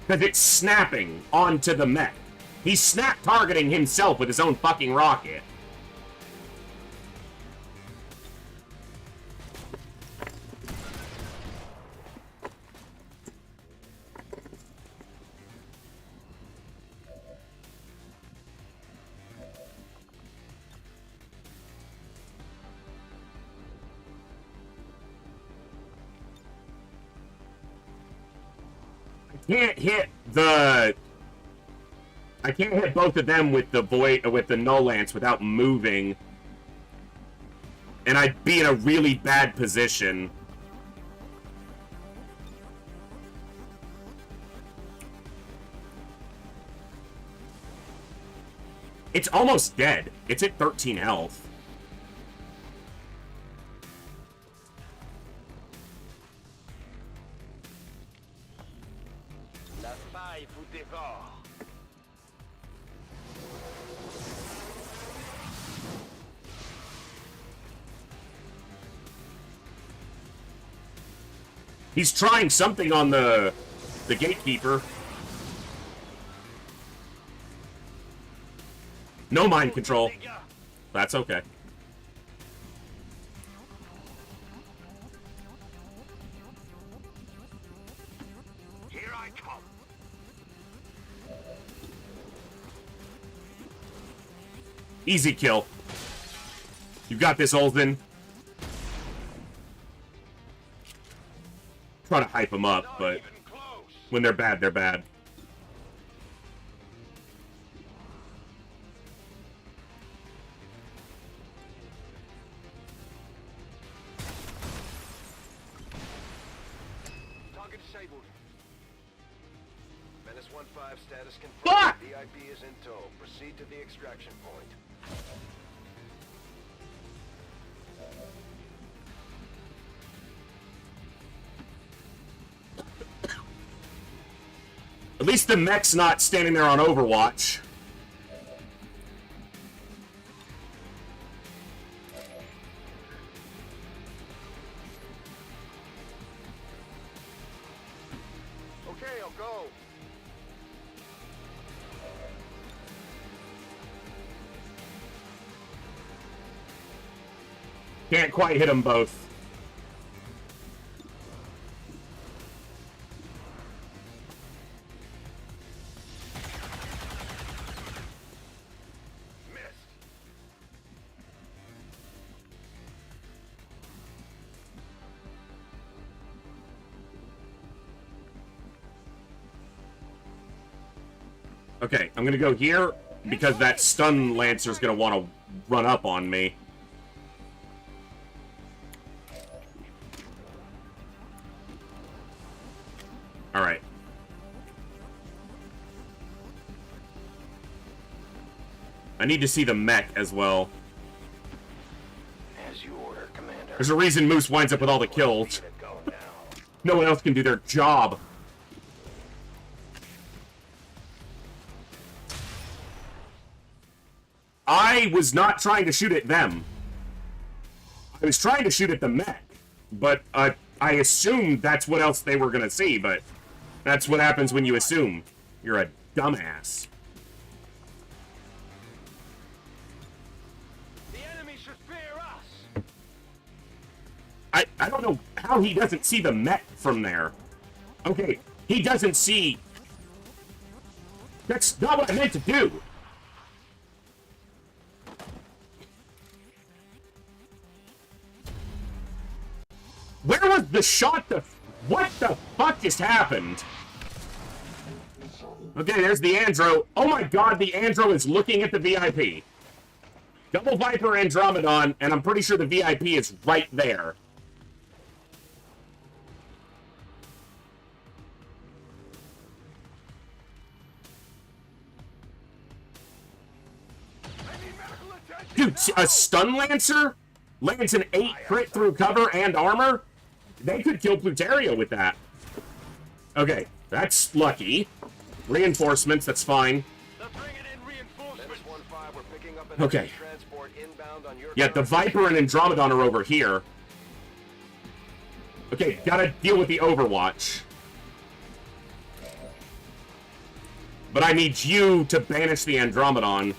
Because it's snapping onto the mech. He's snap targeting himself with his own fucking rocket. I can't hit both of them with the no lance without moving, and I'd be in a really bad position. It's almost dead. It's at 13 health. He's trying something on the gatekeeper. No mind control. That's okay. Here I come. Easy kill. You got this, Olden. Try to hype them up, but when they're bad, they're bad. Target disabled. Menace 1-5 status confirmed. Fuck! VIP is in tow. Proceed to the extraction point. At least the mech's not standing there on Overwatch. Okay, I'll go. Can't quite hit them both. Okay, I'm gonna go here because that stun lancer's gonna want to run up on me. Alright. I need to see the mech as well. There's a reason Moose winds up with all the kills. No one else can do their job. I was not trying to shoot at them. I was trying to shoot at the mech. But I assumed that's what else they were going to see, but that's what happens when you assume. You're a dumbass. The enemy should fear us. I don't know how he doesn't see the mech from there. Okay, he doesn't see... That's not what I meant to do. Where was the shot? What the fuck just happened? Okay, there's the Andro. Oh my god, the Andro is looking at the VIP. Double Viper Andromedon, and I'm pretty sure the VIP is right there. Dude, a Stun Lancer lands an 8 crit through cover and armor? They could kill Pluterio with that. Okay, that's lucky. Reinforcements, that's fine. Okay. Yeah, the Viper and Andromedon are over here. Okay, gotta deal with the Overwatch. But I need you to banish the Andromedon.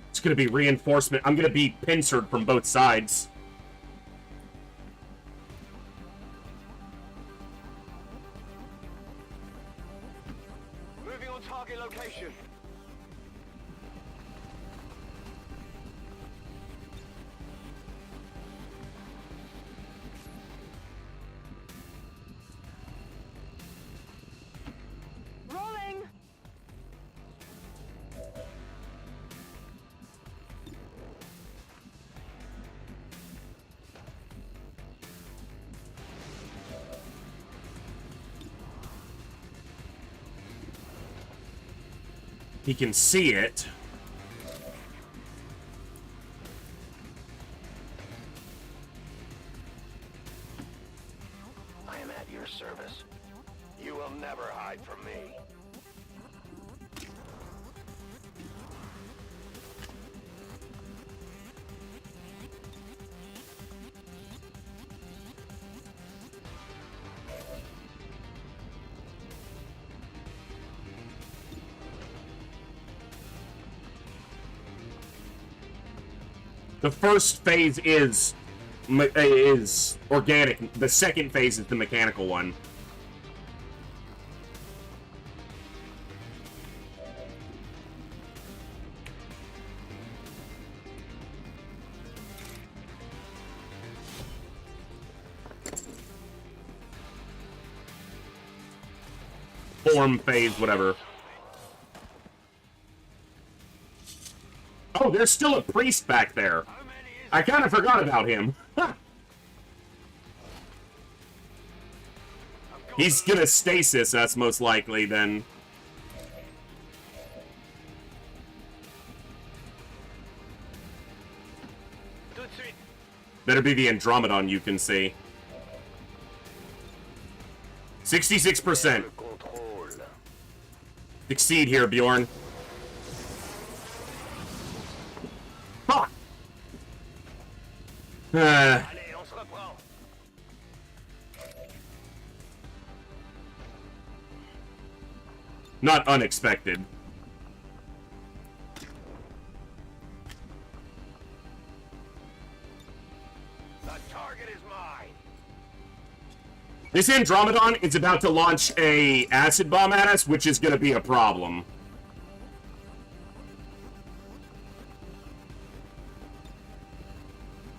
It's gonna be reinforcement. I'm gonna be pincered from both sides. Moving on target location. Rolling. He can see it. I am at your service. You will never hide from me. The first phase is organic. The second phase is the mechanical one. Form phase, whatever. Oh, there's still a priest back there. I kind of forgot about him. He's gonna stasis us, most likely, then. Better be the Andromedon you can see. 66%. Succeed here, Bjorn. Fuck! Not unexpected. The target is mine. This Andromedon is about to launch a acid bomb at us, which is going to be a problem.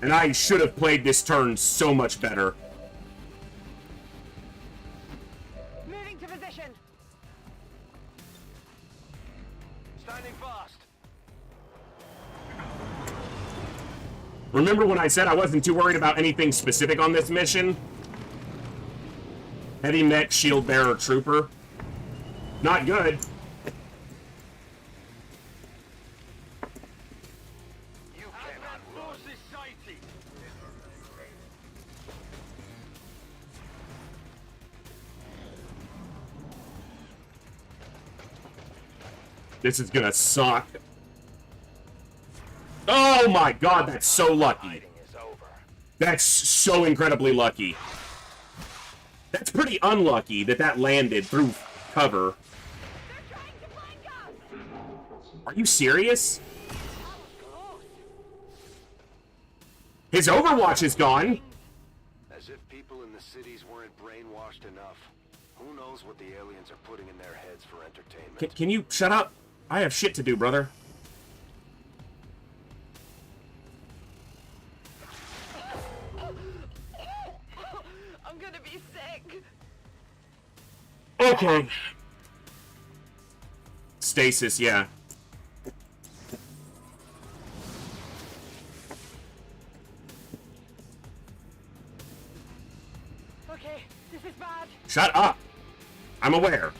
And I should have played this turn so much better. Moving to position. Standing fast. Remember when I said I wasn't too worried about anything specific on this mission? Heavy mech, shield bearer, trooper. Not good. This is gonna suck. Oh my god, that's so lucky. That's so incredibly lucky. That's pretty unlucky that that landed through cover. Are you serious? His Overwatch is gone. As if people in the cities weren't brainwashed enough. Who knows what the aliens are putting in their heads for entertainment. Can you shut up? I have shit to do, brother. I'm gonna be sick. Okay. Stasis, yeah. Okay, this is bad. Shut up. I'm aware.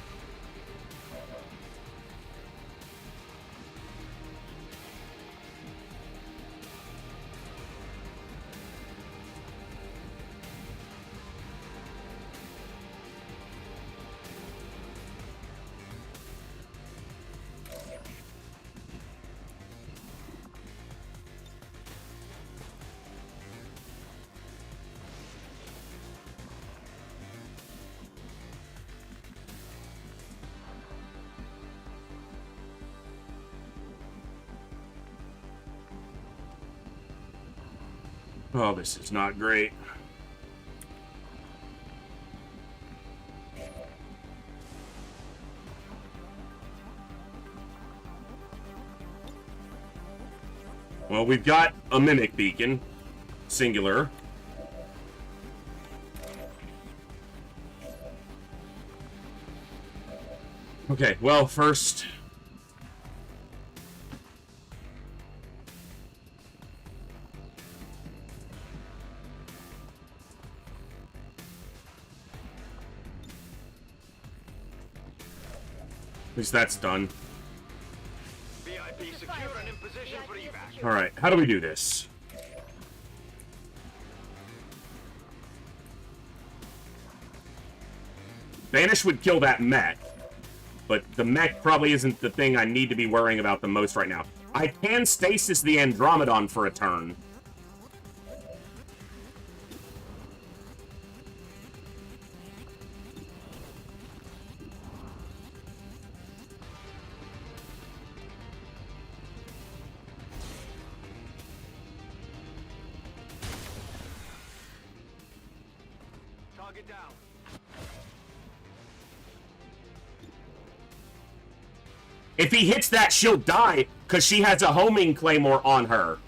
Oh, this is not great. Well, we've got a mimic beacon. Singular. Okay, well, first... At least that's done. VIP secure and in position for evac. Alright, how do we do this? Banish would kill that mech, but the mech probably isn't the thing I need to be worrying about the most right now. I can stasis the Andromedon for a turn. Target down. If he hits that, she'll die, because she has a homing claymore on her.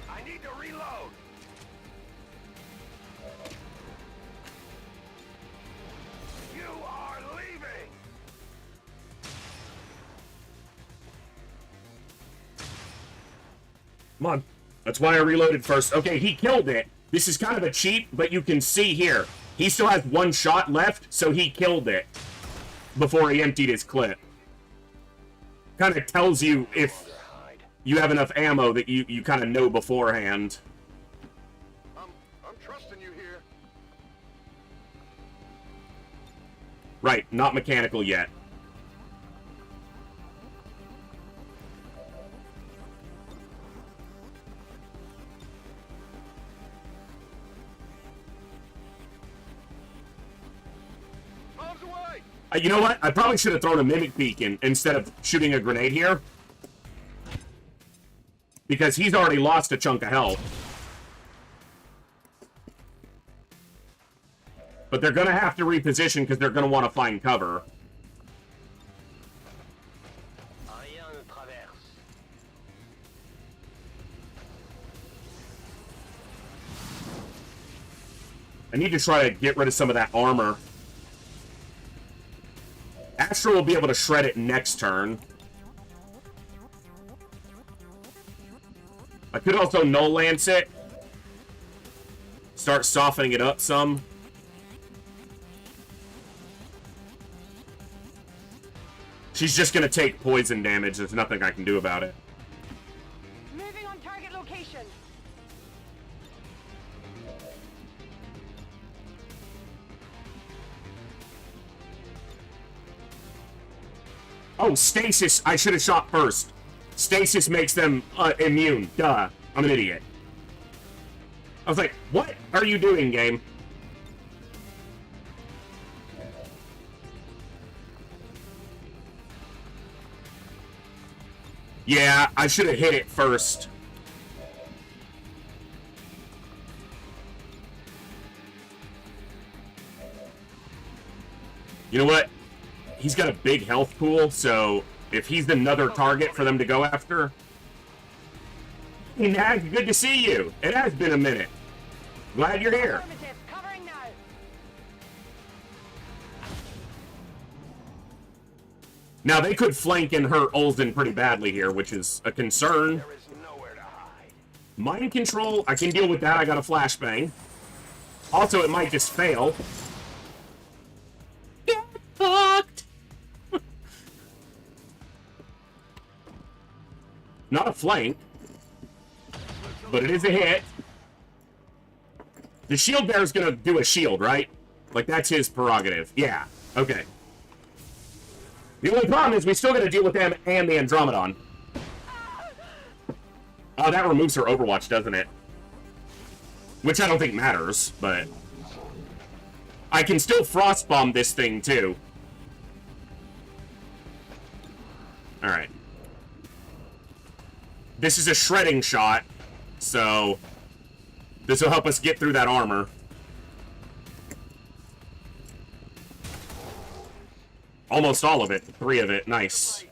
I need to reload. You are leaving. Come on. That's why I reloaded first. Okay, he killed it. This is kind of a cheat, but you can see here. He still has one shot left, so he killed it before he emptied his clip. Kind of tells you if you have enough ammo that you kind of know beforehand. I'm trusting you here. Right, not mechanical yet. You know what? I probably should have thrown a mimic beacon instead of shooting a grenade here. Because he's already lost a chunk of health. But they're going to have to reposition because they're going to want to find cover. I need to try to get rid of some of that armor. Astro will be able to shred it next turn. I could also null lance it. Start softening it up some. She's just gonna take poison damage. There's nothing I can do about it. Moving on target location. Oh, stasis. I should have shot first. Stasis makes them immune. Duh. I'm an idiot. I was like, what are you doing, game? Yeah, I should have hit it first. You know what? He's got a big health pool, so if he's another target for them to go after... Hey, Nag, good to see you. It has been a minute. Glad you're here. Covering now. Now, they could flank and hurt Olsen pretty badly here, which is a concern. Mind control, I can deal with that. I got a flashbang. Also, it might just fail. Get fucked! Not a flank, but it is a hit. The shield bearer's gonna do a shield, right? Like, that's his prerogative. Yeah, okay. The only problem is we still gotta deal with them and the Andromedon. Oh, that removes her Overwatch, doesn't it? Which I don't think matters, but... I can still Frostbomb this thing, too. Alright. This is a shredding shot, so... this will help us get through that armor. Almost all of it. 3 of it. Nice.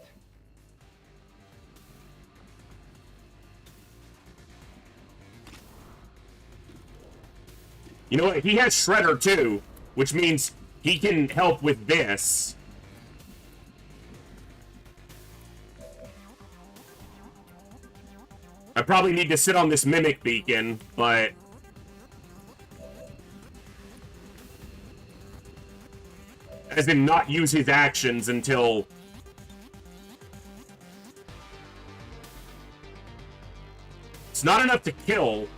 You know what? He has Shredder, too, which means he can help with this. I probably need to sit on this Mimic Beacon, but... as in not use his actions until... it's not enough to kill,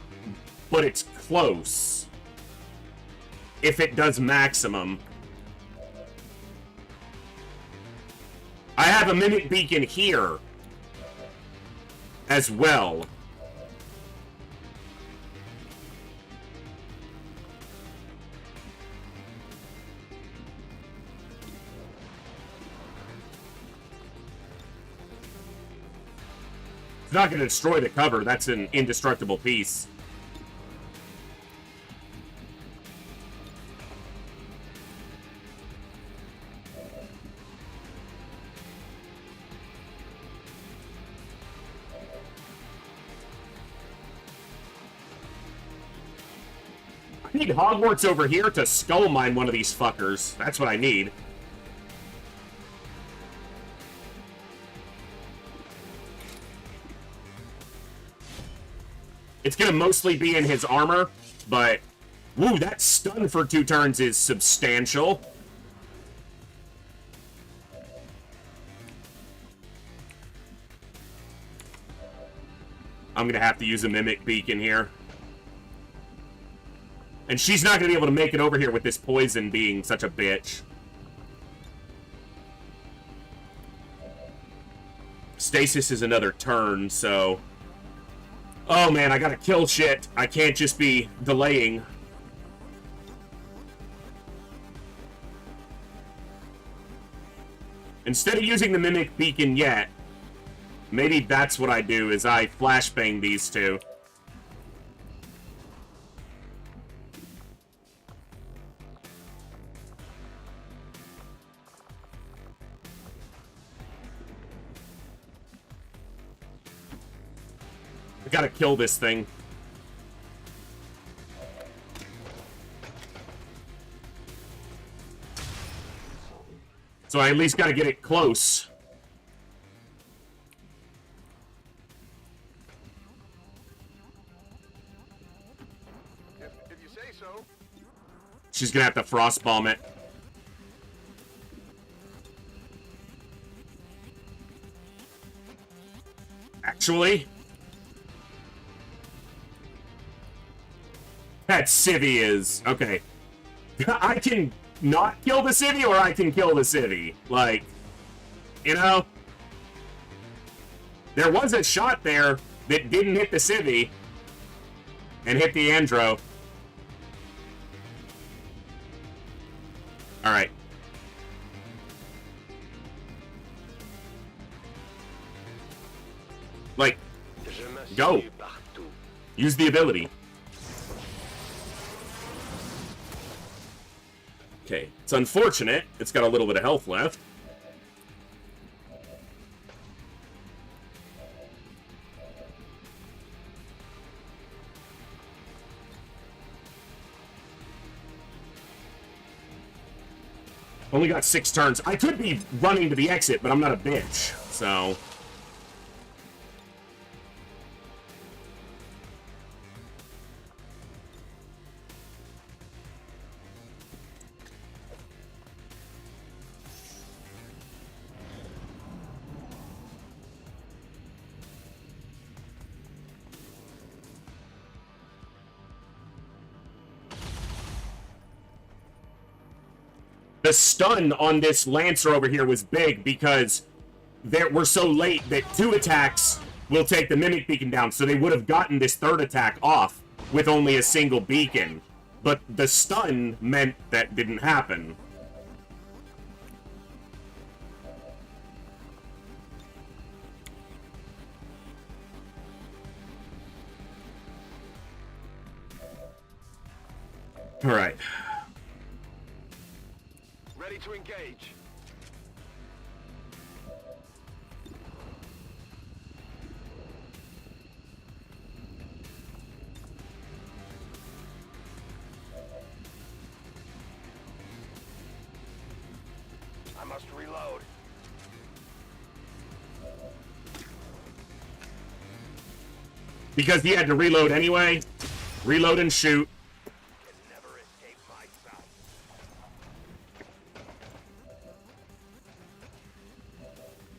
but it's close. If it does maximum. I have a Mimic Beacon here as well. It's not going to destroy the cover. That's an indestructible piece. I need Hogwarts over here to skull mine one of these fuckers. That's what I need. It's gonna mostly be in his armor, but... woo, that stun for 2 turns is substantial. I'm gonna have to use a Mimic Beacon here. And she's not gonna be able to make it over here with this poison being such a bitch. Stasis is another turn, so... oh man, I gotta kill shit. I can't just be delaying. Instead of using the Mimic Beacon yet, maybe that's what I do, is I flashbang these two. I gotta kill this thing. So I at least gotta get it close. If you say so. She's gonna have to frost bomb it. Actually, that civvy is okay. I can not kill the civvy, or I can kill the civvy. Like, you know, there was a shot there that didn't hit the civvy and hit the Andro. All right. Like, go. Use the ability. Okay, it's unfortunate. It's got a little bit of health left. Only got 6 turns. I could be running to the exit, but I'm not a bitch, so... The stun on this Lancer over here was big because we're so late that 2 attacks will take the Mimic Beacon down, so they would have gotten this 3rd attack off with only a single beacon. But the stun meant that didn't happen. All right. Ready to engage. I must reload. Because he had to reload anyway. Reload and shoot.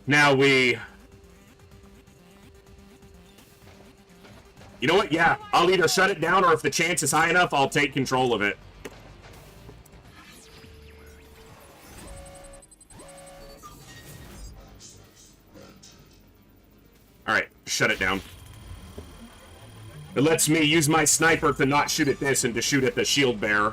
Now we... You know what? Yeah, I'll either shut it down, or if the chance is high enough, I'll take control of it. Alright, shut it down. It lets me use my sniper to not shoot at this and to shoot at the shield bearer.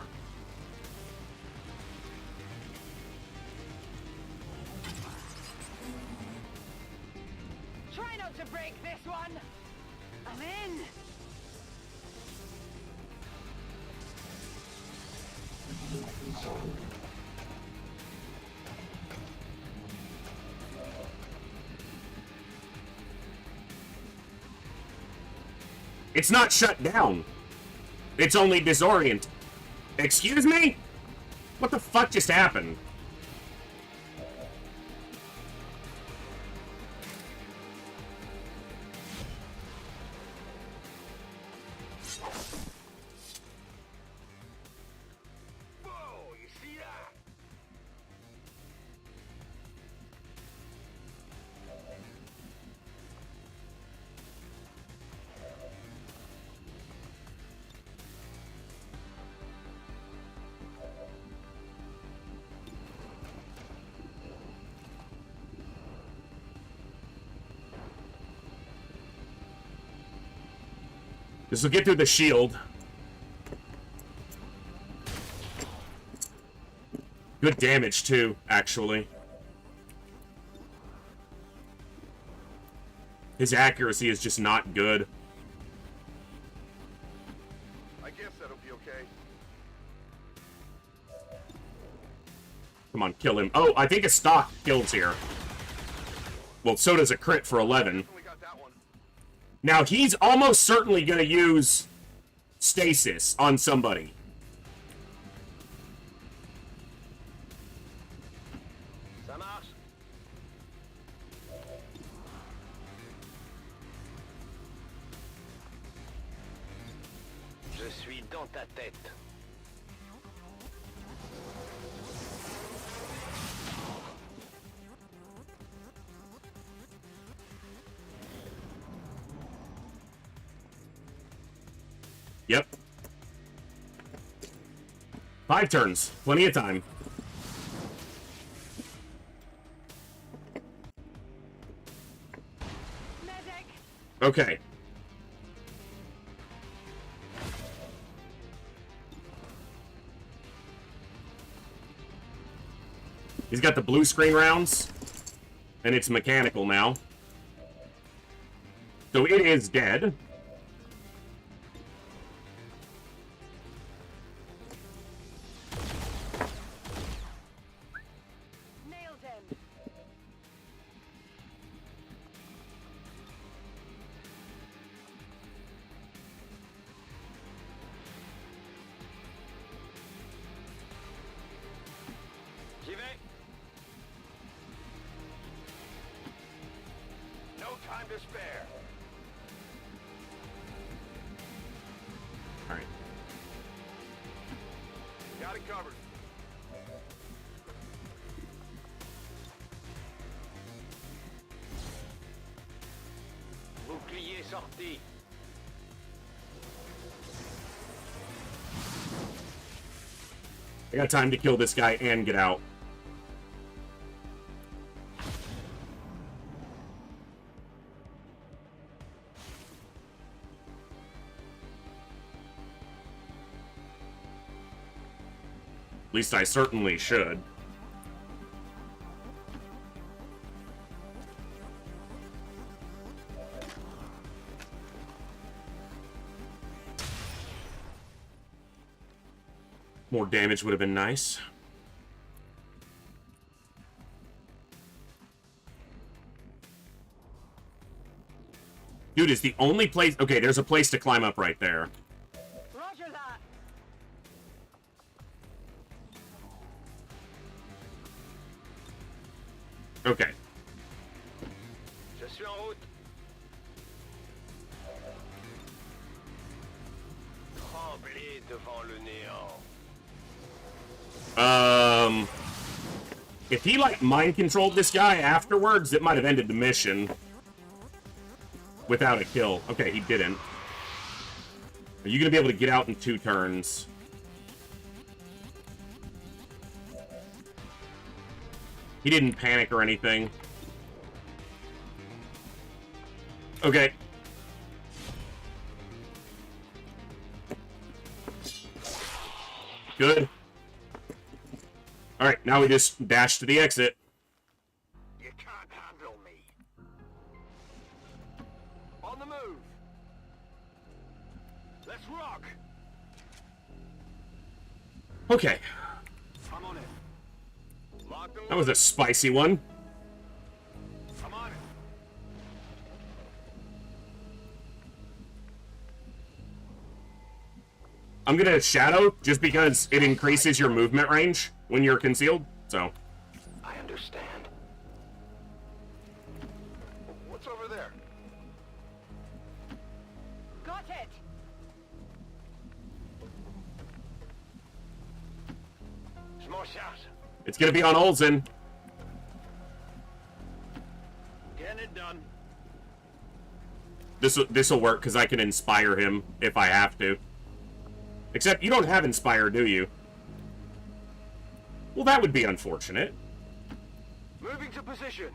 Try not to break this one. I'm in. It's not shut down. It's only disorient. Excuse me? What the fuck just happened? Whoa, you see that? This will get through the shield. Good damage, too, actually. His accuracy is just not good. I guess that'll be okay. Come on, kill him. Oh, I think a stock kills here. Well, so does a crit for 11. Now, he's almost certainly going to use stasis on somebody. Ça marche. Je suis dans ta tête. Yep. 5 turns. Plenty of time. Okay. He's got the blue screen rounds, and it's mechanical now. So it is dead. J'y vais. No time to spare. All right. Got it covered. Bouclier sorti. I got time to kill this guy and get out. At least I certainly should. More damage would have been nice. Dude, is the only place... Okay, there's a place to climb up right there. Roger that. Okay. Je suis en route. Tremblez devant le néant. If he, like, mind-controlled this guy afterwards, it might have ended the mission. Without a kill. Okay, he didn't. Are you gonna be able to get out in 2 turns? He didn't panic or anything. Okay. Good. Alright, now we just dash to the exit. You can't handle me. On the move. Let's rock. Okay. I'm on it. Locked and That was a spicy one. I'm on it. I'm gonna shadow just because it increases your movement range when you're concealed, so. I understand. What's over there? Got it. Je m'en charge. It's gonna be on Olsen. Getting it done. This'll work because I can inspire him if I have to. Except you don't have inspire, do you? Well, that would be unfortunate. Moving to position.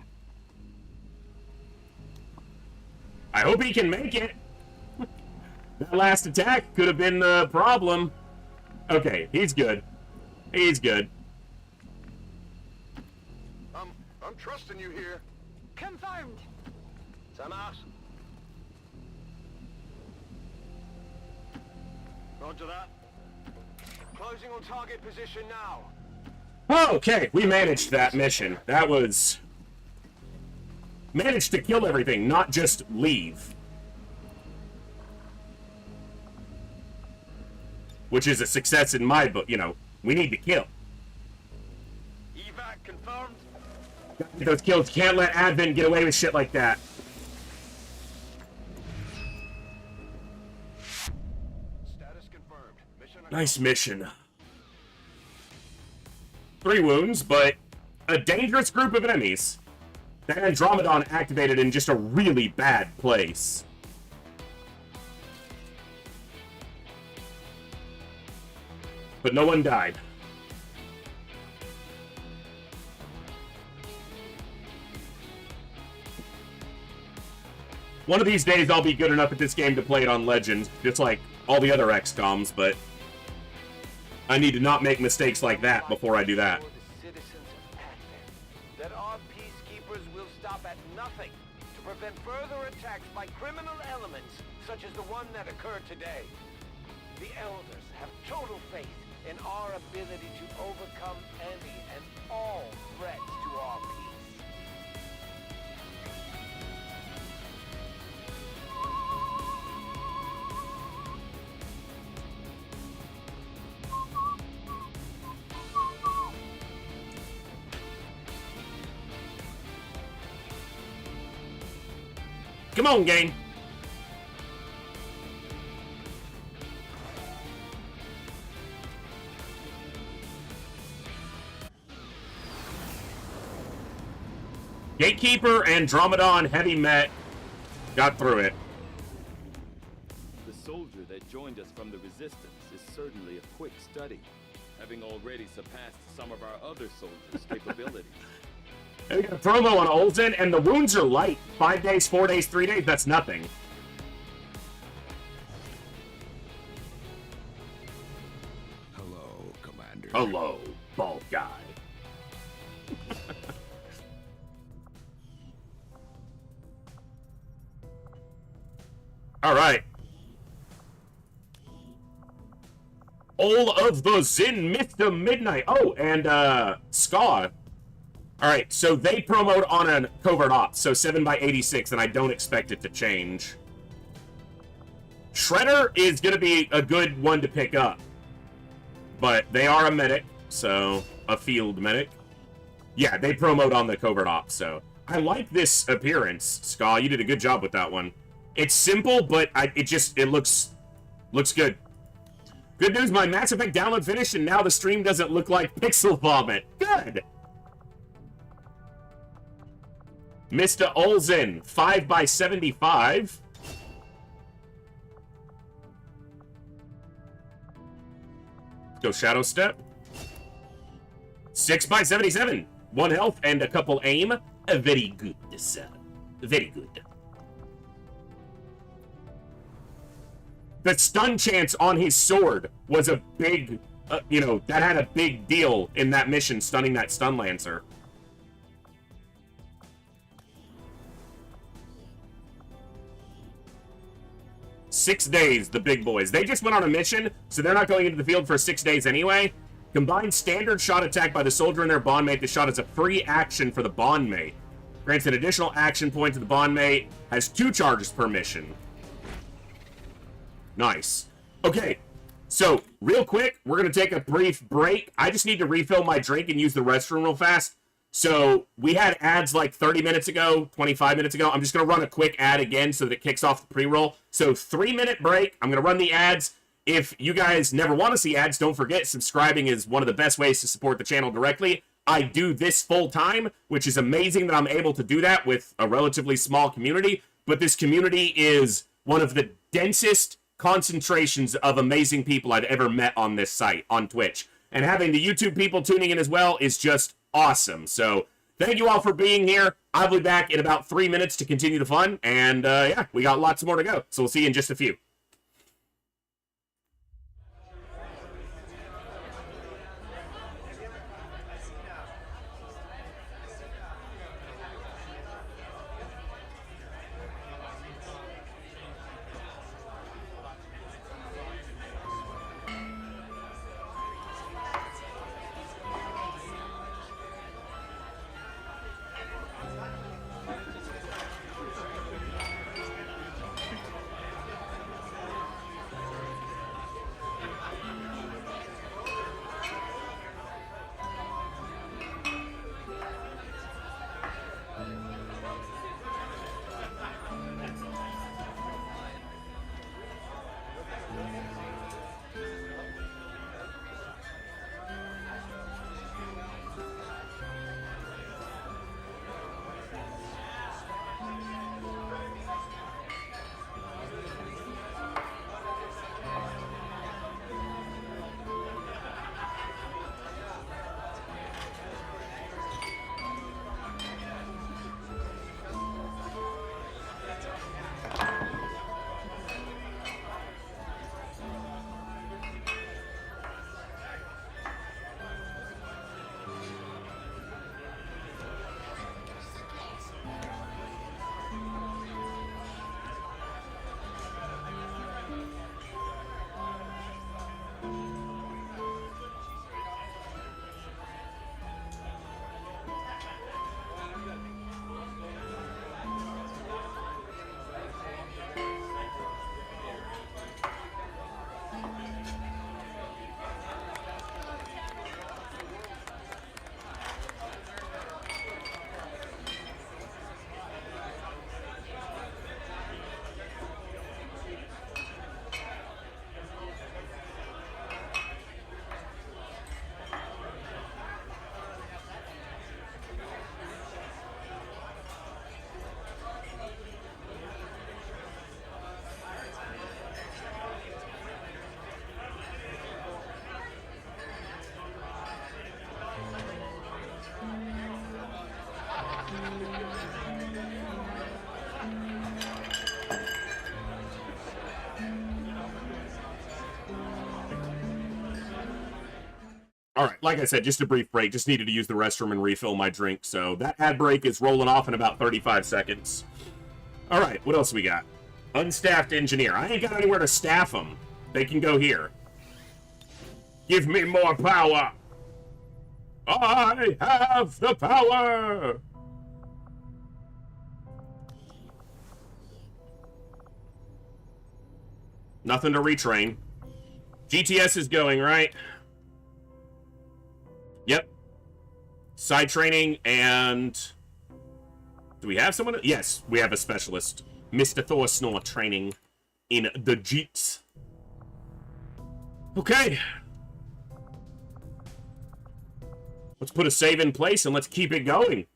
I hope he can make it. That last attack could have been the problem. Okay, he's good. He's good. I'm trusting you here. Confirmed. Ça marche. Roger that. Closing on target position now. Okay, we managed that mission. That was... Managed to kill everything, not just leave. Which is a success in my book, you know. We need to kill. Evac confirmed. Gotta get those kills. Can't let Advent get away with shit like that. Status confirmed. Mission Nice mission. 3 wounds, but a dangerous group of enemies. That Andromedon activated in just a really bad place. But no one died. One of these days I'll be good enough at this game to play it on Legend, just like all the other XCOMs, but I need to not make mistakes like that before I do that. That our peacekeepers will stop at nothing to prevent further attacks by criminal elements such as the one that occurred today. The Elders have total faith in our ability to overcome any and all threats to our peace. Come on, gang. Gatekeeper, Andromedon, Heavy Met. Got through it. The soldier that joined us from the Resistance is certainly a quick study, having already surpassed some of our other soldiers' capabilities. And we got a promo on Olsen, and the wounds are light. 5 days, 4 days, 3 days, that's nothing. Hello, Commander. Hello, bald guy. All right. All of the Zin Mr. Midnight. Oh, and Ska. All right, so they promote on a covert ops, so 7x86, and I don't expect it to change. Shredder is going to be a good one to pick up, but they are a medic, so a field medic. Yeah, they promote on the covert ops, so I like this appearance, Ska. You did a good job with that one. It's simple, but it looks good. Good news, my Mass Effect download finished, and now the stream doesn't look like pixel vomit. Good. Mr. Olsen, 5x75. Go Shadow Step. 6x77. 1 health and a couple aim. Very good, sir. Very good. The stun chance on his sword was a big, that had a big deal in that mission, stunning that stun lancer. Six days, the big boys. They just went on a mission, so they're not going into the field for 6 days anyway. Combined standard shot attack by the soldier and their bondmate. The shot is a free action for the bondmate. Grants an additional action point to the bondmate. Has 2 charges per mission. Nice. Okay, so real quick, we're going to take a brief break. I just need to refill my drink and use the restroom real fast. So we had ads like 30 minutes ago, 25 minutes ago. I'm just going to run a quick ad again so that it kicks off the pre-roll. So 3-minute break. I'm going to run the ads. If you guys never want to see ads, don't forget subscribing is one of the best ways to support the channel directly. I do this full time, which is amazing that I'm able to do that with a relatively small community. But this community is one of the densest concentrations of amazing people I've ever met on this site, on Twitch. And having the YouTube people tuning in as well is just awesome. So thank you all for being here. I'll be back in about 3 minutes to continue the fun. And yeah, we got lots more to go. So we'll see you in just a few. All right, like I said, just a brief break. Just needed to use the restroom and refill my drink. So that ad break is rolling off in about 35 seconds. All right, what else we got? Unstaffed engineer. I ain't got anywhere to staff them. They can go here. Give me more power. I have the power. Nothing to retrain. GTS is going, right? Yep. Side training and... Do we have someone? Yes, we have a specialist. Mr. Thor Snore training in the Jeeps. Okay. Let's put a save in place and let's keep it going.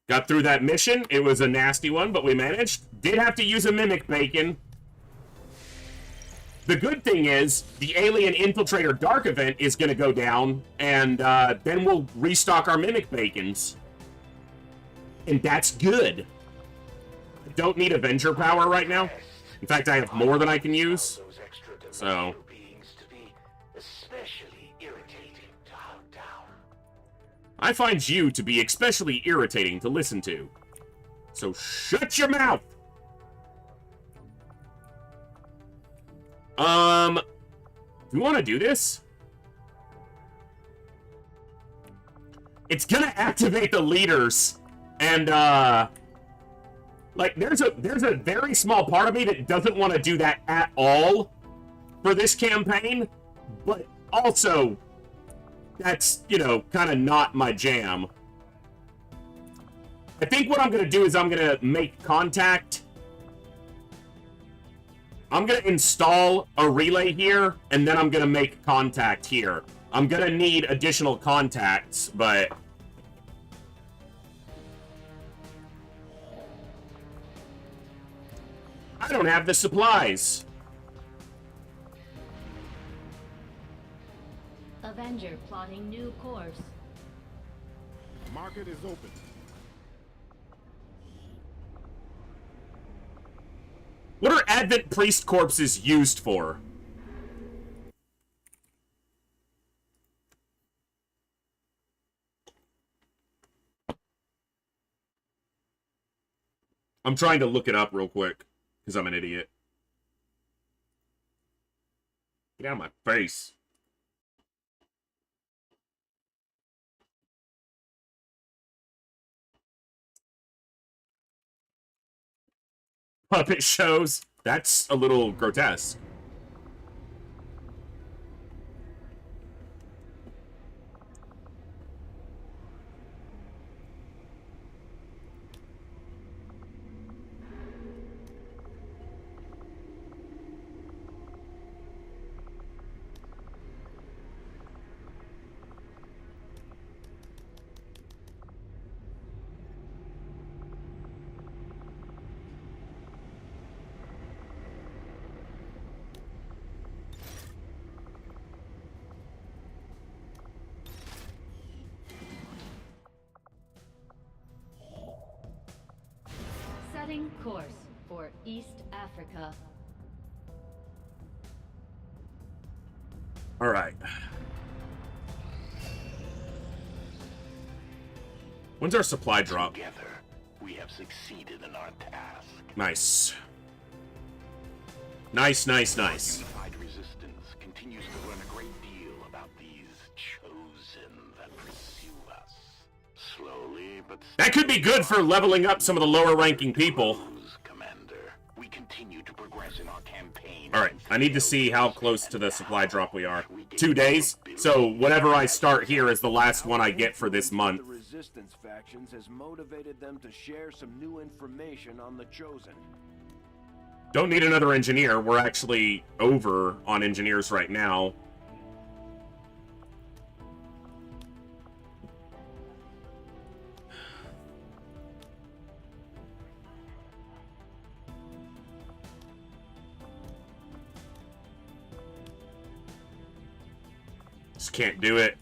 Got through that mission. It was a nasty one, but we managed. Did have to use a mimic bacon. The good thing is, the Alien Infiltrator Dark event is going to go down, and then we'll restock our Mimic Bacons. And that's good. I don't need Avenger power right now. In fact, I have more than I can use. So... I find you to be especially irritating to listen to. So shut your mouth! Do we want to do this? It's gonna activate the leaders, and like there's a very small part of me that doesn't want to do that at all for this campaign, but also that's, you know, kind of not my jam. I think what I'm gonna do is I'm gonna make contact. I'm going to install a relay here, and then I'm going to make contact here. I'm going to need additional contacts, but... I don't have the supplies. Avenger plotting new course. Market is open. What are Advent Priest corpses used for? I'm trying to look it up real quick, because I'm an idiot. Get out of my face. Puppet shows. That's a little grotesque. Setting course for East Africa. All right. When's our supply drop? Together, we have succeeded in our task. Nice. Nice, nice, nice. Unified resistance continues to learn a great deal about these chosen that pursue us. Slowly, but that could be good for leveling up some of the lower-ranking people. Commander, we continue to progress in our campaign. All right, I need to see how close to the supply drop we are. 2 days, so whatever I start here is the last one I get for this month. The resistance factions has motivated them to share some new information on the Chosen. Don't need another engineer. We're actually over on engineers right now. Just can't do it.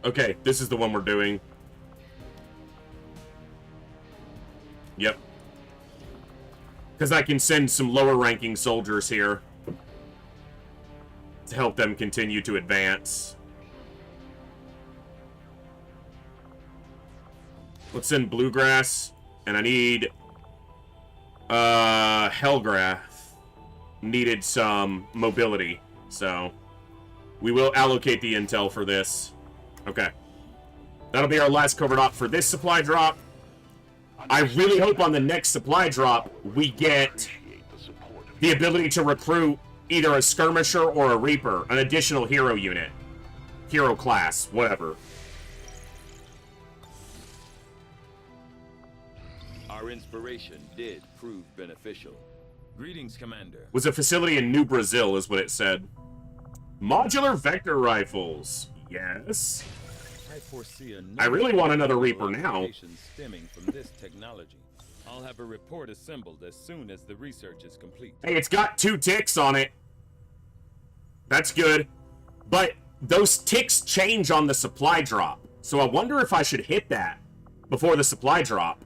Okay, this is the one we're doing. Yep. Because I can send some lower-ranking soldiers here to help them continue to advance. Let's send Bluegrass, and I need Hellgrath needed some mobility, so we will allocate the intel for this. Okay. That'll be our last covert op for this supply drop. I really hope on the next supply drop we get the ability to recruit either a skirmisher or a reaper, an additional hero unit. Hero class, whatever. Our inspiration did prove beneficial. Greetings, Commander. Was a facility in New Brazil, is what it said. Modular vector rifles. Yes. I foresee a I really want another Reaper now. Stemming from this technology. I'll have a report assembled as soon as the research is complete. Hey, it's got 2 ticks on it. That's good. But those ticks change on the supply drop. So I wonder if I should hit that before the supply drop.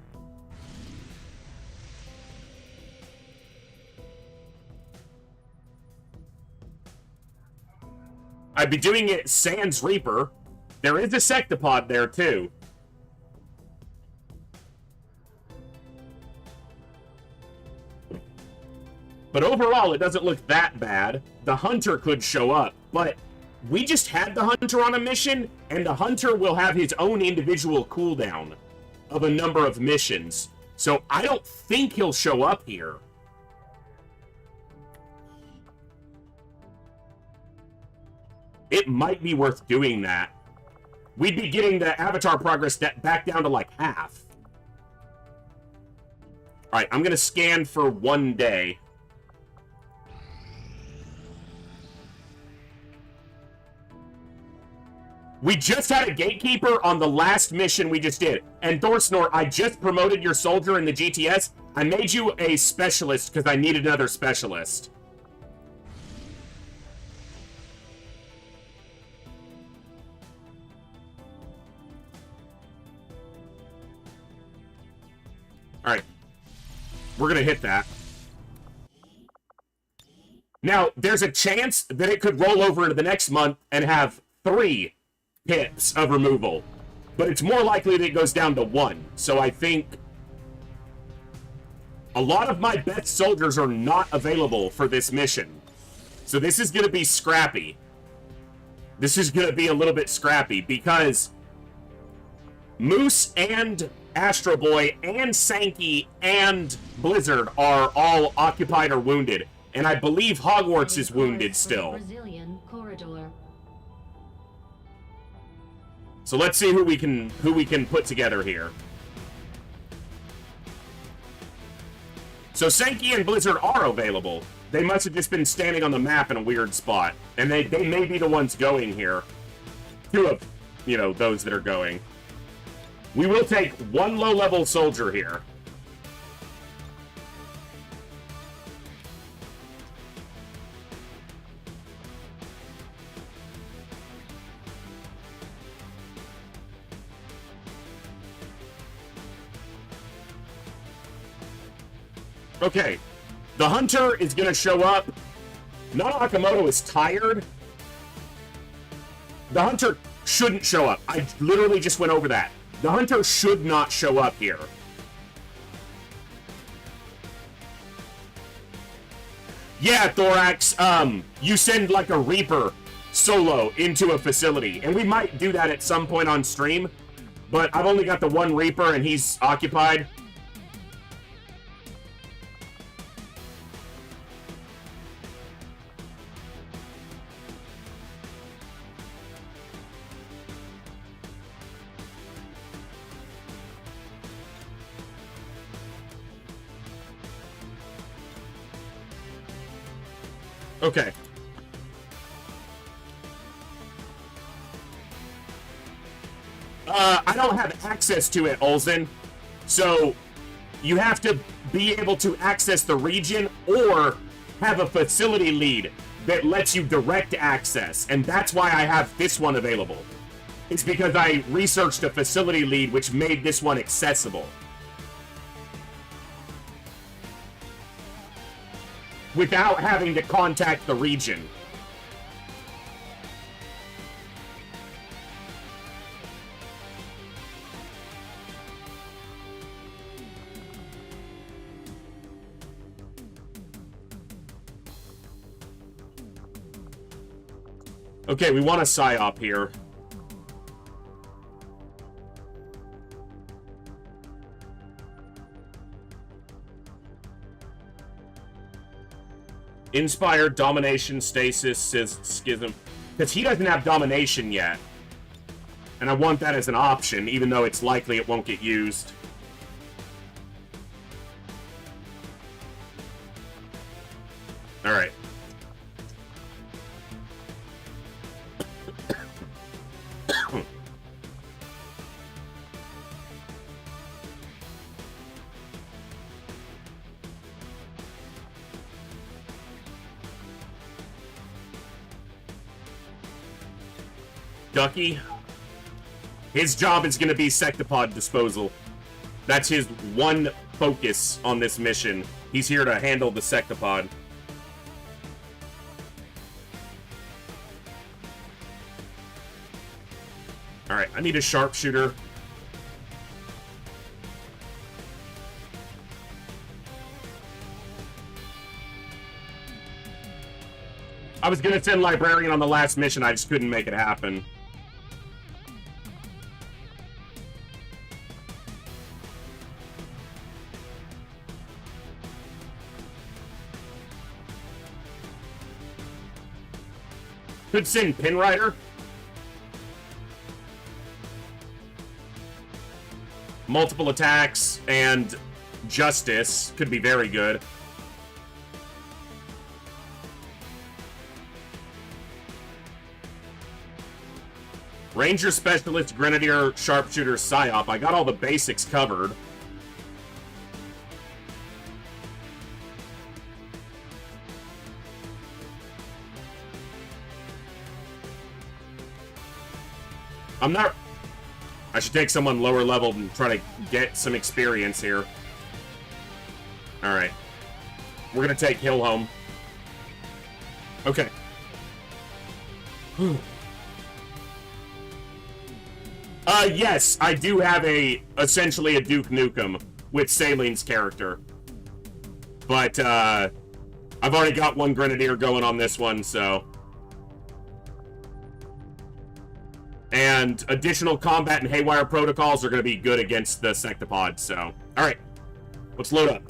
I'd be doing it sans Reaper. There is a sectopod there, too. But overall, it doesn't look that bad. The Hunter could show up, but we just had the Hunter on a mission, and the Hunter will have his own individual cooldown of a number of missions. So I don't think he'll show up here. It might be worth doing that. We'd be getting the avatar progress back down to like half. Alright, I'm going to scan for 1 day. We just had a gatekeeper on the last mission we just did. And Thorsnor, I just promoted your soldier in the GTS. I made you a specialist because I needed another specialist. Alright. We're going to hit that. Now, there's a chance that it could roll over into the next month and have 3 hits of removal. But it's more likely that it goes down to 1. So I think a lot of my best soldiers are not available for this mission. So this is going to be scrappy. This is going to be a little bit scrappy because Moose and Astro Boy and Sankey and Blizzard are all occupied or wounded. And I believe Hogwarts is wounded still. Brazilian corridor. So let's see who we can put together here. So Sankey and Blizzard are available. They must have just been standing on the map in a weird spot. And they may be the ones going here. 2 of, you know, those that are going. We will take 1 low-level soldier here. Okay, the Hunter is going to show up. Nakamoto is tired. The Hunter shouldn't show up. I literally just went over that. The Hunter should not show up here. Yeah, Thorax, you send like a Reaper solo into a facility, and we might do that at some point on stream, but I've only got the 1 Reaper and he's occupied. Okay. I don't have access to it, Olsen. So, you have to be able to access the region or have a facility lead that lets you direct access. And that's why I have this one available. is because I researched a facility lead which made this one accessible. Without having to contact the region. Okay, we want a PSYOP here. Inspired, Domination, Stasis, Schism. Because he doesn't have Domination yet. And I want that as an option, even though it's likely it won't get used. Alright. Ducky, his job is going to be sectopod disposal. That's his one focus on this mission. He's here to handle the sectopod. Alright, I need a sharpshooter. I was going to send Librarian on the last mission, I just couldn't make it happen. Could send Pinrider. Multiple attacks and Justice could be very good. Ranger, Specialist, Grenadier, Sharpshooter, PSYOP. I got all the basics covered. I'm not... I should take someone lower level and try to get some experience here. Alright. We're gonna take Hill home. Okay. Yes, I do have essentially a Duke Nukem with Salene's character. But, I've already got one Grenadier going on this one, so... And additional combat and haywire protocols are going to be good against the sectopod, so... Alright, let's load up.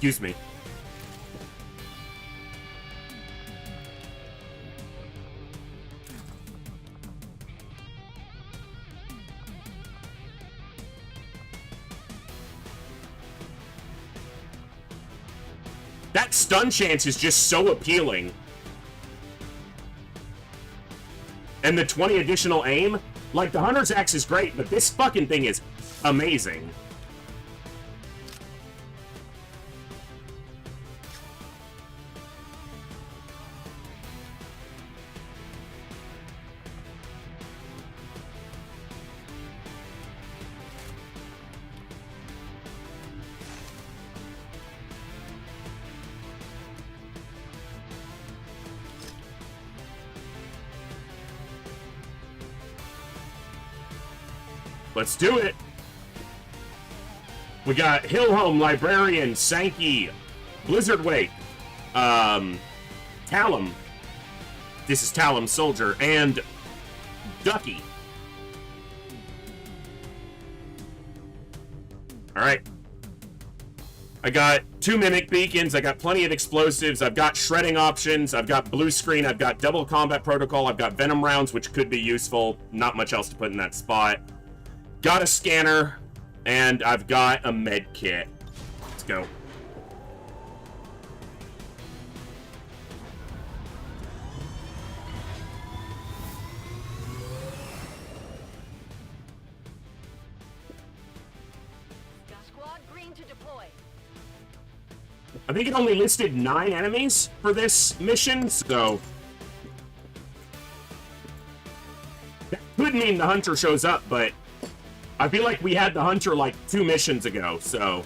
Excuse me. That stun chance is just so appealing. And the 20 additional aim, like the Hunter's Axe is great, but this fucking thing is amazing. Let's do it. We got Hillhome, Librarian, Sankey, Blizzardwake, Talum. This is Talum Soldier, and Ducky. Alright. I got 2 Mimic Beacons, I got plenty of explosives, I've got shredding options, I've got blue screen, I've got double combat protocol, I've got venom rounds, which could be useful. Not much else to put in that spot. Got a scanner, and I've got a med kit. Let's go. Squad green to deploy. I think it only listed 9 enemies for this mission, so that could mean the hunter shows up, but I feel like we had the hunter like 2 missions ago, so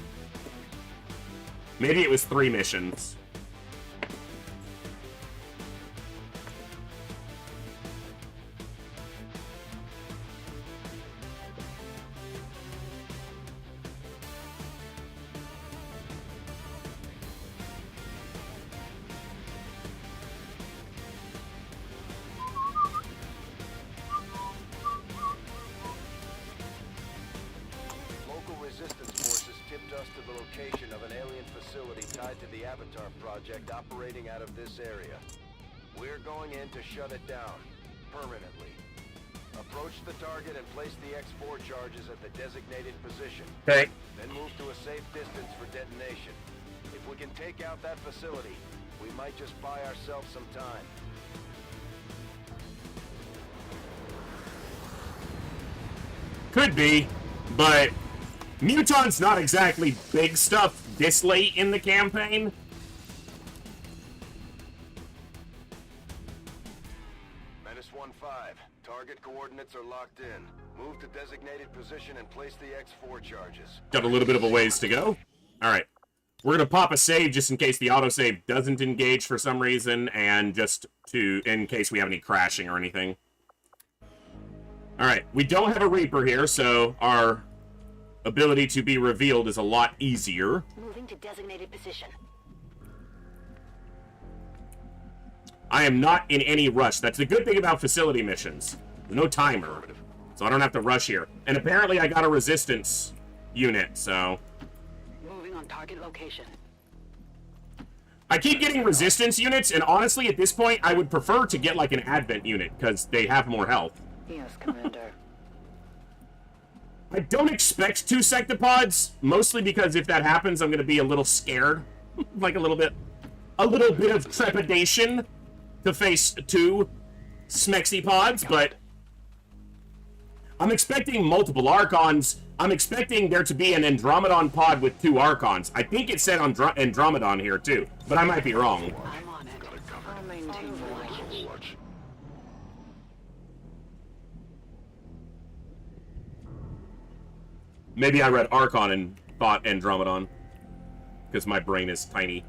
maybe it was 3 missions. Operating out of this area. We're going in to shut it down permanently. Approach the target and place the X4 charges at the designated position. Okay. Then move to a safe distance for detonation. If we can take out that facility, we might just buy ourselves some time. Could be, but Muton's not exactly big stuff this late in the campaign. Target coordinates are locked in. Move to designated position and place the X4 charges. Got a little bit of a ways to go. Alright. We're gonna pop a save just in case the autosave doesn't engage for some reason, and just in case we have any crashing or anything. Alright, we don't have a Reaper here, so our ability to be revealed is a lot easier. Moving to designated position. I am not in any rush. That's the good thing about facility missions. There's no timer, so I don't have to rush here. And apparently I got a resistance unit, so... Moving on target location. I keep getting resistance units, and honestly, at this point, I would prefer to get, like, an Advent unit, because they have more health. Yes, Commander. I don't expect 2 sectopods, mostly because if that happens, I'm going to be a little scared. Like, a little bit of trepidation to face 2 smexy pods, but I'm expecting multiple Archons. I'm expecting there to be an Andromedon pod with 2 Archons. I think it said Andromedon here, too, but I might be wrong. I'm on it. I'll maintain watch. Maybe I read Archon and thought Andromedon, because my brain is tiny.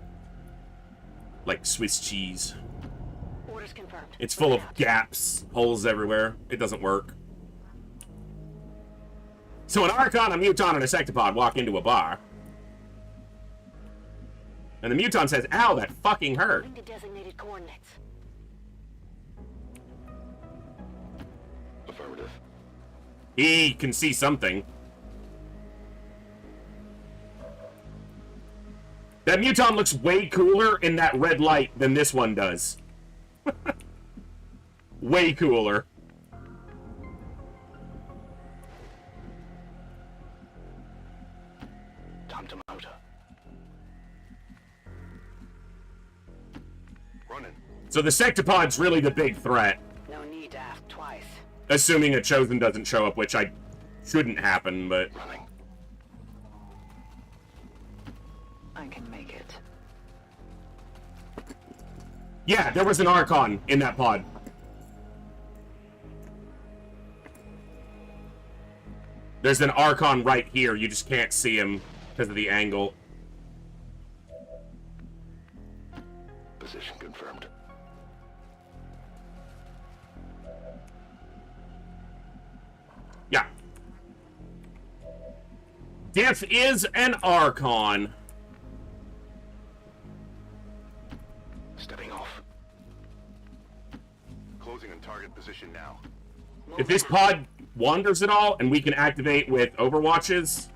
Like Swiss cheese. Orders confirmed. It's full of gaps, holes everywhere. It doesn't work. So an Archon, a Muton, and a Sectopod walk into a bar. And the Muton says, ow, that fucking hurt. Moving to designated coordinates. Affirmative. He can see something. That Muton looks way cooler in that red light than this one does. Way cooler. Time to motor. Running. So the Sectopod's really the big threat. No need to ask twice. Assuming a Chosen doesn't show up, which I shouldn't happen, but... Running. I can make it. Yeah, there was an Archon in that pod. There's an Archon right here. You just can't see him because of the angle. Position confirmed. Yeah. Death is an Archon. Stepping off. Closing on target position now. If this pod wanders at all and we can activate with overwatches,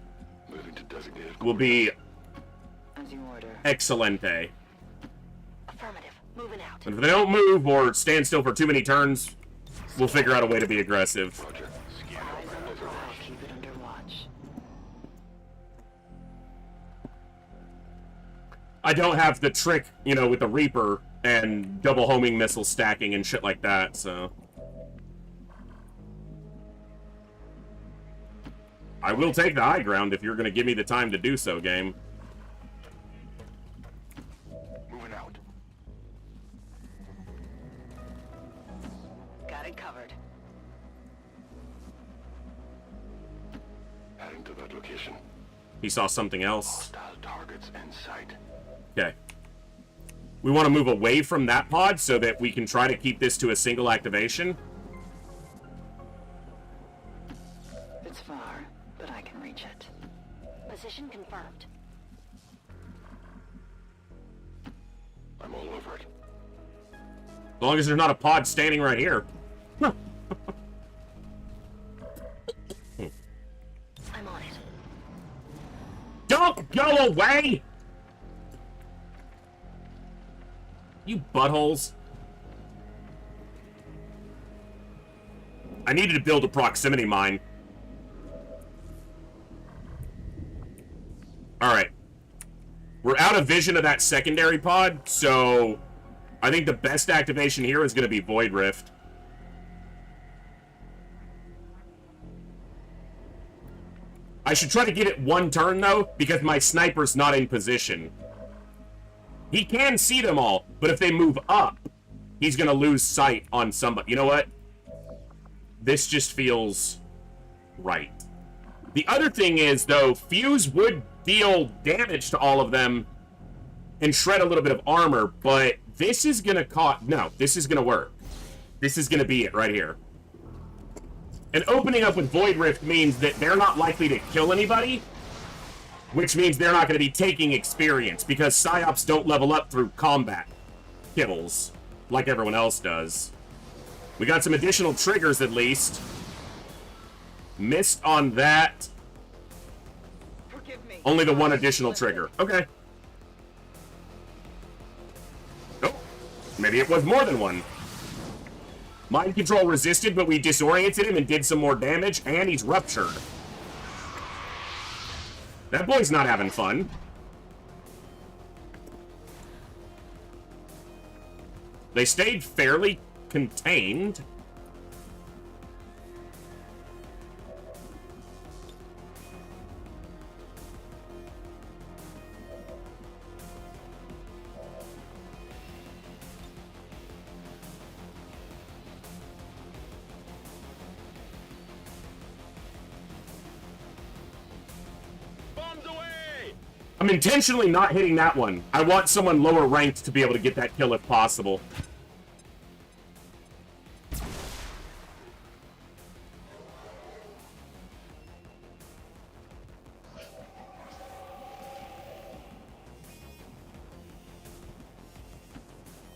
Moving to designated will be As you order. excelente. Affirmative. Moving out. If they don't move or stand still for too many turns, we'll figure out a way to be aggressive. Roger. Scan Eyes on the over. prize. Keep it under watch. I don't have the trick, you know, with the Reaper and double homing missile stacking and shit like that, so... I will take the high ground if you're going to give me the time to do so, game. Moving out. Got it covered. Heading to that location. He saw something else. Hostile targets in sight. Okay. We want to move away from that pod so that we can try to keep this to a single activation. It's far, but I can reach it. Position confirmed. I'm all over it. As long as there's not a pod standing right here. I'm on it. Don't go away! You buttholes. I needed to build a proximity mine. Alright. We're out of vision of that secondary pod, so I think the best activation here is going to be Void Rift. I should try to get it one turn, though, because my sniper's not in position. He can see them all, but if they move up, he's going to lose sight on somebody. You know what? This just feels right. The other thing is, though, Fuse would deal damage to all of them and shred a little bit of armor, but this is going to cost... No, this is going to work. This is going to be it right here. And opening up with Void Rift means that they're not likely to kill anybody, which means they're not going to be taking experience, because PsyOps don't level up through combat kills like everyone else does. We got some additional triggers, at least. Missed on that. Only the one additional trigger. Okay. Oh, maybe it was more than one. Mind control resisted, but we disoriented him and did some more damage, and he's ruptured. That boy's not having fun. They stayed fairly contained. I'm intentionally not hitting that one. I want someone lower ranked to be able to get that kill if possible.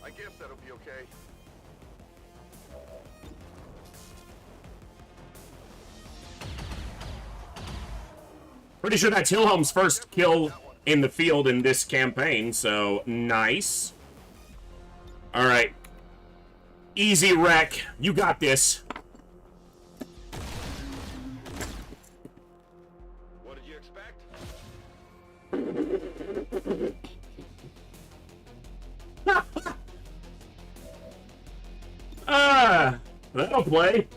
I guess that'll be okay. Pretty sure that's Hillholm's first kill in the field in this campaign, so nice. Alright. Easy wreck. You got this. What did you expect? That'll play.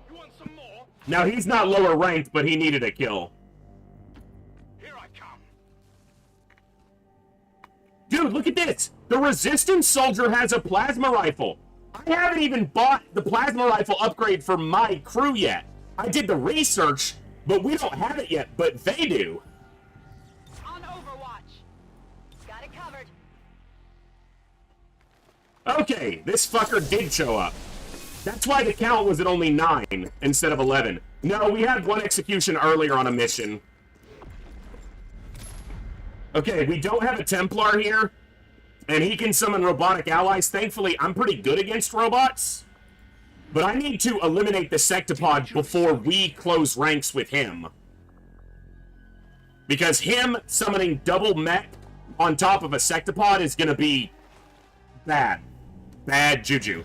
You want some more? Now, he's not lower ranked, but he needed a kill. Here I come. Dude, look at this. The Resistance Soldier has a plasma rifle. I haven't even bought the plasma rifle upgrade for my crew yet. I did the research, but we don't have it yet, but they do. On Overwatch. Got it covered. Okay, this fucker did show up. That's why the count was at only 9 instead of 11. No, we had 1 execution earlier on a mission. Okay, we don't have a Templar here, and he can summon robotic allies. Thankfully, I'm pretty good against robots, but I need to eliminate the Sectopod before we close ranks with him. Because him summoning double mech on top of a Sectopod is going to be bad. Bad juju.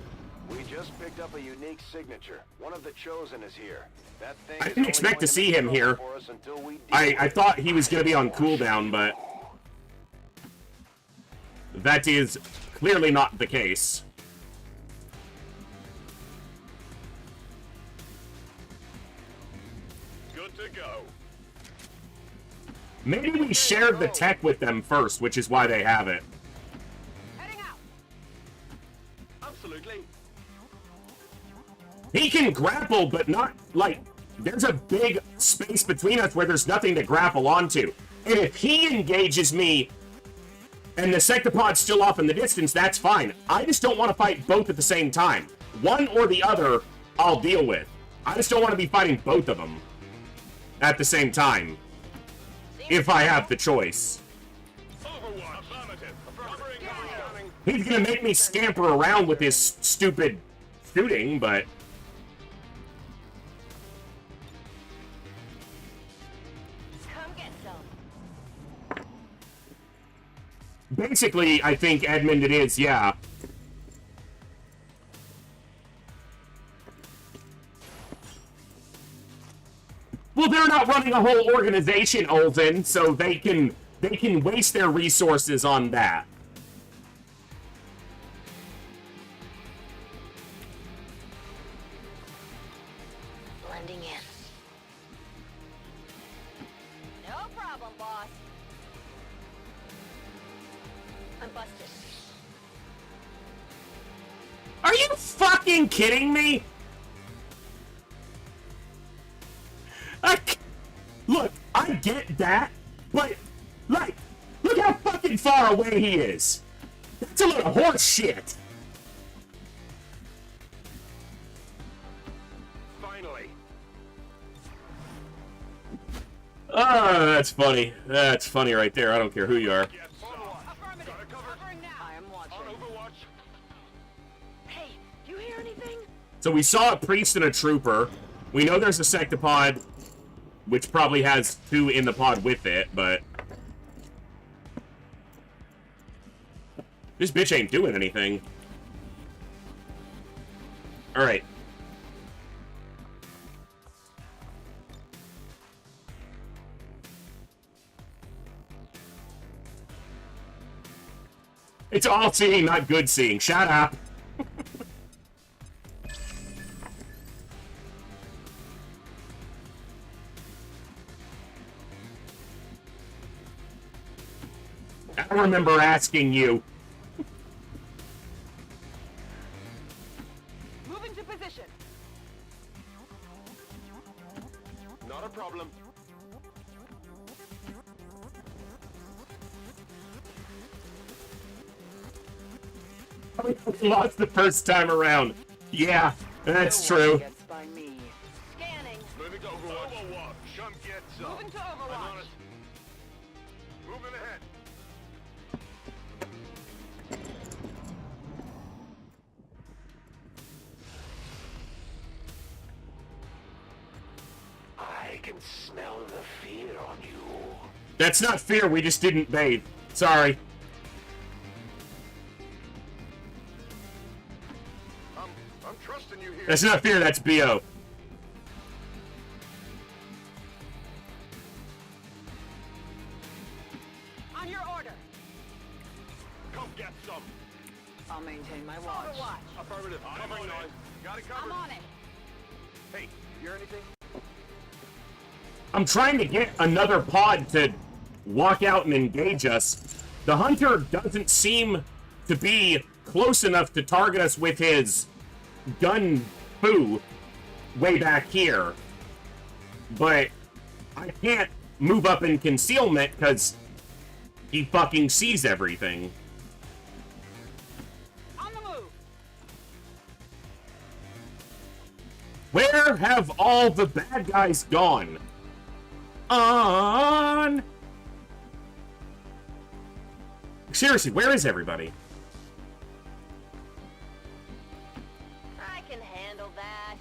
We just picked up a unique signature. One of the Chosen is here. That thing I didn't expect to see him here. I thought he was going to be on cooldown, but that is clearly not the case. Good to go. Maybe we shared the tech with them first, which is why they have it. Absolutely. He can grapple, but not, like, there's a big space between us where there's nothing to grapple onto. And if he engages me and the Sectopod's still off in the distance, that's fine. I just don't want to fight both at the same time. One or the other, I'll deal with. I just don't want to be fighting both of them at the same time, if I have the choice. He's gonna make me scamper around with his stupid shooting, but Come get some. basically, I think, Edmund, it is, yeah. Well, they're not running a whole organization, Olsen, so they can waste their resources on that. Blending in. No problem, boss. I'm busted. Are you fucking kidding me? Look, I get that, but, like, look how fucking far away he is. That's a load of horse shit. Finally. Oh, that's funny. That's funny right there. I don't care who you are. Hey, you hear anything? So we saw a priest and a trooper. We know there's a Sectopod, which probably has 2 in the pod with it, but this bitch ain't doing anything. Alright. It's all seeing, not good seeing. Shut up. I remember asking you. Move into position. Not a problem. We lost the first time around. Yeah, that's true. Scanning. Moving to Overwatch. Come get some. Moving to Overwatch. Moving ahead. I can smell the fear on you. That's not fear, we just didn't bathe. Sorry. I'm trusting you here. That's not fear, that's BO. On your order. Come get some. I'll maintain my watch. Overwatch. Affirmative. Covering noise. Got it covered. I'm on it. Hey, you hear anything? I'm trying to get another pod to walk out and engage us. The hunter doesn't seem to be close enough to target us with his gun foo way back here. But I can't move up in concealment because he fucking sees everything. On the move. Where have all the bad guys gone? On! Seriously, where is everybody? I can handle that.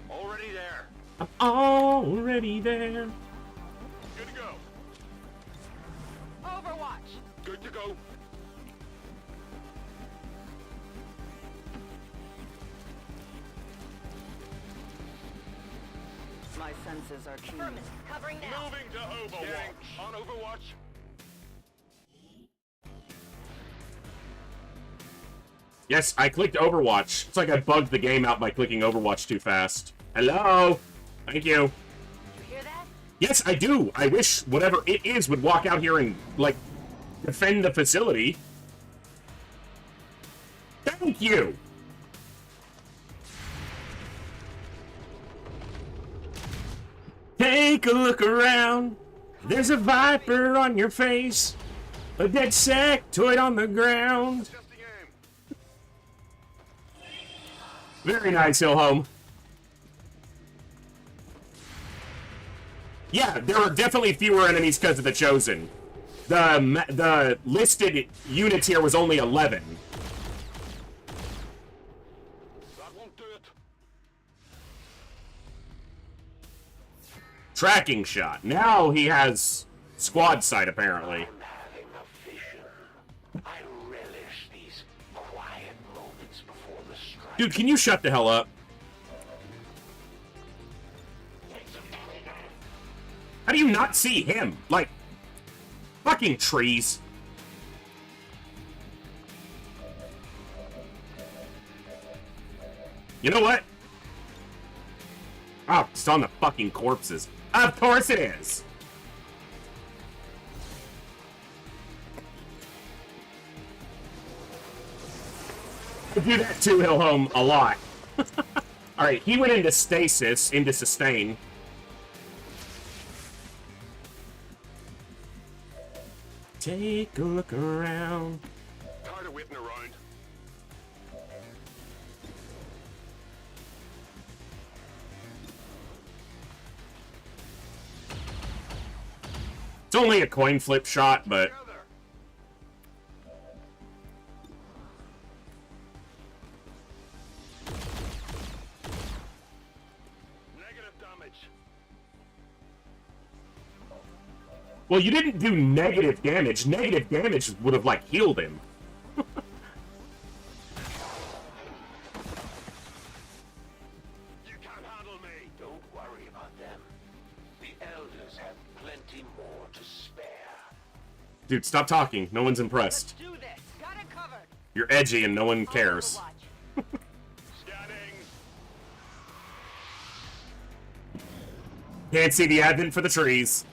Already there. I'm already there. Good to go. Overwatch. Good to go. My senses are keen. Covering now. Moving to Overwatch. On Overwatch. Yes, I clicked Overwatch. It's like I bugged the game out by clicking Overwatch too fast. Hello? Thank you. You hear that? Yes, I do. I wish whatever it is would walk out here and, like, defend the facility. Thank you. Take a look around. There's a viper on your face. A dead sectoid on the ground. Very nice, Hillhome. Yeah, there are definitely fewer enemies because of the Chosen. The listed units here was only 11. That won't do it. Tracking shot. Now he has squad sight, apparently. Dude, can you shut the hell up? How do you not see him? Like, fucking trees. You know what? Oh, it's on the fucking corpses. Of course it is. I do that too, Hillhome, a lot. Alright, he went into stasis, into sustain. Take a look around. Tired of waiting around. It's only a coin flip shot, but... Well, you didn't do negative damage. Negative damage would have, like, healed him. You can't handle me. Don't worry about them. The Elders have plenty more to spare. Dude, stop talking. No one's impressed. Do this. Got it covered. You're edgy and no one cares. Scanning. Can't see the advent for the trees.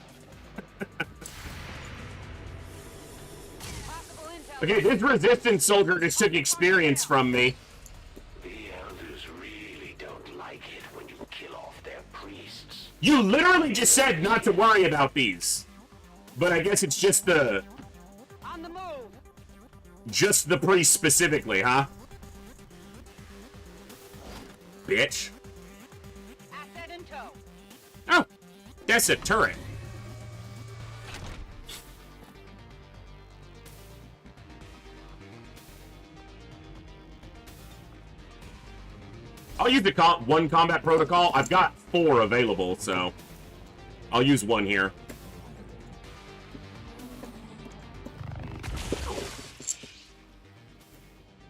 Okay, this resistance soldier just took experience from me. The Elders really don't like it when you kill off their priests. You literally just said not to worry about these. But I guess it's just the... On the move. Just the priest specifically, huh? Bitch. Asset in tow. Oh, that's a turret. I'll use the one combat protocol. I've got 4 available, so I'll use one here.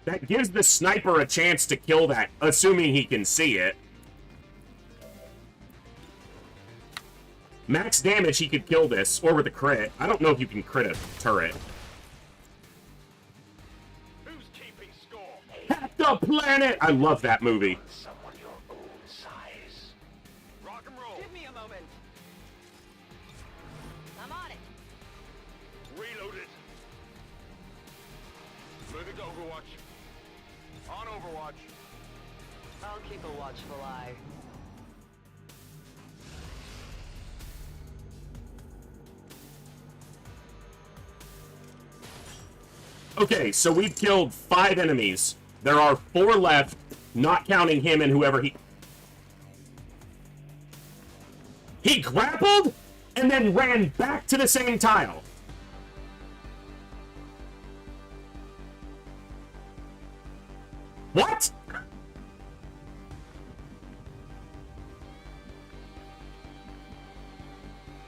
That gives the sniper a chance to kill that, assuming he can see it. Max damage, he could kill this, or with a crit. I don't know if you can crit a turret. Who's keeping score? Half the planet! I love that movie. Someone your own size. Rock and roll. Give me a moment. I'm on it. Reload it. Moving to Overwatch. On Overwatch. I'll keep a watchful eye. Okay, so we've killed 5 enemies. There are 4 left, not counting him and whoever he... scrambled and then ran back to the same tile. What?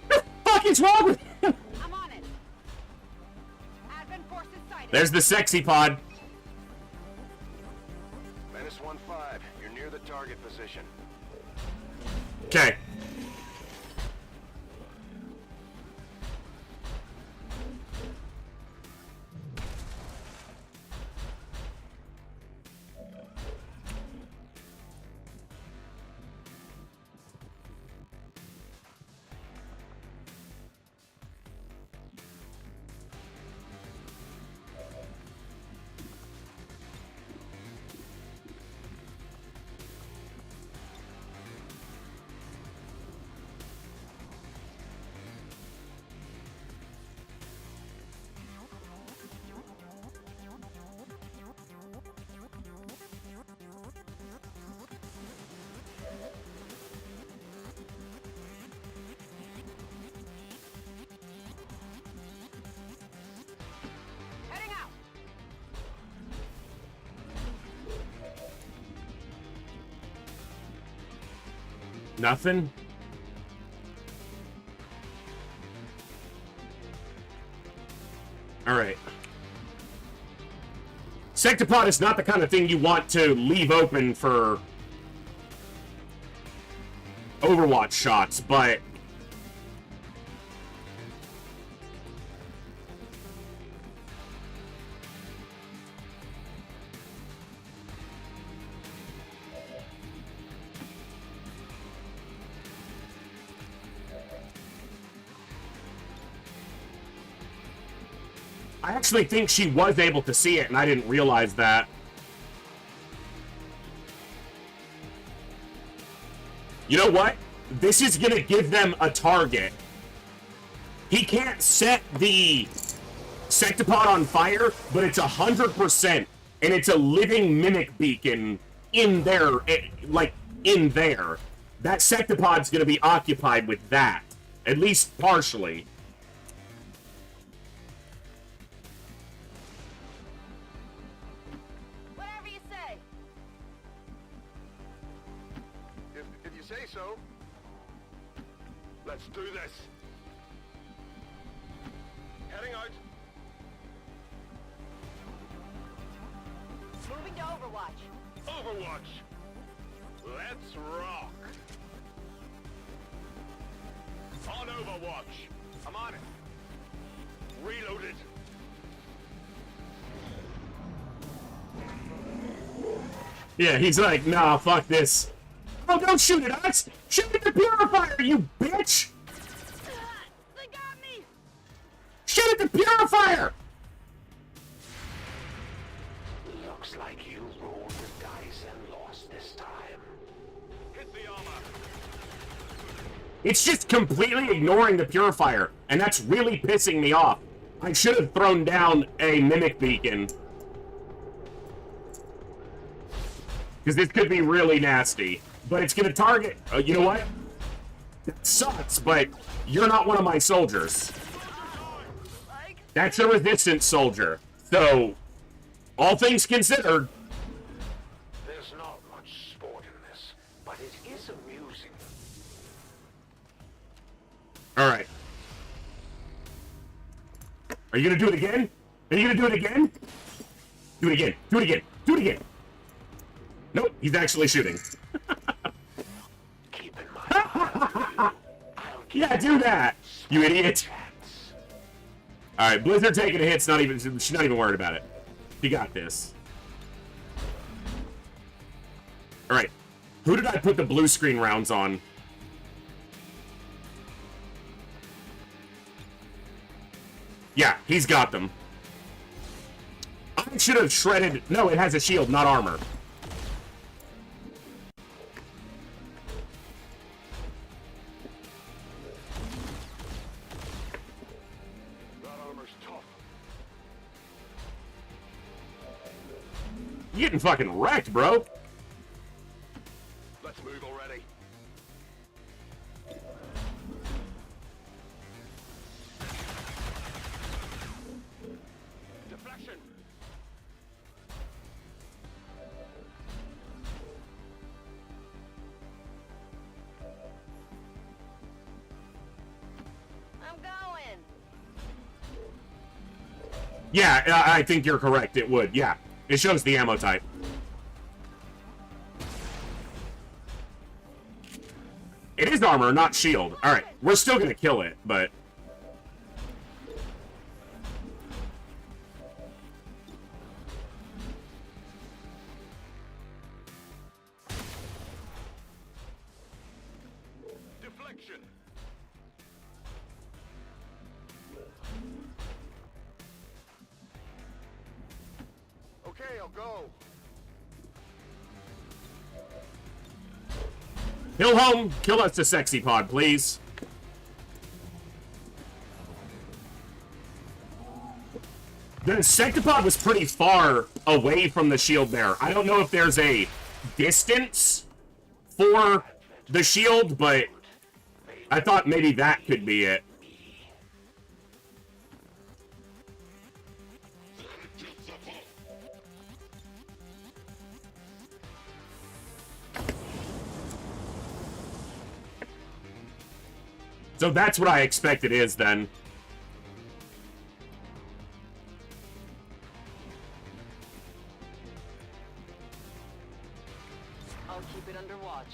What the fuck is wrong with him? I'm on it. Advent forces sighted. There's the sexy pod. Menace 1-5, you're near the target position. Okay. Heading out. Nothing? Alright. Sectopod is not the kind of thing you want to leave open for Overwatch shots, but I actually think she was able to see it, and I didn't realize that. You know what? This is going to give them a target. He can't set the Sectopod on fire, but it's 100%, and it's a living mimic beacon in there, like, in there. That Sectopod's going to be occupied with that, at least partially. If you say so. Let's do this. Heading out. Moving to Overwatch. Overwatch. Let's rock. On Overwatch. I'm on it. Reloaded. Yeah, he's like, nah, fuck this. Oh, don't shoot at us! Shoot at the purifier, you bitch! They got me. Shoot at the purifier! Looks like you rolled the dice and lost this time. Hit the armor. It's just completely ignoring the purifier, and that's really pissing me off. I should have thrown down a mimic beacon. Because this could be really nasty. But it's gonna target... you know what? That sucks, but you're not one of my soldiers. That's a resistance soldier. So, all things considered... There's not much sport in this, but it is amusing. Alright. Are you gonna do it again? Are you gonna do it again? Do it again. Do it again. Do it again. Nope, he's actually shooting. Keep in mind. Yeah, do that, you idiot. Alright, Blizzard taking a hit. She's not even worried about it. She got this. Alright. Who did I put the blue screen rounds on? Yeah, he's got them. I should have shredded... No, it has a shield, not armor. You're getting fucking wrecked, bro. Let's move already. Yeah, I think you're correct. It would, yeah. It shows the ammo type. It is armor, not shield. Alright, we're still gonna kill it, but... Deflection. Okay, I'll go. Hill home, kill us the sexy pod, please. The Sectopod was pretty far away from the shield bearer. I don't know if there's a distance for the shield, but I thought maybe that could be it. So that's what I expect it is, then. I'll keep it under watch.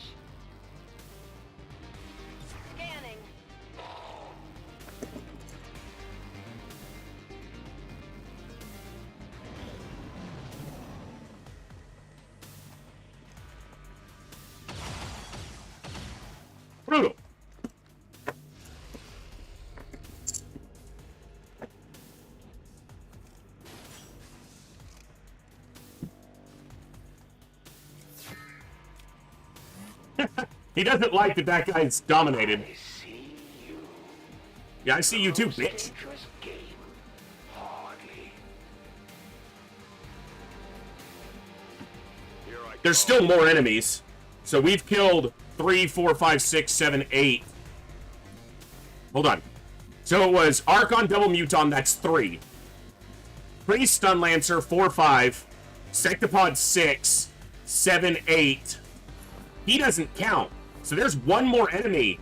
Scanning. Brutal. He doesn't like that that guy's dominated. Yeah, I see you too, bitch. There's still more enemies. So we've killed 3, 4, 5, 6, 7, 8. Hold on. So it was Archon, Double Muton, that's 3. Priest, Stun Lancer, 4, 5. Sectopod, 6. 7, 8. He doesn't count. So there's one more enemy.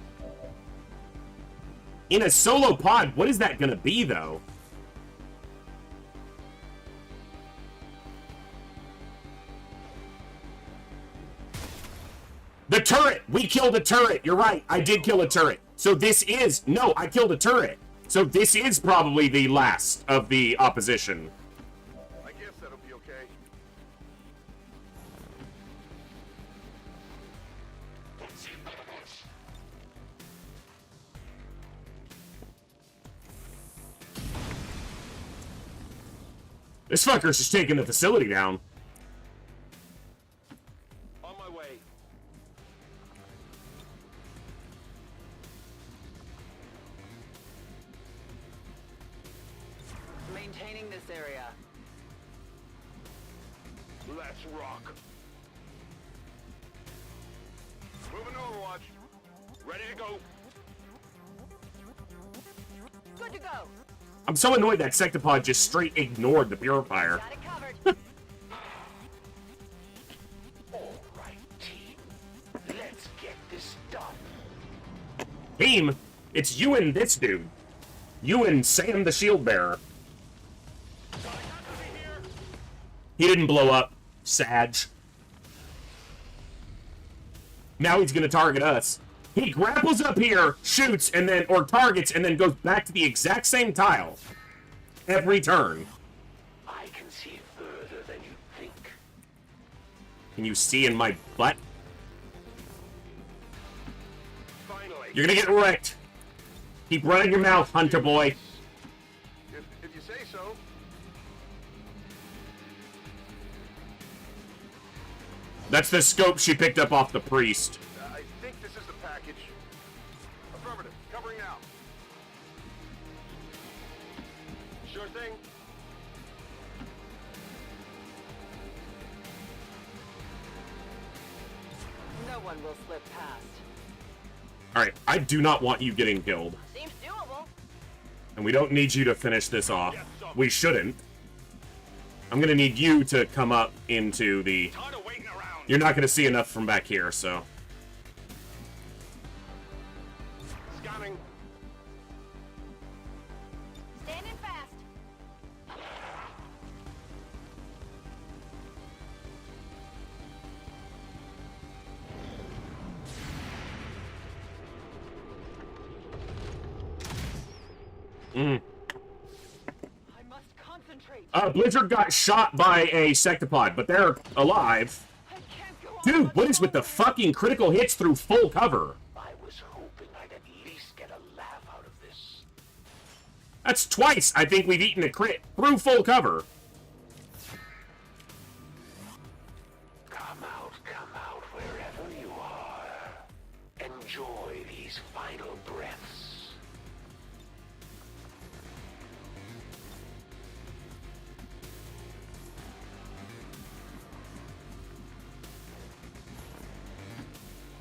In a solo pod, what is that gonna be, though? The turret! We killed a turret! You're right, I did kill a turret. So this is... No, I killed a turret. So this is probably the last of the opposition. I guess that'll be okay. This fucker's just taking the facility down. On my way. Maintaining this area. Let's rock. Moving Overwatch. Ready to go. Good to go. I'm so annoyed that Sectopod just straight ignored the Purifier. Got it covered. All right, team. Let's get this done. Team, it's you and this dude. You and Sam the Shield Bearer. He didn't blow up. Sag. Now he's gonna target us. He grapples up here, shoots, and then, or targets, and then goes back to the exact same tile. Every turn. I can see further than you think. Can you see in my butt? Finally. You're gonna get wrecked. Keep running your mouth, Hunter boy. If you say so. That's the scope she picked up off the priest. I think this is the package. Affirmative. Covering now. Sure thing. No one will slip past. Alright, I do not want you getting killed. Seems doable. And we don't need you to finish this off. We shouldn't. I'm gonna need you to come up into the... You're not gonna see enough from back here, so... Scanning. Standing fast. Blizzard got shot by a sectopod, but they're alive. Dude, what is with the fucking critical hits through full cover? I was hoping I'd at least get a laugh out of this. That's twice I think we've eaten a crit through full cover. Come out wherever you are. Enjoy these final breaths.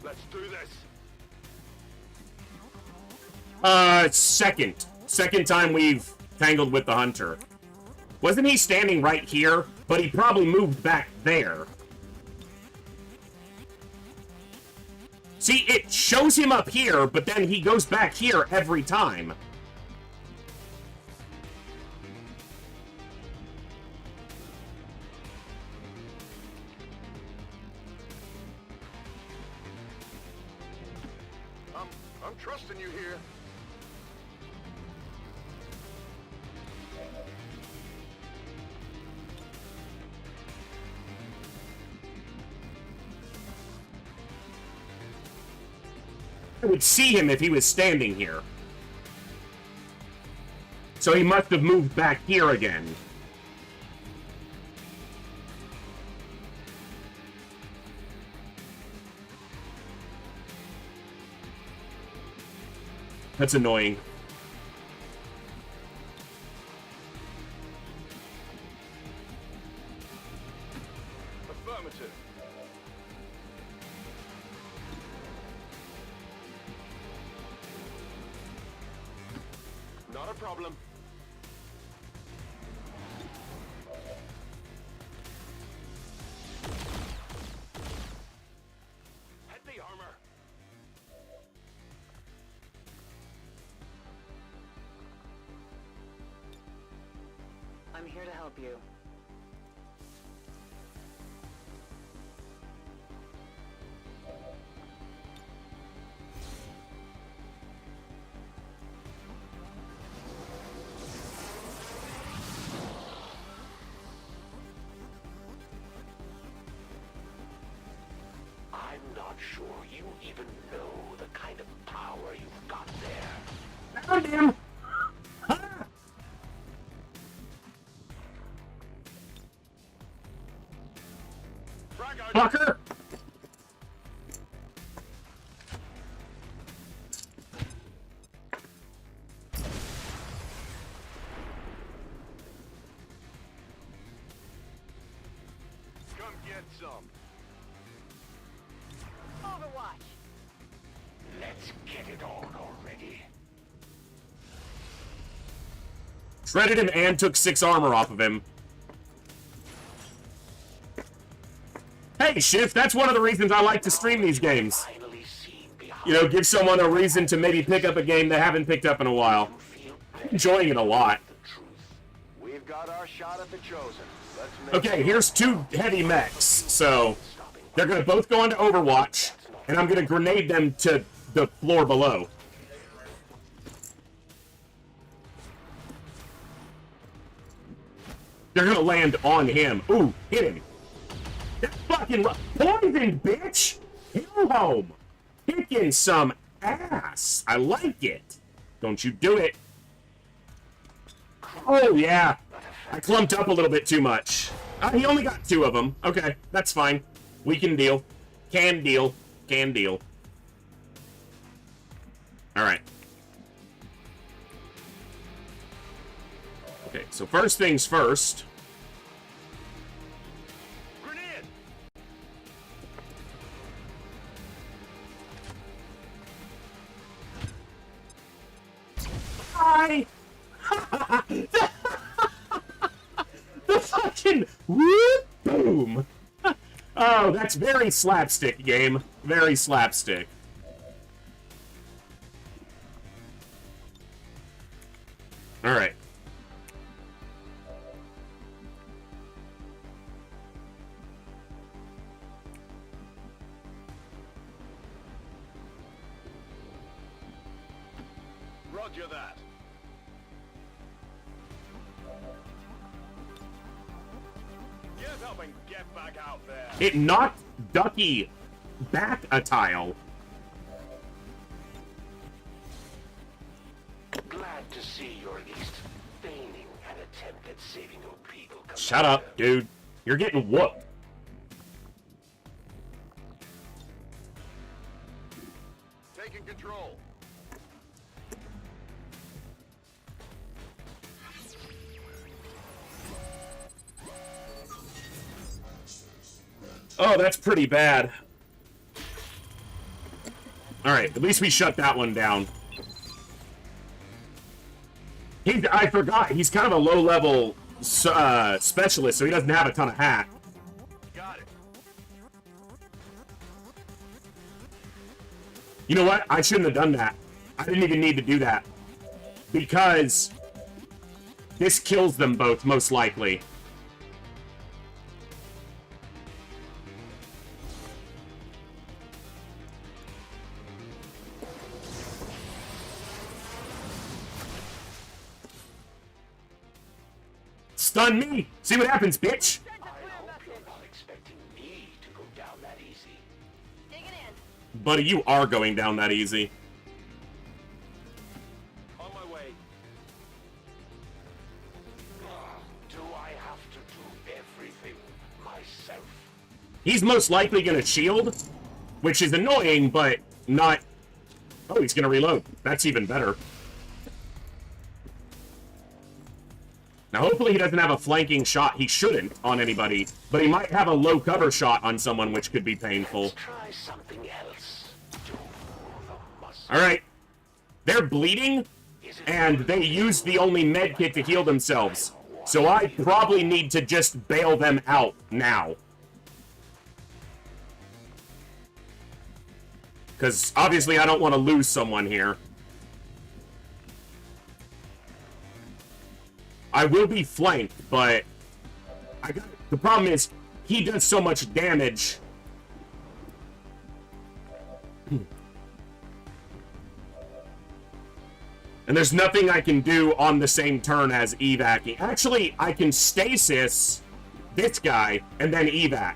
Let's do this. Second time we've tangled with the hunter. Wasn't he standing right here? But he probably moved back there. See, it shows him up here, but then he goes back here every time. I'm trusting you here. I would see him if he was standing here. So he must have moved back here again. That's annoying. Affirmative. Not a problem. Head the armor. I'm here to help you. I'm not sure you even know the kind of power you've got there. Found him! Fucker! Come get some. Overwatch. Let's get it on already. Shredded him and took 6 armor off of him. Hey, Shift, that's one of the reasons I like to stream these games. You know, give someone a reason to maybe pick up a game they haven't picked up in a while. I'm enjoying it a lot. We've got our shot at the Chosen. Let's make Okay, here's 2 heavy mechs, so they're gonna both go into Overwatch, and I'm gonna grenade them to the floor below. They're gonna land on him. Ooh, hit him. That fucking poison, bitch! Hell home! Kicking some ass! I like it! Don't you do it! Oh, yeah! I clumped up a little bit too much. He only got 2 of them. Okay, that's fine. We can deal. Can deal. Can deal. Alright. Okay, so first things first. Hi! The fucking whoop boom! Oh, that's very slapstick, game. Very slapstick. Alright. Roger that. Something, get back out there. It knocked Ducky back a tile. Glad to see you're at least feigning an attempt at saving your people. Shut up, dude. You're getting whooped. Taking control. Oh, that's pretty bad. Alright, at least we shut that one down. I forgot, he's kind of a low-level specialist, so he doesn't have a ton of hack. Got it. You know what? I shouldn't have done that. I didn't even need to do that. Because this kills them both, most likely. Stun me! See what happens, bitch! I hope you're not expecting me to go down that easy. Digging in. Buddy, you are going down that easy. On my way. Do I have to do everything myself? He's most likely gonna shield, which is annoying, but not... Oh, he's gonna reload. That's even better. Now, hopefully he doesn't have a flanking shot. He shouldn't on anybody, but he might have a low cover shot on someone, which could be painful. Let's try something else. Do the muscle. Alright. They're bleeding, and they use the only med kit to heal themselves. So I probably need to just bail them out now. Because obviously I don't want to lose someone here. I will be flanked, but the problem is he does so much damage. And there's nothing I can do on the same turn as evac. Actually, I can stasis this guy and then evac.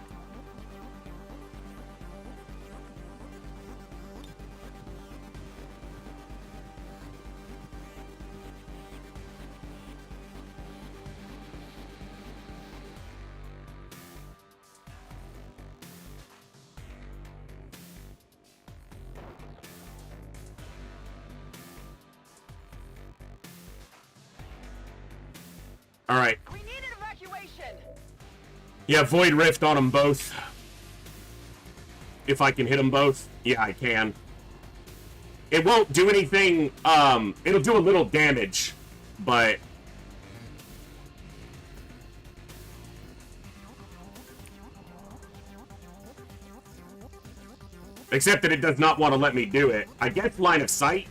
All right. We need an evacuation. Yeah, Void Rift on them both. If I can hit them both. Yeah, I can. It won't do anything. It'll do a little damage, but... Except that it does not want to let me do it. I guess line of sight.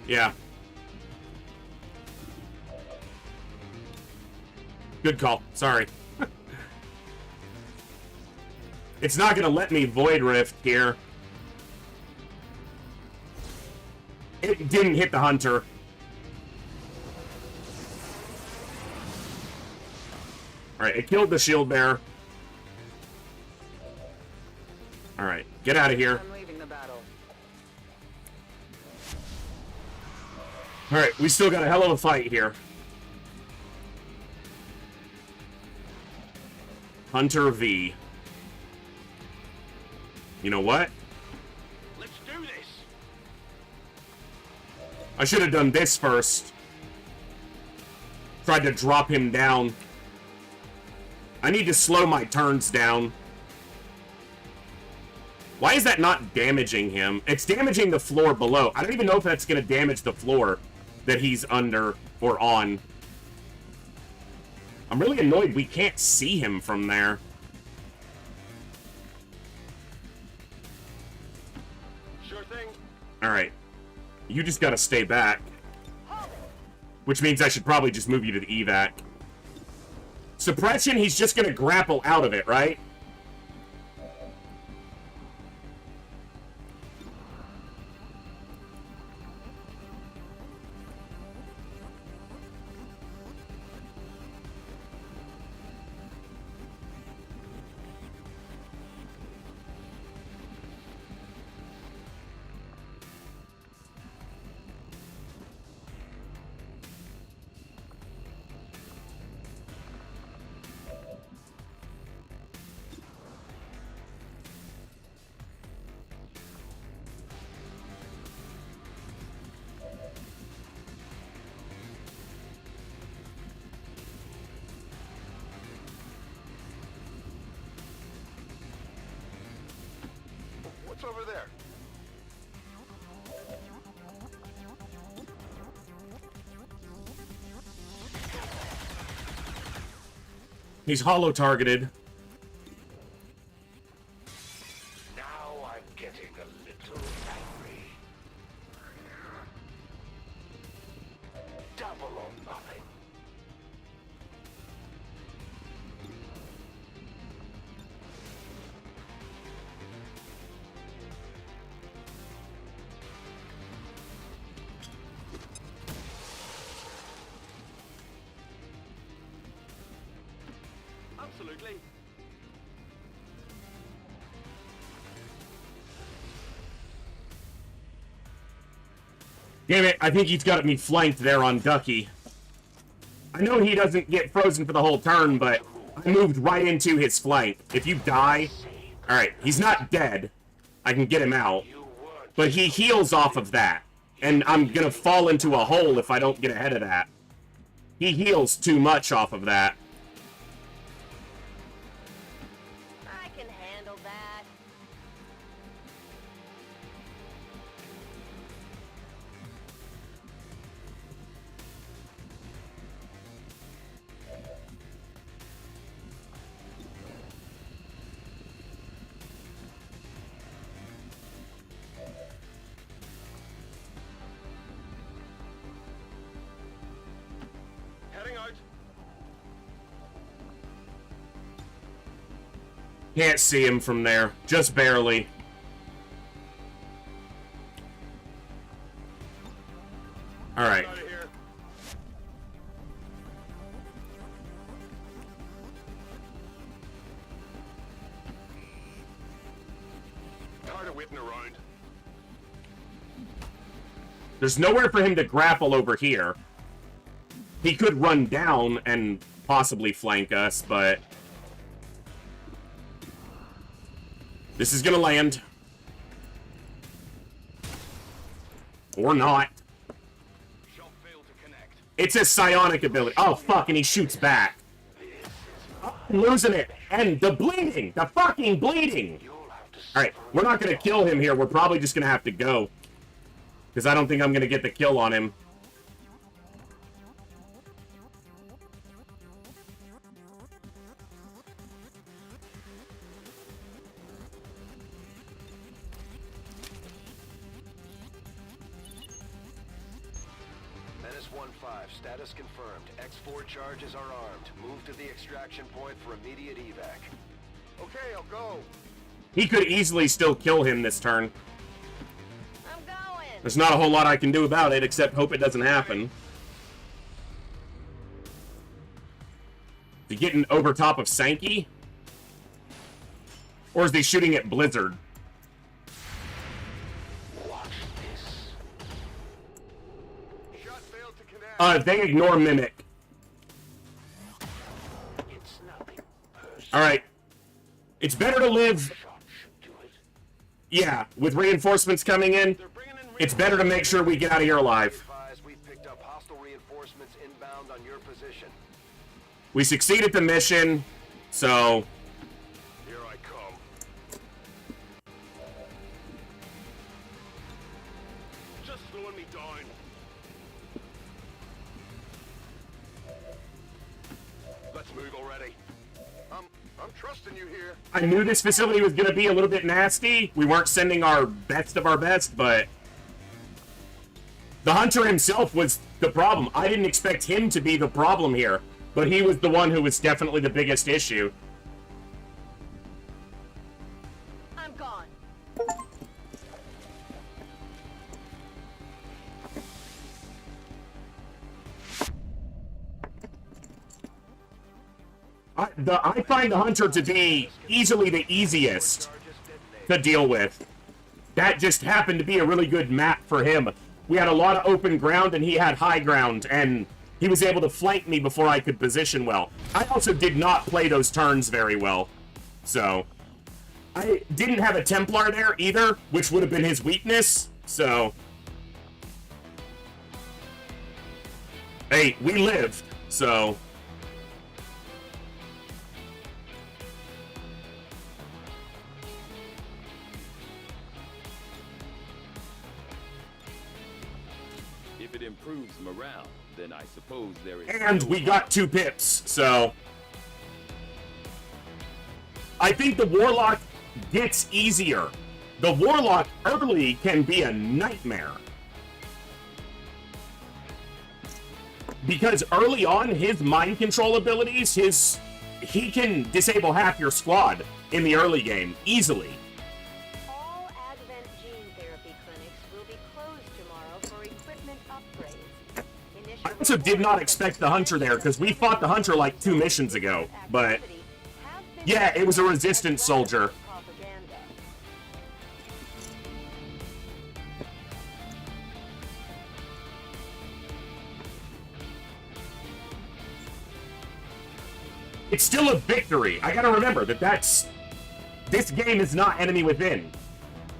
Yeah. Good call. Sorry. It's not gonna let me Void Rift here. It didn't hit the Hunter. Alright, it killed the Shield Bearer. Alright, get out of here. I'm leaving the battle. Alright, we still got a hell of a fight here. Hunter V. You know what? Let's do this. I should have done this first. Tried to drop him down. I need to slow my turns down. Why is that not damaging him? It's damaging the floor below. I don't even know if that's going to damage the floor that he's under or on. I'm really annoyed we can't see him from there. Sure thing. Alright. You just gotta stay back. Which means I should probably just move you to the evac. Suppression, he's just gonna grapple out of it, right? over there? He's hollow targeted. Now I'm getting a little angry. Double or nothing. Absolutely. Damn it, I think he's got me flanked there on Ducky. I know he doesn't get frozen for the whole turn, but I moved right into his flank. If you die... Alright, he's not dead. I can get him out. But he heals off of that. And I'm gonna fall into a hole if I don't get ahead of that. He heals too much off of that. I can handle that. Heading out. Can't see him from there. Just barely. Alright. Out of here. Tired of waiting around. There's nowhere for him to grapple over here. He could run down and possibly flank us, but... This is gonna land. Or not. It's a psionic ability. Oh, fuck, and he shoots back. Oh, I'm losing it. And the bleeding! The fucking bleeding! Alright, we're not gonna kill him here. We're probably just gonna have to go. Because I don't think I'm gonna get the kill on him. Menace 1-5, status confirmed. X4 charges are armed. Move to the extraction point for immediate evac. Okay, I'll go. He could easily still kill him this turn. I'm going. There's not a whole lot I can do about it, except hope it doesn't happen. Is he getting over top of Sankey? Or is he shooting at Blizzard? Shot failed to connect. They ignore Mimic. Alright. It's better to live... Yeah, with reinforcements coming in, it's better to make sure we get out of here alive. We've picked up hostile reinforcements inbound on your position. We succeeded the mission, so... Here I come. Just slowing me down. Let's move already. I'm trusting you here. I knew this facility was going to be a little bit nasty. We weren't sending our best of our best, but... The Hunter himself was the problem. I didn't expect him to be the problem here, but he was the one who was definitely the biggest issue. I'm gone. I find the Hunter to be easily the easiest to deal with. That just happened to be a really good map for him. We had a lot of open ground, and he had high ground, and he was able to flank me before I could position well. I also did not play those turns very well, so... I didn't have a Templar there either, which would have been his weakness, so... Hey, we lived, so... If it improves morale, then I suppose there is... And we got 2 pips, so... I think the Warlock gets easier. The Warlock early can be a nightmare. Because early on, his mind control abilities, he can disable half your squad in the early game, easily. All Advent gene therapy clinics will be closed tomorrow for equipment upgrades. I also did not expect the Hunter there, because we fought the Hunter like 2 missions ago, but... Yeah, it was a resistance soldier. It's still a victory. I gotta remember that this game is not enemy within.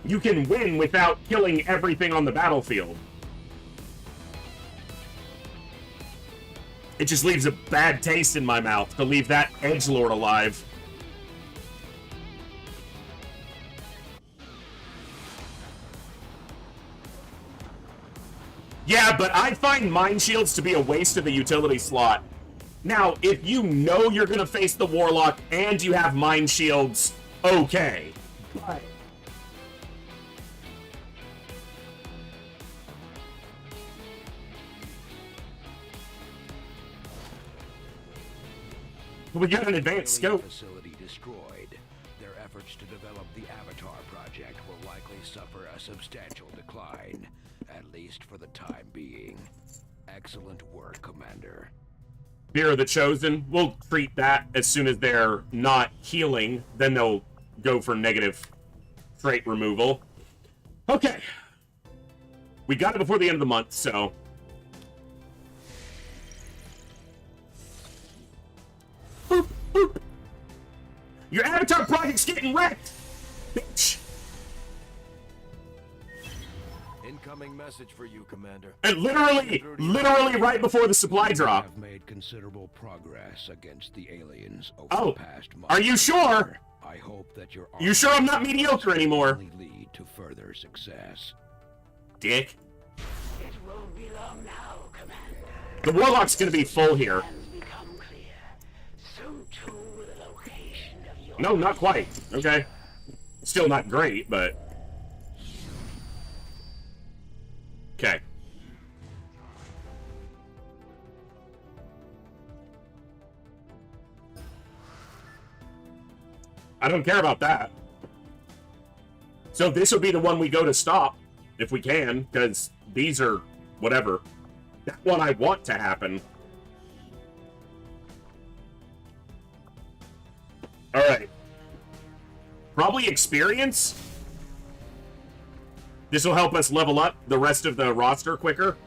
You can win without killing everything on the battlefield. It just leaves a bad taste in my mouth to leave that edgelord alive. Yeah, but I find Mind Shields to be a waste of the utility slot. Now, if you know you're going to face the Warlock and you have Mind Shields, okay. But... we got an advanced scope. Facility destroyed. Their efforts to develop the Avatar project will likely suffer a substantial decline, at least for the time being. Excellent work, Commander. Fear of the Chosen, we'll treat that as soon as they're not healing. Then they'll go for negative trait removal. Okay. We got it before the end of the month, so... Boop, boop. Your Avatar project's getting wrecked, bitch. Incoming message for you, Commander. And literally right before the supply drop. We have made considerable progress against the aliens over Oh, the past month. are you sure? I hope that your You sure I'm not mediocre anymore? lead to further success. Dick. It won't be long now, Commander. The Warlock's gonna be full here. Become clear. Soon too will the location of your... No, not quite. Okay. Still not great, but... Okay. I don't care about that. So this will be the one we go to stop, if we can, because these are whatever. That one I want to happen. Alright. Probably experience. This will help us level up the rest of the roster quicker.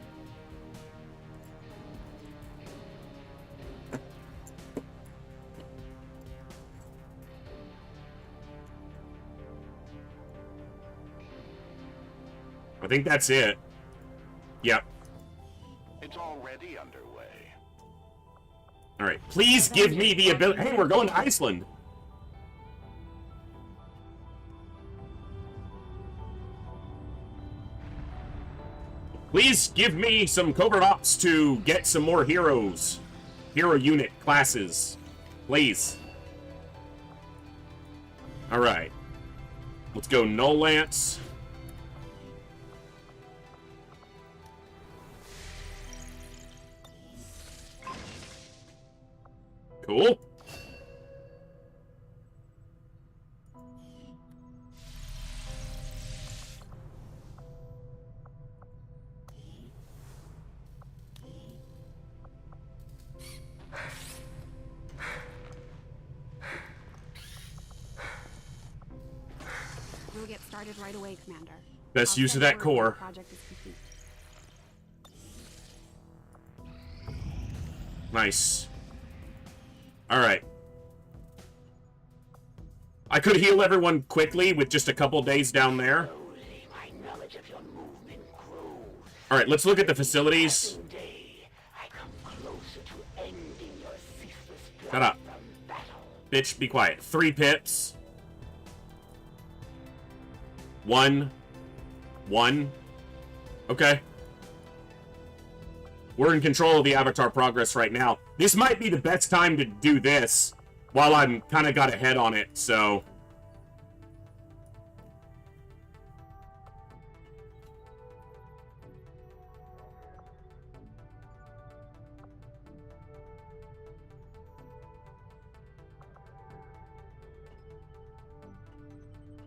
I think that's it. Yep. It's already underway. All right. Please give me the ability. Hey, we're going to Iceland. Please give me some covert ops to get some more heroes. Hero unit classes. Please. Alright. Let's go Null Lance. Cool. We'll get started right away, Commander. Best I'll use of send that word when core. the project is complete. Nice. Alright. I could heal everyone quickly with just a couple days down there. Alright, let's look at the facilities. Shut up. Bitch, be quiet. 3 pips. 1. 1. Okay. we're in control of the Avatar progress right now. This might be the best time to do this while I'm kind of got ahead on it, so...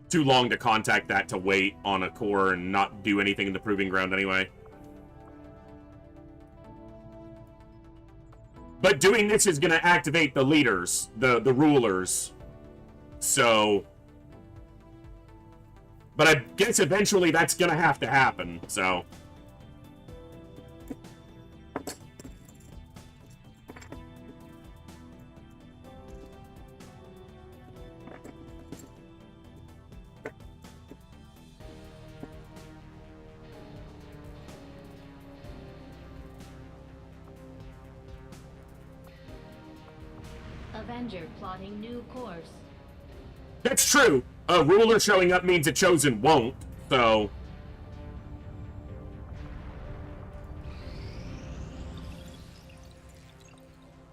Too long to contact that to wait on a core and not do anything in the proving ground anyway. But doing this is going to activate the leaders, the rulers. So... But I guess eventually that's going to have to happen, so... Avenger plotting new course. That's true. A ruler showing up means a chosen won't, so...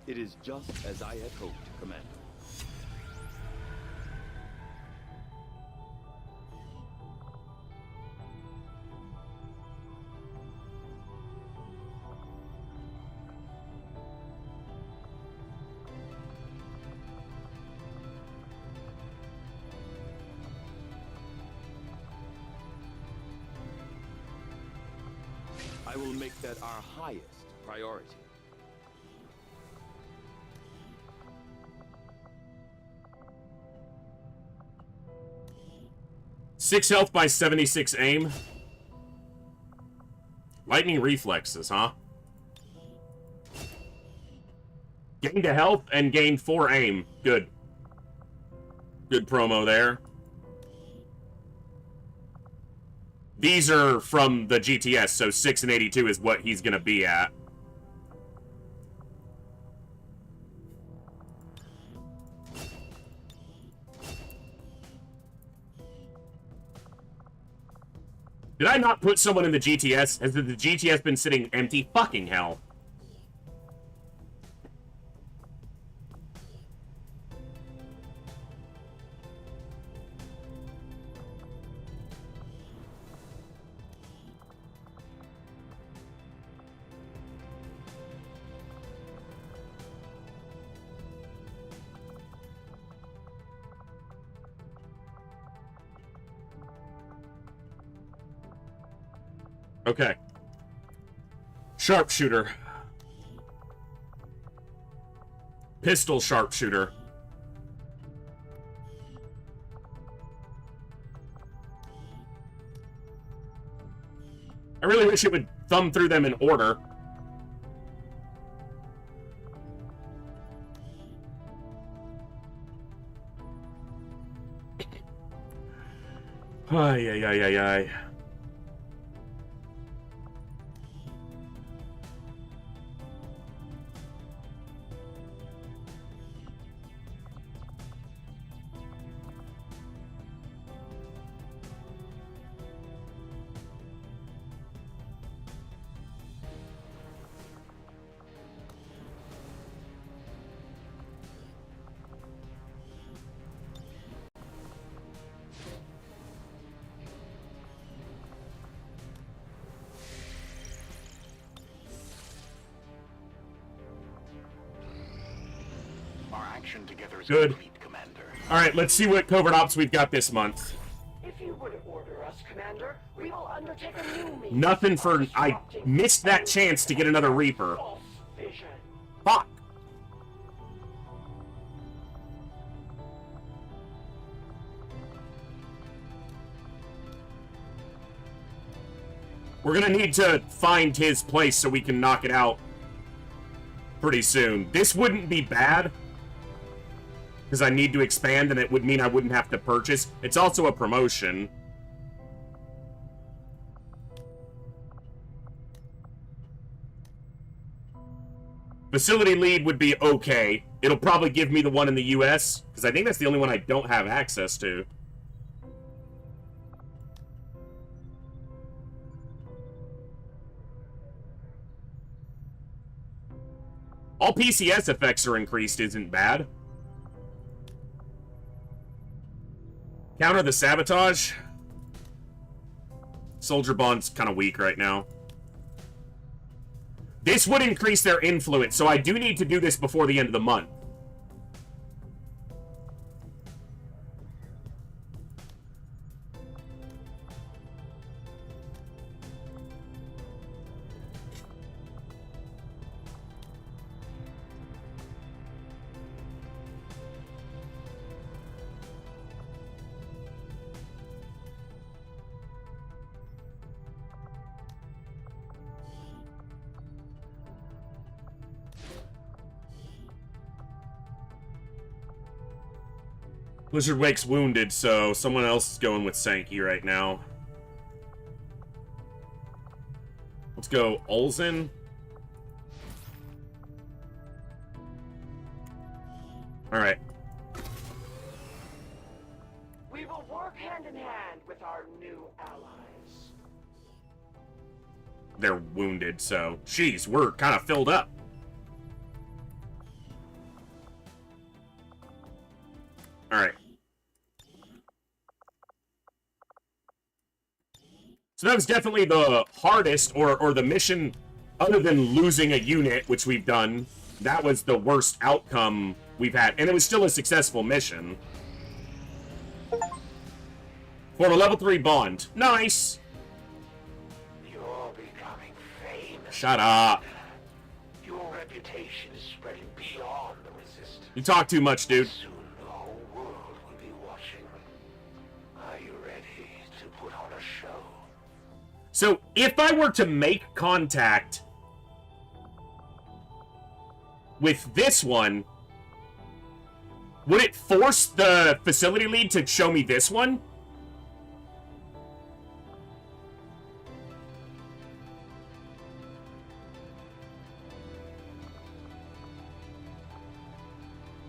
It is just as I had hoped, Commander. I will make that our highest priority. Six health by 76 aim. Lightning reflexes, huh? Gained a health and gained 4 aim. Good. Good promo there. These are from the GTS, so 6 and 82 is what he's going to be at. Did I not put someone in the GTS? Has the GTS been sitting empty? Fucking hell. Okay. Sharpshooter. Pistol sharpshooter. I really wish it would thumb through them in order. Ay, ay, ay, ay, ay. Good. Alright, let's see what covert ops we've got this month. If you would order us, Commander, we will undertake a new mission. Nothing for... I missed that chance to get another Reaper. Fuck. We're gonna need to find his place so we can knock it out pretty soon. This wouldn't be bad, because I need to expand, and it would mean I wouldn't have to purchase. It's also a promotion. Facility lead would be okay. It'll probably give me the one in the US, because I think that's the only one I don't have access to. All PCS effects are increased isn't bad. Counter the sabotage. Soldier Bond's kind of weak right now. This would increase their influence, so I do need to do this before the end of the month. Blizzard Wake's wounded, so someone else is going with Sankey right now. Let's go Olsen. Alright. We will work hand in hand with our new allies. They're wounded, so... Jeez, we're kind of filled up. Alright. So that was definitely the hardest, or the mission, other than losing a unit, which we've done. That was the worst outcome we've had. And it was still a successful mission. Form a level 3 bond. Nice! You're becoming famous. Shut up. Your reputation is spreading beyond the resistance. You talk too much, dude. Soon the whole world will be watching. Are you ready to put on a show? So, if I were to make contact with this one, would it force the facility lead to show me this one?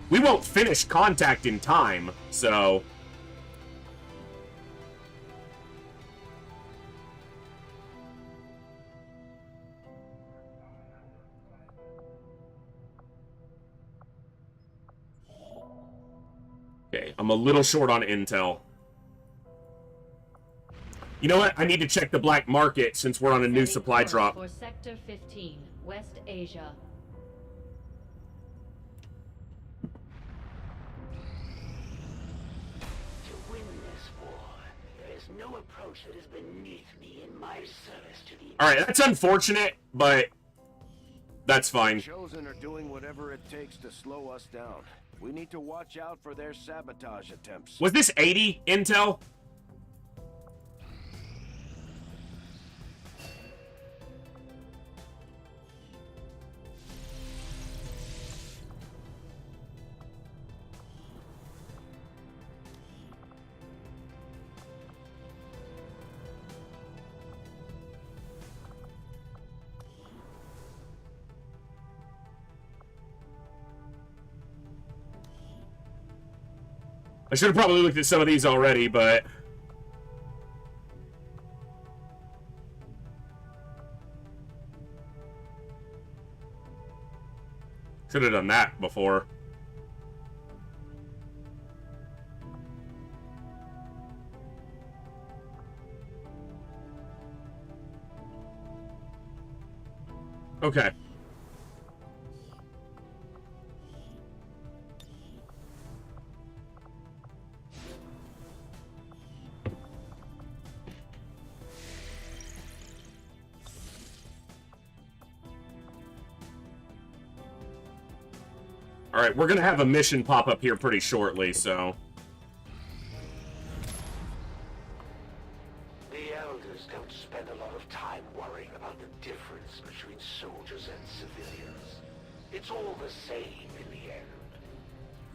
We won't finish contact in time, so... Okay, I'm a little short on intel. You know what? I need to check the black market since we're on a new supply drop. For Sector 15, West Asia. To win this war, there is no approach that is beneath me in my service to the... Alright, that's unfortunate, but that's fine. Chosen are doing whatever it takes to slow us down. We need to watch out for their sabotage attempts. Was this 80 intel? I should have probably looked at some of these already, but... Should have done that before. Okay. Alright, we're gonna have a mission pop up here pretty shortly, so... The elders don't spend a lot of time worrying about the difference between soldiers and civilians. It's all the same in the end.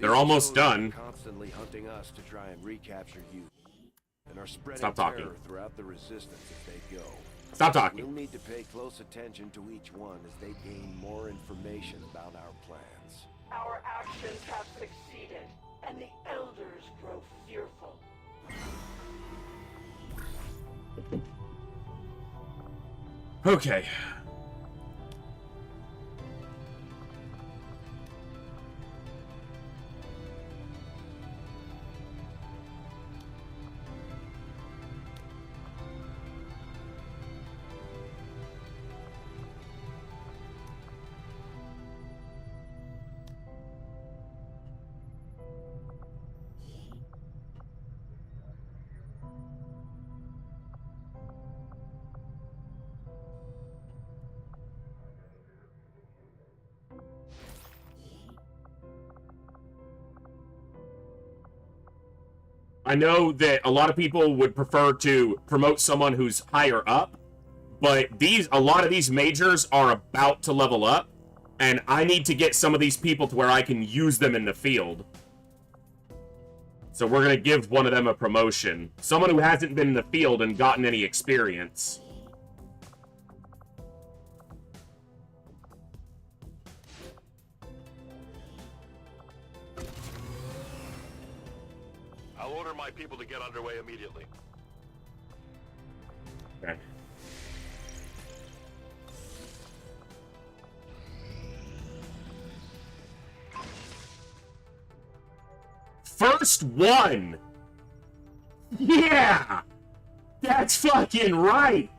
They're almost done. Constantly hunting us to try and recapture you, and are spreading Stop talking. terror throughout the resistance as they go. Stop talking. We'll need to pay close attention to each one as they gain more information about our plans. Our actions have succeeded, and the elders grow fearful. Okay. I know that a lot of people would prefer to promote someone who's higher up, but a lot of these majors are about to level up, and I need to get some of these people to where I can use them in the field. So we're going to give one of them a promotion. Someone who hasn't been in the field and gotten any experience. I'll order my people to get underway immediately. Okay. First one! Yeah! That's fucking right!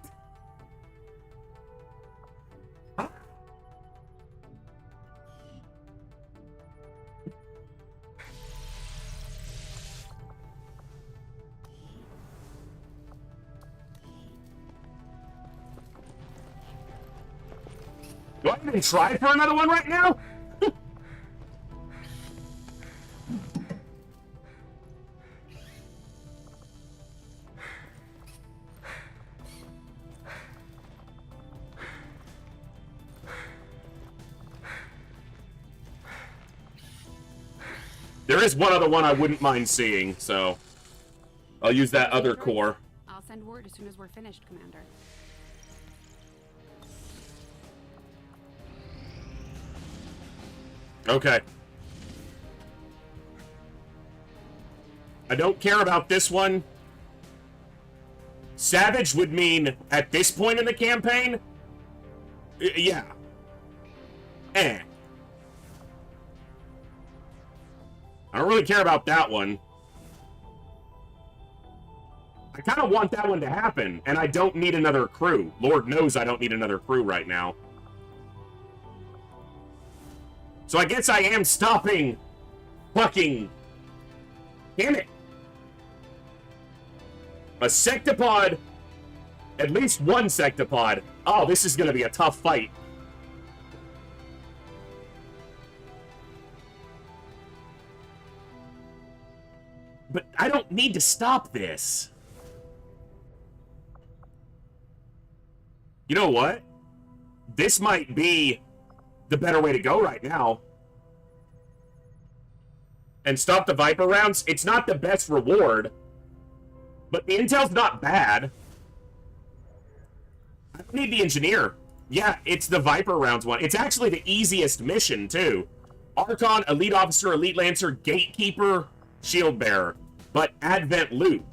Do I even try for another one right now? There is one other one I wouldn't mind seeing, so I'll use that other core. I'll send word as soon as we're finished, Commander. Okay. I don't care about this one. Savage would mean, at this point in the campaign, yeah. I don't really care about that one. I kind of want that one to happen, and I don't need another crew. Lord knows I don't need another crew right now. So I guess I am stopping fucking... Damn it. A sectopod. At least one sectopod. Oh, this is going to be a tough fight. But I don't need to stop this. You know what? This might be the better way to go right now. And stop the Viper rounds. It's not the best reward, but the intel's not bad. I don't need the engineer. Yeah, it's the Viper rounds one. It's actually the easiest mission, too. Archon, Elite Officer, Elite Lancer, Gatekeeper, Shield Bearer. But Advent Loot.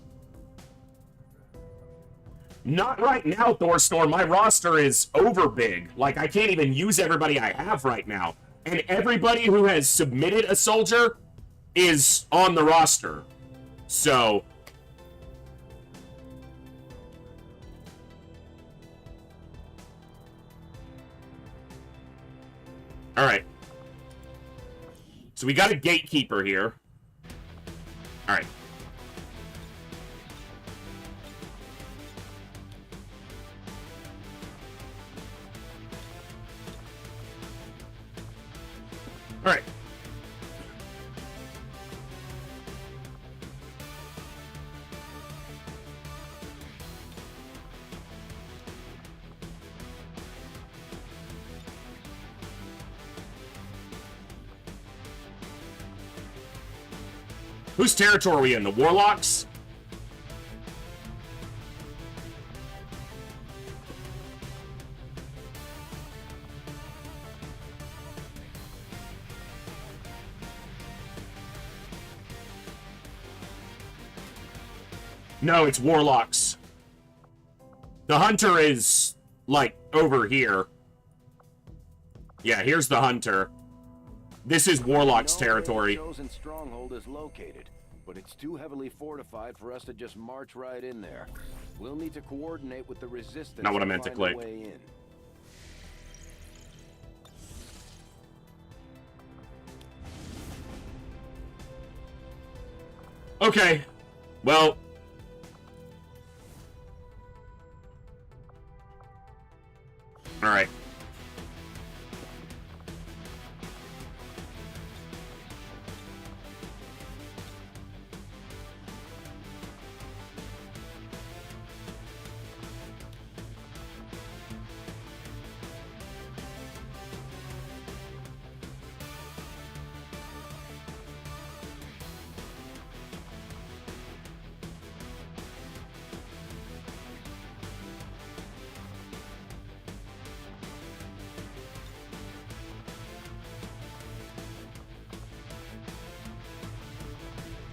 Not right now, Thorstorm. My roster is over big. Like, I can't even use everybody I have right now. And everybody who has submitted a soldier is on the roster. So... Alright. So we got a Gatekeeper here. Alright. Alright. Whose territory are we in? The Warlocks? No, it's Warlocks. The Hunter is, like, over here. Yeah, here's the Hunter. This is Warlock's territory. The chosen stronghold is located, but it's too heavily fortified for us to just march right in there. We'll need to coordinate with the resistance. Not what I meant to click. Okay. Well. All right.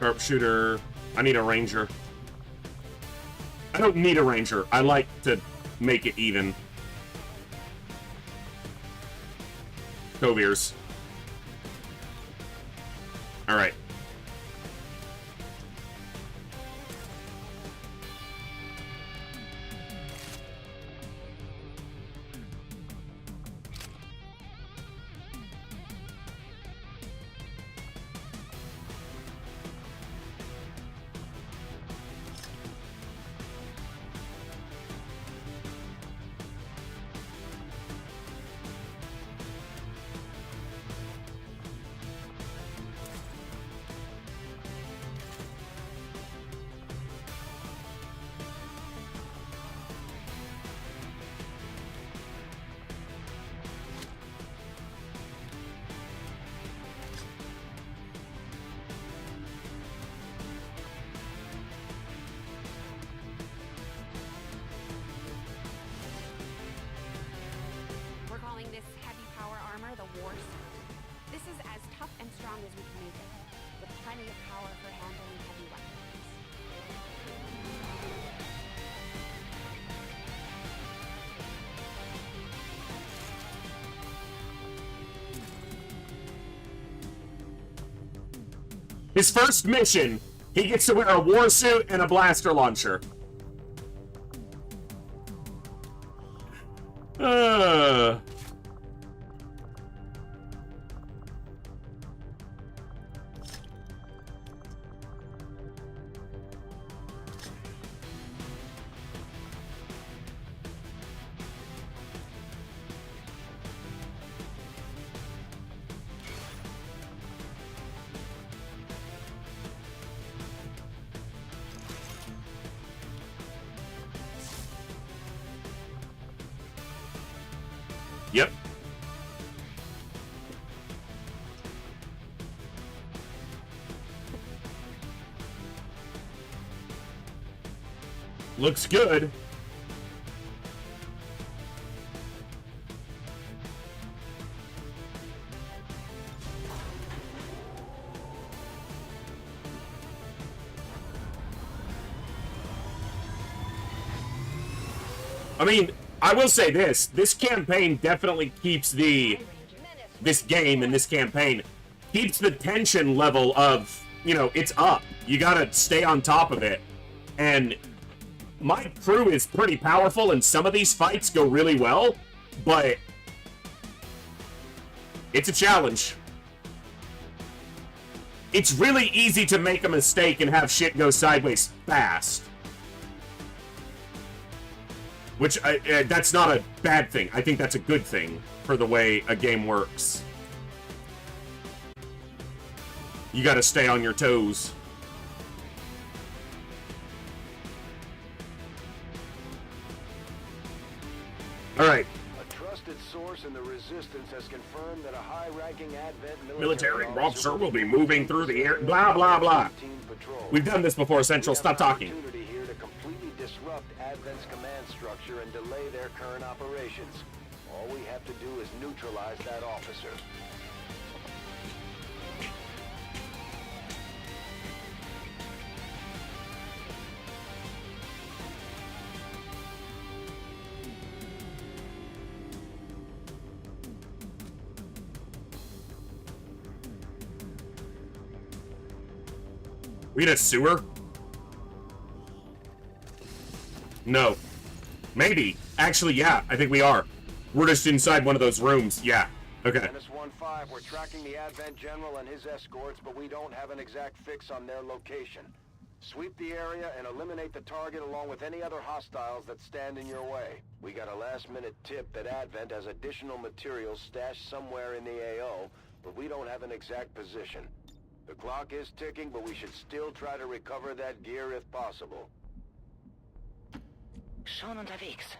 Sharpshooter. I need a ranger. I don't need a ranger. I like to make it even. Coviers. Alright. We're calling this heavy power armor the War Suit. This is as tough and strong as we can make it, with plenty of power for handling heavy weapons. His first mission, he gets to wear a war suit and a blaster launcher. Yep. Looks good. I mean, I will say this. This campaign definitely keeps this game and this campaign keeps the tension level of, you know, it's up. You gotta stay on top of it. And my crew is pretty powerful and some of these fights go really well, but it's a challenge. It's really easy to make a mistake and have shit go sideways fast. Which, that's not a bad thing. I think that's a good thing for the way a game works. You gotta stay on your toes. Alright. A trusted source in the Resistance has confirmed that a high-ranking Advent Military officer will be moving through the air. Blah, blah, blah. We've done this before, Central. Stop talking. Here to completely disrupt Advent's command structure and delay their current operations. All we have to do is neutralize that officer. We in a sewer? No. Maybe. Actually, yeah, I think we are. We're just inside one of those rooms. Yeah. Okay. -1-5, we're tracking the Advent General and his escorts, but we don't have an exact fix on their location. Sweep the area and eliminate the target along with any other hostiles that stand in your way. We got a last-minute tip that Advent has additional materials stashed somewhere in the AO, but we don't have an exact position. The clock is ticking, but we should still try to recover that gear if possible. Schon unterwegs.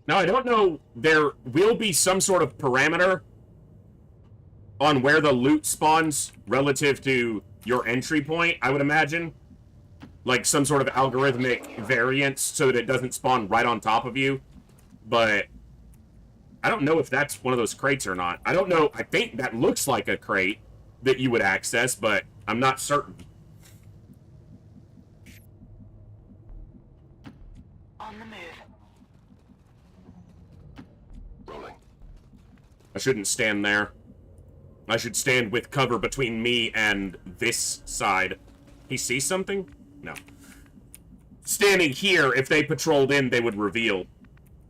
Now, I don't know, there will be some sort of parameter on where the loot spawns relative to your entry point, I would imagine. Like some sort of algorithmic variance so that it doesn't spawn right on top of you. But I don't know if that's one of those crates or not. I don't know. I think that looks like a crate that you would access, but I'm not certain. On the move. Rolling. I shouldn't stand there. I should stand with cover between me and this side. He sees something? No. Standing here, if they patrolled in, they would reveal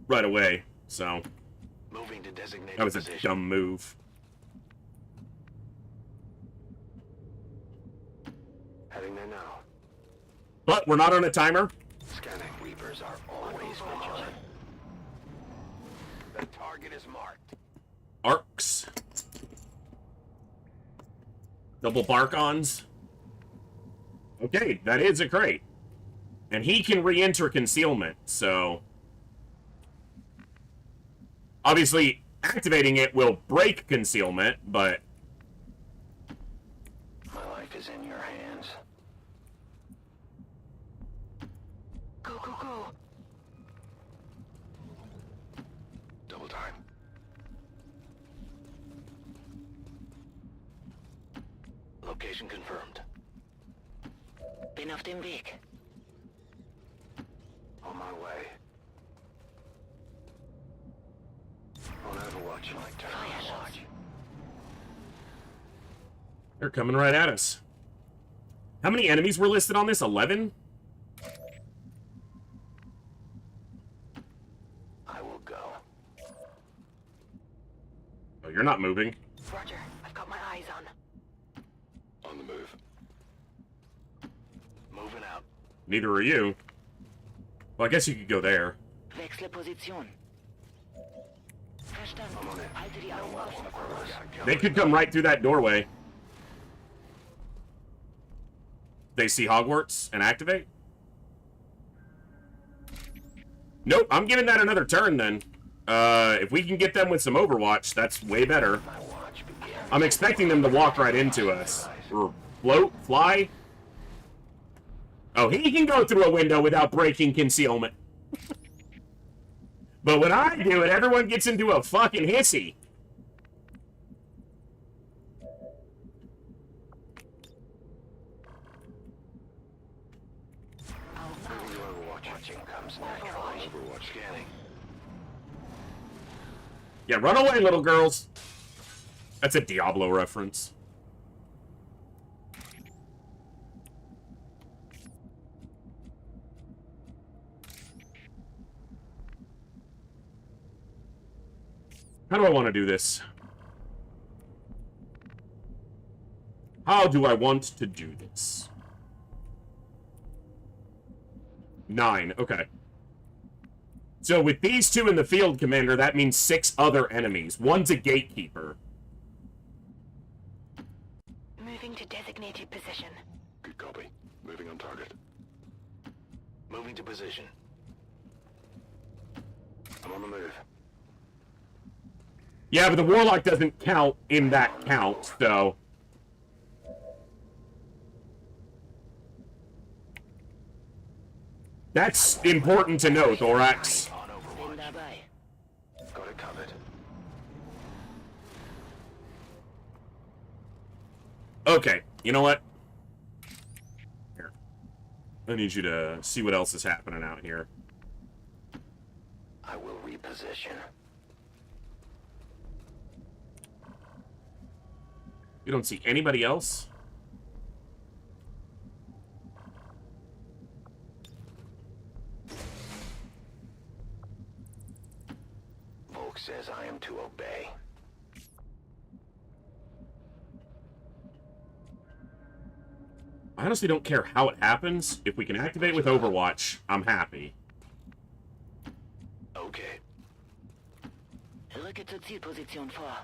right away. So, Moving to designated that was a position. dumb move. Heading there now. But we're not on a timer. Scanning. Reapers are always vigilant. The target is marked. Arcs. Double bark-ons. Okay, that is a crate. And he can re-enter concealment, so... Obviously, activating it will break concealment, but... My life is in your hands. Go, go, go. Double time. Location confirmed. Bin auf dem Weg. On my way. On Overwatch, my turn. Watch. They're coming right at us. How many enemies were listed on this? 11? I will go. Oh, you're not moving. Roger, I've got my eyes on. On the move. Moving out. Neither are you. Well, I guess you could go there. Wechsle Position. Verstanden. Halte die Augen offen. They could come right through that doorway. They see Hogwarts and activate? Nope, I'm giving that another turn then. If we can get them with some Overwatch, that's way better. I'm expecting them to walk right into us. Or float, fly. Oh, he can go through a window without breaking concealment. But when I do it, everyone gets into a fucking hissy. Overwatch scanning. Yeah, run away, little girls. That's a Diablo reference. How do I want to do this? How do I want to do this? 9, okay. So with these two in the field, Commander, that means 6 other enemies. One's a gatekeeper. Moving to designated position. Good copy. Moving on target. Moving to position. I'm on the move. Yeah, but the Warlock doesn't count in that count, so... That's important to know, Thorax. Bin dabei. Got it covered. Okay, you know what? Here. I need you to see what else is happening out here. I will reposition. You don't see anybody else? Volk says I am to obey. I honestly don't care how it happens. If we can activate with Overwatch, I'm happy. Okay. Rücke zur Zielposition vor.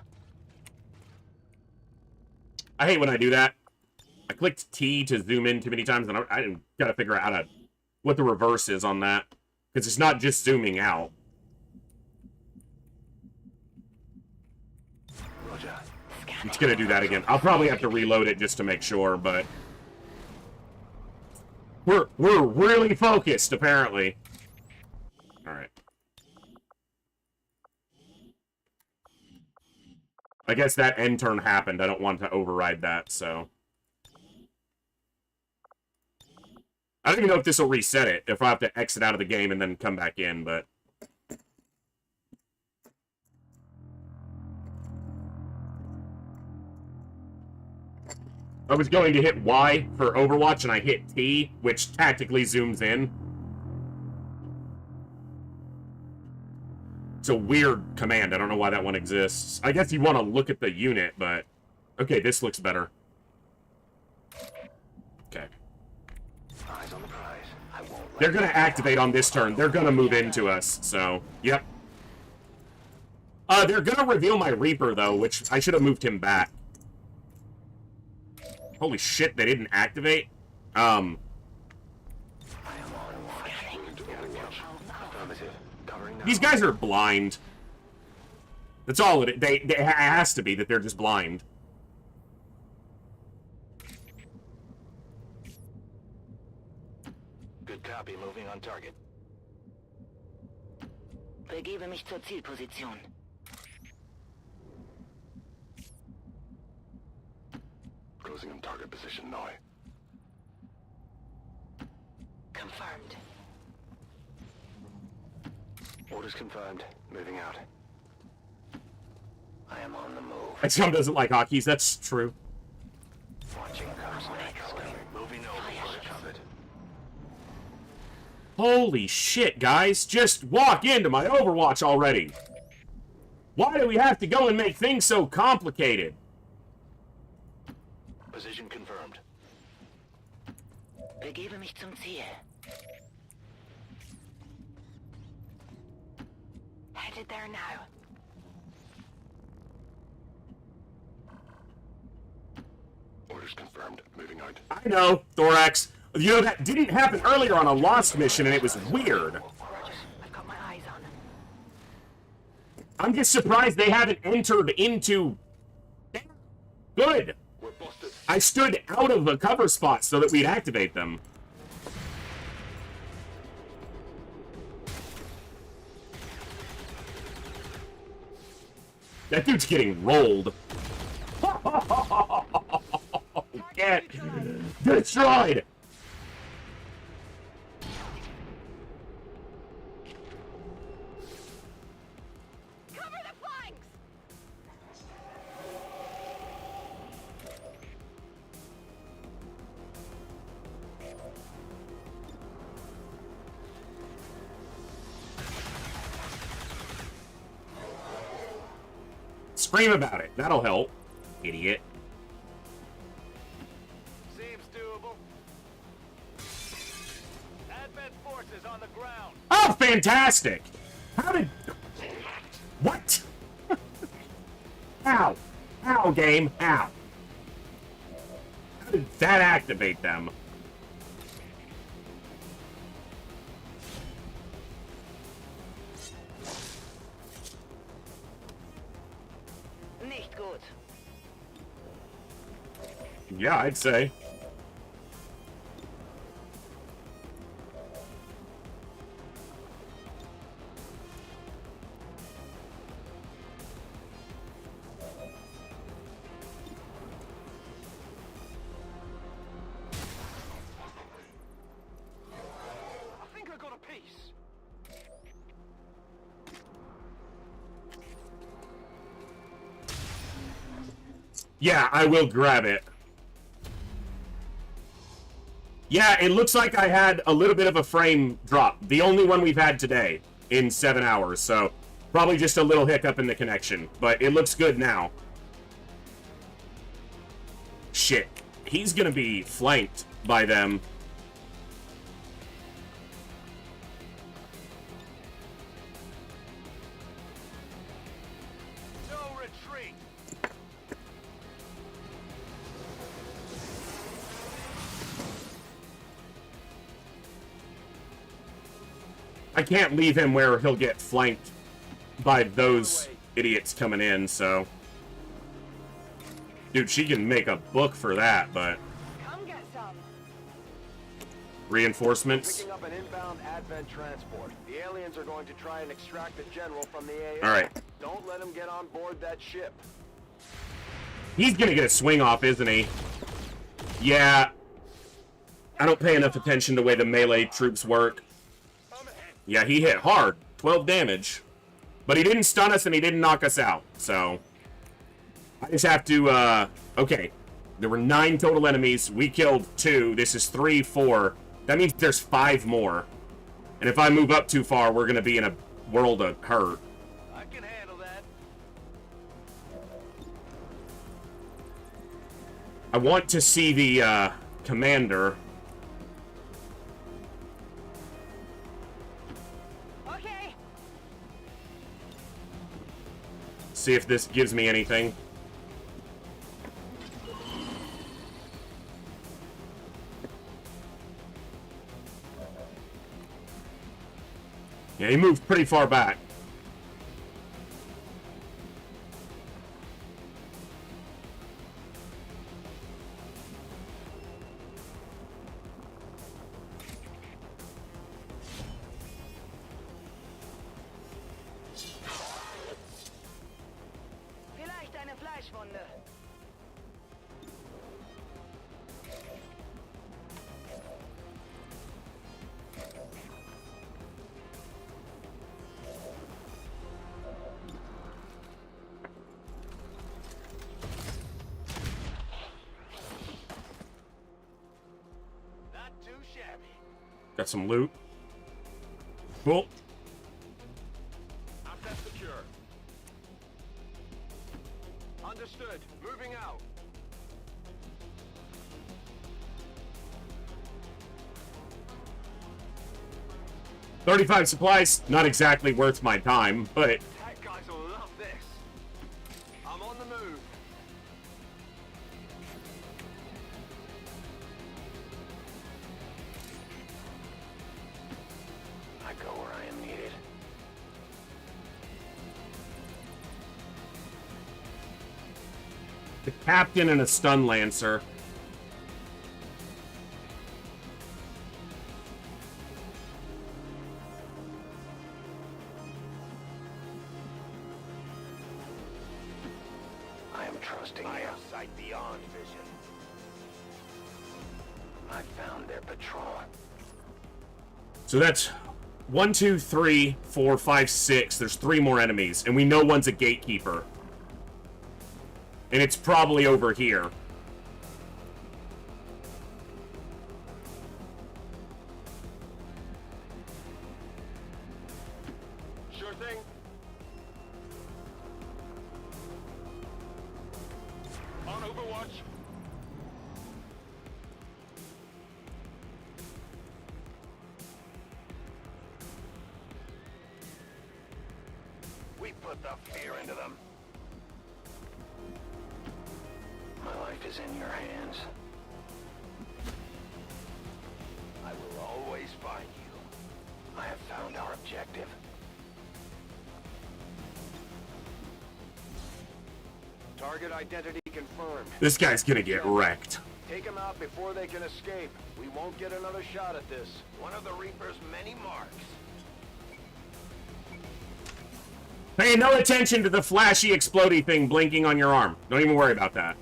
I hate when I do that. I clicked T to zoom in too many times, and I gotta figure out how to, what the reverse is on that. Because it's not just zooming out. Roger. It's gonna do that again. I'll probably have to reload it just to make sure, but... We're really focused, apparently. Alright. I guess that end turn happened. I don't want to override that, so... I don't even know if this will reset it, if I have to exit out of the game and then come back in, but... I was going to hit Y for Overwatch, and I hit T, which tactically zooms in. It's a weird command. I don't know why that one exists. I guess you want to look at the unit, but... Okay, this looks better. Okay. Eyes on the prize. I won't They're going to activate on this turn. They're going to move into us, so... Yep. They're going to reveal my Reaper, though, which I should have moved him back. Holy shit, they didn't activate? These guys are blind. That's all it has to be, that they're just blind. Good copy, moving on target. Begebe mich zur Zielposition. Closing on target position now. Confirmed. Orders confirmed. Moving out. I am on the move. XCOM doesn't like hotkeys, that's true. Watching comes next. Moving over. Holy shit, guys. Just walk into my Overwatch already. Why do we have to go and make things so complicated? Position confirmed. Begebe mich zum Ziel. Headed there now. Orders confirmed. Moving out. I know, Thorax. You know, that didn't happen earlier on a Lost mission, and it was weird. I've got my eyes on him. I'm just surprised they haven't entered into... Good. I stood out of the cover spot so that we'd activate them. That dude's getting rolled. Get destroyed! Cover the flanks! Scream about it. That'll help. Idiot. Seems doable. Advent forces on the ground. Oh, fantastic! How did... What? Ow. Ow, game. Ow. How did that activate them? Nicht gut. Yeah, I'd say. I think I got a piece. Yeah, I will grab it. Yeah, it looks like I had a little bit of a frame drop. The only one we've had today in 7 hours, so probably just a little hiccup in the connection. But it looks good now. Shit. He's gonna be flanked by them. No retreat. I can't leave him where he'll get flanked by those idiots coming in, so... Dude, she can make a book for that, but... Come get some. Reinforcements? Picking up an inbound Advent transport. The aliens are going to try and extract the general from the AO. Alright. Don't let him get on board that ship. He's gonna get a swing off, isn't he? Yeah. I don't pay enough attention to the way the melee troops work. Yeah, he hit hard. 12 damage. But he didn't stun us and he didn't knock us out. So, I just have to, okay. There were 9 total enemies. We killed 2. This is 3, 4. That means there's 5 more. And if I move up too far, we're going to be in a world of hurt. I can handle that. I want to see the, commander. Okay. See if this gives me anything. Yeah, he moved pretty far back. Vielleicht eine Fleischwunde. Not too shabby. Got some loot. Cool. Asset secure. Understood. Moving out. $35 supplies, not exactly worth my time, but That guys will love this. I'm on the move. I go where I am needed. the captain and a stun lancer. I am trusting I you. have sight beyond vision. I found their patrol. So that's 1, 2, 3, 4, 5, 6. There's 3 more enemies, and we know one's a gatekeeper. And it's probably over here. Sure thing. On Overwatch. We put the fear into them. My life is in your hands. I will always find you. I have found our objective. Target identity confirmed. This guy's gonna get wrecked. Take them out before they can escape. We won't get another shot at this. One of the Reaper's many marks. Pay no attention to the flashy explodey thing blinking on your arm. Don't even worry about that.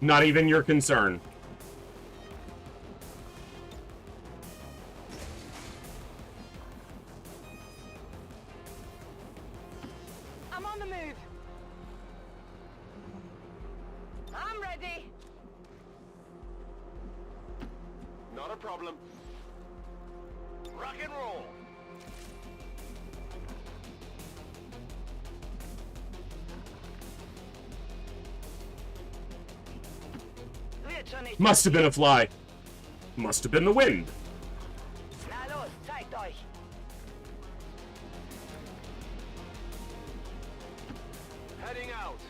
Not even your concern. I'm on the move. I'm ready. Not a problem. Rock and roll. Must have been a fly. Must have been the wind. Na los, zeigt euch. Heading out.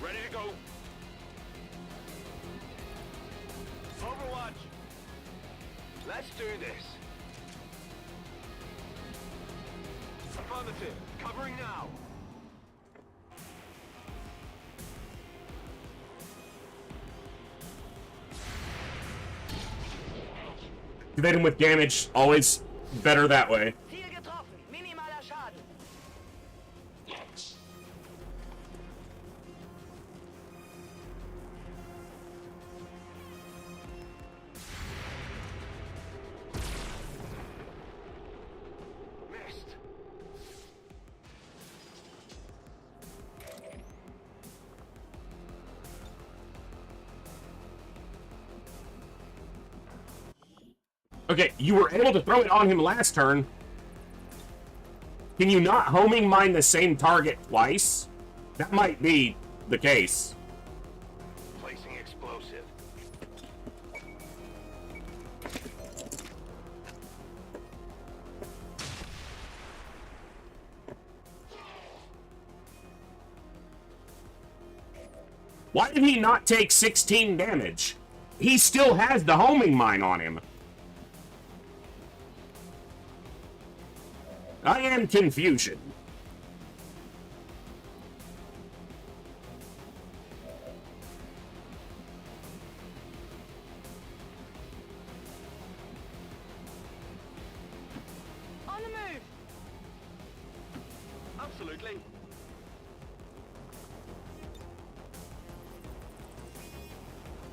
Ready to go. Overwatch. Let's do this. Affirmative. Covering now. Evade him with damage. Always better that way. Ziel getroffen. Minimaler Schaden. Okay, you were able to throw it on him last turn. Can you not homing mine the same target twice? That might be the case. Placing explosive. Why did he not take 16 damage? He still has the homing mine on him. I am confusion. On the move! Absolutely.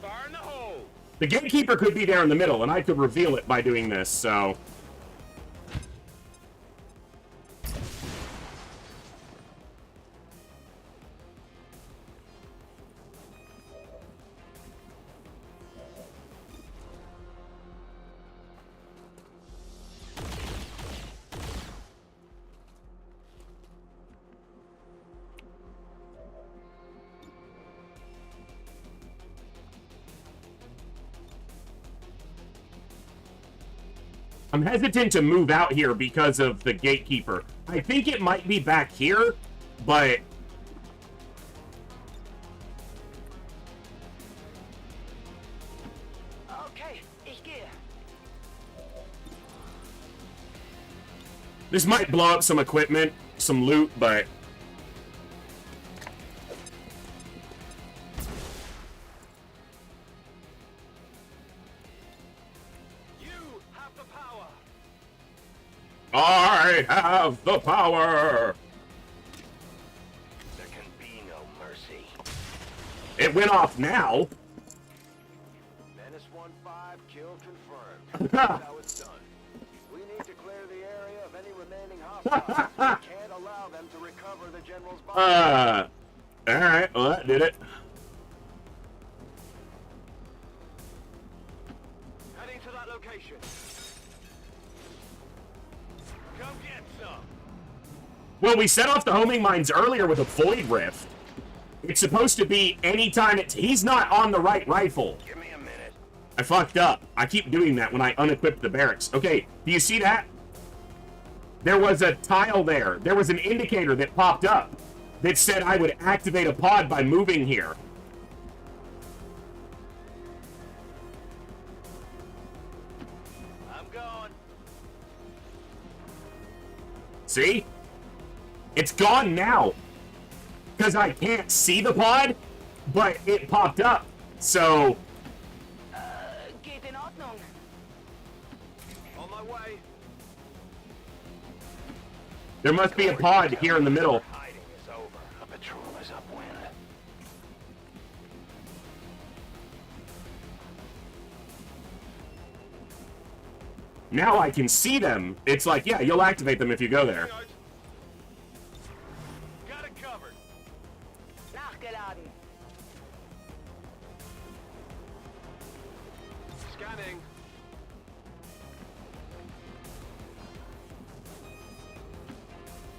Fire in the hole! The gatekeeper could be there in the middle, and I could reveal it by doing this, so... I'm hesitant to move out here because of the gatekeeper. I think it might be back here, but... Okay, ich gehe. This might blow up some equipment, some loot, but... I have the power! There can be no mercy. It went off now. Menace 1-5, kill confirmed. That's how it's done. We need to clear the area of any remaining hostiles. We can't allow them to recover the general's body. Alright, well that did it. Heading to that location. Come get some. Well, we set off the homing mines earlier with a Void Rift. It's supposed to be anytime it's... He's not on the right rifle. Give me a minute. I fucked up. I keep doing that when I unequip the barracks. Okay, do you see that? There was a tile there. There was an indicator that popped up that said I would activate a pod by moving here. I'm going. See? It's gone now. Because I can't see the pod, but it popped up. So... Geht in Ordnung. On my way. there must be a pod here in the middle. Hiding is over. A patrol is upwind. Now I can see them. It's like, yeah, you'll activate them if you go there. Got it covered. Nachgeladen. Scanning.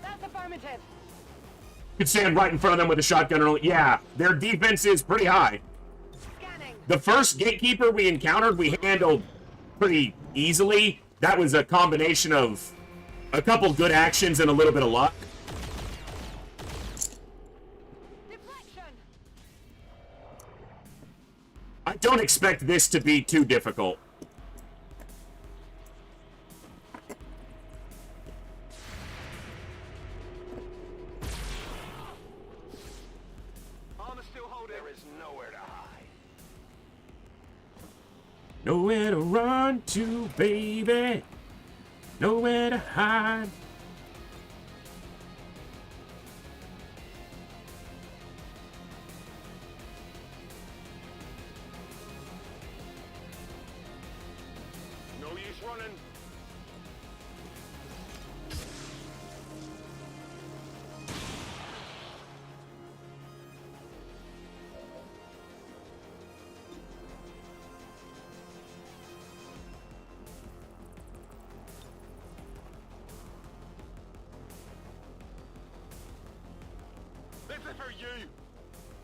That's affirmative. Could stand right in front of them with a shotgun. Or, yeah, their defense is pretty high. Scanning. The first gatekeeper we encountered, we handled pretty easily. That was a combination of a couple good actions and a little bit of luck. Deflection. I don't expect this to be too difficult. Armor still holding. There is nowhere to hide. Nowhere to run to, baby. Nowhere to hide. No use running.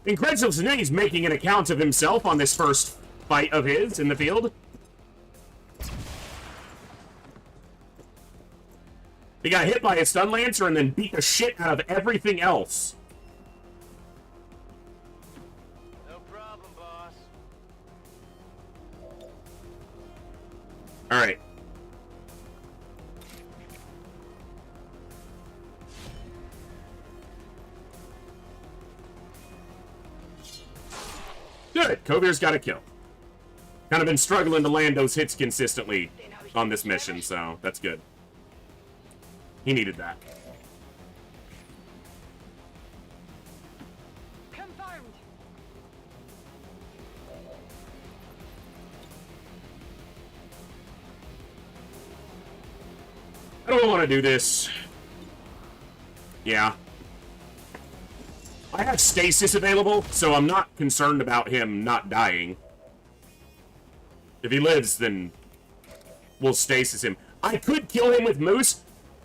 Incredulous Ninny's making an account of himself on this first fight of his in the field. He got hit by a stun lancer and then beat the shit out of everything else. No problem, boss. Alright. Good. Kovier's got a kill. Kind of been struggling to land those hits consistently on this mission, so that's good. He needed that. Confirmed. I don't want to do this. Yeah. I have stasis available, so I'm not concerned about him not dying. If he lives, then we'll stasis him. I could kill him with Moose,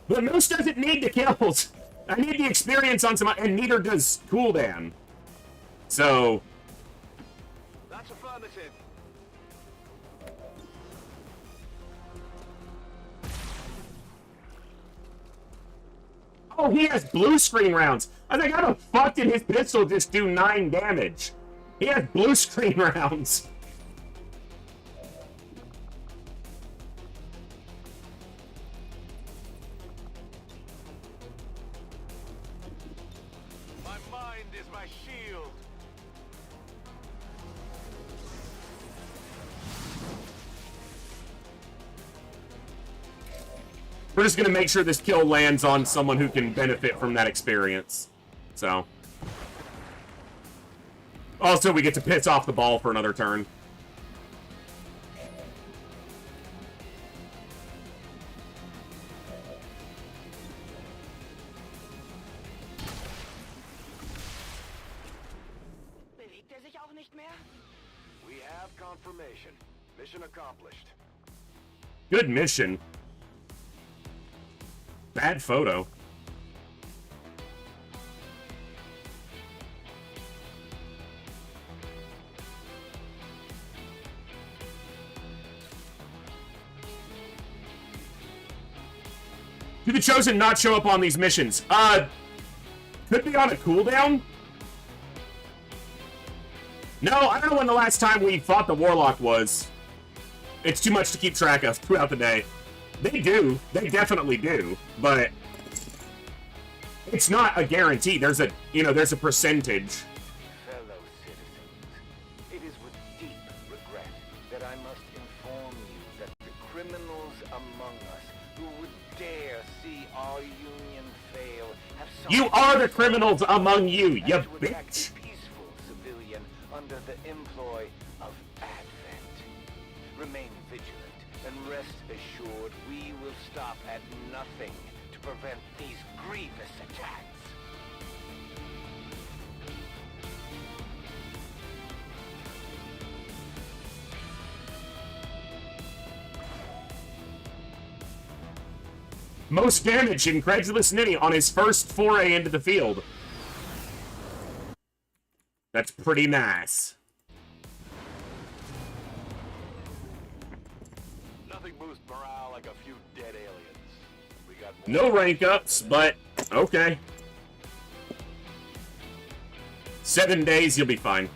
but Moose doesn't need the kills. I need the experience on some, and neither does Cooldan. So... That's affirmative. Oh, he has blue screen rounds. I was like, how the fuck did his pistol just do 9 damage? He has blue screen rounds. My mind is my shield. We're just gonna make sure this kill lands on someone who can benefit from that experience. So. Also, we get to piss off the ball for another turn. Bewegt sich auch nicht mehr? We have confirmation. Mission accomplished. Good mission. Bad photo. Do the Chosen not show up on these missions? Could be on a cooldown? No, I don't know when the last time we fought the Warlock was. It's too much to keep track of throughout the day. They do. They definitely do. But it's not a guarantee. There's a, there's a percentage. Fellow citizens, it is with deep regret that I must inform you that the criminals among us who would dare see our union fail have You are the criminals among you, you bitch. peaceful civilian under the employ of Advent. Remain vigilant and rest assured we will stop at nothing to prevent these grievous attacks. Most damage, Incredulous Ninny on his first foray into the field. That's pretty nice. Nothing boosts morale like a few dead aliens. We got No rank ups, but okay. 7 days, you'll be fine.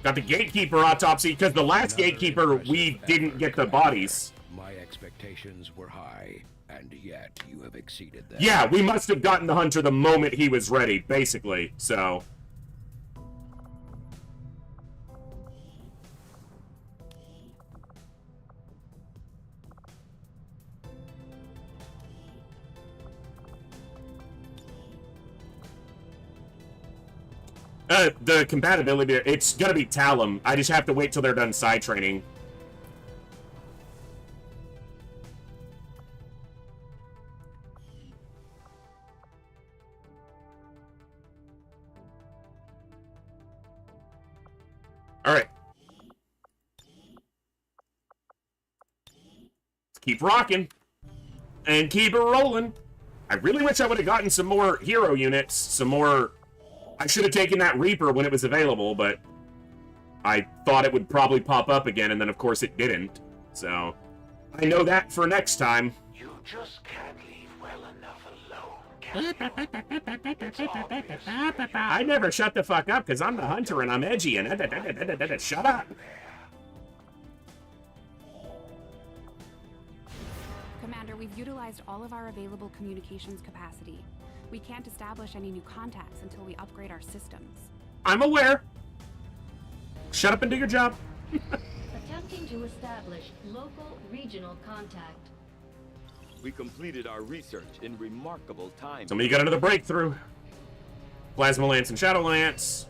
Got the Gatekeeper autopsy, because the last Gatekeeper, we didn't get the bodies. My expectations were high, and yet you have exceeded them. Yeah, we must have gotten the Hunter the moment he was ready, basically, so... The compatibility, it's gonna be Talum. I just have to wait till they're done side training. Alright. Let's keep rocking. and keep it rolling. I really wish I would have gotten some more hero units, some more... I should have taken that Reaper when it was available, but I thought it would probably pop up again, and then of course it didn't. So, I know that for next time. You just can't leave well enough alone, can you? I never shut the fuck up, because I'm the hunter and I'm edgy, and shut up. Commander, we've utilized all of our available communications capacity. We can't establish any new contacts until we upgrade our systems. I'm aware. Shut up and do your job. Attempting to establish local regional contact. We completed our research in remarkable time. Somebody got another breakthrough. Plasma Lance and Shadow Lance.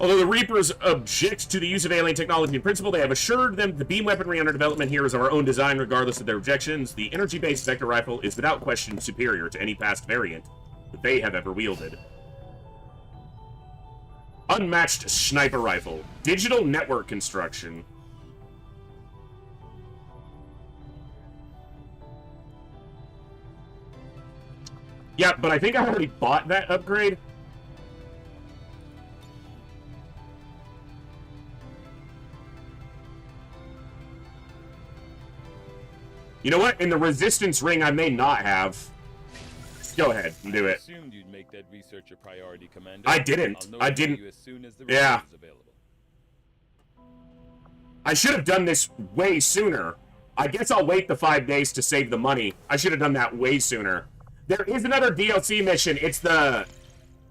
Although the Reapers object to the use of alien technology in principle, they have assured them the beam weaponry under development here is of our own design, regardless of their objections. The energy-based Vector Rifle is without question superior to any past variant that they have ever wielded. Unmatched Sniper Rifle. Digital network construction. Yeah, but I think I already bought that upgrade. You know what? In the resistance ring, I may not have. Go ahead and do I it. assumed you'd make that research a priority, Commander. I didn't. I'll notify you as soon as the research is available. I should have done this way sooner. I guess I'll wait the 5 days to save the money. I should have done that way sooner. There is another DLC mission. It's the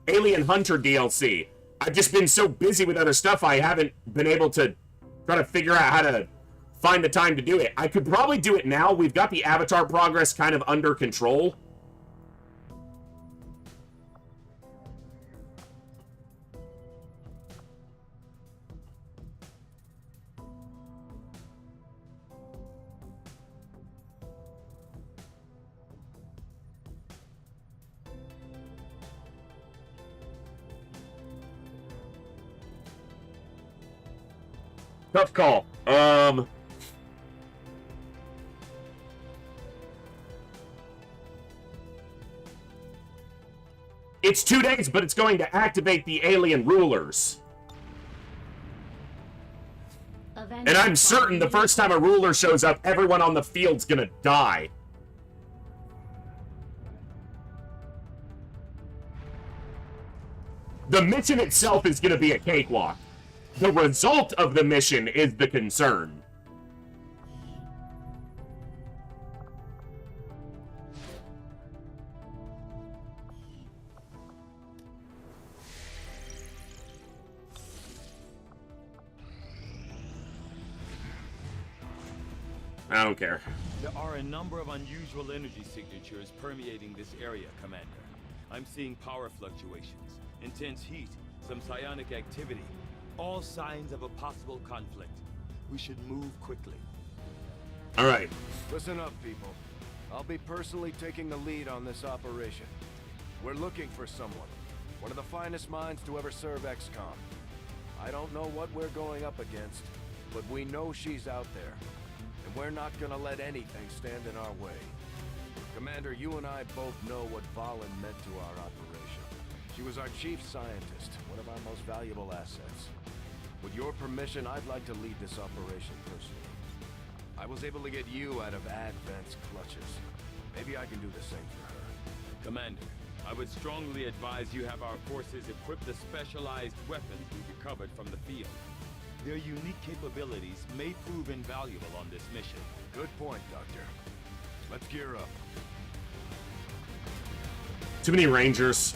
Alien Hunter DLC. I've just been so busy with other stuff, I haven't been able to try to figure out how to find the time to do it. I could probably do it now. We've got the avatar progress kind of under control. Tough call. It's 2 days, but it's going to activate the alien rulers. And I'm certain the first time a ruler shows up, everyone on the field's gonna die. The mission itself is gonna be a cakewalk. The result of the mission is the concern. I don't care. There are a number of unusual energy signatures permeating this area, Commander. I'm seeing power fluctuations, intense heat, some psionic activity. All signs of a possible conflict. We should move quickly. All right. Listen up, people. I'll be personally taking the lead on this operation. We're looking for someone. One of the finest minds to ever serve XCOM. I don't know what we're going up against, but we know she's out there. And we're not gonna let anything stand in our way. Commander, you and I both know what Valen meant to our operation. She was our chief scientist, one of our most valuable assets. With your permission, I'd like to lead this operation personally. I was able to get you out of Advent's clutches. Maybe I can do the same for her. Commander, I would strongly advise you have our forces equip the specialized weapons we recovered from the field. Their unique capabilities may prove invaluable on this mission. Good point, Doctor. Let's gear up. Too many Rangers.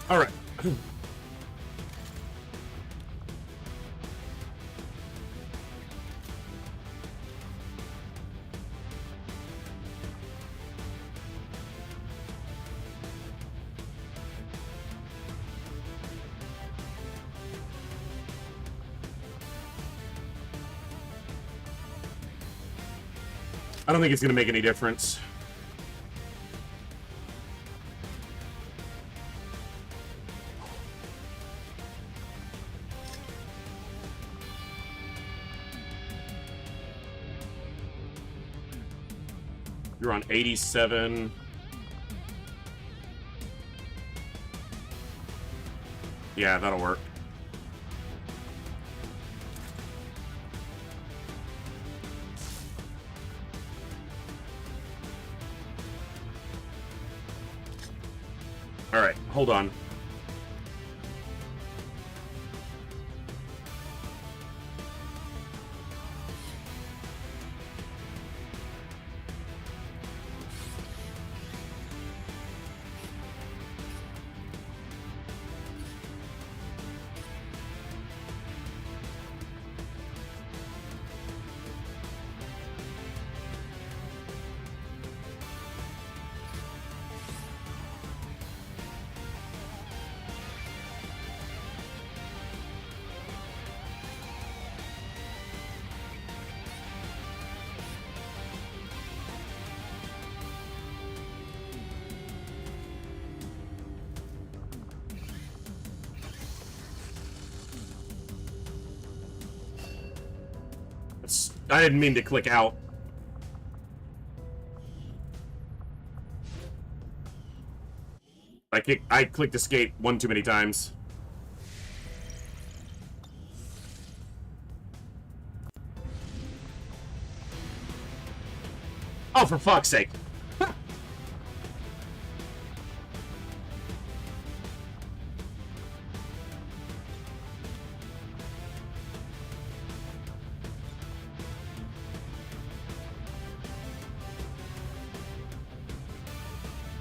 All right. I don't think it's going to make any difference. You're on 87. Yeah, that'll work. All right, hold on. I didn't mean to click out. I clicked escape one too many times. Oh, for fuck's sake.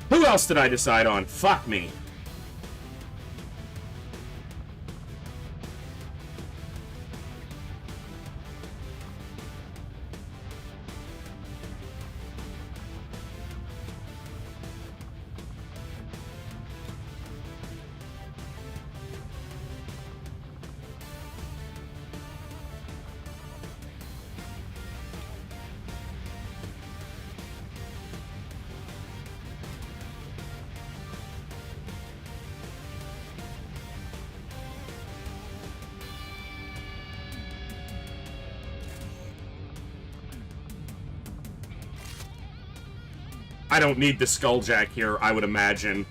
Who else did I decide on? Fuck me. I don't need the Skulljack here, I would imagine.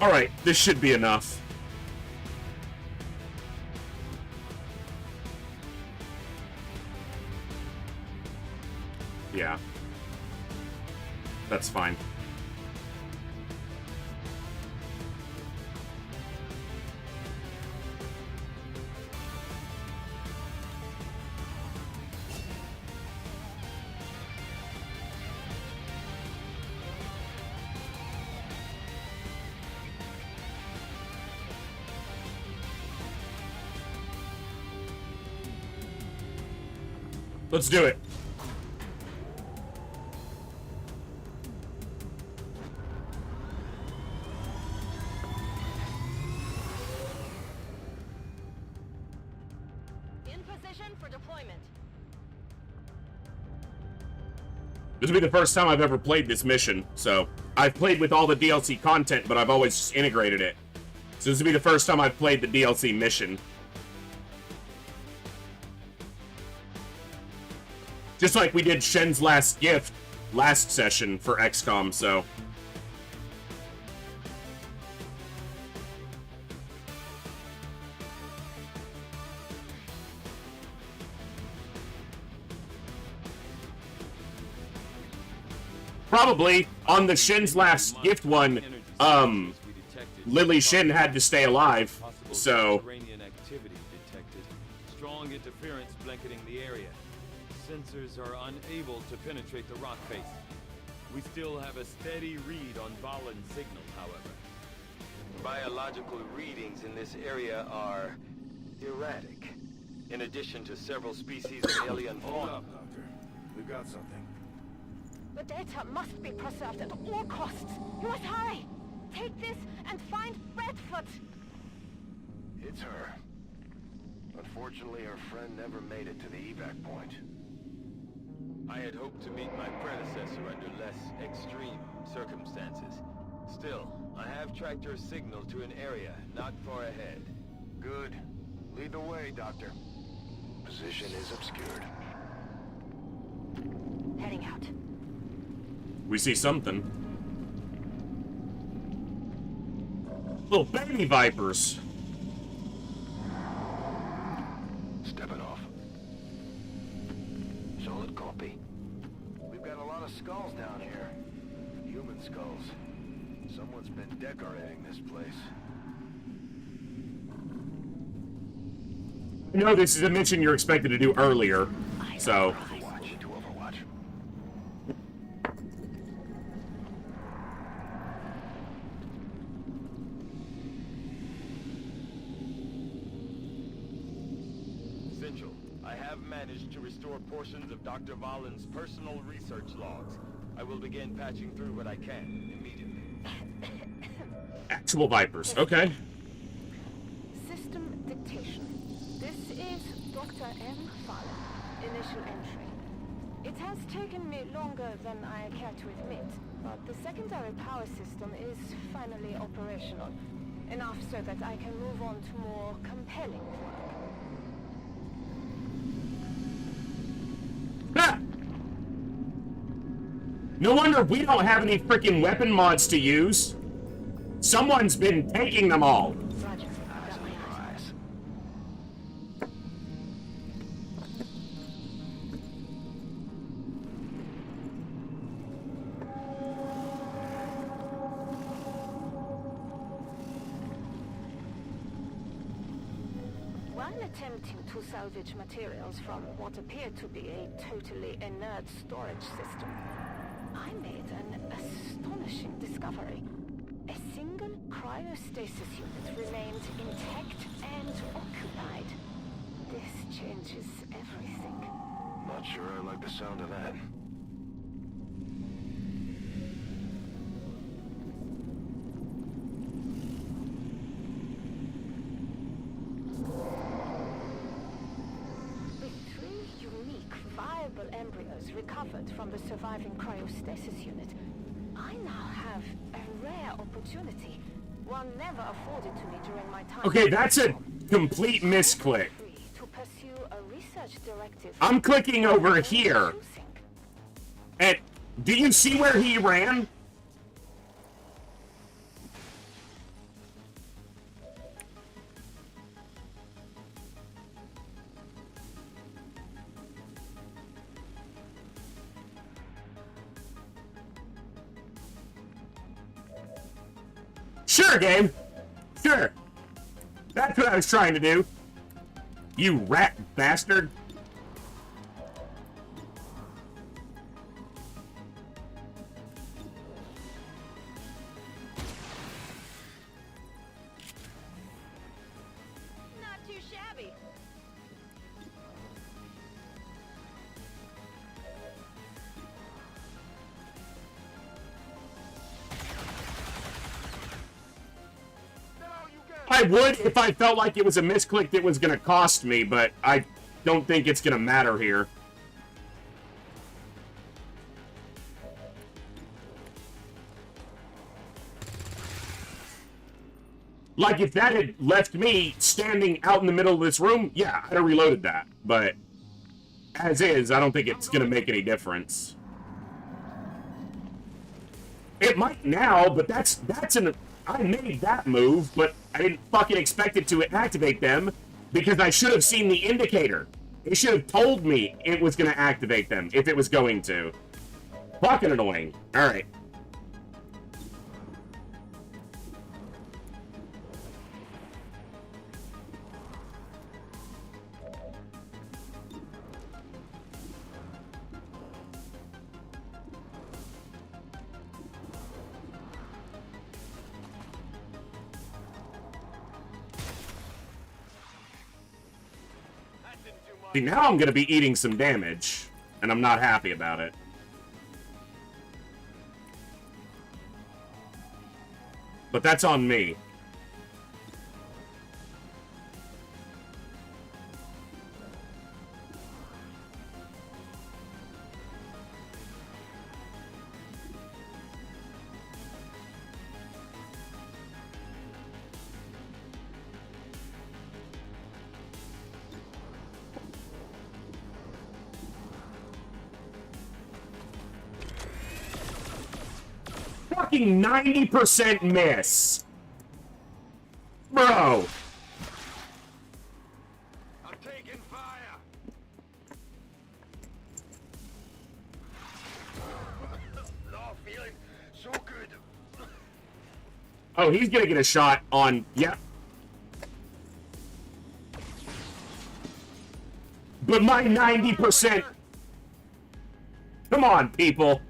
Alright, this should be enough. Yeah. That's fine. Let's do it. This will be the first time I've ever played this mission, so I've played with all the DLC content, but I've always just integrated it. So this will be the first time I've played the DLC mission. Just like we did Shen's Last Gift last session for XCOM, so... probably on the Shin's last gift one, Lily Shin had to stay alive, so... Subterranean activity detected. Strong interference blanketing the area. Sensors are unable to penetrate the rock face. We still have a steady read on Valen's signal, however. Biological readings in this area are erratic. In addition to several species of alien fauna. Hold up, Doctor. We've got something. The data must be preserved at all costs. You must hurry. Take this and find Redfoot. It's her. Unfortunately, her friend never made it to the evac point. I had hoped to meet my predecessor under less extreme circumstances. Still, I have tracked her signal to an area not far ahead. Good. Lead the way, Doctor. Position is obscured. Heading out. We see something. Little baby vipers. Stepping off. Solid copy. We've got a lot of skulls down here. Human skulls. Someone's been decorating this place. I know this is a mission you're expected to do earlier, so... Overwatch to Overwatch. Central, I have managed to restore portions of Dr. Valen's personal research logs. I will begin patching through what I can immediately. Actual vipers, okay. System dictation. This is Dr. M. Valen. Initial entry. It has taken me longer than I care to admit, but the secondary power system is finally operational. Enough so that I can move on to more compelling work. Ah! No wonder we don't have any freaking weapon mods to use. Someone's been taking them all. Roger. Got my eyes. While attempting to salvage materials from what appeared to be a totally inert storage system, I made an astonishing discovery. A single cryostasis unit remained intact and occupied. This changes everything. Not sure I like the sound of that. With 3 unique, viable embryos recovered from the surviving cryostasis unit, I now have a rare opportunity, one never afforded to me during my time. Okay, that's a complete misclick. To pursue a research directive. I'm clicking over here. And do you see where he ran? Sure, game. Sure. That's what I was trying to do. You rat bastard. Not too shabby. I would if I felt like it was a misclick that was going to cost me, but I don't think it's going to matter here. Like, if that had left me standing out in the middle of this room, yeah, I'd have reloaded that. But as is, I don't think it's going to make any difference. It might now, but that's an... I made that move, but I didn't fucking expect it to activate them because I should have seen the indicator. It should have told me it was going to activate them if it was going to. Fucking annoying. Alright. See, now I'm gonna be eating some damage, and I'm not happy about it. But that's on me. Fucking 90% miss. Bro. I'm taking fire. Oh, feeling so good. Oh, he's gonna get a shot on... Yeah. But my 90%... Come on, people.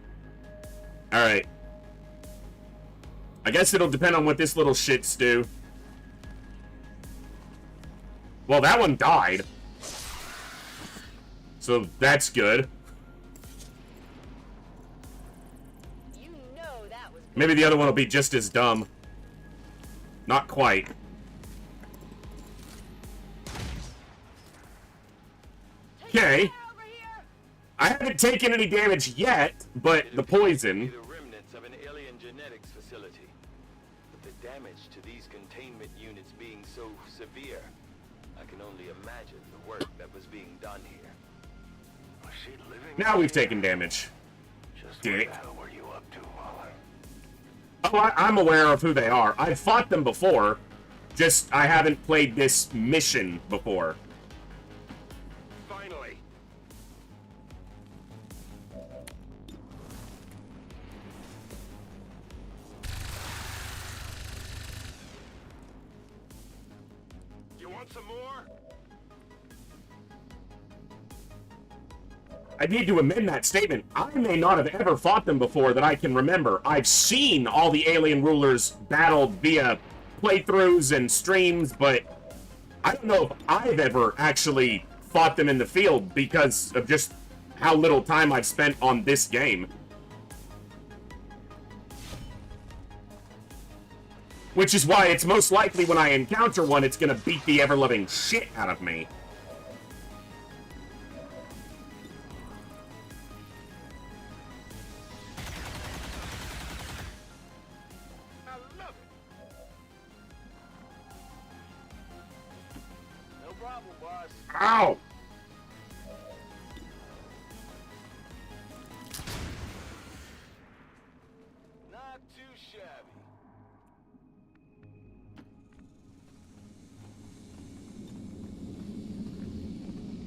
Alright. I guess it'll depend on what this little shits do. Well, that one died. So that's good. You know that was good. Maybe the other one will be just as dumb. Not quite. Okay. I haven't taken any damage yet, but the poison... The remnants of an alien genetics facility. But the damage to these containment units being so severe, I can only imagine the work that was being done here. Was she living? Now we've taken damage. Just Dick. what the hell were you up to, Waller? Oh, I'm aware of who they are. I've fought them before. Just, I haven't played this mission before. Finally. You want some more? I need to amend that statement. I may not have ever fought them before that I can remember. I've seen all the alien rulers battled via playthroughs and streams, but I don't know if I've ever actually fought them in the field because of just how little time I've spent on this game. Which is why it's most likely when I encounter one, it's gonna beat the ever-loving shit out of me. Ow! Not too shabby.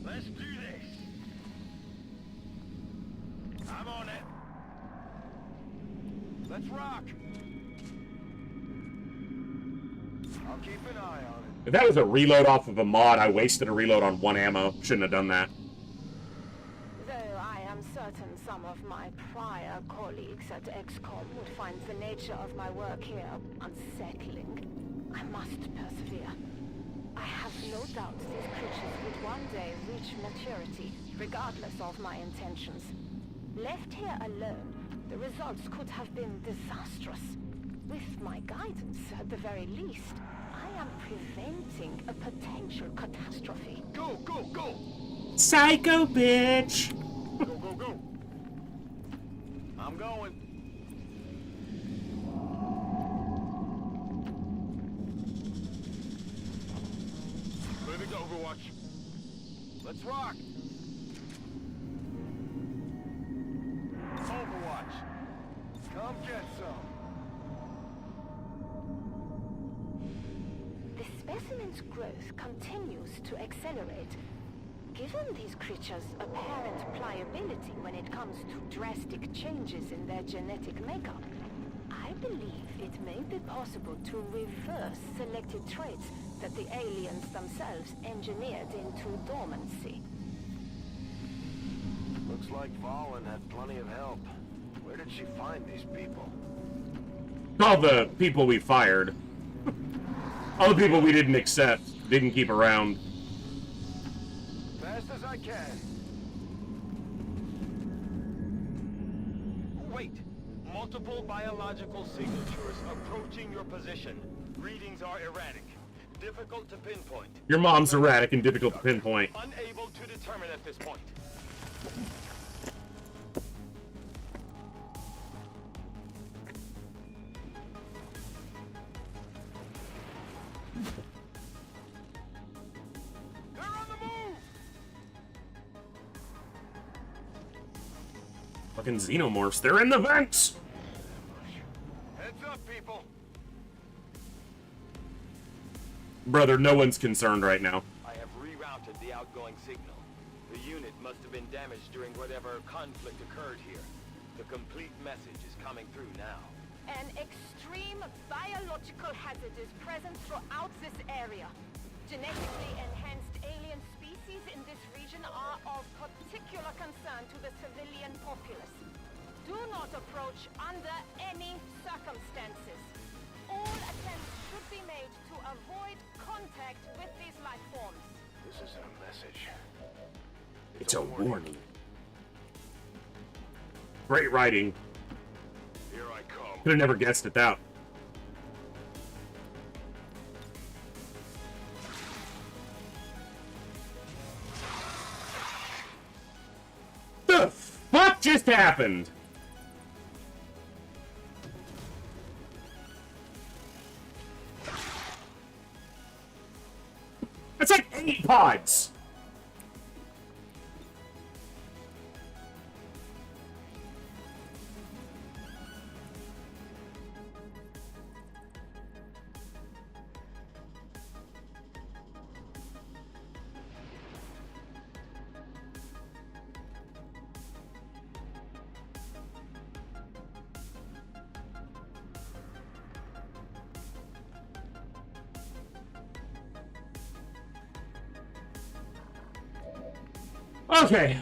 Let's do this. I'm on it. Let's rock. I'll keep an eye on it. If that was a reload off of a mod, I wasted a reload on one ammo. Shouldn't have done that. Though I am certain some of my prior colleagues at XCOM would find the nature of my work here unsettling, I must persevere. I have no doubt these creatures would one day reach maturity, regardless of my intentions. Left here alone, the results could have been disastrous. With my guidance, at the very least, I am preventing a potential catastrophe. Go, go, go! Psycho bitch! Go, go, go! I'm going. Moving to Overwatch. Let's rock! Overwatch. Come get some. The specimen's growth continues to accelerate. Given these creatures' apparent pliability when it comes to drastic changes in their genetic makeup, I believe it may be possible to reverse selected traits that the aliens themselves engineered into dormancy. Looks like Valen had plenty of help. Where did she find these people? All the people we fired. All the people we didn't accept, didn't keep around. Fast as I can. Wait! Multiple biological signatures approaching your position. Readings are erratic. Difficult to pinpoint. Your mom's erratic and difficult to pinpoint. Unable to determine at this point. They're on the move! Fucking xenomorphs, they're in the vents! Heads up, people. Brother, no one's concerned right now. I have rerouted the outgoing signal. The unit must have been damaged during whatever conflict occurred here. The complete message is coming through now. An extreme biological hazard is present throughout this area. Genetically enhanced alien species in this region are of particular concern to the civilian populace. Do not approach under any circumstances. All attempts should be made to avoid contact with these life forms. This isn't a message. It's a warning. Great writing. Here I come. Could have never guessed it that. The fuck just happened? That's like 8 pods. Okay.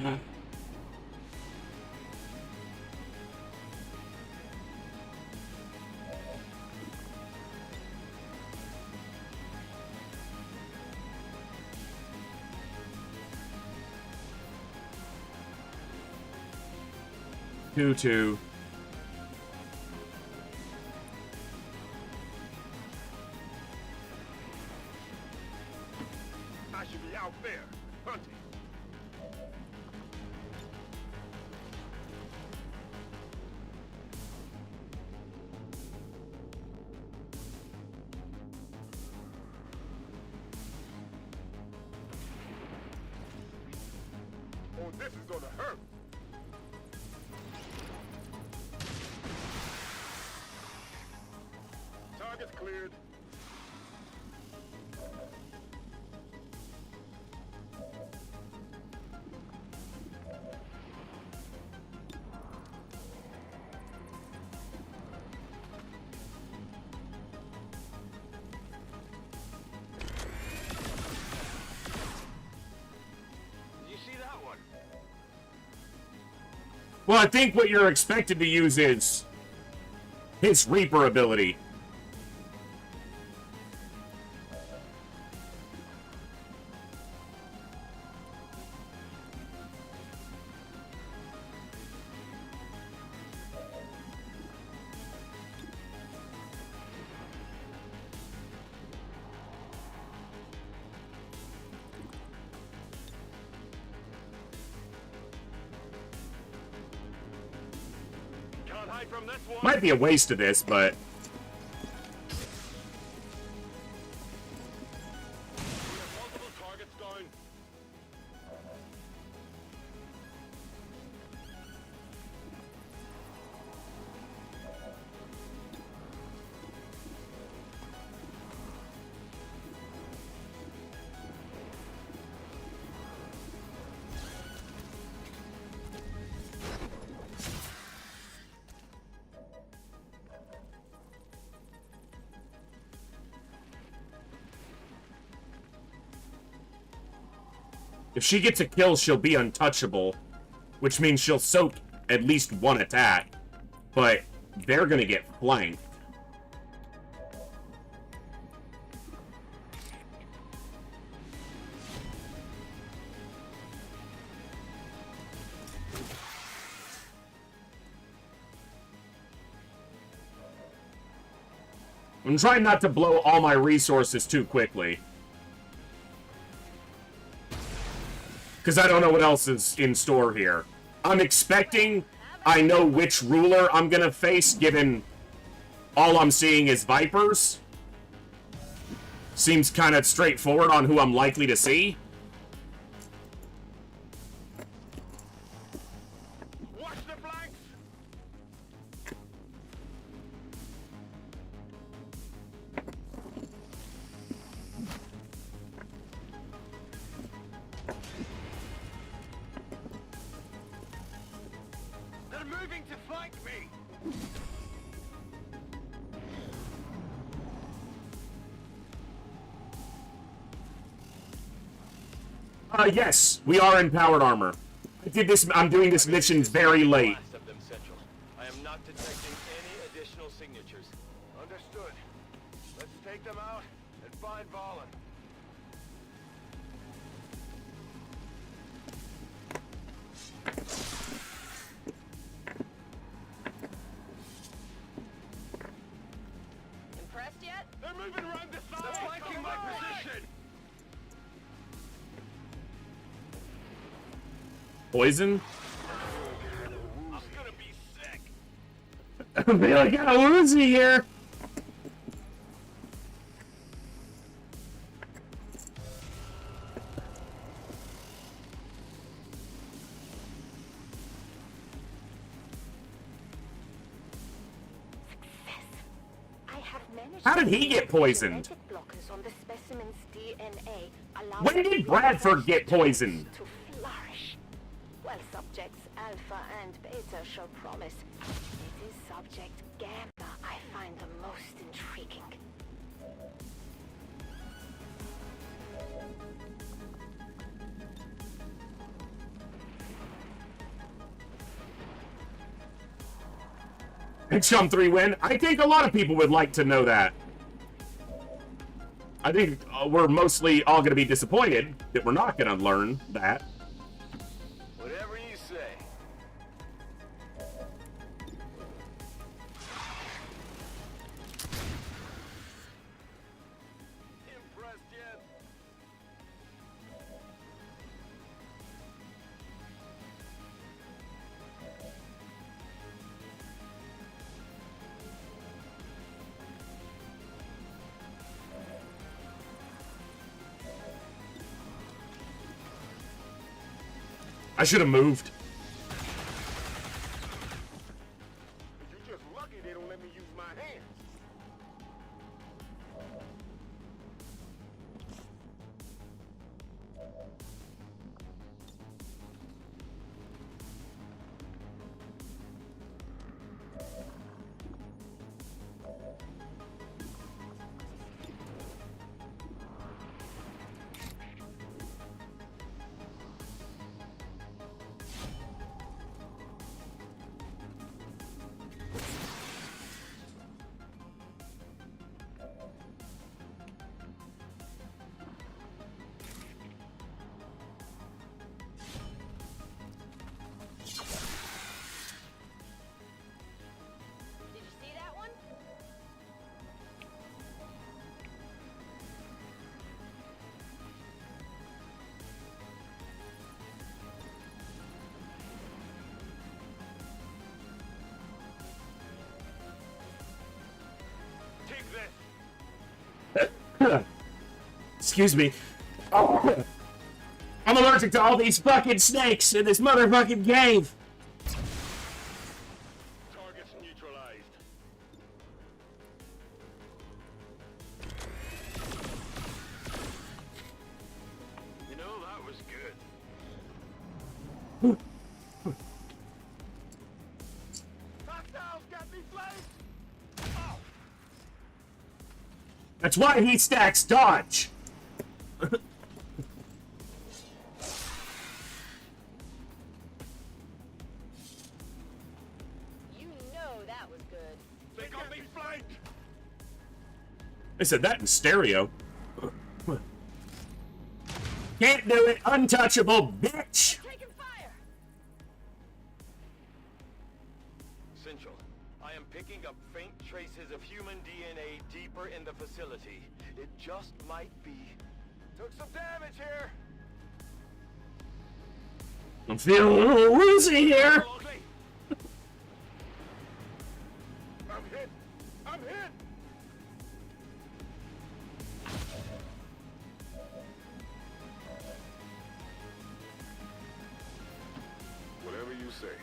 Two. I should be out there, hunting. Oh, this is gonna hurt. Target's cleared. Did you see that one? Well, I think what you're expected to use is his Reaper ability. Can't hide from this one. Might be a waste of this, but We have multiple targets going. If she gets a kill, she'll be untouchable, which means she'll soak at least one attack. But they're gonna get flanked. I'm trying not to blow all my resources too quickly. Because I don't know what else is in store here. I'm expecting I know which ruler I'm gonna face, given all I'm seeing is Vipers. Seems kind of straightforward on who I'm likely to see. Yes, we are in powered armor. I'm doing this mission very late. I am not detecting any additional signatures. Understood. Let's take them out and find Valen. Impressed yet? They're moving around the side. They're flanking my position. Poison? I'm gonna be sick. I feel like I got a Uzi here. How did he get poisoned? When did Bradford get poisoned? While subjects Alpha and Beta show promise, it is subject Gamma I find the most intriguing. XCOM 3 win? I think a lot of people would like to know that. I think we're mostly all going to be disappointed that we're not going to learn that. Whatever you say. Impressed yet? I should have moved. You're just lucky they don't let me use my hands. Excuse me. Oh. I'm allergic to all these fucking snakes in this motherfucking cave. Targets neutralized. You know, that was good. Hostiles got me flanked. That's why he stacks dodge. They got me flanked! I said that in stereo. Can't do it, untouchable, bitch! Central, I am picking up faint traces of human DNA deeper in the facility. It just might be. Took some damage here. I'm feeling a little woozy here. I'm hit! I'm hit! Whatever you say.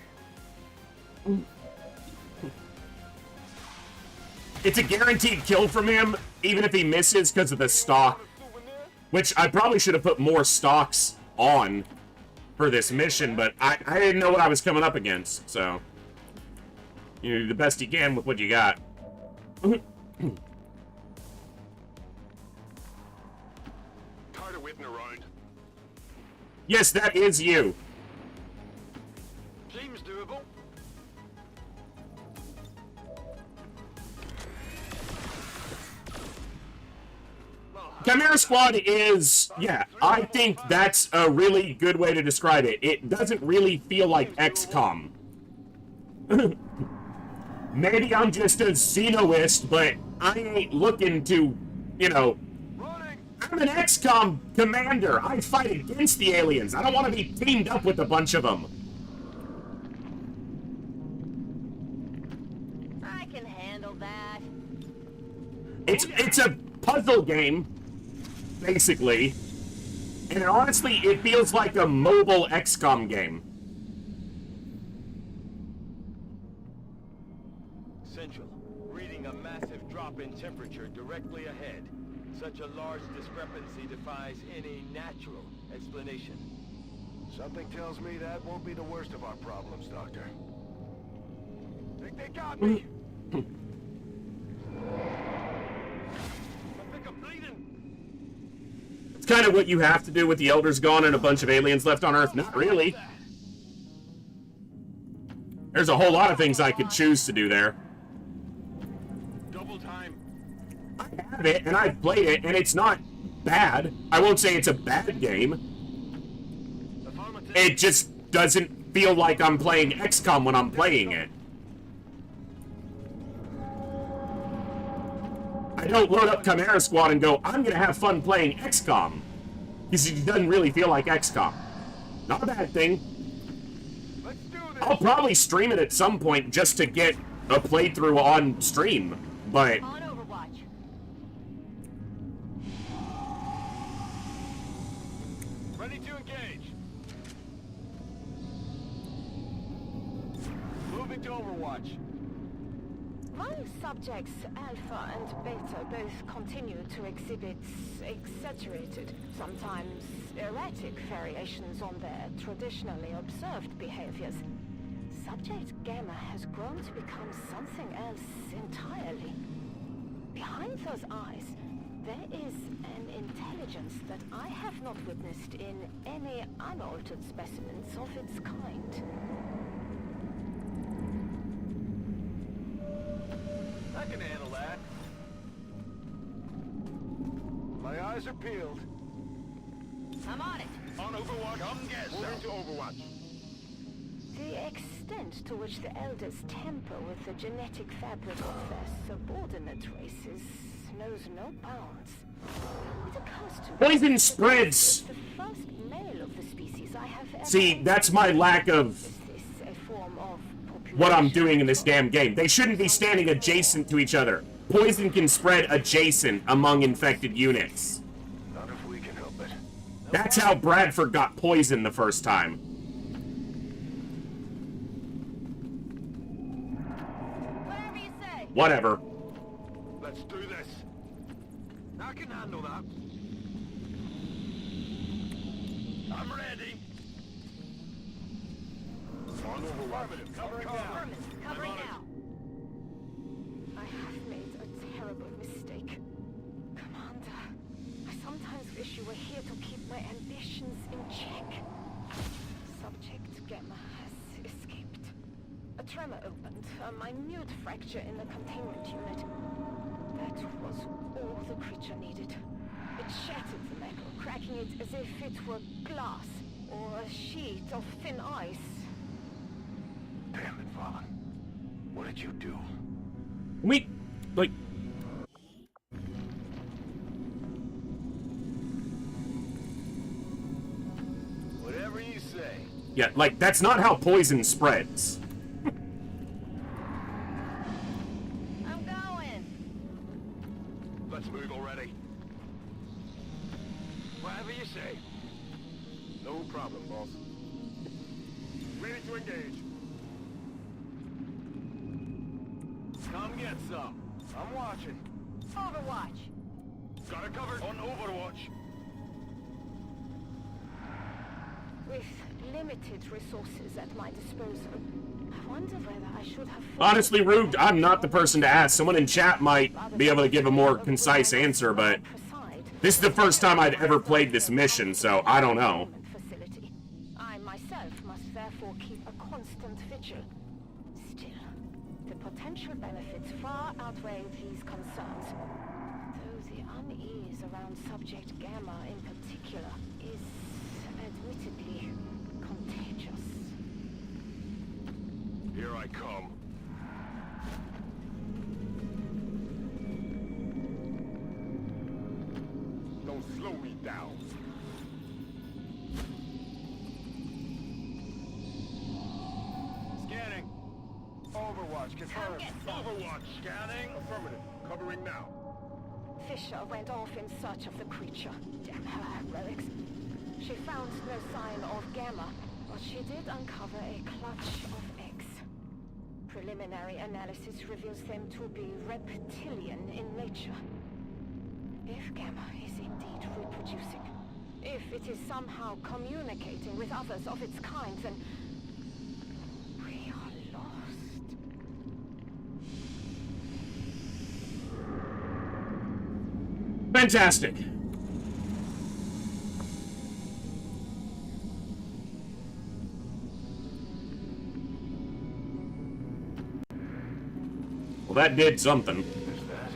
It's a guaranteed kill from him, even if he misses because of the stock. Which I probably should have put more stocks on for this mission, but I didn't know what I was coming up against, so. You do the best you can with what you got. Tired of waiting around. Yes, that is you. Seems doable. Chimera Squad is, yeah, I think that's a really good way to describe it. It doesn't really feel like XCOM. Maybe I'm just a xenoist, but I ain't looking to, you know... I'm an XCOM commander. I fight against the aliens. I don't want to be teamed up with a bunch of them. I can handle that. It's a puzzle game, basically. And honestly, it feels like a mobile XCOM game. Central, reading a massive drop in temperature directly ahead. Such a large discrepancy defies any natural explanation. Something tells me that won't be the worst of our problems, Doctor. Think they got me? I think I'm bleeding. It's kind of what you have to do with the Elders gone and a bunch of aliens left on Earth. Not really. There's a whole lot of things I could choose to do there. Double time. I have it, and I've played it, and it's not bad. I won't say it's a bad game. It just doesn't feel like I'm playing XCOM when I'm playing it. I don't load up Chimera Squad and go, I'm gonna have fun playing XCOM. Because it doesn't really feel like XCOM. Not a bad thing. I'll probably stream it at some point just to get a playthrough on stream, but... On Overwatch. Ready to engage. Moving to Overwatch. While subjects Alpha and Beta both continue to exhibit exaggerated, sometimes erratic variations on their traditionally observed behaviors, Subject Gamma has grown to become something else entirely. Behind those eyes, there is an intelligence that I have not witnessed in any unaltered specimens of its kind. I can handle that. My eyes are peeled. I'm on it. On Overwatch. Come get some. Moving to Overwatch. The extent to which the Elders tamper with the genetic fabric of their subordinate races knows no bounds. It occurs to me Poison spreads! the first male of the species I have ever... See, that's my lack of a form of what I'm doing in this damn game. They shouldn't be standing adjacent to each other. Poison can spread adjacent among infected units. Not if we can help it. That's how Bradford got poisoned the first time. Whatever you say. Whatever. Let's do this. I can handle that. I'm ready. On Overwatch. Covering now. Covering now. I have made a terrible mistake. Commander, I sometimes wish you were here to keep my ambitions in check. Subject Gamma has escaped. A tremor opened, a minute fracture in the containment unit. That was all the creature needed. It shattered the metal, cracking it as if it were glass or a sheet of thin ice. Damn it, Vaughn. What did you do? Like... Whatever you say. Yeah, like, that's not how poison spreads. I'm going. Let's move already. Whatever you say. No problem, boss. Ready to engage. Come get some. I'm watching. Overwatch. Got it covered on Overwatch. With limited resources at my disposal, I wonder whether I should have... Honestly, Rube, I'm not the person to ask. Someone in chat might be able to give a more concise answer, but this is the first time I'd ever played this mission, so I don't know. Facility. I myself must therefore keep a constant vigil. Still, the potential benefits far outweigh these concerns. Though the unease around Subject Gamma in particular is admittedly contagious. Here I come. Don't slow me down. Scanning. Overwatch, confirmed. Overwatch, scanning. Affirmative. Covering now. Fisher went off in search of the creature. Damn her heroics. She found no sign of Gamma, but she did uncover a clutch of eggs. Preliminary analysis reveals them to be reptilian in nature. If Gamma is indeed reproducing, if it is somehow communicating with others of its kind, then we are lost. Fantastic. Well, that did something. Is that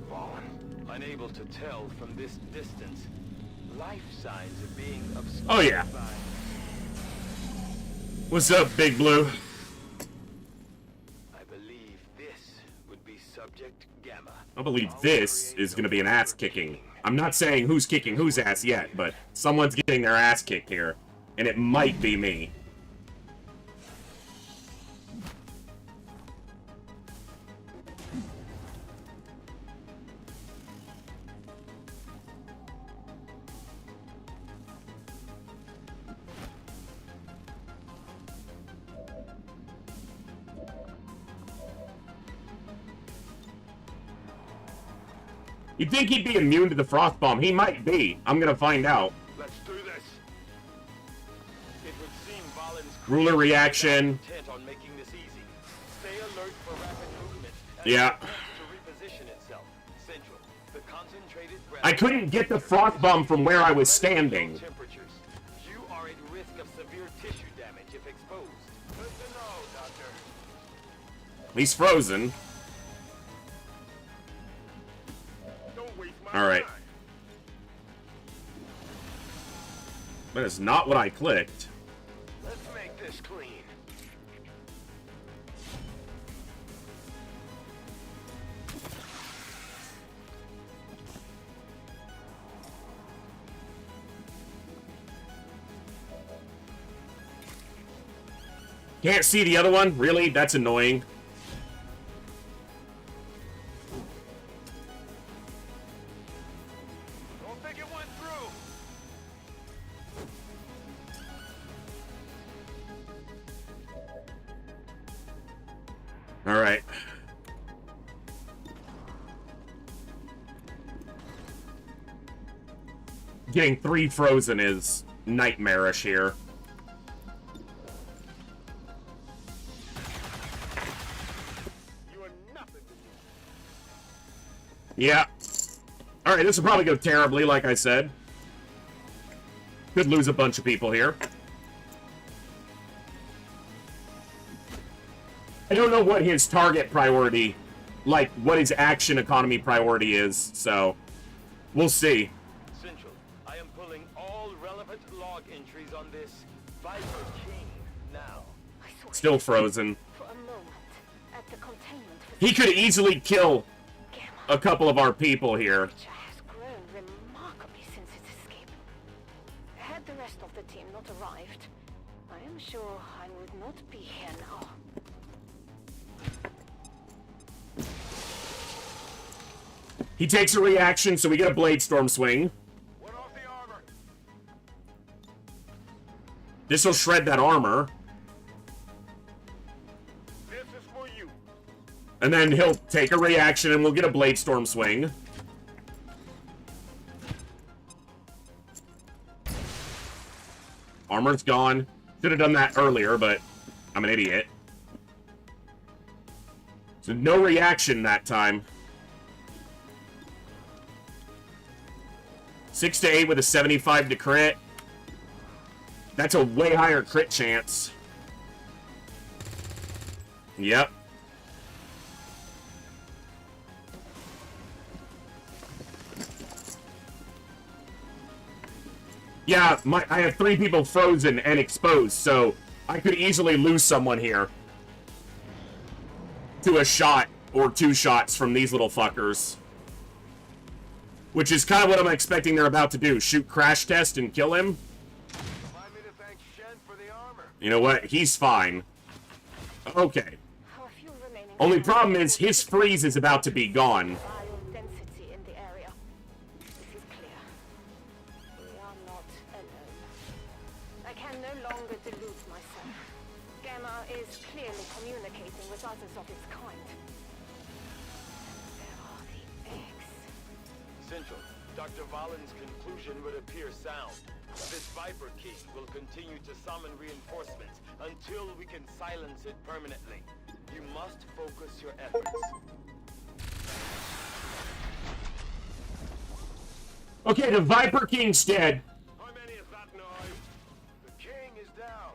Vaughn? Unable to tell from this distance, life signs are being obscured. Oh, yeah. What's up, Big Blue? I believe this would be Subject Gamma. I believe this is going to be an ass kicking. I'm not saying who's kicking whose ass yet, but someone's getting their ass kicked here. And it might be me. You'd think he'd be immune to the frost bomb. He might be. I'm gonna find out. Let's do this. It would seem Valen's Ruler reaction. intent on making this easy. Stay alert for rapid movement. Yeah. To reposition itself. Central. The concentrated I couldn't get the frost bomb from where I was standing. temperatures. You are at risk of severe tissue damage if exposed. Good to know, Doctor. He's frozen. Don't waste my All right. time. That is not what I clicked. Let's make this clean. Can't see the other one? Really? That's annoying. Don't think it went through. All right. Getting 3 frozen is nightmarish here. You are nothing to me. Yeah. Alright, this will probably go terribly, like I said. Could lose a bunch of people here. I don't know what his target priority, like what his action economy priority is, so we'll see. Central, I am pulling all relevant log entries on this Viper King now. Still frozen. For a moment, at the containment He could easily kill a couple of our people here. has grown remarkably since its escape. Had the rest of the team not arrived, I am sure I would not be here now. He takes a reaction, so we get a Blade Storm swing. This'll shred that armor. This is for you. And then he'll take a reaction and we'll get a Blade Storm swing. Armor's gone. Should have done that earlier, but I'm an idiot. So no reaction that time. 6 to 8 with a 75 to crit. That's a way higher crit chance. Yep. Yeah, I have 3 people frozen and exposed, so I could easily lose someone here to a shot or 2 shots from these little fuckers. Which is kind of what I'm expecting they're about to do. Shoot Crash Test and kill him. You know what? He's fine. Okay. Only problem is his freeze is about to be gone. Density in the area. This is clear. We are not alone. I can no longer delude myself. Gamma is clearly communicating with others of its kind. There are the eggs. Central, Dr. Valen's conclusion would appear sound. This Viper King will continue to summon reinforcements until we can silence it permanently. You must focus your efforts. Okay, the Viper King's dead. How many is that now? The king is down,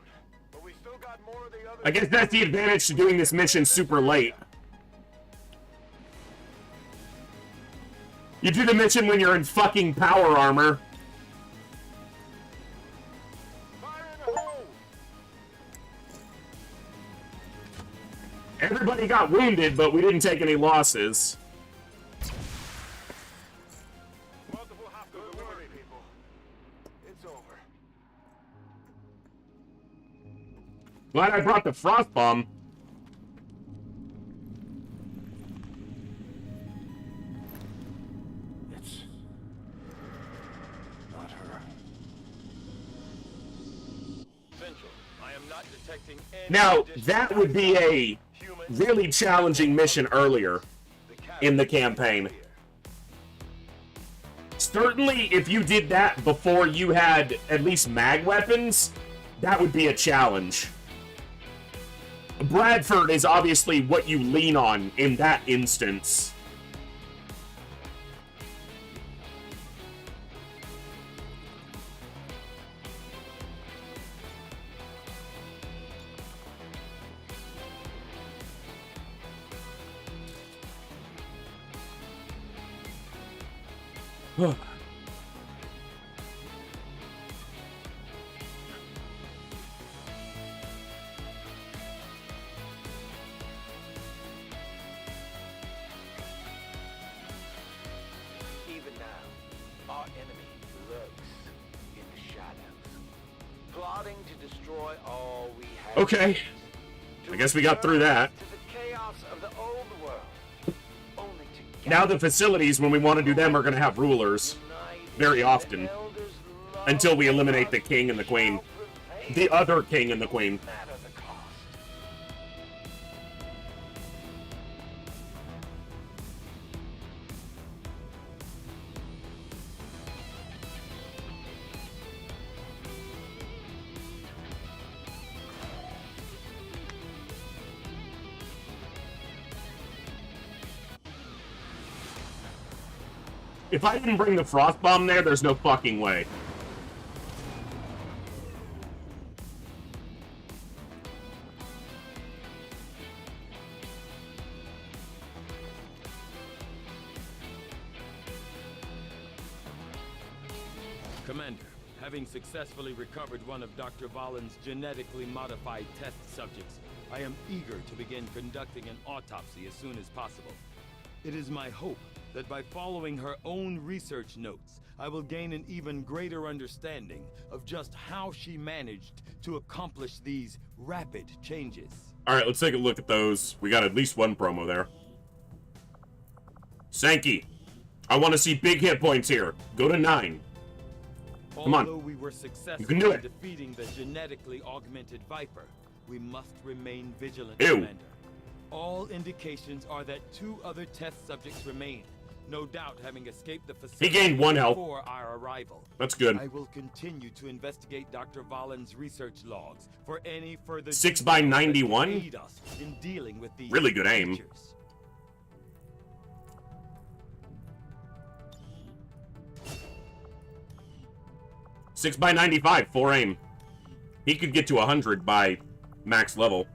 but we still got more of the other. I guess that's the advantage to doing this mission super late. You do the mission when you're in fucking power armor. Everybody got wounded, but we didn't take any losses. Don't worry, people. It's over. Glad I brought the frost bomb. It's not her. Central, I am not detecting any Now, that would be a really challenging mission earlier in the campaign. Certainly, if you did that before you had at least mag weapons, that would be a challenge. Bradford is obviously what you lean on in that instance. Even now, our enemy lurks in the shadows, plotting to destroy all we have. Okay. I guess we got through that. To the chaos of the old world. Only to Now the facilities, when we want to do them, are going to have rulers. Very often. Until we eliminate the king and the queen. The other king and the queen. If I didn't bring the frost bomb there, there's no fucking way. Commander, having successfully recovered one of Dr. Valen's genetically modified test subjects, I am eager to begin conducting an autopsy as soon as possible. It is my hope that by following her own research notes, I will gain an even greater understanding of just how she managed to accomplish these rapid changes. All right, let's take a look at those. We got at least one promo there. Sankey, I want to see big hit points here. Go to 9. Come on. Although we were successful You can do in it. defeating the genetically augmented Viper, we must remain vigilant, Ew. Commander. All indications are that 2 other test subjects remain, no doubt having escaped the facility gained 1 health. before our arrival. That's good. I will continue to investigate Dr. Valen's research logs for any further 6 by 91? details that aid us in dealing with these Really good aim. creatures. Six by 95, 4 aim. He could get to 100 by max level.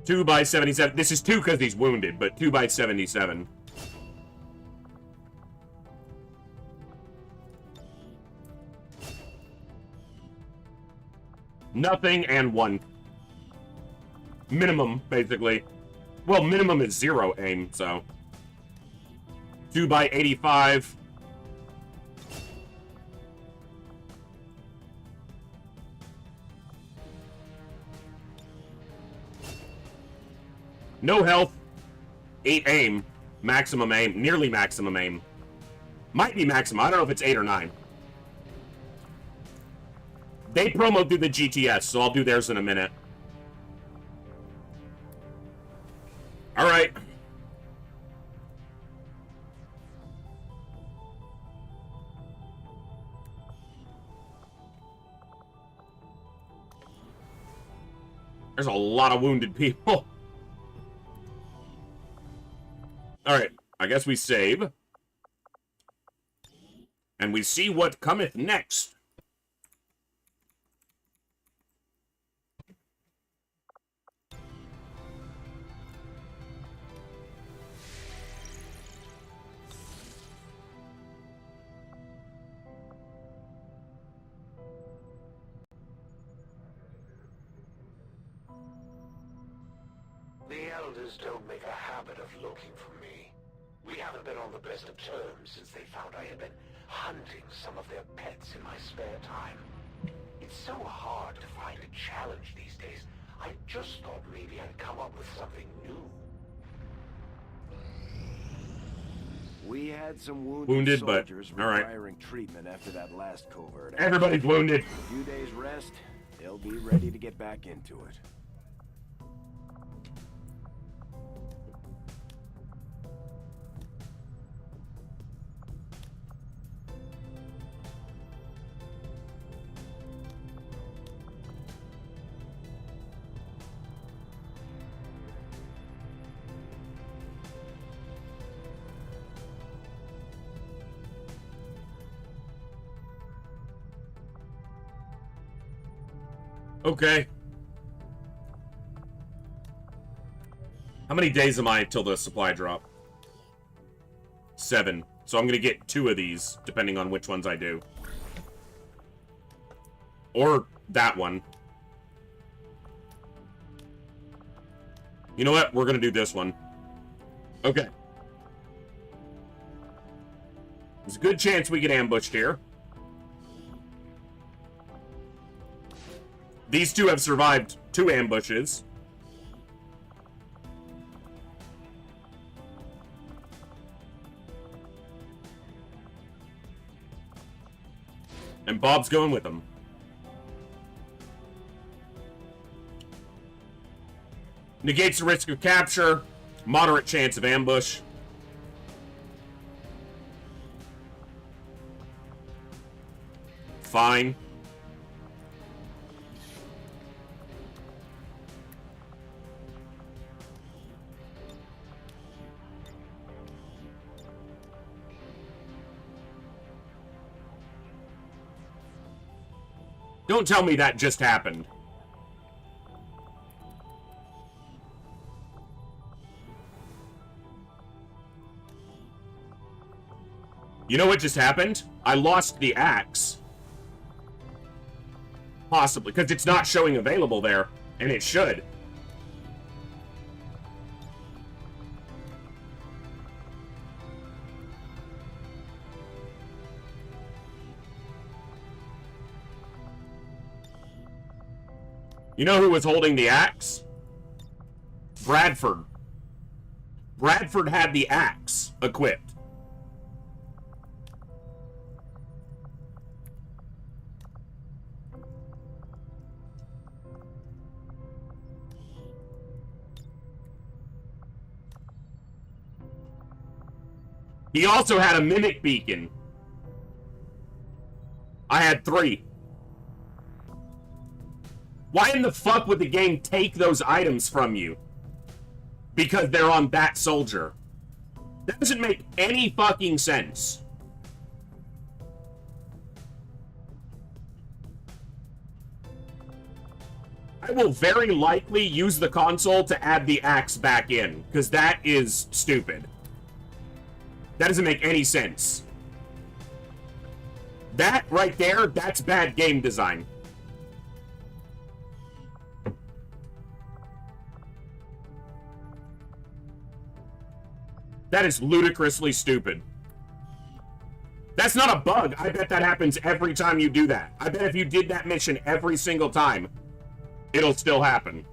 2 by 77. This is 2 because he's wounded, but 2 by 77. Nothing and 1. Minimum, basically. Well, minimum is 0 aim, so. 2 by 85. No health, 8 aim, maximum aim, nearly maximum aim. Might be maximum, I don't know if it's 8 or 9. They promo through the GTS, so I'll do theirs in a minute. Alright. There's a lot of wounded people. Alright, I guess we save. And we see what cometh next. The Elders don't make a habit of looking for me. We haven't been on the best of terms since they found I had been hunting some of their pets in my spare time. It's so hard to find a challenge these days. I just thought maybe I'd come up with something new. We had some Wounded, but soldiers all right. requiring treatment after that last covert. Everybody's wounded. A few days rest, they'll be ready to get back into it. Okay. How many days am I till the supply drop? 7. So I'm gonna get 2 of these, depending on which ones I do. Or that one. You know what? We're gonna do this one. Okay. There's a good chance we get ambushed here. These 2 have survived 2 ambushes. And Bob's going with them. Negates the risk of capture. Moderate chance of ambush. Fine. Don't tell me that just happened. You know what just happened? I lost the axe. Possibly, because it's not showing available there, and it should. You know who was holding the axe? Bradford. Bradford had the axe equipped. He also had a mimic beacon. I had 3. Why in the fuck would the game take those items from you? Because they're on that soldier. That doesn't make any fucking sense. I will very likely use the console to add the axe back in, because that is stupid. That doesn't make any sense. That right there, that's bad game design. That is ludicrously stupid. That's not a bug. I bet that happens every time you do that. I bet if you did that mission every single time, it'll still happen.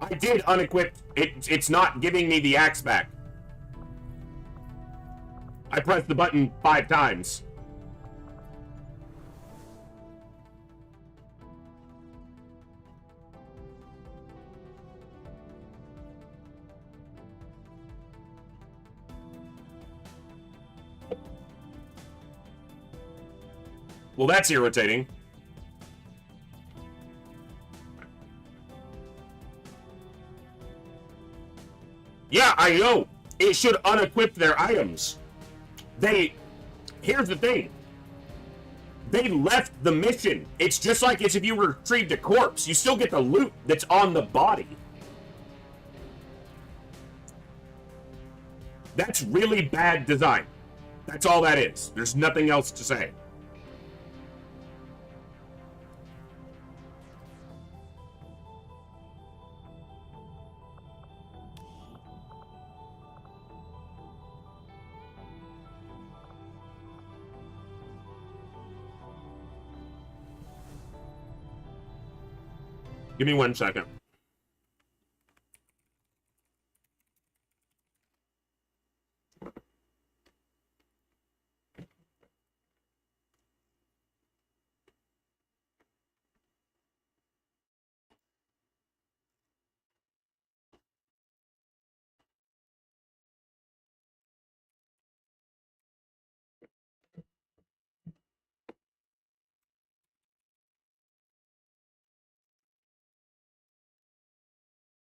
I did unequip. It's not giving me the axe back. I pressed the button 5 times. Well, that's irritating. Yeah, I know. It should unequip their items. Here's the thing. They left the mission. It's just like as if you retrieved a corpse. You still get the loot that's on the body. That's really bad design. That's all that is. There's nothing else to say. Give me 1 second.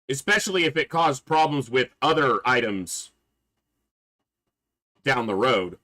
Especially if it caused problems with other items down the road.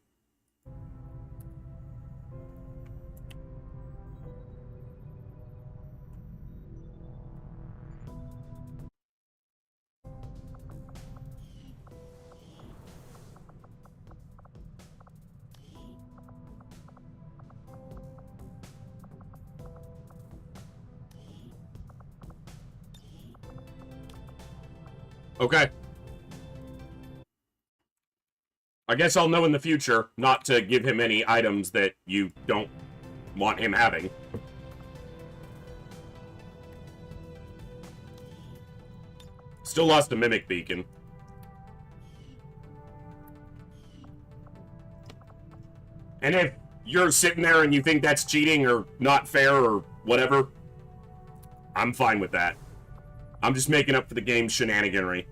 Okay. I guess I'll know in the future not to give him any items that you don't want him having. Still lost a mimic beacon. And if you're sitting there and you think that's cheating or not fair or whatever, I'm fine with that. I'm just making up for the game's shenaniganry.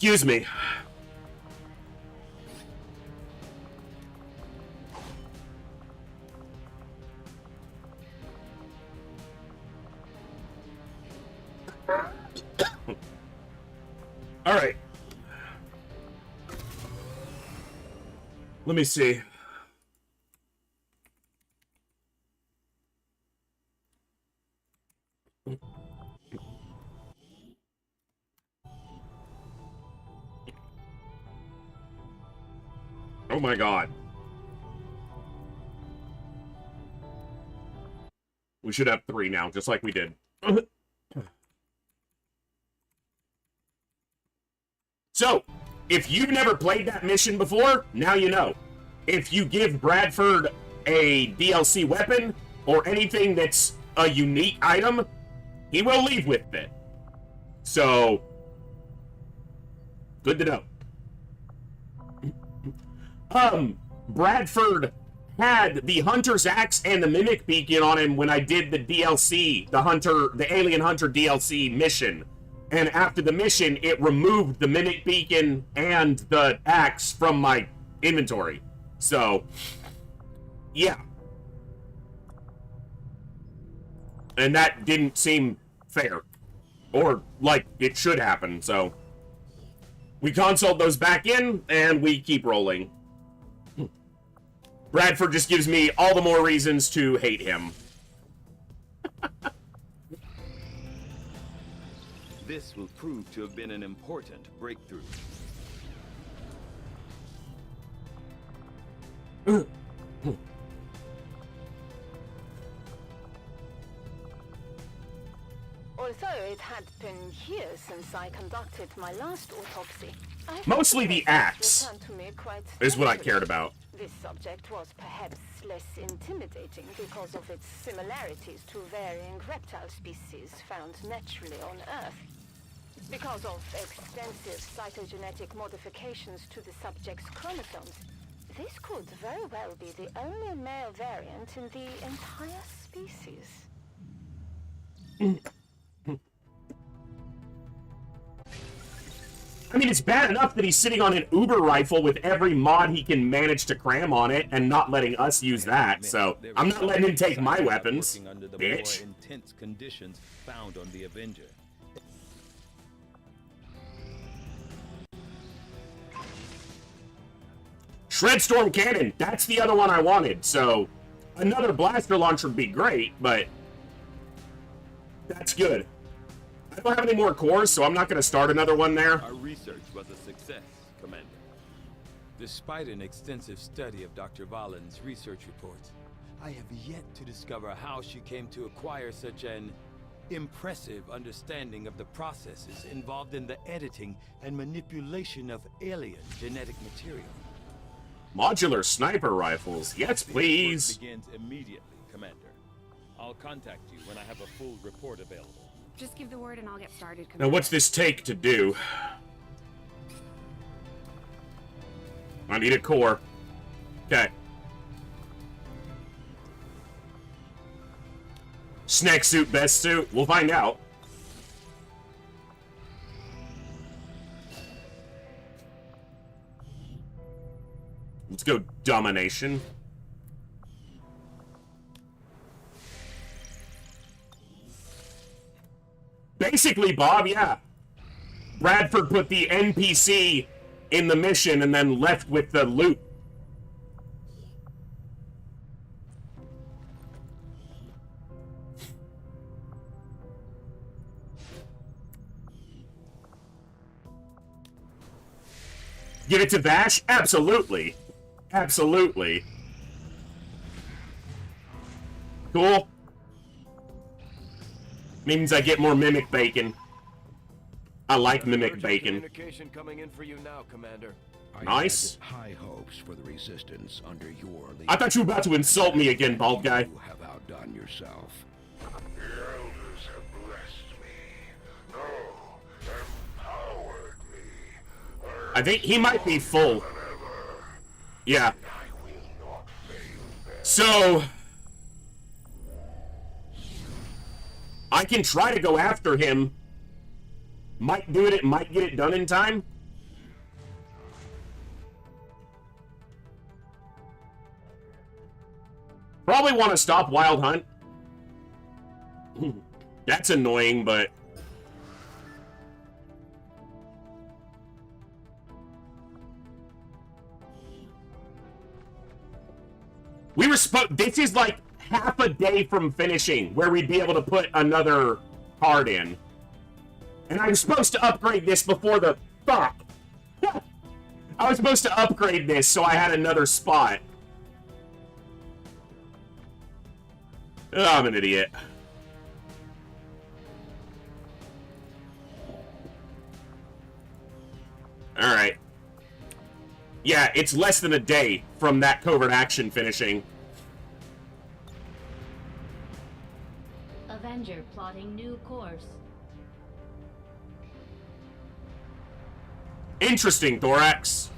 Excuse me. All right. Let me see. Oh my God. We should have 3 now, just like we did. So, if you've never played that mission before, now you know. If you give Bradford a DLC weapon or anything that's a unique item, he will leave with it. So, good to know. Bradford had the Hunter's Axe and the Mimic Beacon on him when I did the DLC, the Alien Hunter DLC mission. And after the mission, it removed the Mimic Beacon and the axe from my inventory. So, yeah. And that didn't seem fair. Or like it should happen, so. We consoled those back in, and we keep rolling. Bradford just gives me all the more reasons to hate him. This will prove to have been an important breakthrough. Although it had been years since I conducted my last autopsy, Mostly the axe is what I cared about. This subject was perhaps less intimidating because of its similarities to varying reptile species found naturally on Earth. Because of extensive cytogenetic modifications to the subject's chromosomes, this could very well be the only male variant in the entire species. I mean, it's bad enough that he's sitting on an Uber rifle with every mod he can manage to cram on it and not letting us use that, so I'm not letting him take my weapons, Under the bitch. more intense conditions found on the Avenger. Shredstorm Cannon, that's the other one I wanted, so another blaster launcher would be great, but that's good. I don't have any more cores, so I'm not going to start another one there. Our research was a success, Commander. Despite an extensive study of Dr. Valen's research reports, I have yet to discover how she came to acquire such an impressive understanding of the processes involved in the editing and manipulation of alien genetic material. Modular sniper rifles, yes please. The work begins immediately, Commander. I'll contact you when I have a full report available. Just give the word and I'll get started. Now what's this take to do? I need a core. Okay. Snack suit, best suit? We'll find out. Let's go domination. Basically, Bob, yeah. Bradford put the NPC in the mission and then left with the loot. Give it to Vash? Absolutely. Absolutely. Cool. Means I get more Mimic Bacon. I like Mimic Bacon. Communication coming in for you now, Commander. Nice. I had high hopes for the Resistance under your leadership. I thought you were about to insult me again, bald guy. You have outdone yourself. The elders have blessed me. No, empowered me. I think he might be full. Yeah. So I can try to go after him. Might do it, it might get it done in time. Probably want to stop Wild Hunt. That's annoying, but... We were supposed... This is like half a day from finishing, where we'd be able to put another card in. And I'm supposed to upgrade this before the... Fuck! I was supposed to upgrade this so I had another spot. Oh, I'm an idiot. Alright. Yeah, it's less than a day from that covert action finishing. Avenger plotting new course. Interesting, Thorax.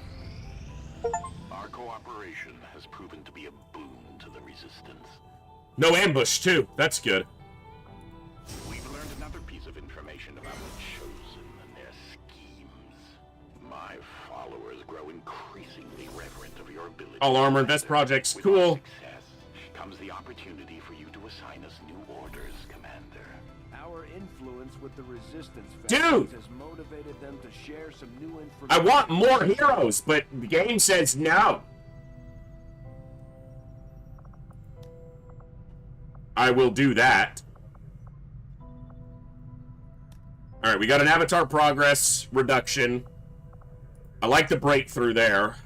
Our cooperation has proven to be a boon to the Resistance. No ambush, too. That's good. We've learned another piece of information about the Chosen and their schemes. My followers grow increasingly reverent of your ability. All armor, best projects, cool. With success comes the opportunity for you to assign us new orders, Commander. Our influence with the Resistance Dude! has motivated them to share some new information. I want more heroes, but the game says no. I will do that. Alright, we got an avatar progress reduction. I like the breakthrough there.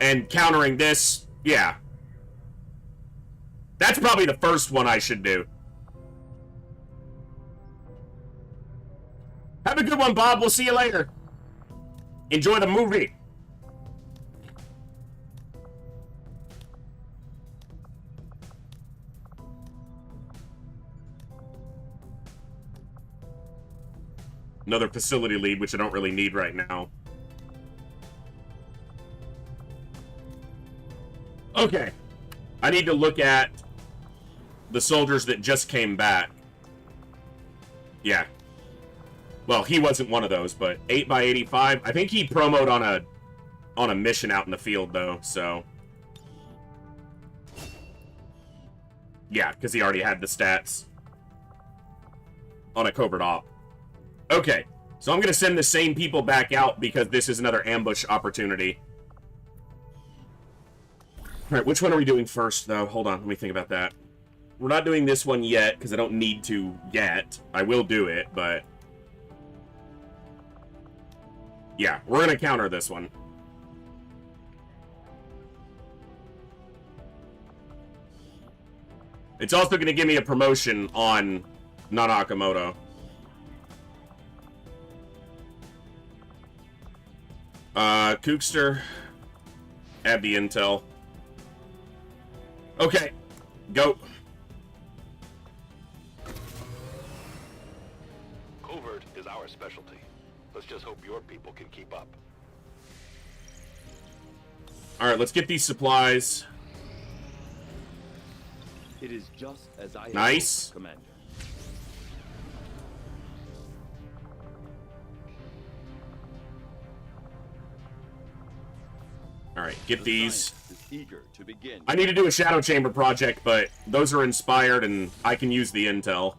And countering this, yeah. That's probably the first one I should do. Have a good one, Bob. We'll see you later. Enjoy the movie. Another facility lead, which I don't really need right now. Okay. I need to look at the soldiers that just came back. Yeah. Well, he wasn't one of those, but 8x85. I think he promoted on a mission out in the field, though, so... Yeah, because he already had the stats on a covert op. Okay, so I'm going to send the same people back out because this is another ambush opportunity. Alright, which one are we doing first, though? Hold on, let me think about that. We're not doing this one yet, because I don't need to yet. I will do it, but... Yeah, we're going to counter this one. It's also going to give me a promotion on Nanakamoto. Kookster. Add the intel. Okay. Go. Covert is our specialty. Let's just hope your people can keep up. Alright, let's get these supplies. It is just as I Nice. hoped, Commander. Alright, get these. Is eager to begin. I need to do a Shadow Chamber project, but those are inspired and I can use the intel.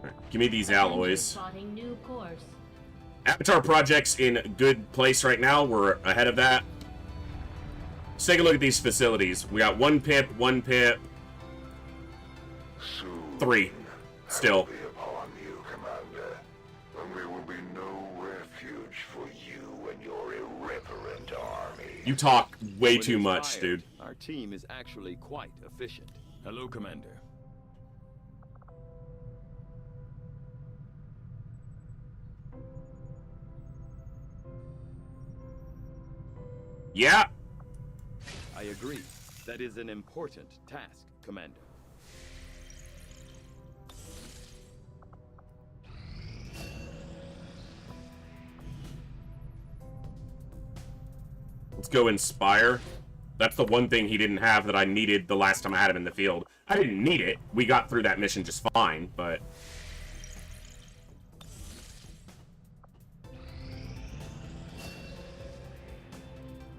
Right, give me these alloys. Plotting new course. Avatar project's in good place right now. We're ahead of that. Let's take a look at these facilities. We got 1 pip, 1 pip. 3. Still. Upon you, Commander, and there will be no refuge for you and your irreverent army. You talk way When too much, inspired, dude. Our team is actually quite efficient. Hello, Commander. Yeah. I agree. That is an important task, Commander. Let's go Inspire. That's the one thing he didn't have that I needed the last time I had him in the field. I didn't need it. We got through that mission just fine, but...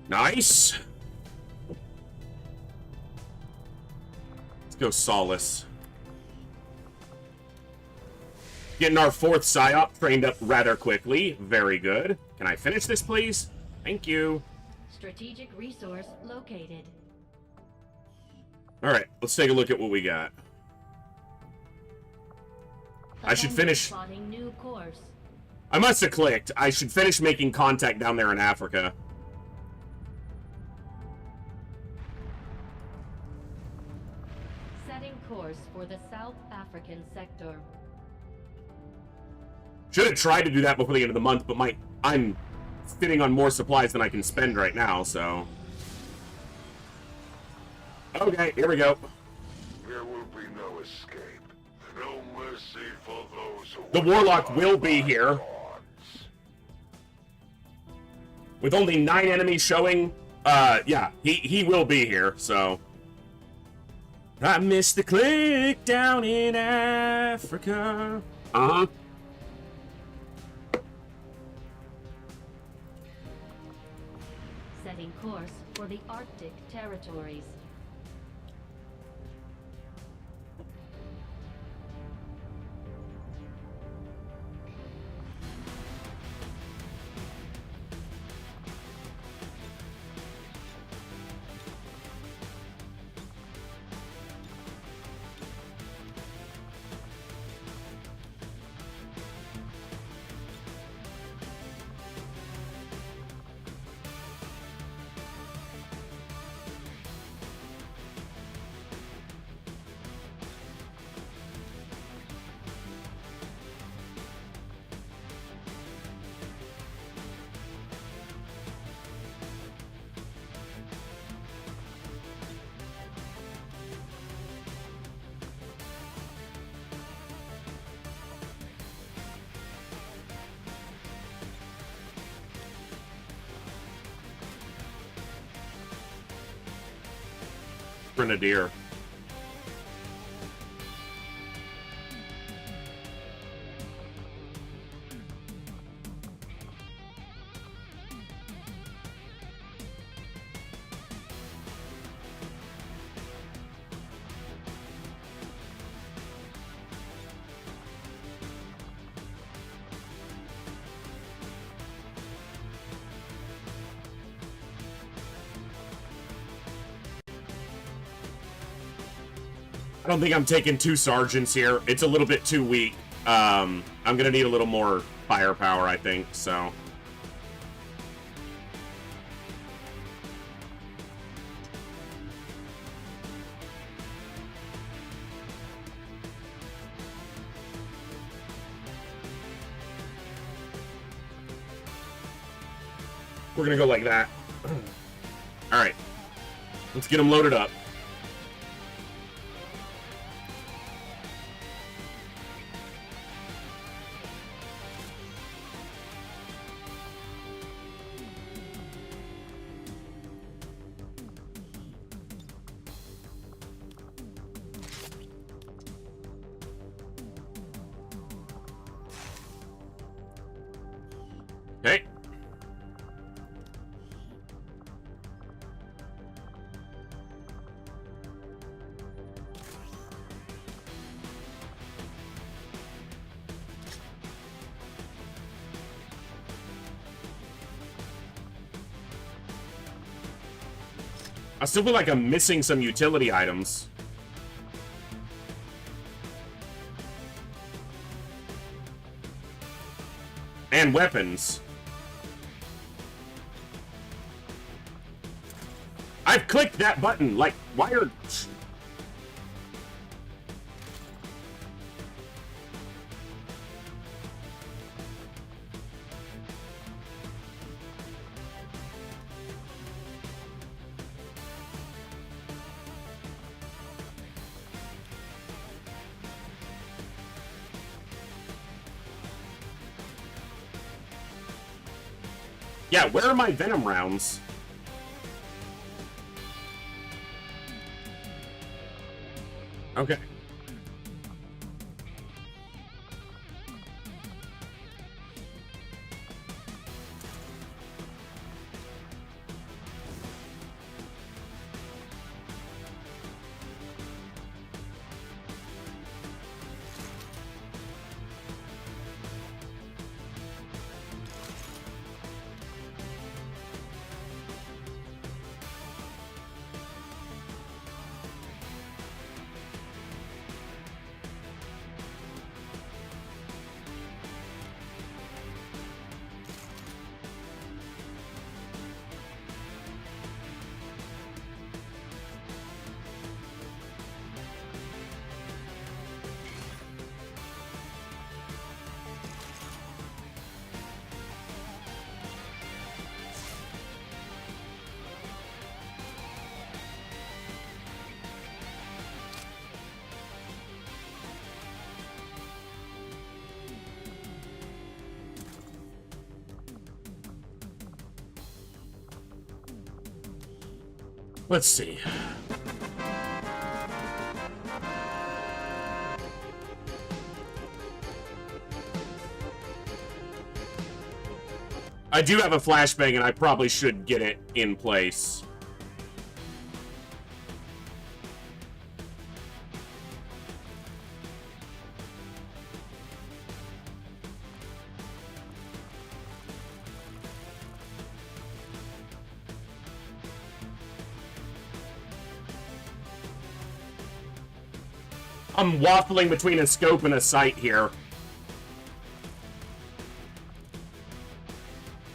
Nice. Let's go Solace. Getting our 4th PSYOP trained up rather quickly. Very good. Can I finish this, please? Thank you. Strategic resource located. All right, let's take a look at what we got. I should finish. Plotting new course. I must have clicked. I should finish making contact down there in Africa. Setting course for the South African sector. Should have tried to do that before the end of the month, but I'm sitting on more supplies than I can spend right now, so. Okay, here we go. There will be no escape. No mercy for those who... The Warlock will be here. With only 9 enemies showing, yeah, he will be here, so. I missed the click down in Africa. Uh-huh. Setting course for the Arctic territories. Grenadier. I don't think I'm taking 2 sergeants here. It's a little bit too weak. I'm gonna need a little more firepower, I think, so. We're gonna go like that. All right, let's get them loaded up. Okay. I still feel like I'm missing some utility items. And weapons. I've clicked that button, like, why are... Yeah, where are my venom rounds? Okay. Let's see. I do have a flashbang, and I probably should get it in place. I'm waffling between a scope and a sight here.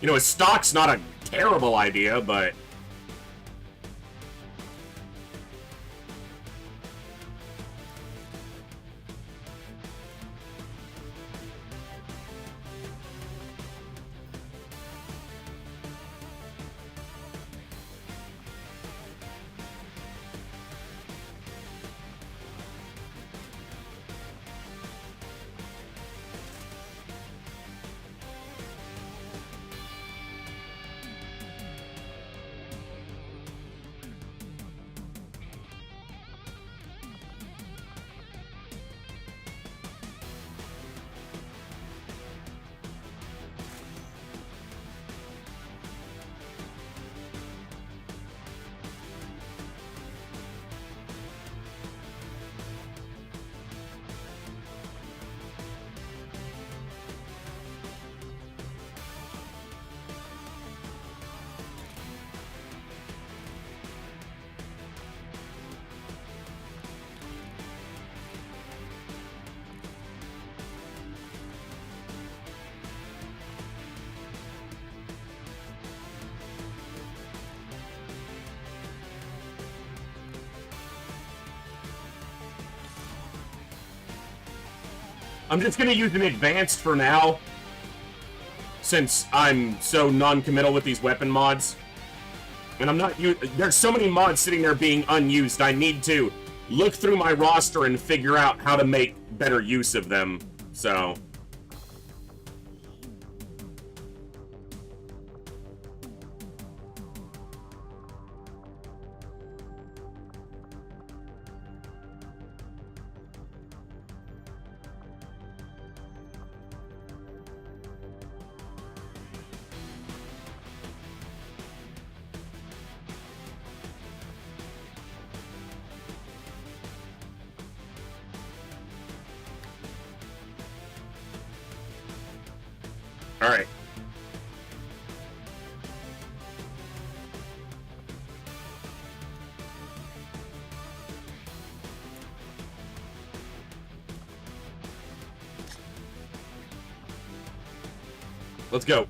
You know, a stock's not a terrible idea, but... I'm just gonna use an advanced for now, since I'm so non-committal with these weapon mods. And I'm not... There's so many mods sitting there being unused. I need to look through my roster and figure out how to make better use of them. So... Alright. Let's go.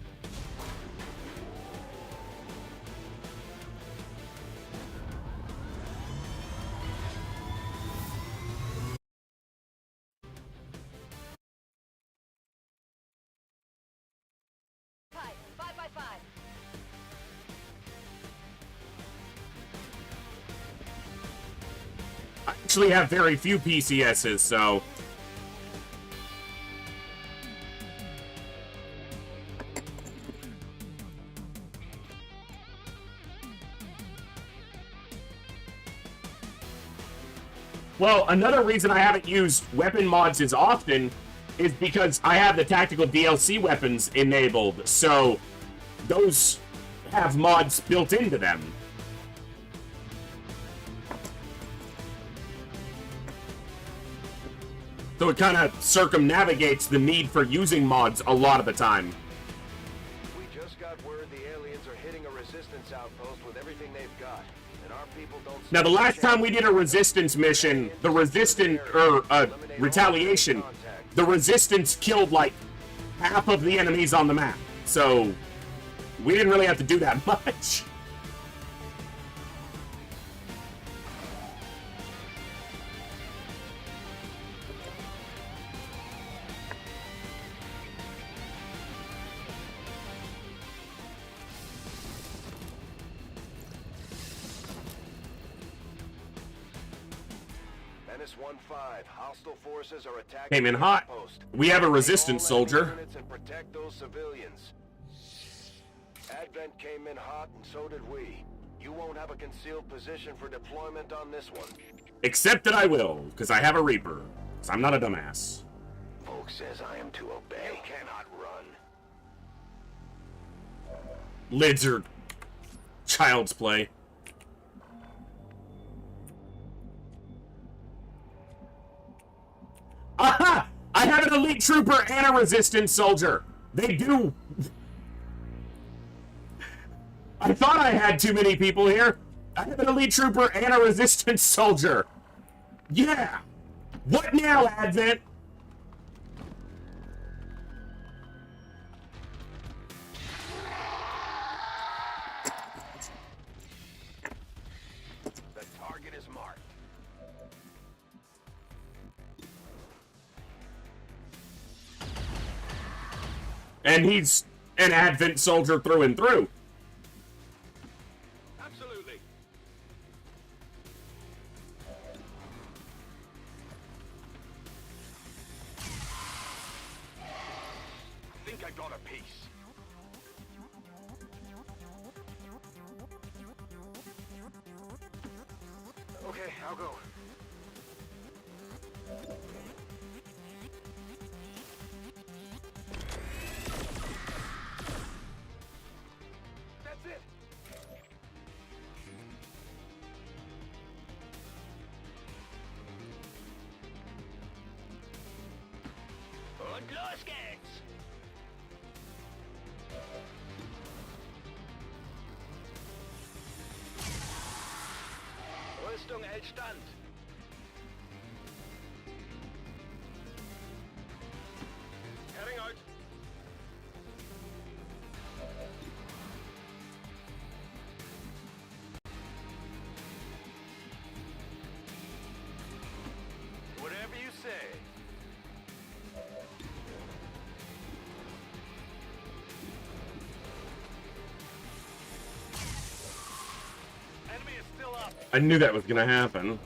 I actually have very few PCSs, so... Well, another reason I haven't used weapon mods as often is because I have the tactical DLC weapons enabled, so those have mods built into them. So it kind of circumnavigates the need for using mods a lot of the time. We just got word the aliens are hitting a resistance outpost with everything they've got, and our people don't... Now, the last time we did a resistance mission, the retaliation, the resistance killed like half of the enemies on the map. So we didn't really have to do that much. Hostile forces are attacking. Came in hot. We have a resistance soldier. And protect those civilians. Advent came in hot, and so did we. You won't have a concealed position for deployment on this one. Except that I will, because I have a Reaper. Because I'm not a dumbass. Volk says I am to obey. You cannot run. Lids are child's play. Aha! I have an elite trooper and a resistance soldier. They do. I thought I had too many people here. I have an elite trooper and a resistance soldier. Yeah. What now, Advent? The target is marked. And he's an Advent soldier through and through. Absolutely. I think I got a piece. Okay, I'll go. That's it. Und los geht's! Rüstung hält stand. Heading out. Whatever you say. Enemy is still up. I knew that was gonna happen.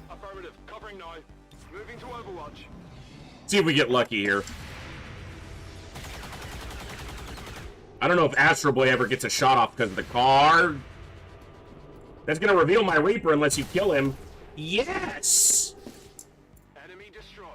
Affirmative. Covering now. Moving to Overwatch. See if we get lucky here. I don't know if Astro Boy ever gets a shot off because of the car. That's gonna reveal my Reaper unless you kill him. Yes! Enemy destroyed.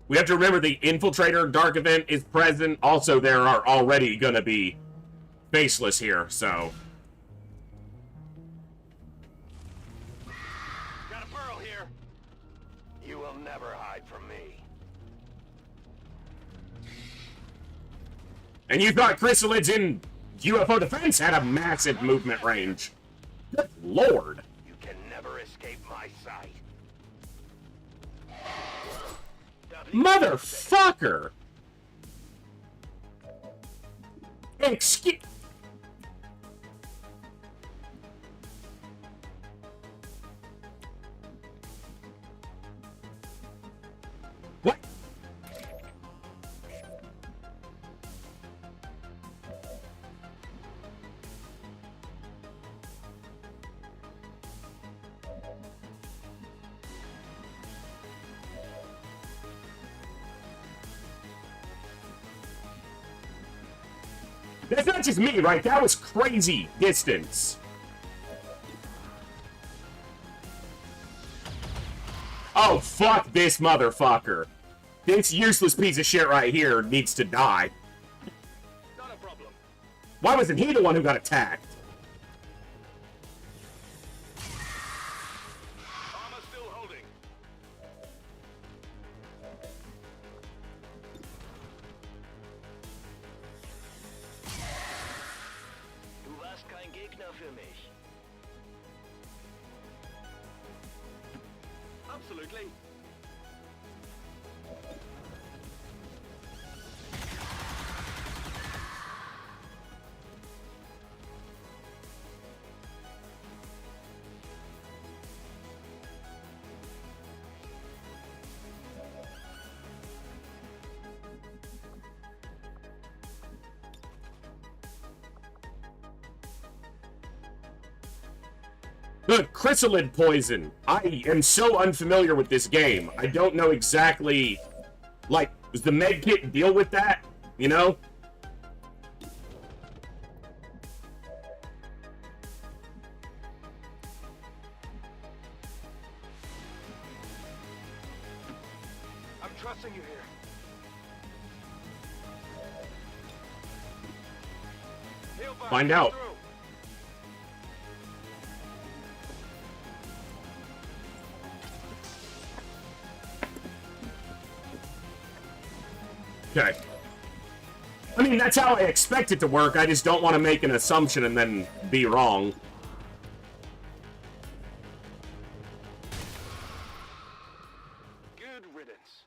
We have to remember the Infiltrator Dark Event is present. Also, there are already gonna be Faceless here, so... Got a Pearl here. You will never hide from me. And you thought Chrysalids in UFO Defense had a massive movement range. Good lord. You can never escape my sight. Motherfucker! Excuse... What? That's not just me, right? That was crazy distance. Oh, fuck this motherfucker. This useless piece of shit right here needs to die. Not a problem. Why wasn't he the one who got attacked? Armor still holding. für mich? Absolutely. The chrysalid poison. I am so unfamiliar with this game. I don't know exactly, like, does the med kit deal with that? You know? I'm trusting you here. Find out. Okay. I mean, that's how I expect it to work. I just don't want to make an assumption and then be wrong. Good riddance.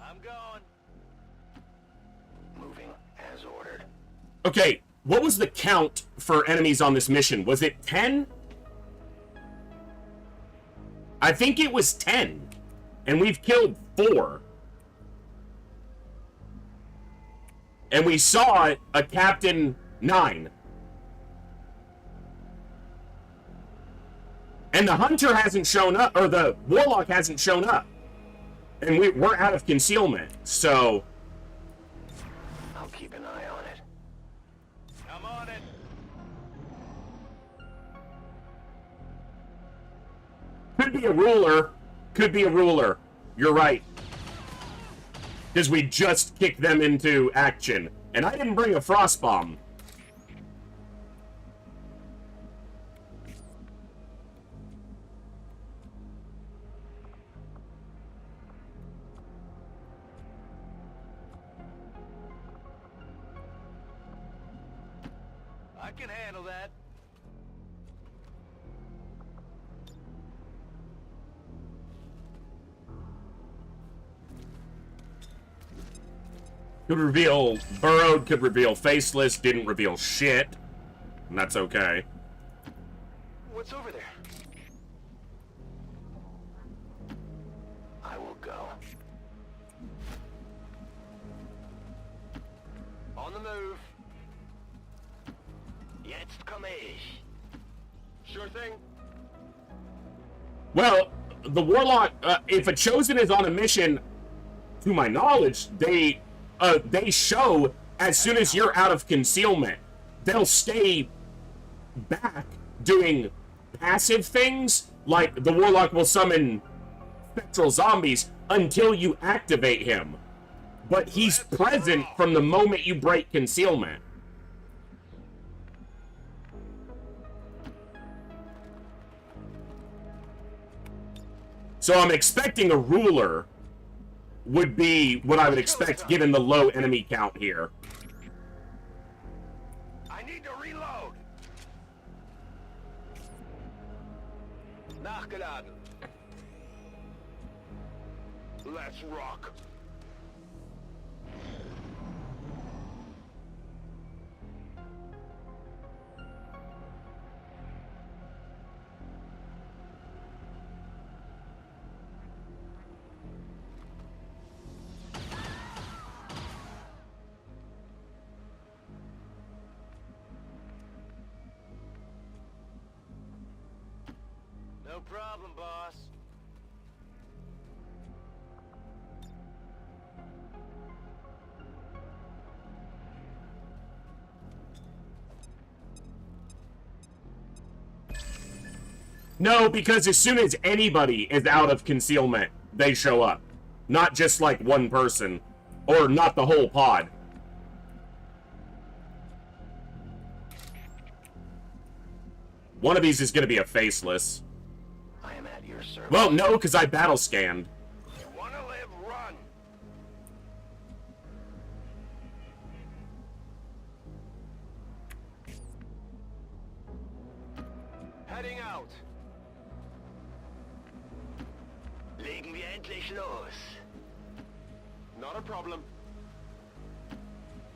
I'm going. Moving as ordered. Okay, what was the count for enemies on this mission? Was it 10? I think it was 10. And we've killed 4. And we saw a Captain 9. And the Hunter hasn't shown up, or the Warlock hasn't shown up. And we're out of concealment, so... I'll keep an eye on it. I'm on it. Could be a ruler. Could be a ruler. You're right. Because we just kicked them into action. And I didn't bring a frost bomb. I can handle that. Could reveal burrowed, could reveal faceless, didn't reveal shit. And that's okay. What's over there? I will go. On the move. Jetzt komme ich. Sure thing. Well, the Warlock, if a Chosen is on a mission, to my knowledge, they show as soon as you're out of concealment. They'll stay back doing passive things, like the Warlock will summon spectral zombies until you activate him. But he's present from the moment you break concealment. So I'm expecting a ruler would be what I would expect given the low enemy count here. I need to reload. Nachgeladen. Let's rock. No problem, boss. No, because as soon as anybody is out of concealment, they show up. Not just like one person. Or not the whole pod. One of these is going to be a faceless. I am at your service. Well, no, because I battle scanned. You wanna live, run. Heading out. Legen wir endlich los. Not a problem.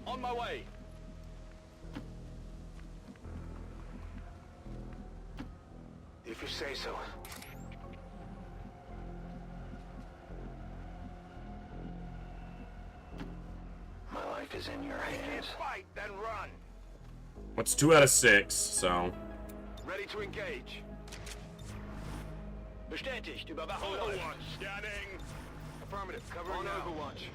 On my way. If you say so. My life is in your hands. Fight, then run. What's 2 out of 6, so... Ready to engage. Bestätigt, Überwachung Overwatch läuft. scanning. Affirmative, covering on Overwatch.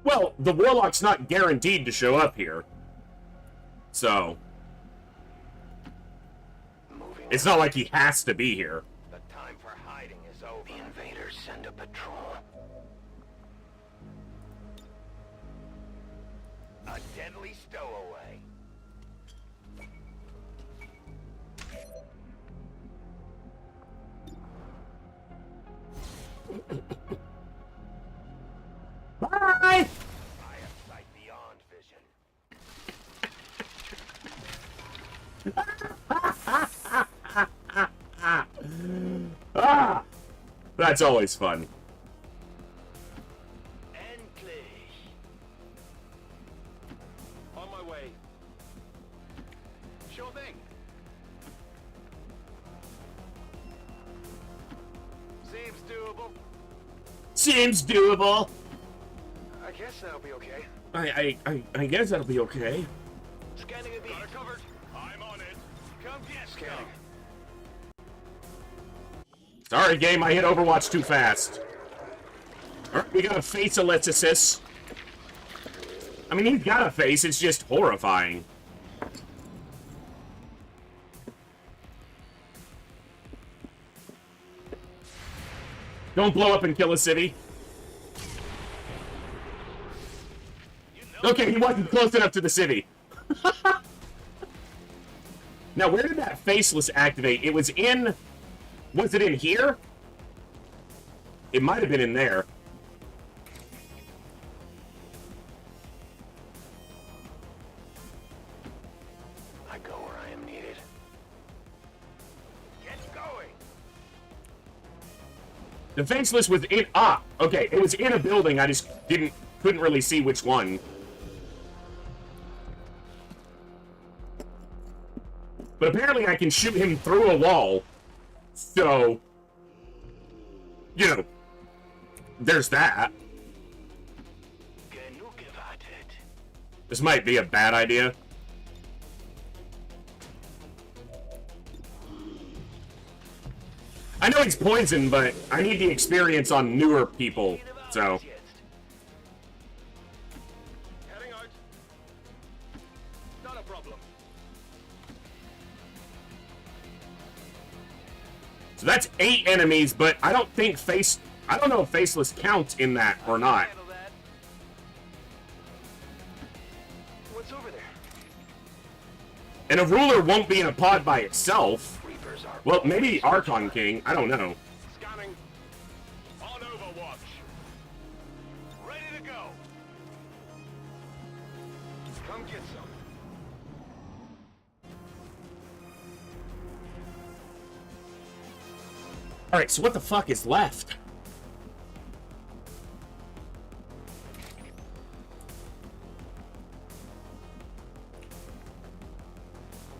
Well, the Warlock's not guaranteed to show up here. So... it's not like he has to be here. The time for hiding is over. The invaders send a patrol. A deadly stowaway. Bye! I have sight beyond vision. Ah! That's always fun. Endlich. On my way. Sure thing. Seems doable. Seems doable. I guess that'll be okay. I guess that'll be okay. Scanning a beat. Got it covered. I'm on it. Come get Scanning. Sorry, game, I hit Overwatch too fast. Alright, we got a face ellipsis. I mean, he's got a face, it's just horrifying. Don't blow up and kill a city. Okay, he wasn't close enough to the city. Now, where did that faceless activate? It was in... was it in here? It might have been in there. I go where I am needed. Get going. The faceless was in... ah, okay, it was in a building, I just couldn't really see which one. But apparently I can shoot him through a wall. So, you know, there's that. This might be a bad idea. I know he's poison, but I need the experience on newer people, so... Heading out. Not a problem. So that's 8 enemies, but I don't think I don't know if faceless counts in that or not. What's over there? And a ruler won't be in a pod by itself. Well, maybe Archon King. I don't know. Scanning. On Overwatch. Ready to go. Come get some. Alright, so what the fuck is left?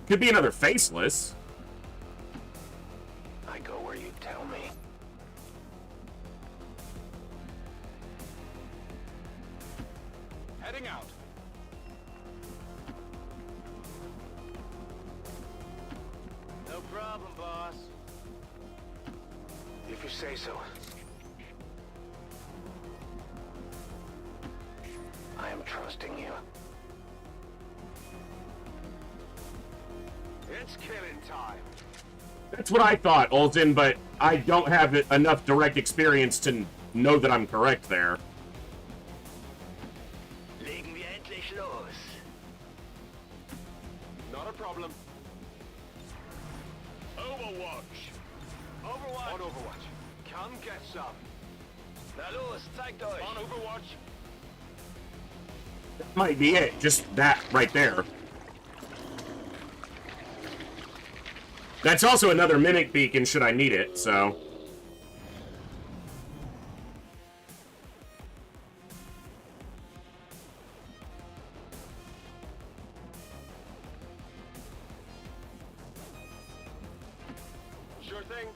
Could be another faceless. I go where you tell me. Heading out. No problem, boss. If you say so. I am trusting you. It's killing time. That's what I thought, Olsen, but I don't have enough direct experience to know that I'm correct there. Legen wir endlich los. Not a problem. problem. Overwatch. Overwatch. On Overwatch. Come get some. Na los, zeigt euch. On Overwatch. That might be it. Just that right there. That's also another mimic beacon should I need it, so... Sure thing.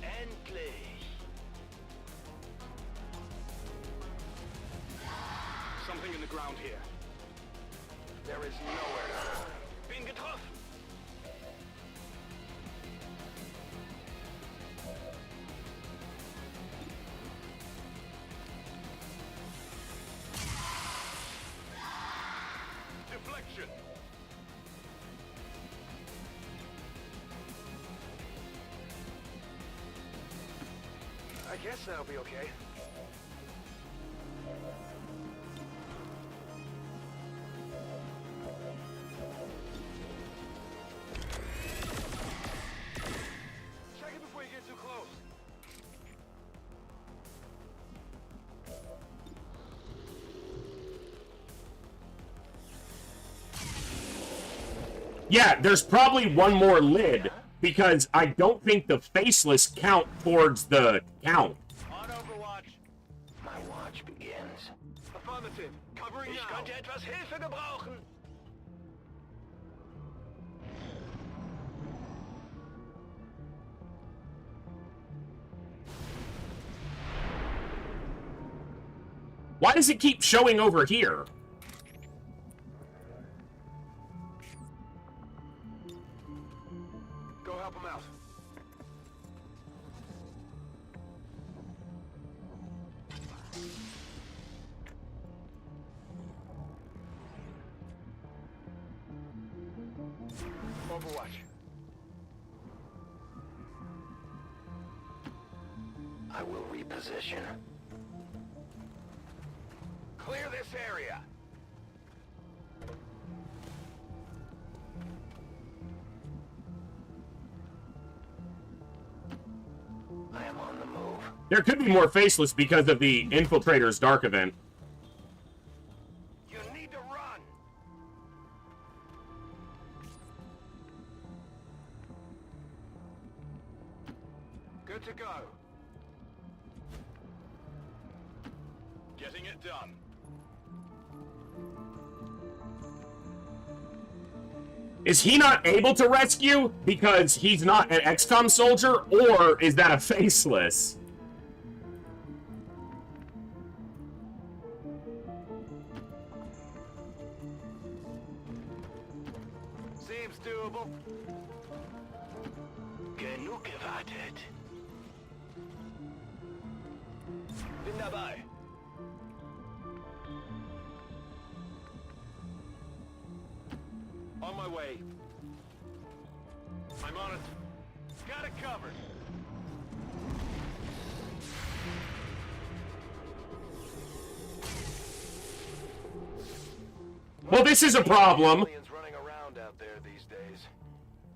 Endlich. Something in the ground here. There is nowhere to go. Bin getroffen. Deflection. I guess that'll be okay. Check it before you get too close. Yeah, there's probably one more lid, because I don't think the faceless count towards the count. On Overwatch. My watch begins. Affirmative. Covering now. Ich könnte etwas Hilfe gebrauchen. Why does it keep showing over here? Go help him out. Overwatch. I will reposition. Clear this area. I am on the move. There could be more faceless because of the Infiltrator's Dark event. You need to run. Good to go. Getting it done. Is he not able to rescue because he's not an XCOM soldier, or is that a faceless? Seems doable. Genug gewartet. Bin dabei. On my way. I'm on it. Got it covered. Well, this is a problem. Aliens running around out there these days.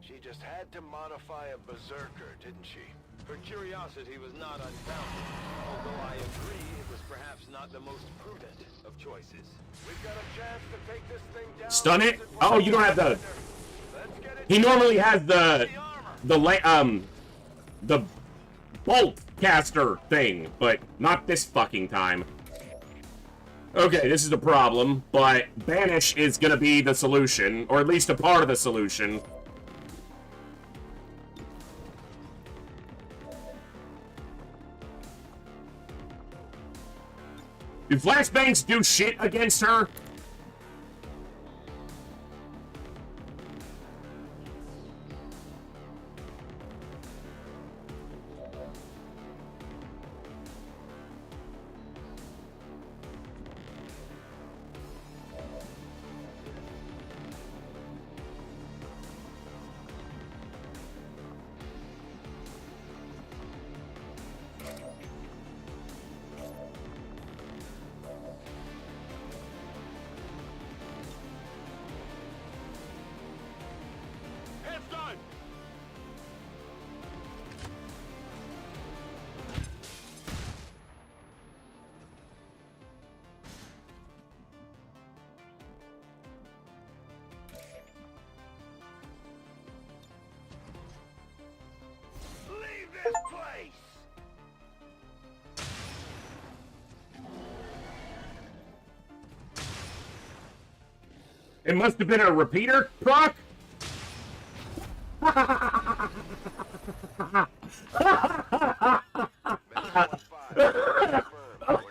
She just had to modify a berserker, didn't she? Her curiosity was not unfounded, although I agree it was perhaps not the most prudent of choices. We've got a chance to take this thing down. Stun it? Oh, you don't have the... He normally has the bolt caster thing, but not this fucking time. Okay, this is a problem, but Banish is gonna be the solution, or at least a part of the solution. Do flashbangs do shit against her? It must have been a repeater, Proc? Oh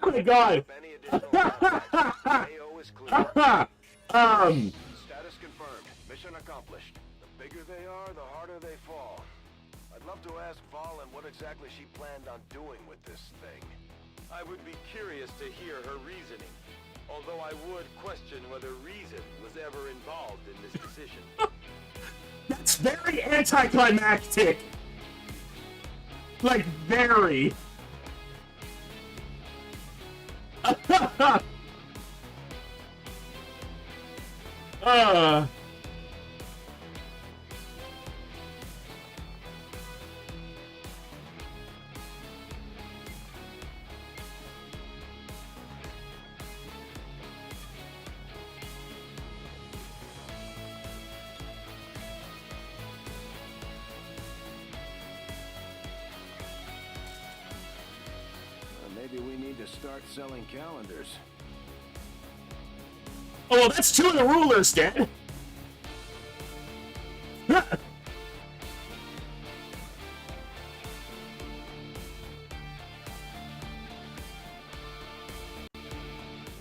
my god! Status confirmed. Mission accomplished. The bigger they are, the harder they fall. I'd love to ask Valen what exactly she planned on doing with this thing. I would be curious to hear her reasoning, although I would question whether reason was ever involved in this decision. That's very anticlimactic! Like, very. Maybe we need to start selling calendars. Oh, well, that's two of the rulers, Dad.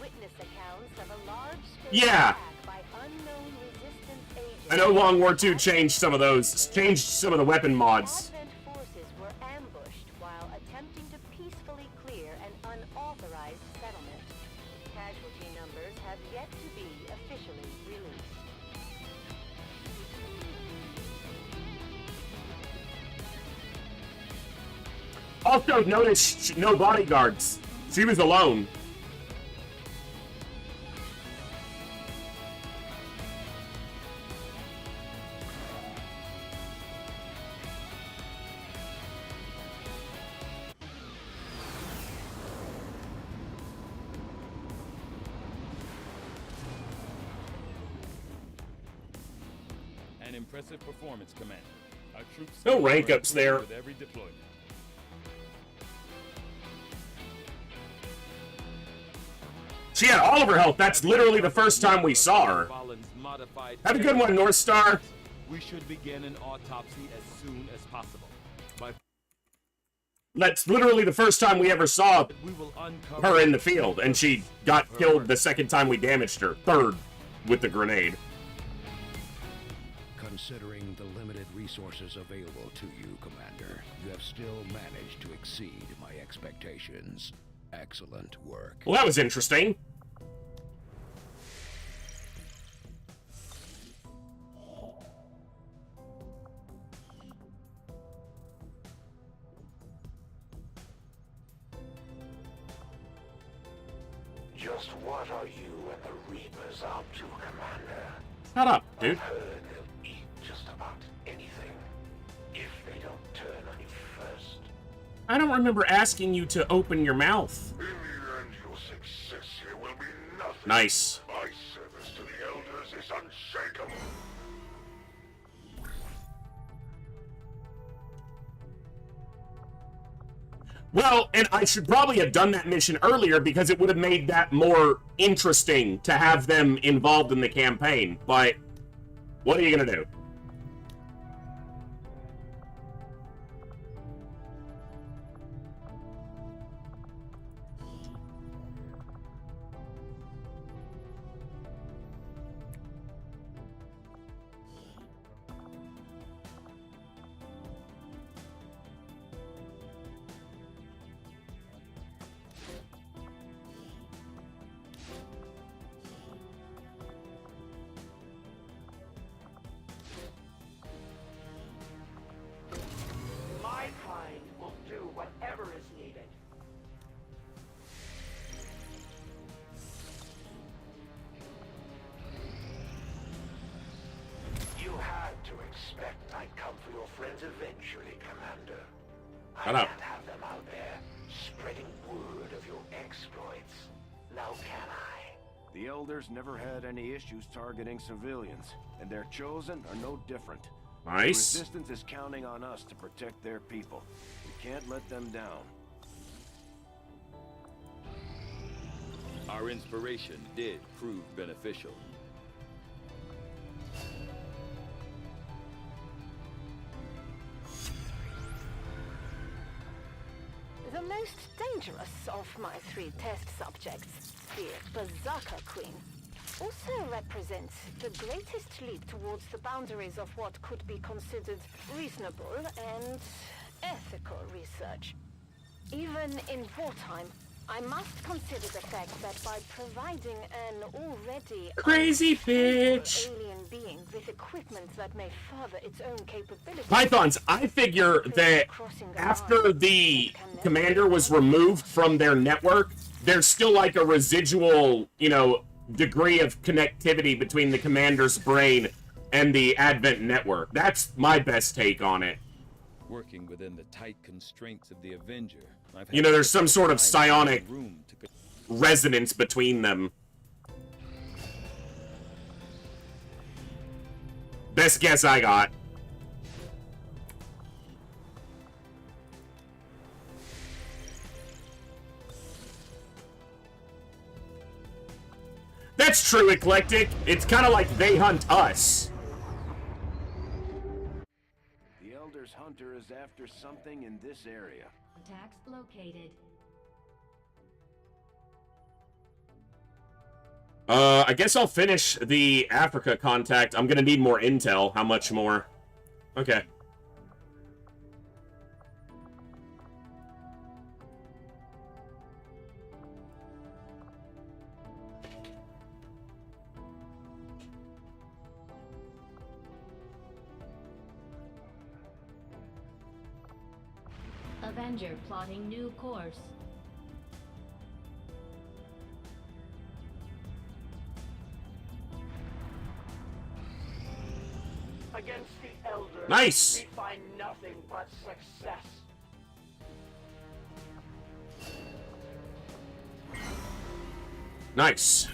Witness accounts of a large Yeah. attack by unknown resistance agents. I know Long War II changed some of those, changed some of the weapon mods. Advent forces were ambushed while attempting to peacefully clear an unauthorized settlement. Casualty numbers have yet to be officially released. Also, notice no bodyguards. She was alone. An impressive performance, Commander. Our troops No rank ups there. with every deployment. She had all of her health. That's literally the first time we saw her. Have a good one, North Star. We should begin an autopsy as soon as possible. That's literally the first time we ever saw her in the field, and she got killed the second time we damaged her. Third, with the grenade. Considering the limited resources available to you, Commander, you have still managed to exceed my expectations. Excellent work. Well, that was interesting. Just what are you and the Reapers up to, Commander? Shut up, dude. I've heard they'll eat just about anything, if they don't turn on you first. I don't remember asking you to open your mouth. In the end, your success here will be nothing. Nice. My service to the Elders is unshakable. Well, and I should probably have done that mission earlier because it would have made that more interesting to have them involved in the campaign. But what are you gonna do? My kind will do whatever is needed. You had to expect I'd come for your friends eventually, Commander. I Shut up. can't have them out there spreading word of your exploits. Now can I? The Elders never had any issues targeting civilians, and their chosen are no different. Nice. The Resistance is counting on us to protect their people. We can't let them down. Our inspiration did prove beneficial. 3 test subjects, the Berserker Queen, also represents the greatest leap towards the boundaries of what could be considered reasonable and ethical research. Even in wartime, I must consider the fact that by providing an already crazy bitch alien being with equipment that may further its own capabilities, Pythons, I figure that after the commander was removed from their network, there's still like a residual, you know, degree of connectivity between the commander's brain and the Advent network. That's my best take on it. Working within the tight constraints of the Avenger, You know, there's some sort of psionic resonance between them. Best guess I got. That's true, Eclectic. It's kind of like they hunt us. The Elder's hunter is after something in this area. Attacks located. I guess I'll finish the Africa contact. I'm gonna need more intel. How much more? Okay. Avenger plotting new course. Against the Elders, Nice. we find nothing but success. Nice.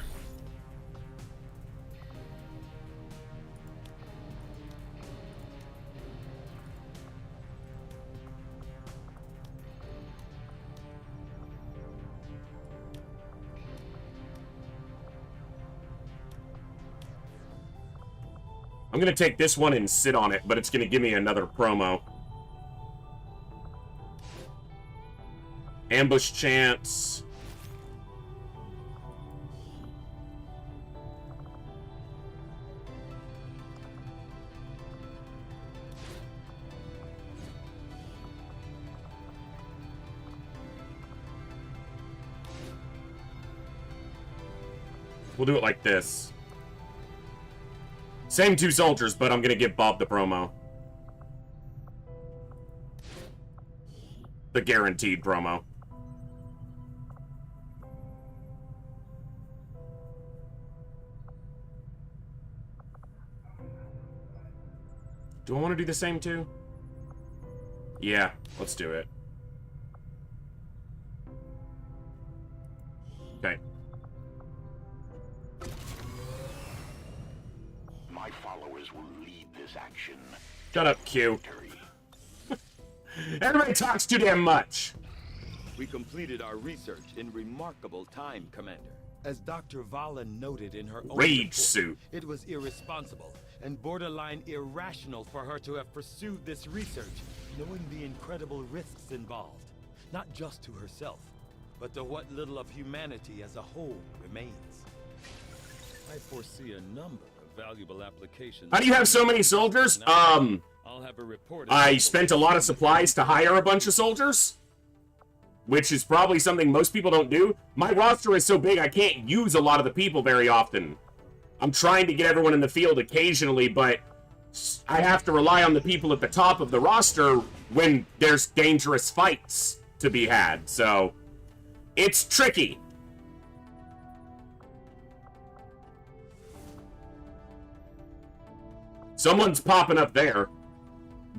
I'm gonna take this one and sit on it, but it's gonna give me another promo. Ambush chance. We'll do it like this. Same 2 soldiers, but I'm gonna give Bob the promo. The guaranteed promo. Do I want to do the same 2? Yeah, let's do it. Okay. My followers will lead this action. Shut up, Q. Everybody talks too damn much. We completed our research in remarkable time, Commander. As Dr. Valen noted in her own Rage report, suit. it was irresponsible and borderline irrational for her to have pursued this research, knowing the incredible risks involved, not just to herself, but to what little of humanity as a whole remains. I foresee a number of valuable applications. How do you have so many soldiers? I'll have a report. I spent a lot of supplies to hire a bunch of soldiers, which is probably something most people don't do. My roster is so big I can't use a lot of the people very often. I'm trying to get everyone in the field occasionally, but I have to rely on the people at the top of the roster when there's dangerous fights to be had, so it's tricky. Someone's popping up there.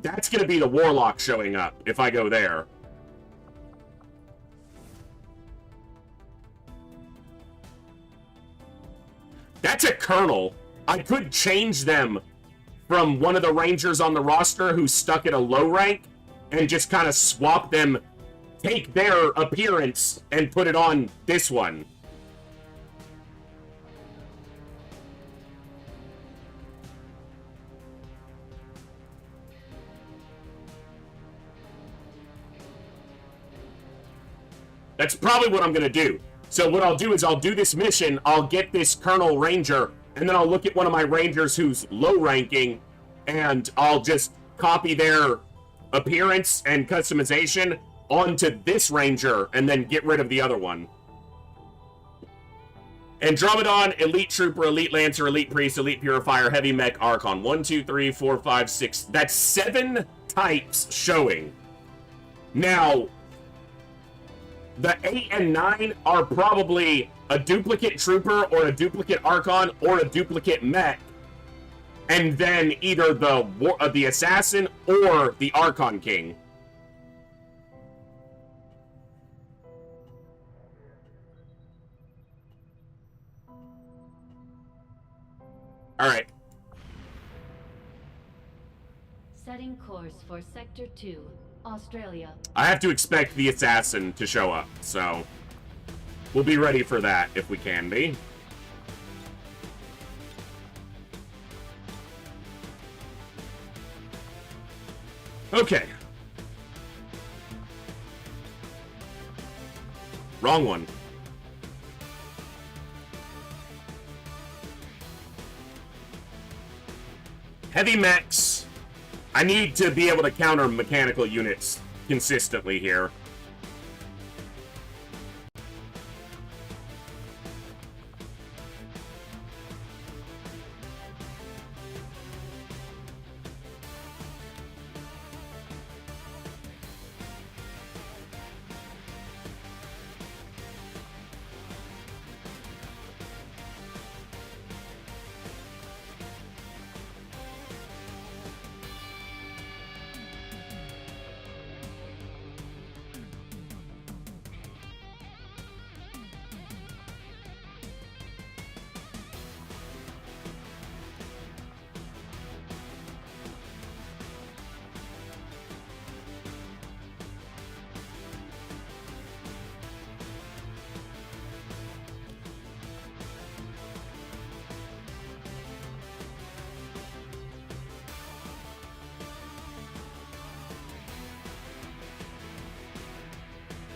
That's gonna be the Warlock showing up if I go there. That's a Colonel. I could change them from one of the Rangers on the roster who's stuck at a low rank and just kind of swap them, take their appearance and put it on this one. That's probably what I'm going to do. So what I'll do is I'll do this mission, I'll get this Colonel Ranger, and then I'll look at one of my Rangers who's low ranking, and I'll just copy their appearance and customization onto this Ranger, and then get rid of the other one. Andromedon, Elite Trooper, Elite Lancer, Elite Priest, Elite Purifier, Heavy Mech, Archon. 1, 2, 3, 4, 5, 6. That's 7 types showing. Now, the 8 and 9 are probably a duplicate Trooper or a duplicate Archon or a duplicate Mech. And then either the Assassin or the Archon King. Alright. Setting course for Sector 2, Australia. I have to expect the Assassin to show up, so we'll be ready for that if we can be. Okay. Wrong one. Heavy mechs. I need to be able to counter mechanical units consistently here.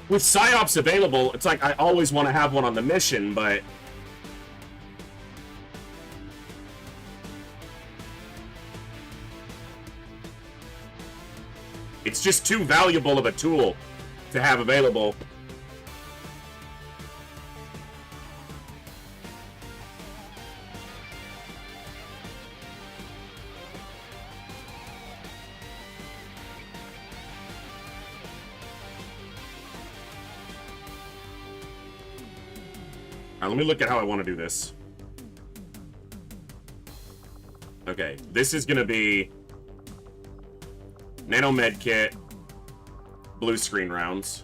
With PsyOps available, it's like I always want to have one on the mission, but it's just too valuable of a tool to have available. Let me look at how I want to do this. Okay, this is going to be Nano Med Kit, blue screen rounds.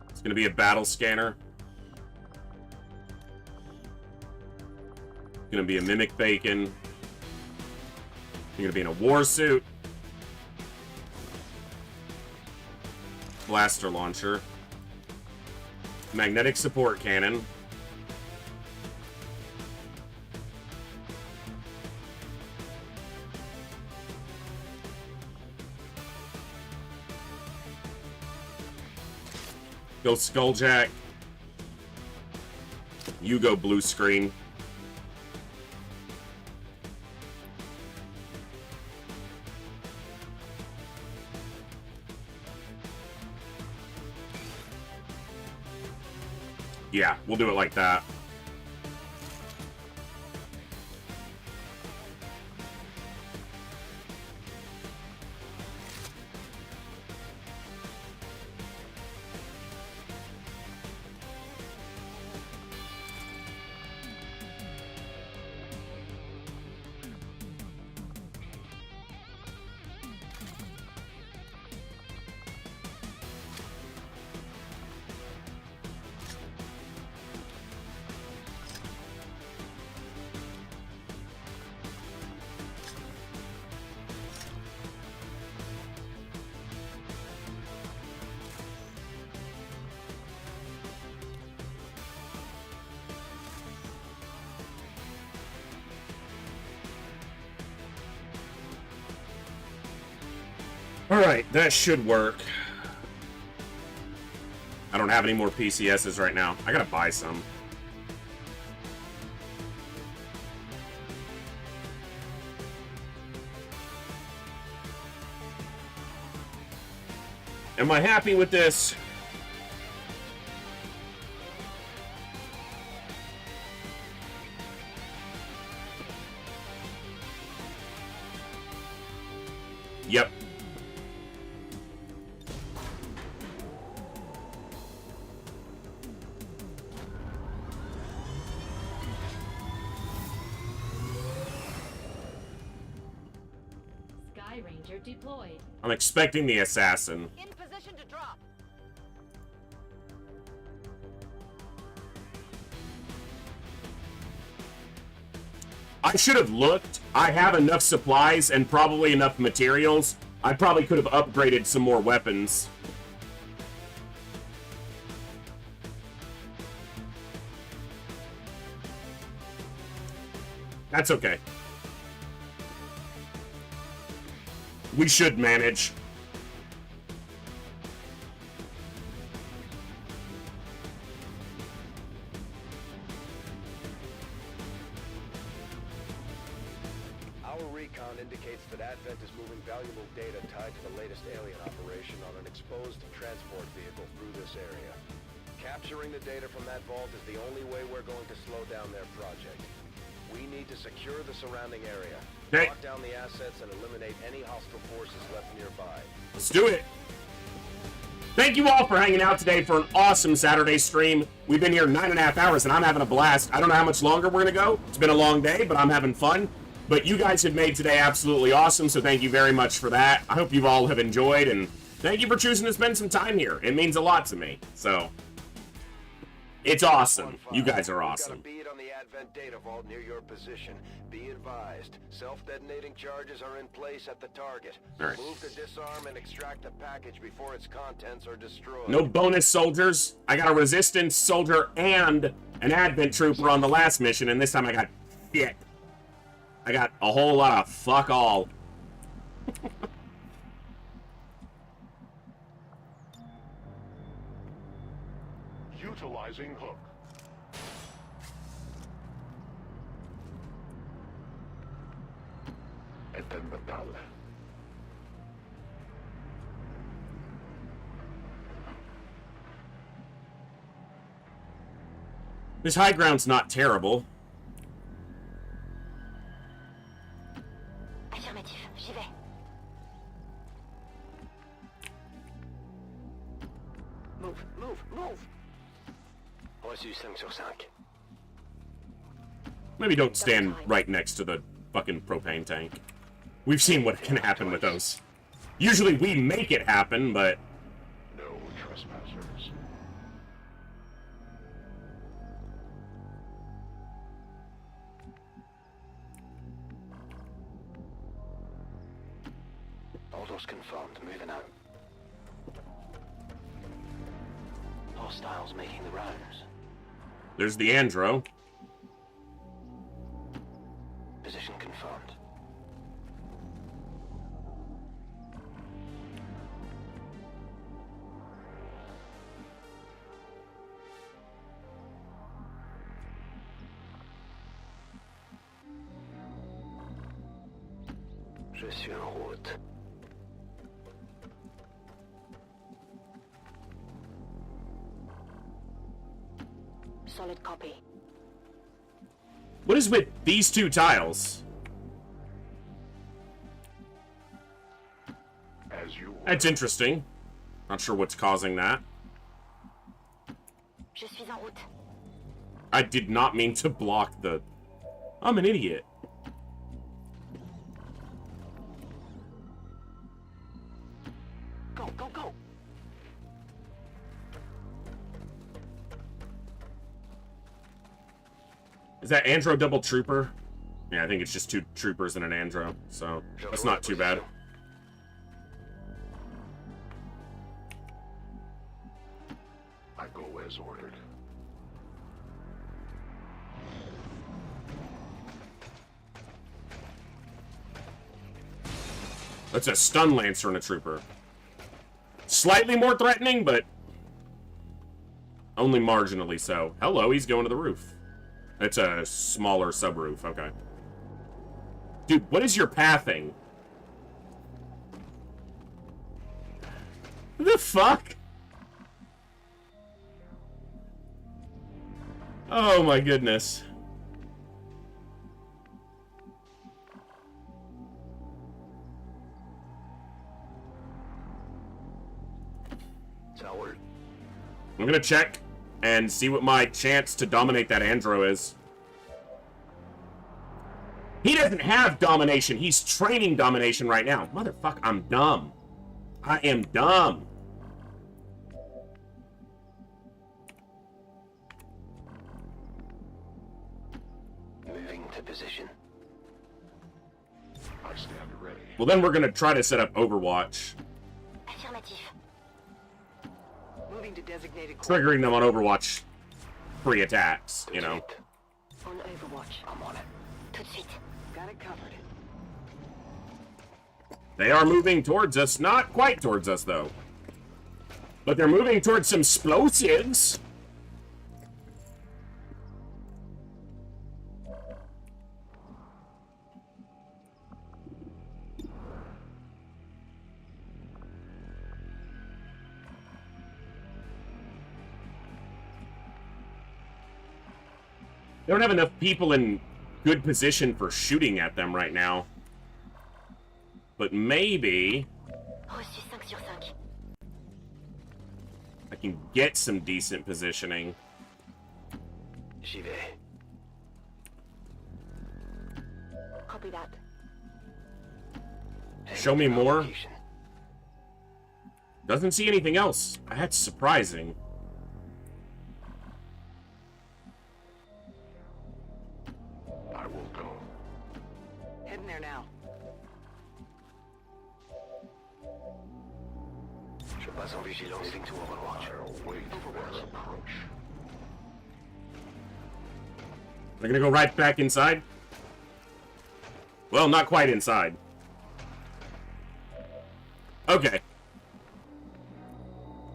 It's going to be a battle scanner. It's going to be a Mimic Bacon. You're going to be in a war suit. Blaster launcher. Magnetic support cannon. Go Skulljack. You go blue screen. Yeah, we'll do it like that. Alright, that should work. I don't have any more PCSs right now. I gotta buy some. Am I happy with this? Yep. Sky Ranger deployed. I'm expecting the assassin. In position to drop. I should have looked. I have enough supplies and probably enough materials. I probably could have upgraded some more weapons. That's okay. We should manage. Our recon indicates that Advent is moving valuable data tied to the latest alien operation on an exposed transport vehicle through this area. Capturing the data from that vault is the only way we're going to slow down their project. We need to secure the surrounding area, lock down the assets, and eliminate any hostile forces left nearby. Let's do it. Thank you all for hanging out today for an awesome Saturday stream. We've been here 9.5 hours, and I'm having a blast. I don't know how much longer we're going to go. It's been a long day, but I'm having fun. But you guys have made today absolutely awesome, so thank you very much for that. I hope you all have enjoyed, and thank you for choosing to spend some time here. It means a lot to me, so it's awesome. You guys are awesome. Got a bead on the Advent data vault near your position. Be advised, self-detonating charges are in place at the target. All right. Move to disarm and extract the package before its contents are destroyed. No bonus soldiers. I got a resistance soldier and an Advent trooper on the last mission, and this time I got shit. I got a whole lot of fuck all. Utilizing hook. Eten metal. This high ground's not terrible. Affirmatif, j'y vais. Move, move, move. Reçu 5 sur 5. Maybe don't stand right next to the fucking propane tank. We've seen what can happen with those. Usually we make it happen, but No trespassers. Orders confirmed. Moving out. Hostiles making the rounds. there's the Andro. Position confirmed. Je suis en route. Solid copy. What is with these two tiles? As you That's interesting. Not sure what's causing that. Je suis en route. I did not mean to block the... I'm an idiot. Go, go, go. Is that Andro double trooper? Yeah, I think it's just two troopers and an Andro, so that's not too bad. I go as ordered. That's a stun lancer and a trooper. Slightly more threatening, but Only marginally so. Hello, he's going to the roof. It's a smaller subroof, okay. Dude, what is your pathing? The fuck? Oh my goodness. I'm gonna check and see what my chance to dominate that Andro is. He doesn't have domination. He's training domination right now. Motherfucker, I'm dumb. I am dumb. Moving to position. I stand ready. Well, then we're gonna try to set up Overwatch. Affirmative. Moving to designated Triggering them on Overwatch free attacks, you know. on Overwatch. I'm on it. Tout de suite. Got it covered. They are moving towards us. Not quite towards us, though. But they're moving towards some explosives. They don't have enough people in good position for shooting at them right now. But maybe Reçu 5 sur 5. I can get some decent positioning. J'y vais. Copy that. Show me more. Doesn't see anything else. That's surprising. I will go. Heading there now. Je passe en vigilance. Moving to Overwatch. Approach. They're gonna go right back inside? Well, not quite inside. Okay.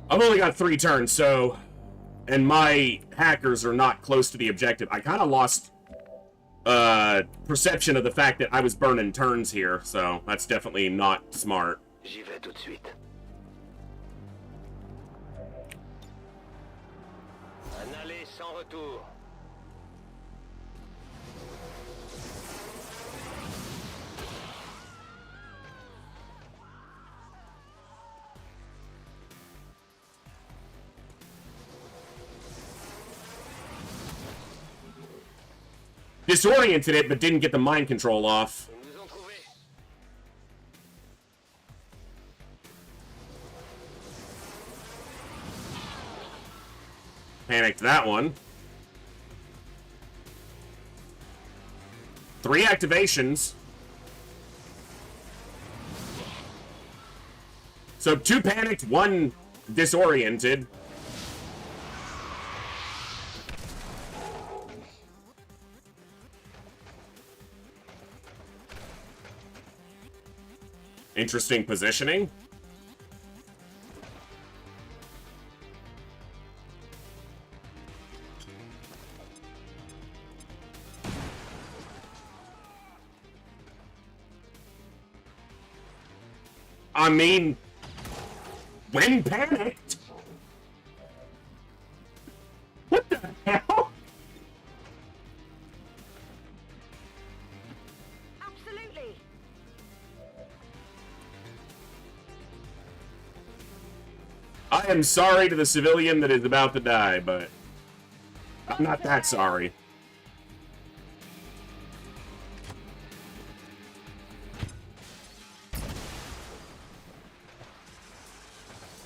I've only got 3 turns, so... And my hackers are not close to the objective. I kind of lost... perception of the fact that I was burning turns here, so that's definitely not smart. J'y vais tout de suite. Un aller sans retour. Disoriented it, but didn't get the mind control off. Ils nous ont trouvés. Panicked that one. 3 activations. So 2 panicked, 1 disoriented. Interesting positioning. I mean, when panicked. What the hell? Absolutely. I am sorry to the civilian that is about to die, but I'm not that sorry.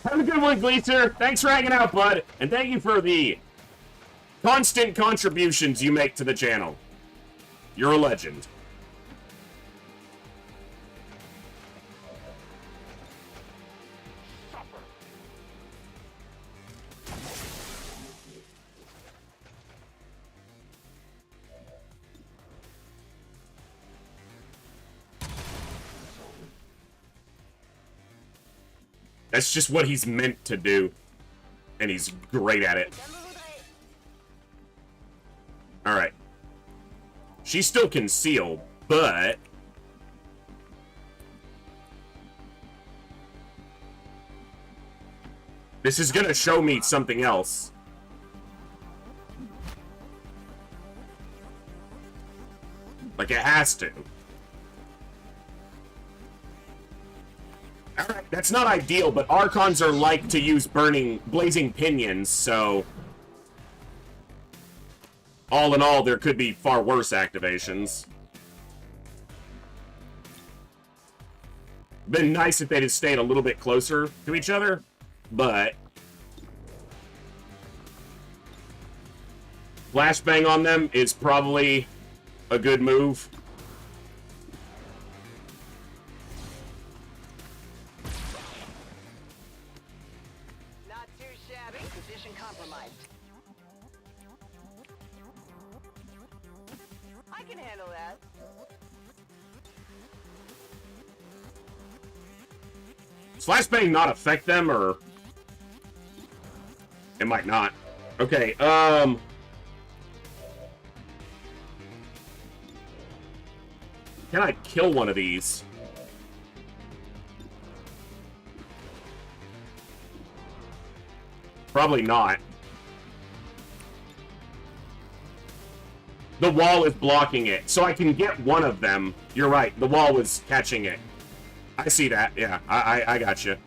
Have a good one, Gleaser. Thanks for hanging out, bud. And thank you for the constant contributions you make to the channel. You're a legend. That's just what he's meant to do. and he's great at it. Alright. She's still concealed, but... this is gonna show me something else. Like, it has to. Alright, that's not ideal, but Archons are like to use blazing pinions, so... all in all, there could be far worse activations. Been nice if they'd have stayed a little bit closer to each other, but... flashbang on them is probably a good move. Not too shabby. Position compromised. I can handle that. Does flashbang not affect them, or... it might not. Okay, can I kill one of these? Probably not. The wall is blocking it, so I can get one of them. You're right, the wall was catching it. I see that, yeah, I got you.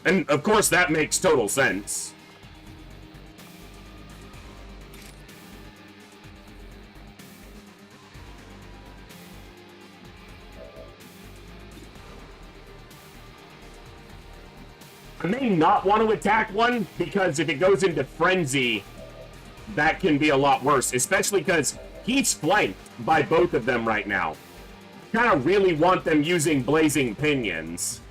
And, of course, that makes total sense. I may not want to attack one, because if it goes into frenzy, that can be a lot worse, especially because he's flanked by both of them right now. Kind of really want them using blazing pinions.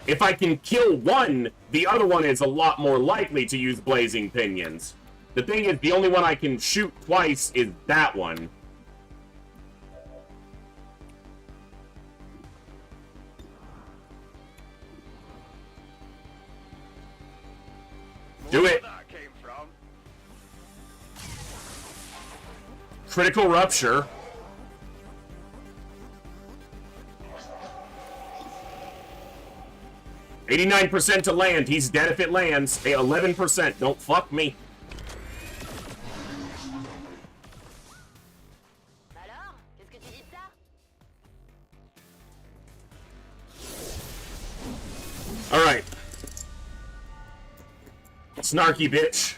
If I can kill one, the other one is a lot more likely to use blazing pinions. The thing is, the only one I can shoot twice is that one. Do it! Critical rupture. %89 to land. He's dead if it lands. Hey, 11%. Don't fuck me. Alright. Snarky bitch.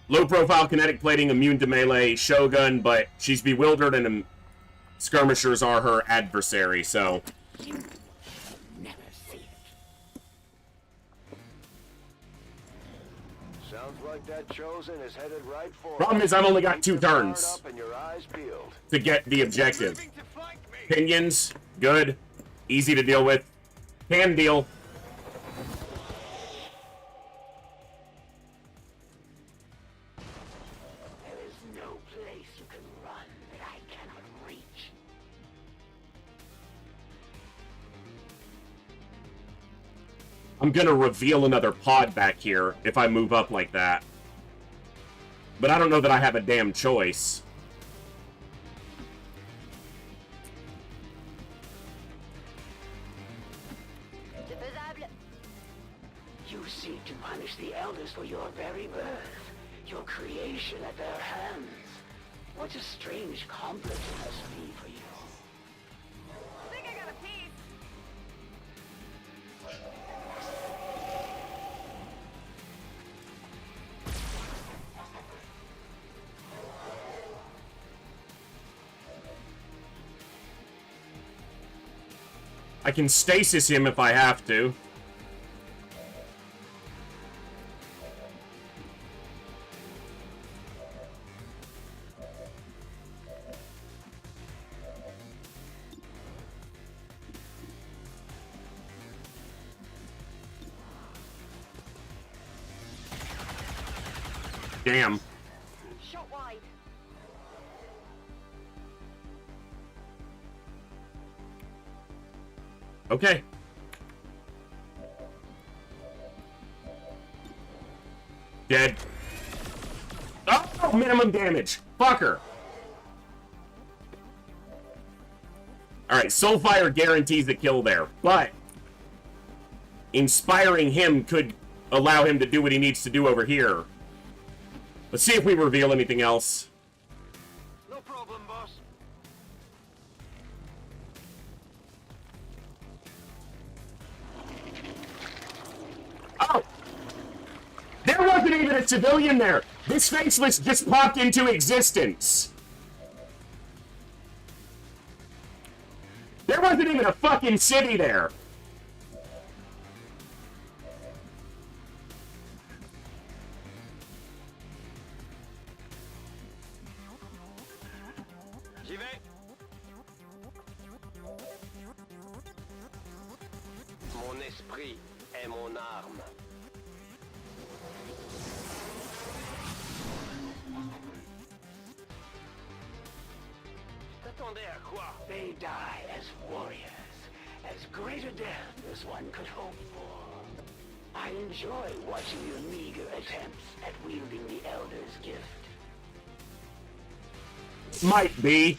Low profile kinetic plating, immune to melee, Shogun, but she's bewildered and skirmishers are her adversary, so... Sounds like that Chosen is headed right for Problem is, I've only got 2 turns and your eyes peeled. to get the objective. Pinions, good. Easy to deal with. Can deal. There is no place you can run that I cannot reach. I'm gonna reveal another pod back here if I move up like that. But I don't know that I have a damn choice. You seek to punish the elders for your very birth, your creation at their hands. What a strange compliment it must be for you. I think I got a piece. I can stasis him if I have to. Damn. Shot wide. Okay. Dead. Oh, minimum damage. Fucker. Alright, Soulfire guarantees the kill there, but inspiring him could allow him to do what he needs to do over here. Let's see if we reveal anything else. No problem, boss. Oh! There wasn't even a civilian there! This faceless just popped into existence! There wasn't even a fucking city there! J'y vais. Mon esprit est mon arme. T'attendais à quoi? They die as warriors, as great a death as one could hope for. I enjoy watching your meager attempts at wielding the Elder's gift. Might be.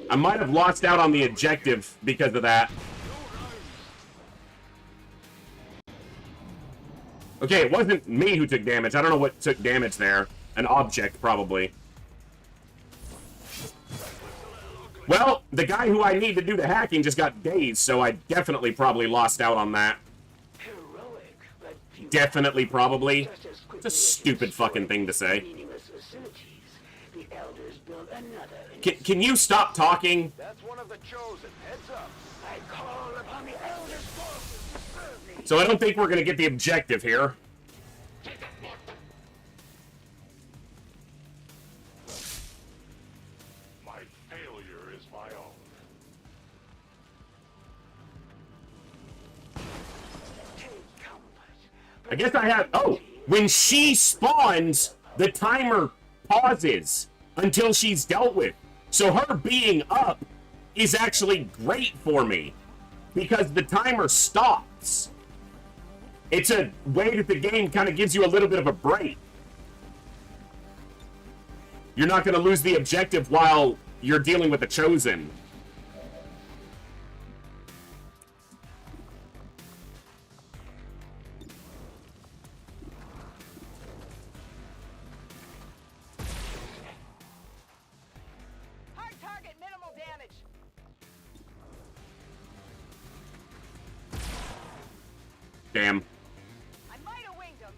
I might have lost out on the objective because of that. Okay, it wasn't me who took damage. I don't know what took damage there. An object, probably. Well, the guy who I need to do the hacking just got dazed, so I definitely probably lost out on that. Definitely, probably. It's a stupid fucking thing to say. Can you stop talking? That's one of the chosen. Heads up. I call upon the Elder's forces to serve me. So I don't think we're gonna get the objective here. My failure is my own. I guess I have... Oh! When she spawns, the timer pauses until she's dealt with. So her being up is actually great for me, because the timer stops. It's a way that the game kind of gives you a little bit of a break. You're not going to lose the objective while you're dealing with the Chosen. Damn. I might have winged him.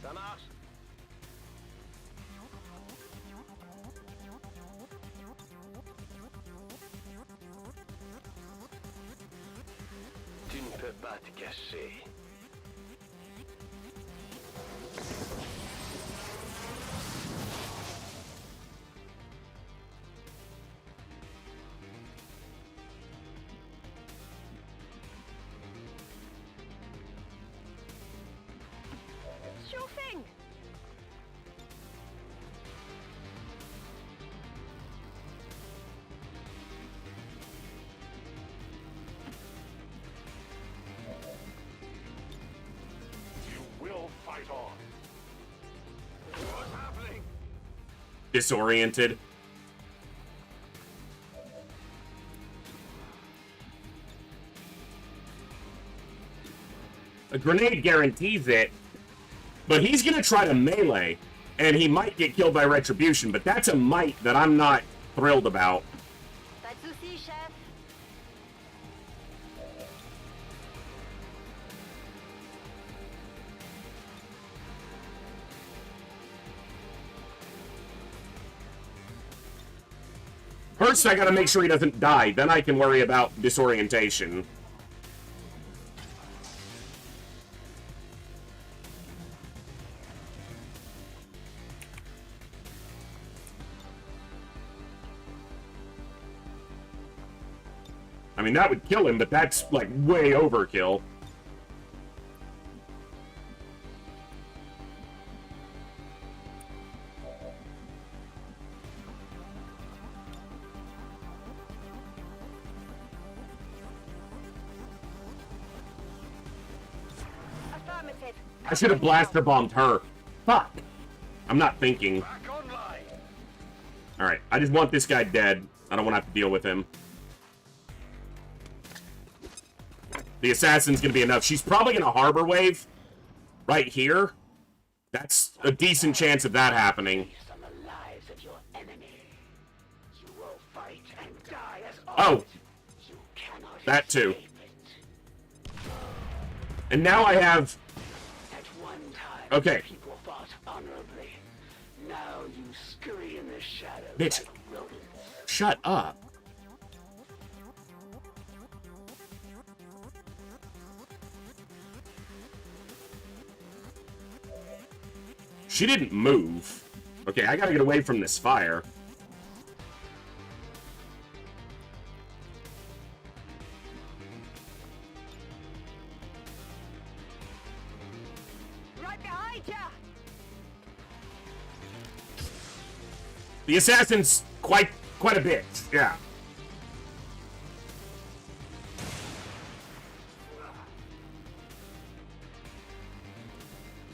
Ça marche. Tu ne peux pas te cacher. Sure thing. You will fight on. What's happening? Disoriented. A grenade guarantees it, but he's going to try to melee, and he might get killed by Retribution, but that's a might that I'm not thrilled about. Pas de soucis, chef. First, I gotta make sure he doesn't die, then I can worry about disorientation. I mean, that would kill him, but that's, like, way overkill. I should have blaster bombed her. Fuck. I'm not thinking. Alright, I just want this guy dead. I don't want to have to deal with him. The assassin's gonna be enough. She's probably gonna harbor wave right here. That's a decent chance of that happening. Oh. That too. And now I have... Okay. Bitch. Shut up. She didn't move. Okay, I gotta get away from this fire. Right behind ya! The assassin's quite a bit, yeah.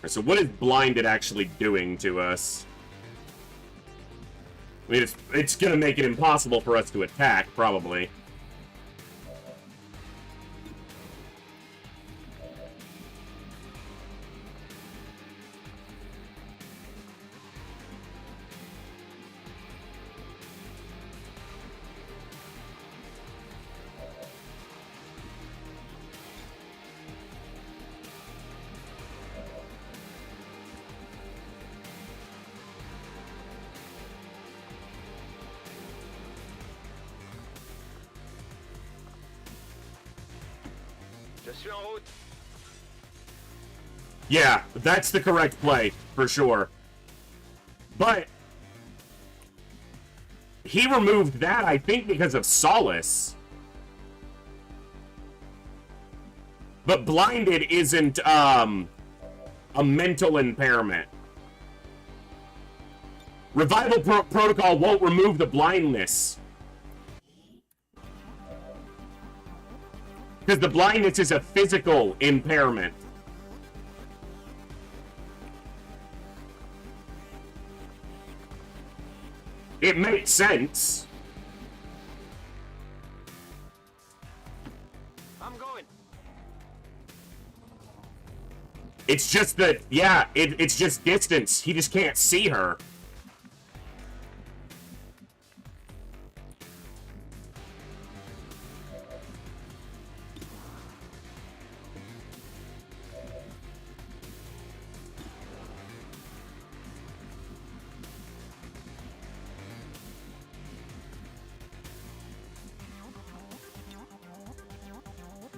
So what is blinded actually doing to us? I mean, it's gonna make it impossible for us to attack, probably. Yeah, that's the correct play, for sure. But he removed that, I think, because of Solace. But blinded isn't, a mental impairment. Revival protocol won't remove the blindness. Because the blindness is a physical impairment. It makes sense. I'm going. It's just that, yeah, it's just distance. He just can't see her.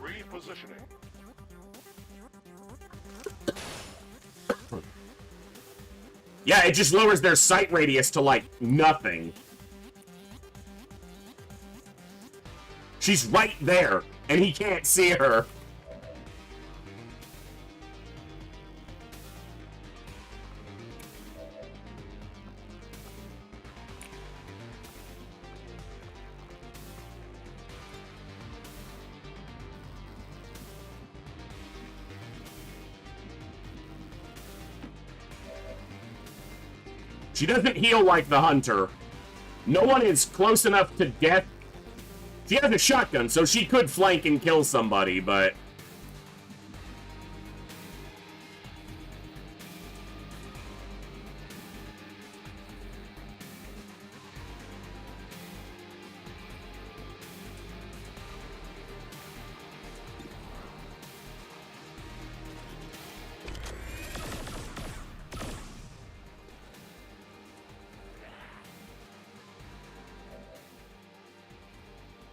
Repositioning. Yeah, it just lowers their sight radius to, like, nothing. She's right there, and he can't see her. She doesn't heal like the hunter. No one is close enough to death. She has a shotgun, so she could flank and kill somebody, but...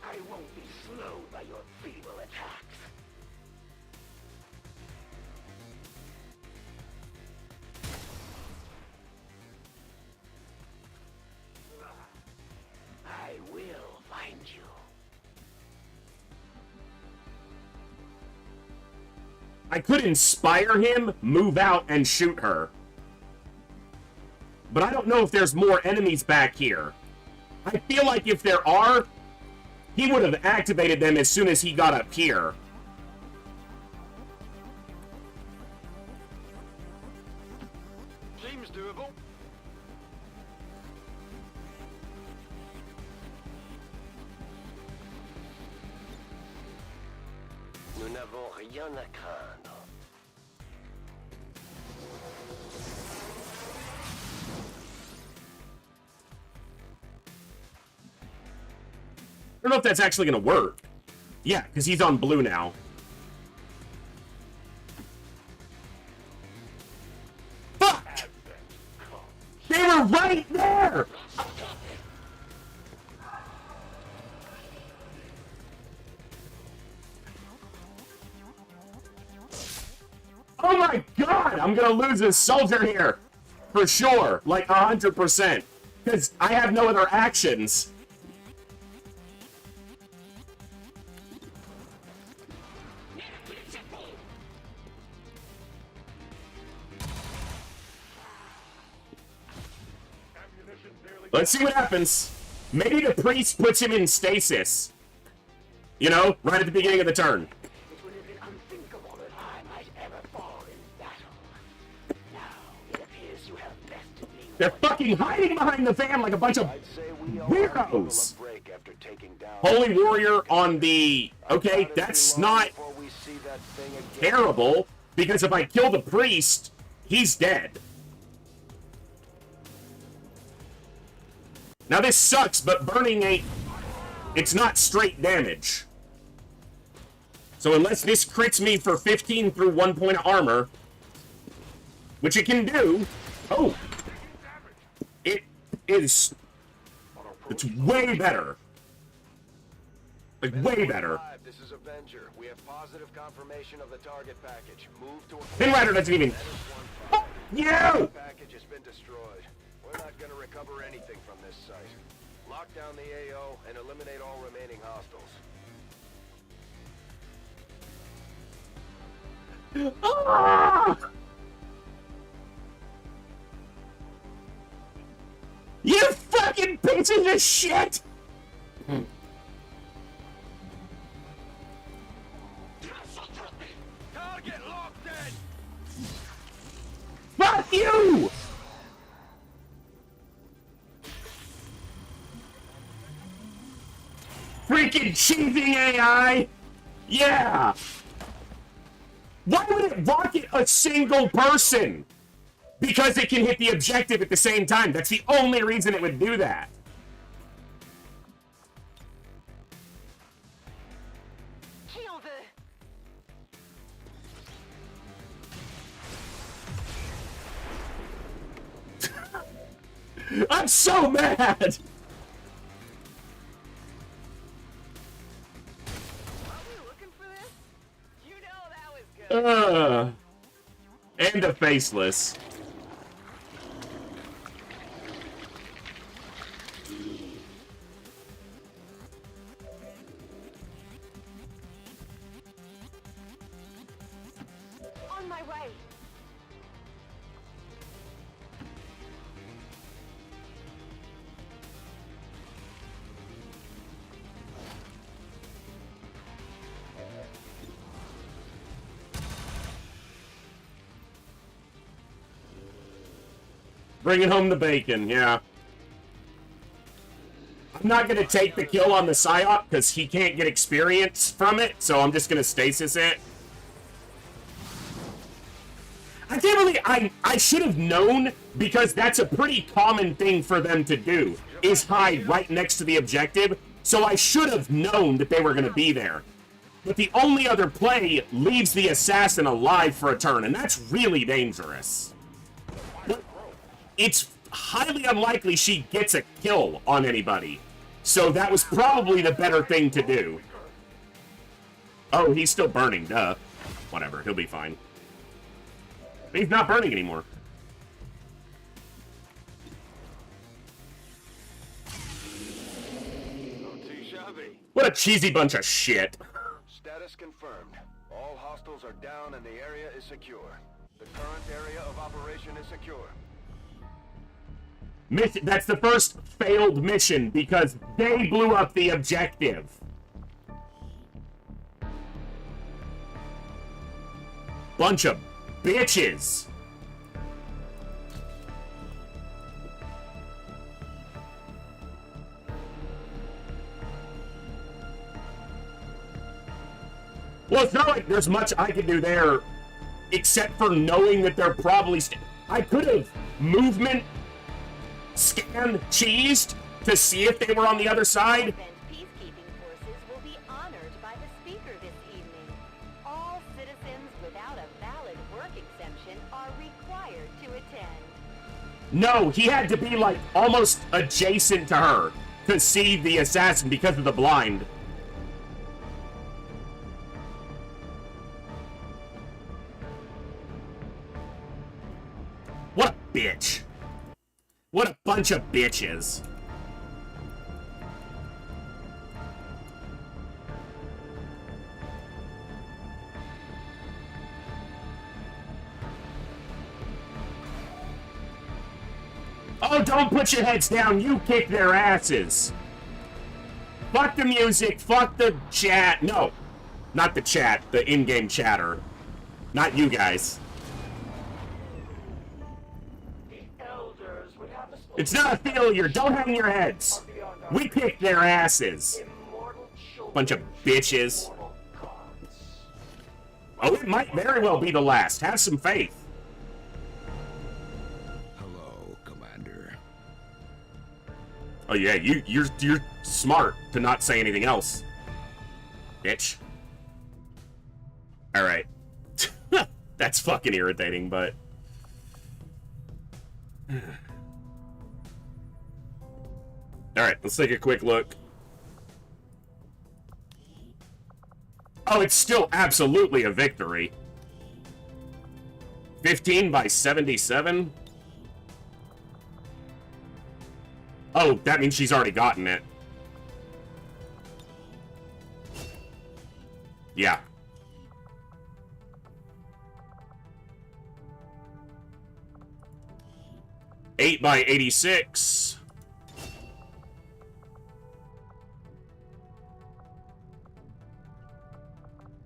I won't be slowed by your feeble attacks. I could inspire him, move out, and shoot her. But I don't know if there's more enemies back here. I feel like if there are, he would have activated them as soon as he got up here. Seems doable. Nous n'avons rien à craindre. I don't know if that's actually going to work. Yeah, because he's on blue now. Fuck! They were right there! Oh my god! I'm going to lose a soldier here. For sure. Like 100%. Because I have no other actions. Let's see what happens. Maybe the priest puts him in stasis. You know, right at the beginning of the turn. It would have been unthinkable that I might ever fall in battle. Now it appears you have bested me. They're fucking hiding behind the van like a bunch of weirdos. Holy Warrior on the... Okay, that's not terrible, because if I kill the priest, he's dead. Now this sucks, but burning ain't... It's not straight damage. So unless this crits me for 15 through 1 point of armor, which it can do... Oh! It is... It's way better. Like, way better. This is Avenger. We have positive confirmation of the target package. Move to... Pinrider doesn't even... Oh, you! The package has been destroyed. We're not going to recover anything from this site. Lock down the AO and eliminate all remaining hostiles. Ah! You fucking pieces of shit! Target locked in! Fuck you! Freaking cheating AI! Yeah! Why would it rocket a single person? Because it can hit the objective at the same time. That's the only reason it would do that. Kill the... I'm so mad! And a faceless. On my way. Bringing home the bacon, yeah. I'm not going to take the kill on the Psyop because he can't get experience from it, so I'm just going to stasis it. I can't believe I should have known, because that's a pretty common thing for them to do, is hide right next to the objective, so I should have known that they were going to be there. But the only other play leaves the assassin alive for a turn, and that's really dangerous. It's highly unlikely she gets a kill on anybody. So that was probably the better thing to do. Oh, he's still burning, duh. Whatever, he'll be fine. He's not burning anymore. What a cheesy bunch of shit. Status confirmed. All hostiles are down and the area is secure. The current area of operation is secure. That's the first failed mission because they blew up the objective. Bunch of bitches. Well, it's not like there's much I can do there, except for knowing that they're probably... I could have movement, scan, cheesed to see if they were on the other side. Peacekeeping forces will be honored by the speaker this evening. All citizens without a valid work exemption are required to attend. No, he had to be, like, almost adjacent to her to see the assassin because of the blind. What a bitch. What a bunch of bitches. Oh, don't put your heads down. You kick their asses. Fuck the music. Fuck the chat. No, not the chat. The in-game chatter. Not you guys. It's not a failure. Don't hang your heads. We kicked their asses. Bunch of bitches. Oh, it might very well be the last. Have some faith. Hello, Commander. Oh yeah, you're smart to not say anything else, bitch. All right. That's fucking irritating, but. Alright, let's take a quick look. Oh, it's still absolutely a victory. 15 by 77? Oh, that means she's already gotten it. Yeah. Eight by 86.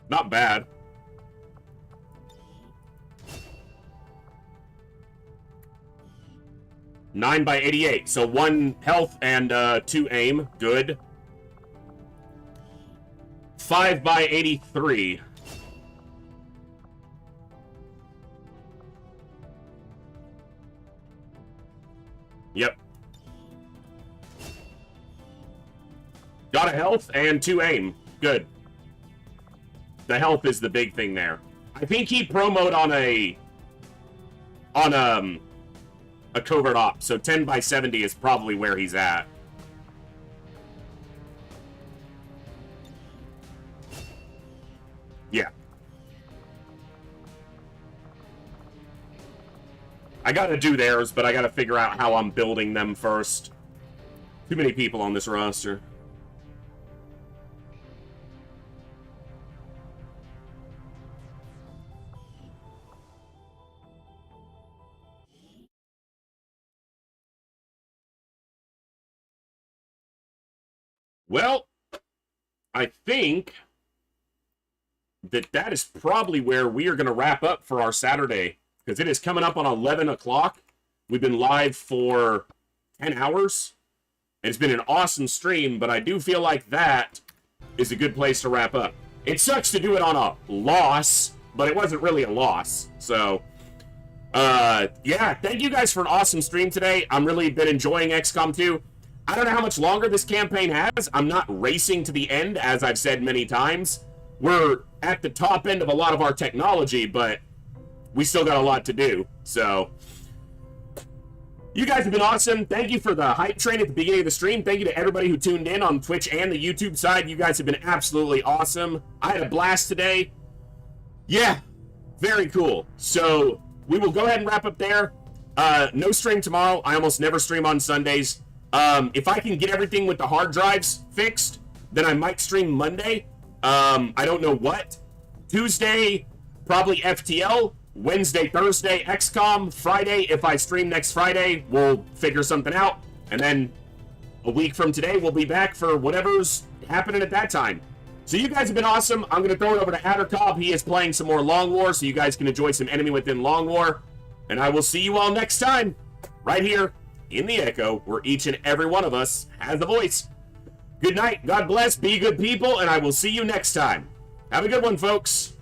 Not bad. Nine by 88. So 1 health and 2 aim. Good. 5 by 83. Yep. Got a health and 2 aim. Good. The health is the big thing there. I think he promoted on a covert op, so 10 by 70 is probably where he's at. Yeah. I gotta do theirs, but I gotta figure out how I'm building them first. Too many people on this roster. Well, I think that is probably where we are going to wrap up for our Saturday, because it is coming up on 11 o'clock. We've been live for 10 hours. It's been an awesome stream, but I do feel like that is a good place to wrap up. It sucks to do it on a loss, but it wasn't really a loss. So, yeah, thank you guys for an awesome stream today. I'm really been enjoying XCOM 2. I don't know how much longer this campaign has. I'm not racing to the end, as I've said many times. We're at the top end of a lot of our technology, but we still got a lot to do. So, you guys have been awesome. Thank you for the hype train at the beginning of the stream. Thank you to everybody who tuned in on Twitch and the YouTube side. You guys have been absolutely awesome. I had a blast today. Yeah, very cool. So, we will go ahead and wrap up there. No stream tomorrow. I almost never stream on Sundays. If I can get everything with the hard drives fixed, then I might stream Monday. I don't know what. Tuesday, probably FTL. Wednesday, Thursday, XCOM. Friday, if I stream next Friday, we'll figure something out. And then a week from today, we'll be back for whatever's happening at that time. So you guys have been awesome. I'm going to throw it over to Addercobb. He is playing some more Long War, so you guys can enjoy some Enemy Within Long War. And I will see you all next time, right here in the Echo, where each and every one of us has a voice. Good night, God bless, be good people, and I will see you next time. Have a good one, folks.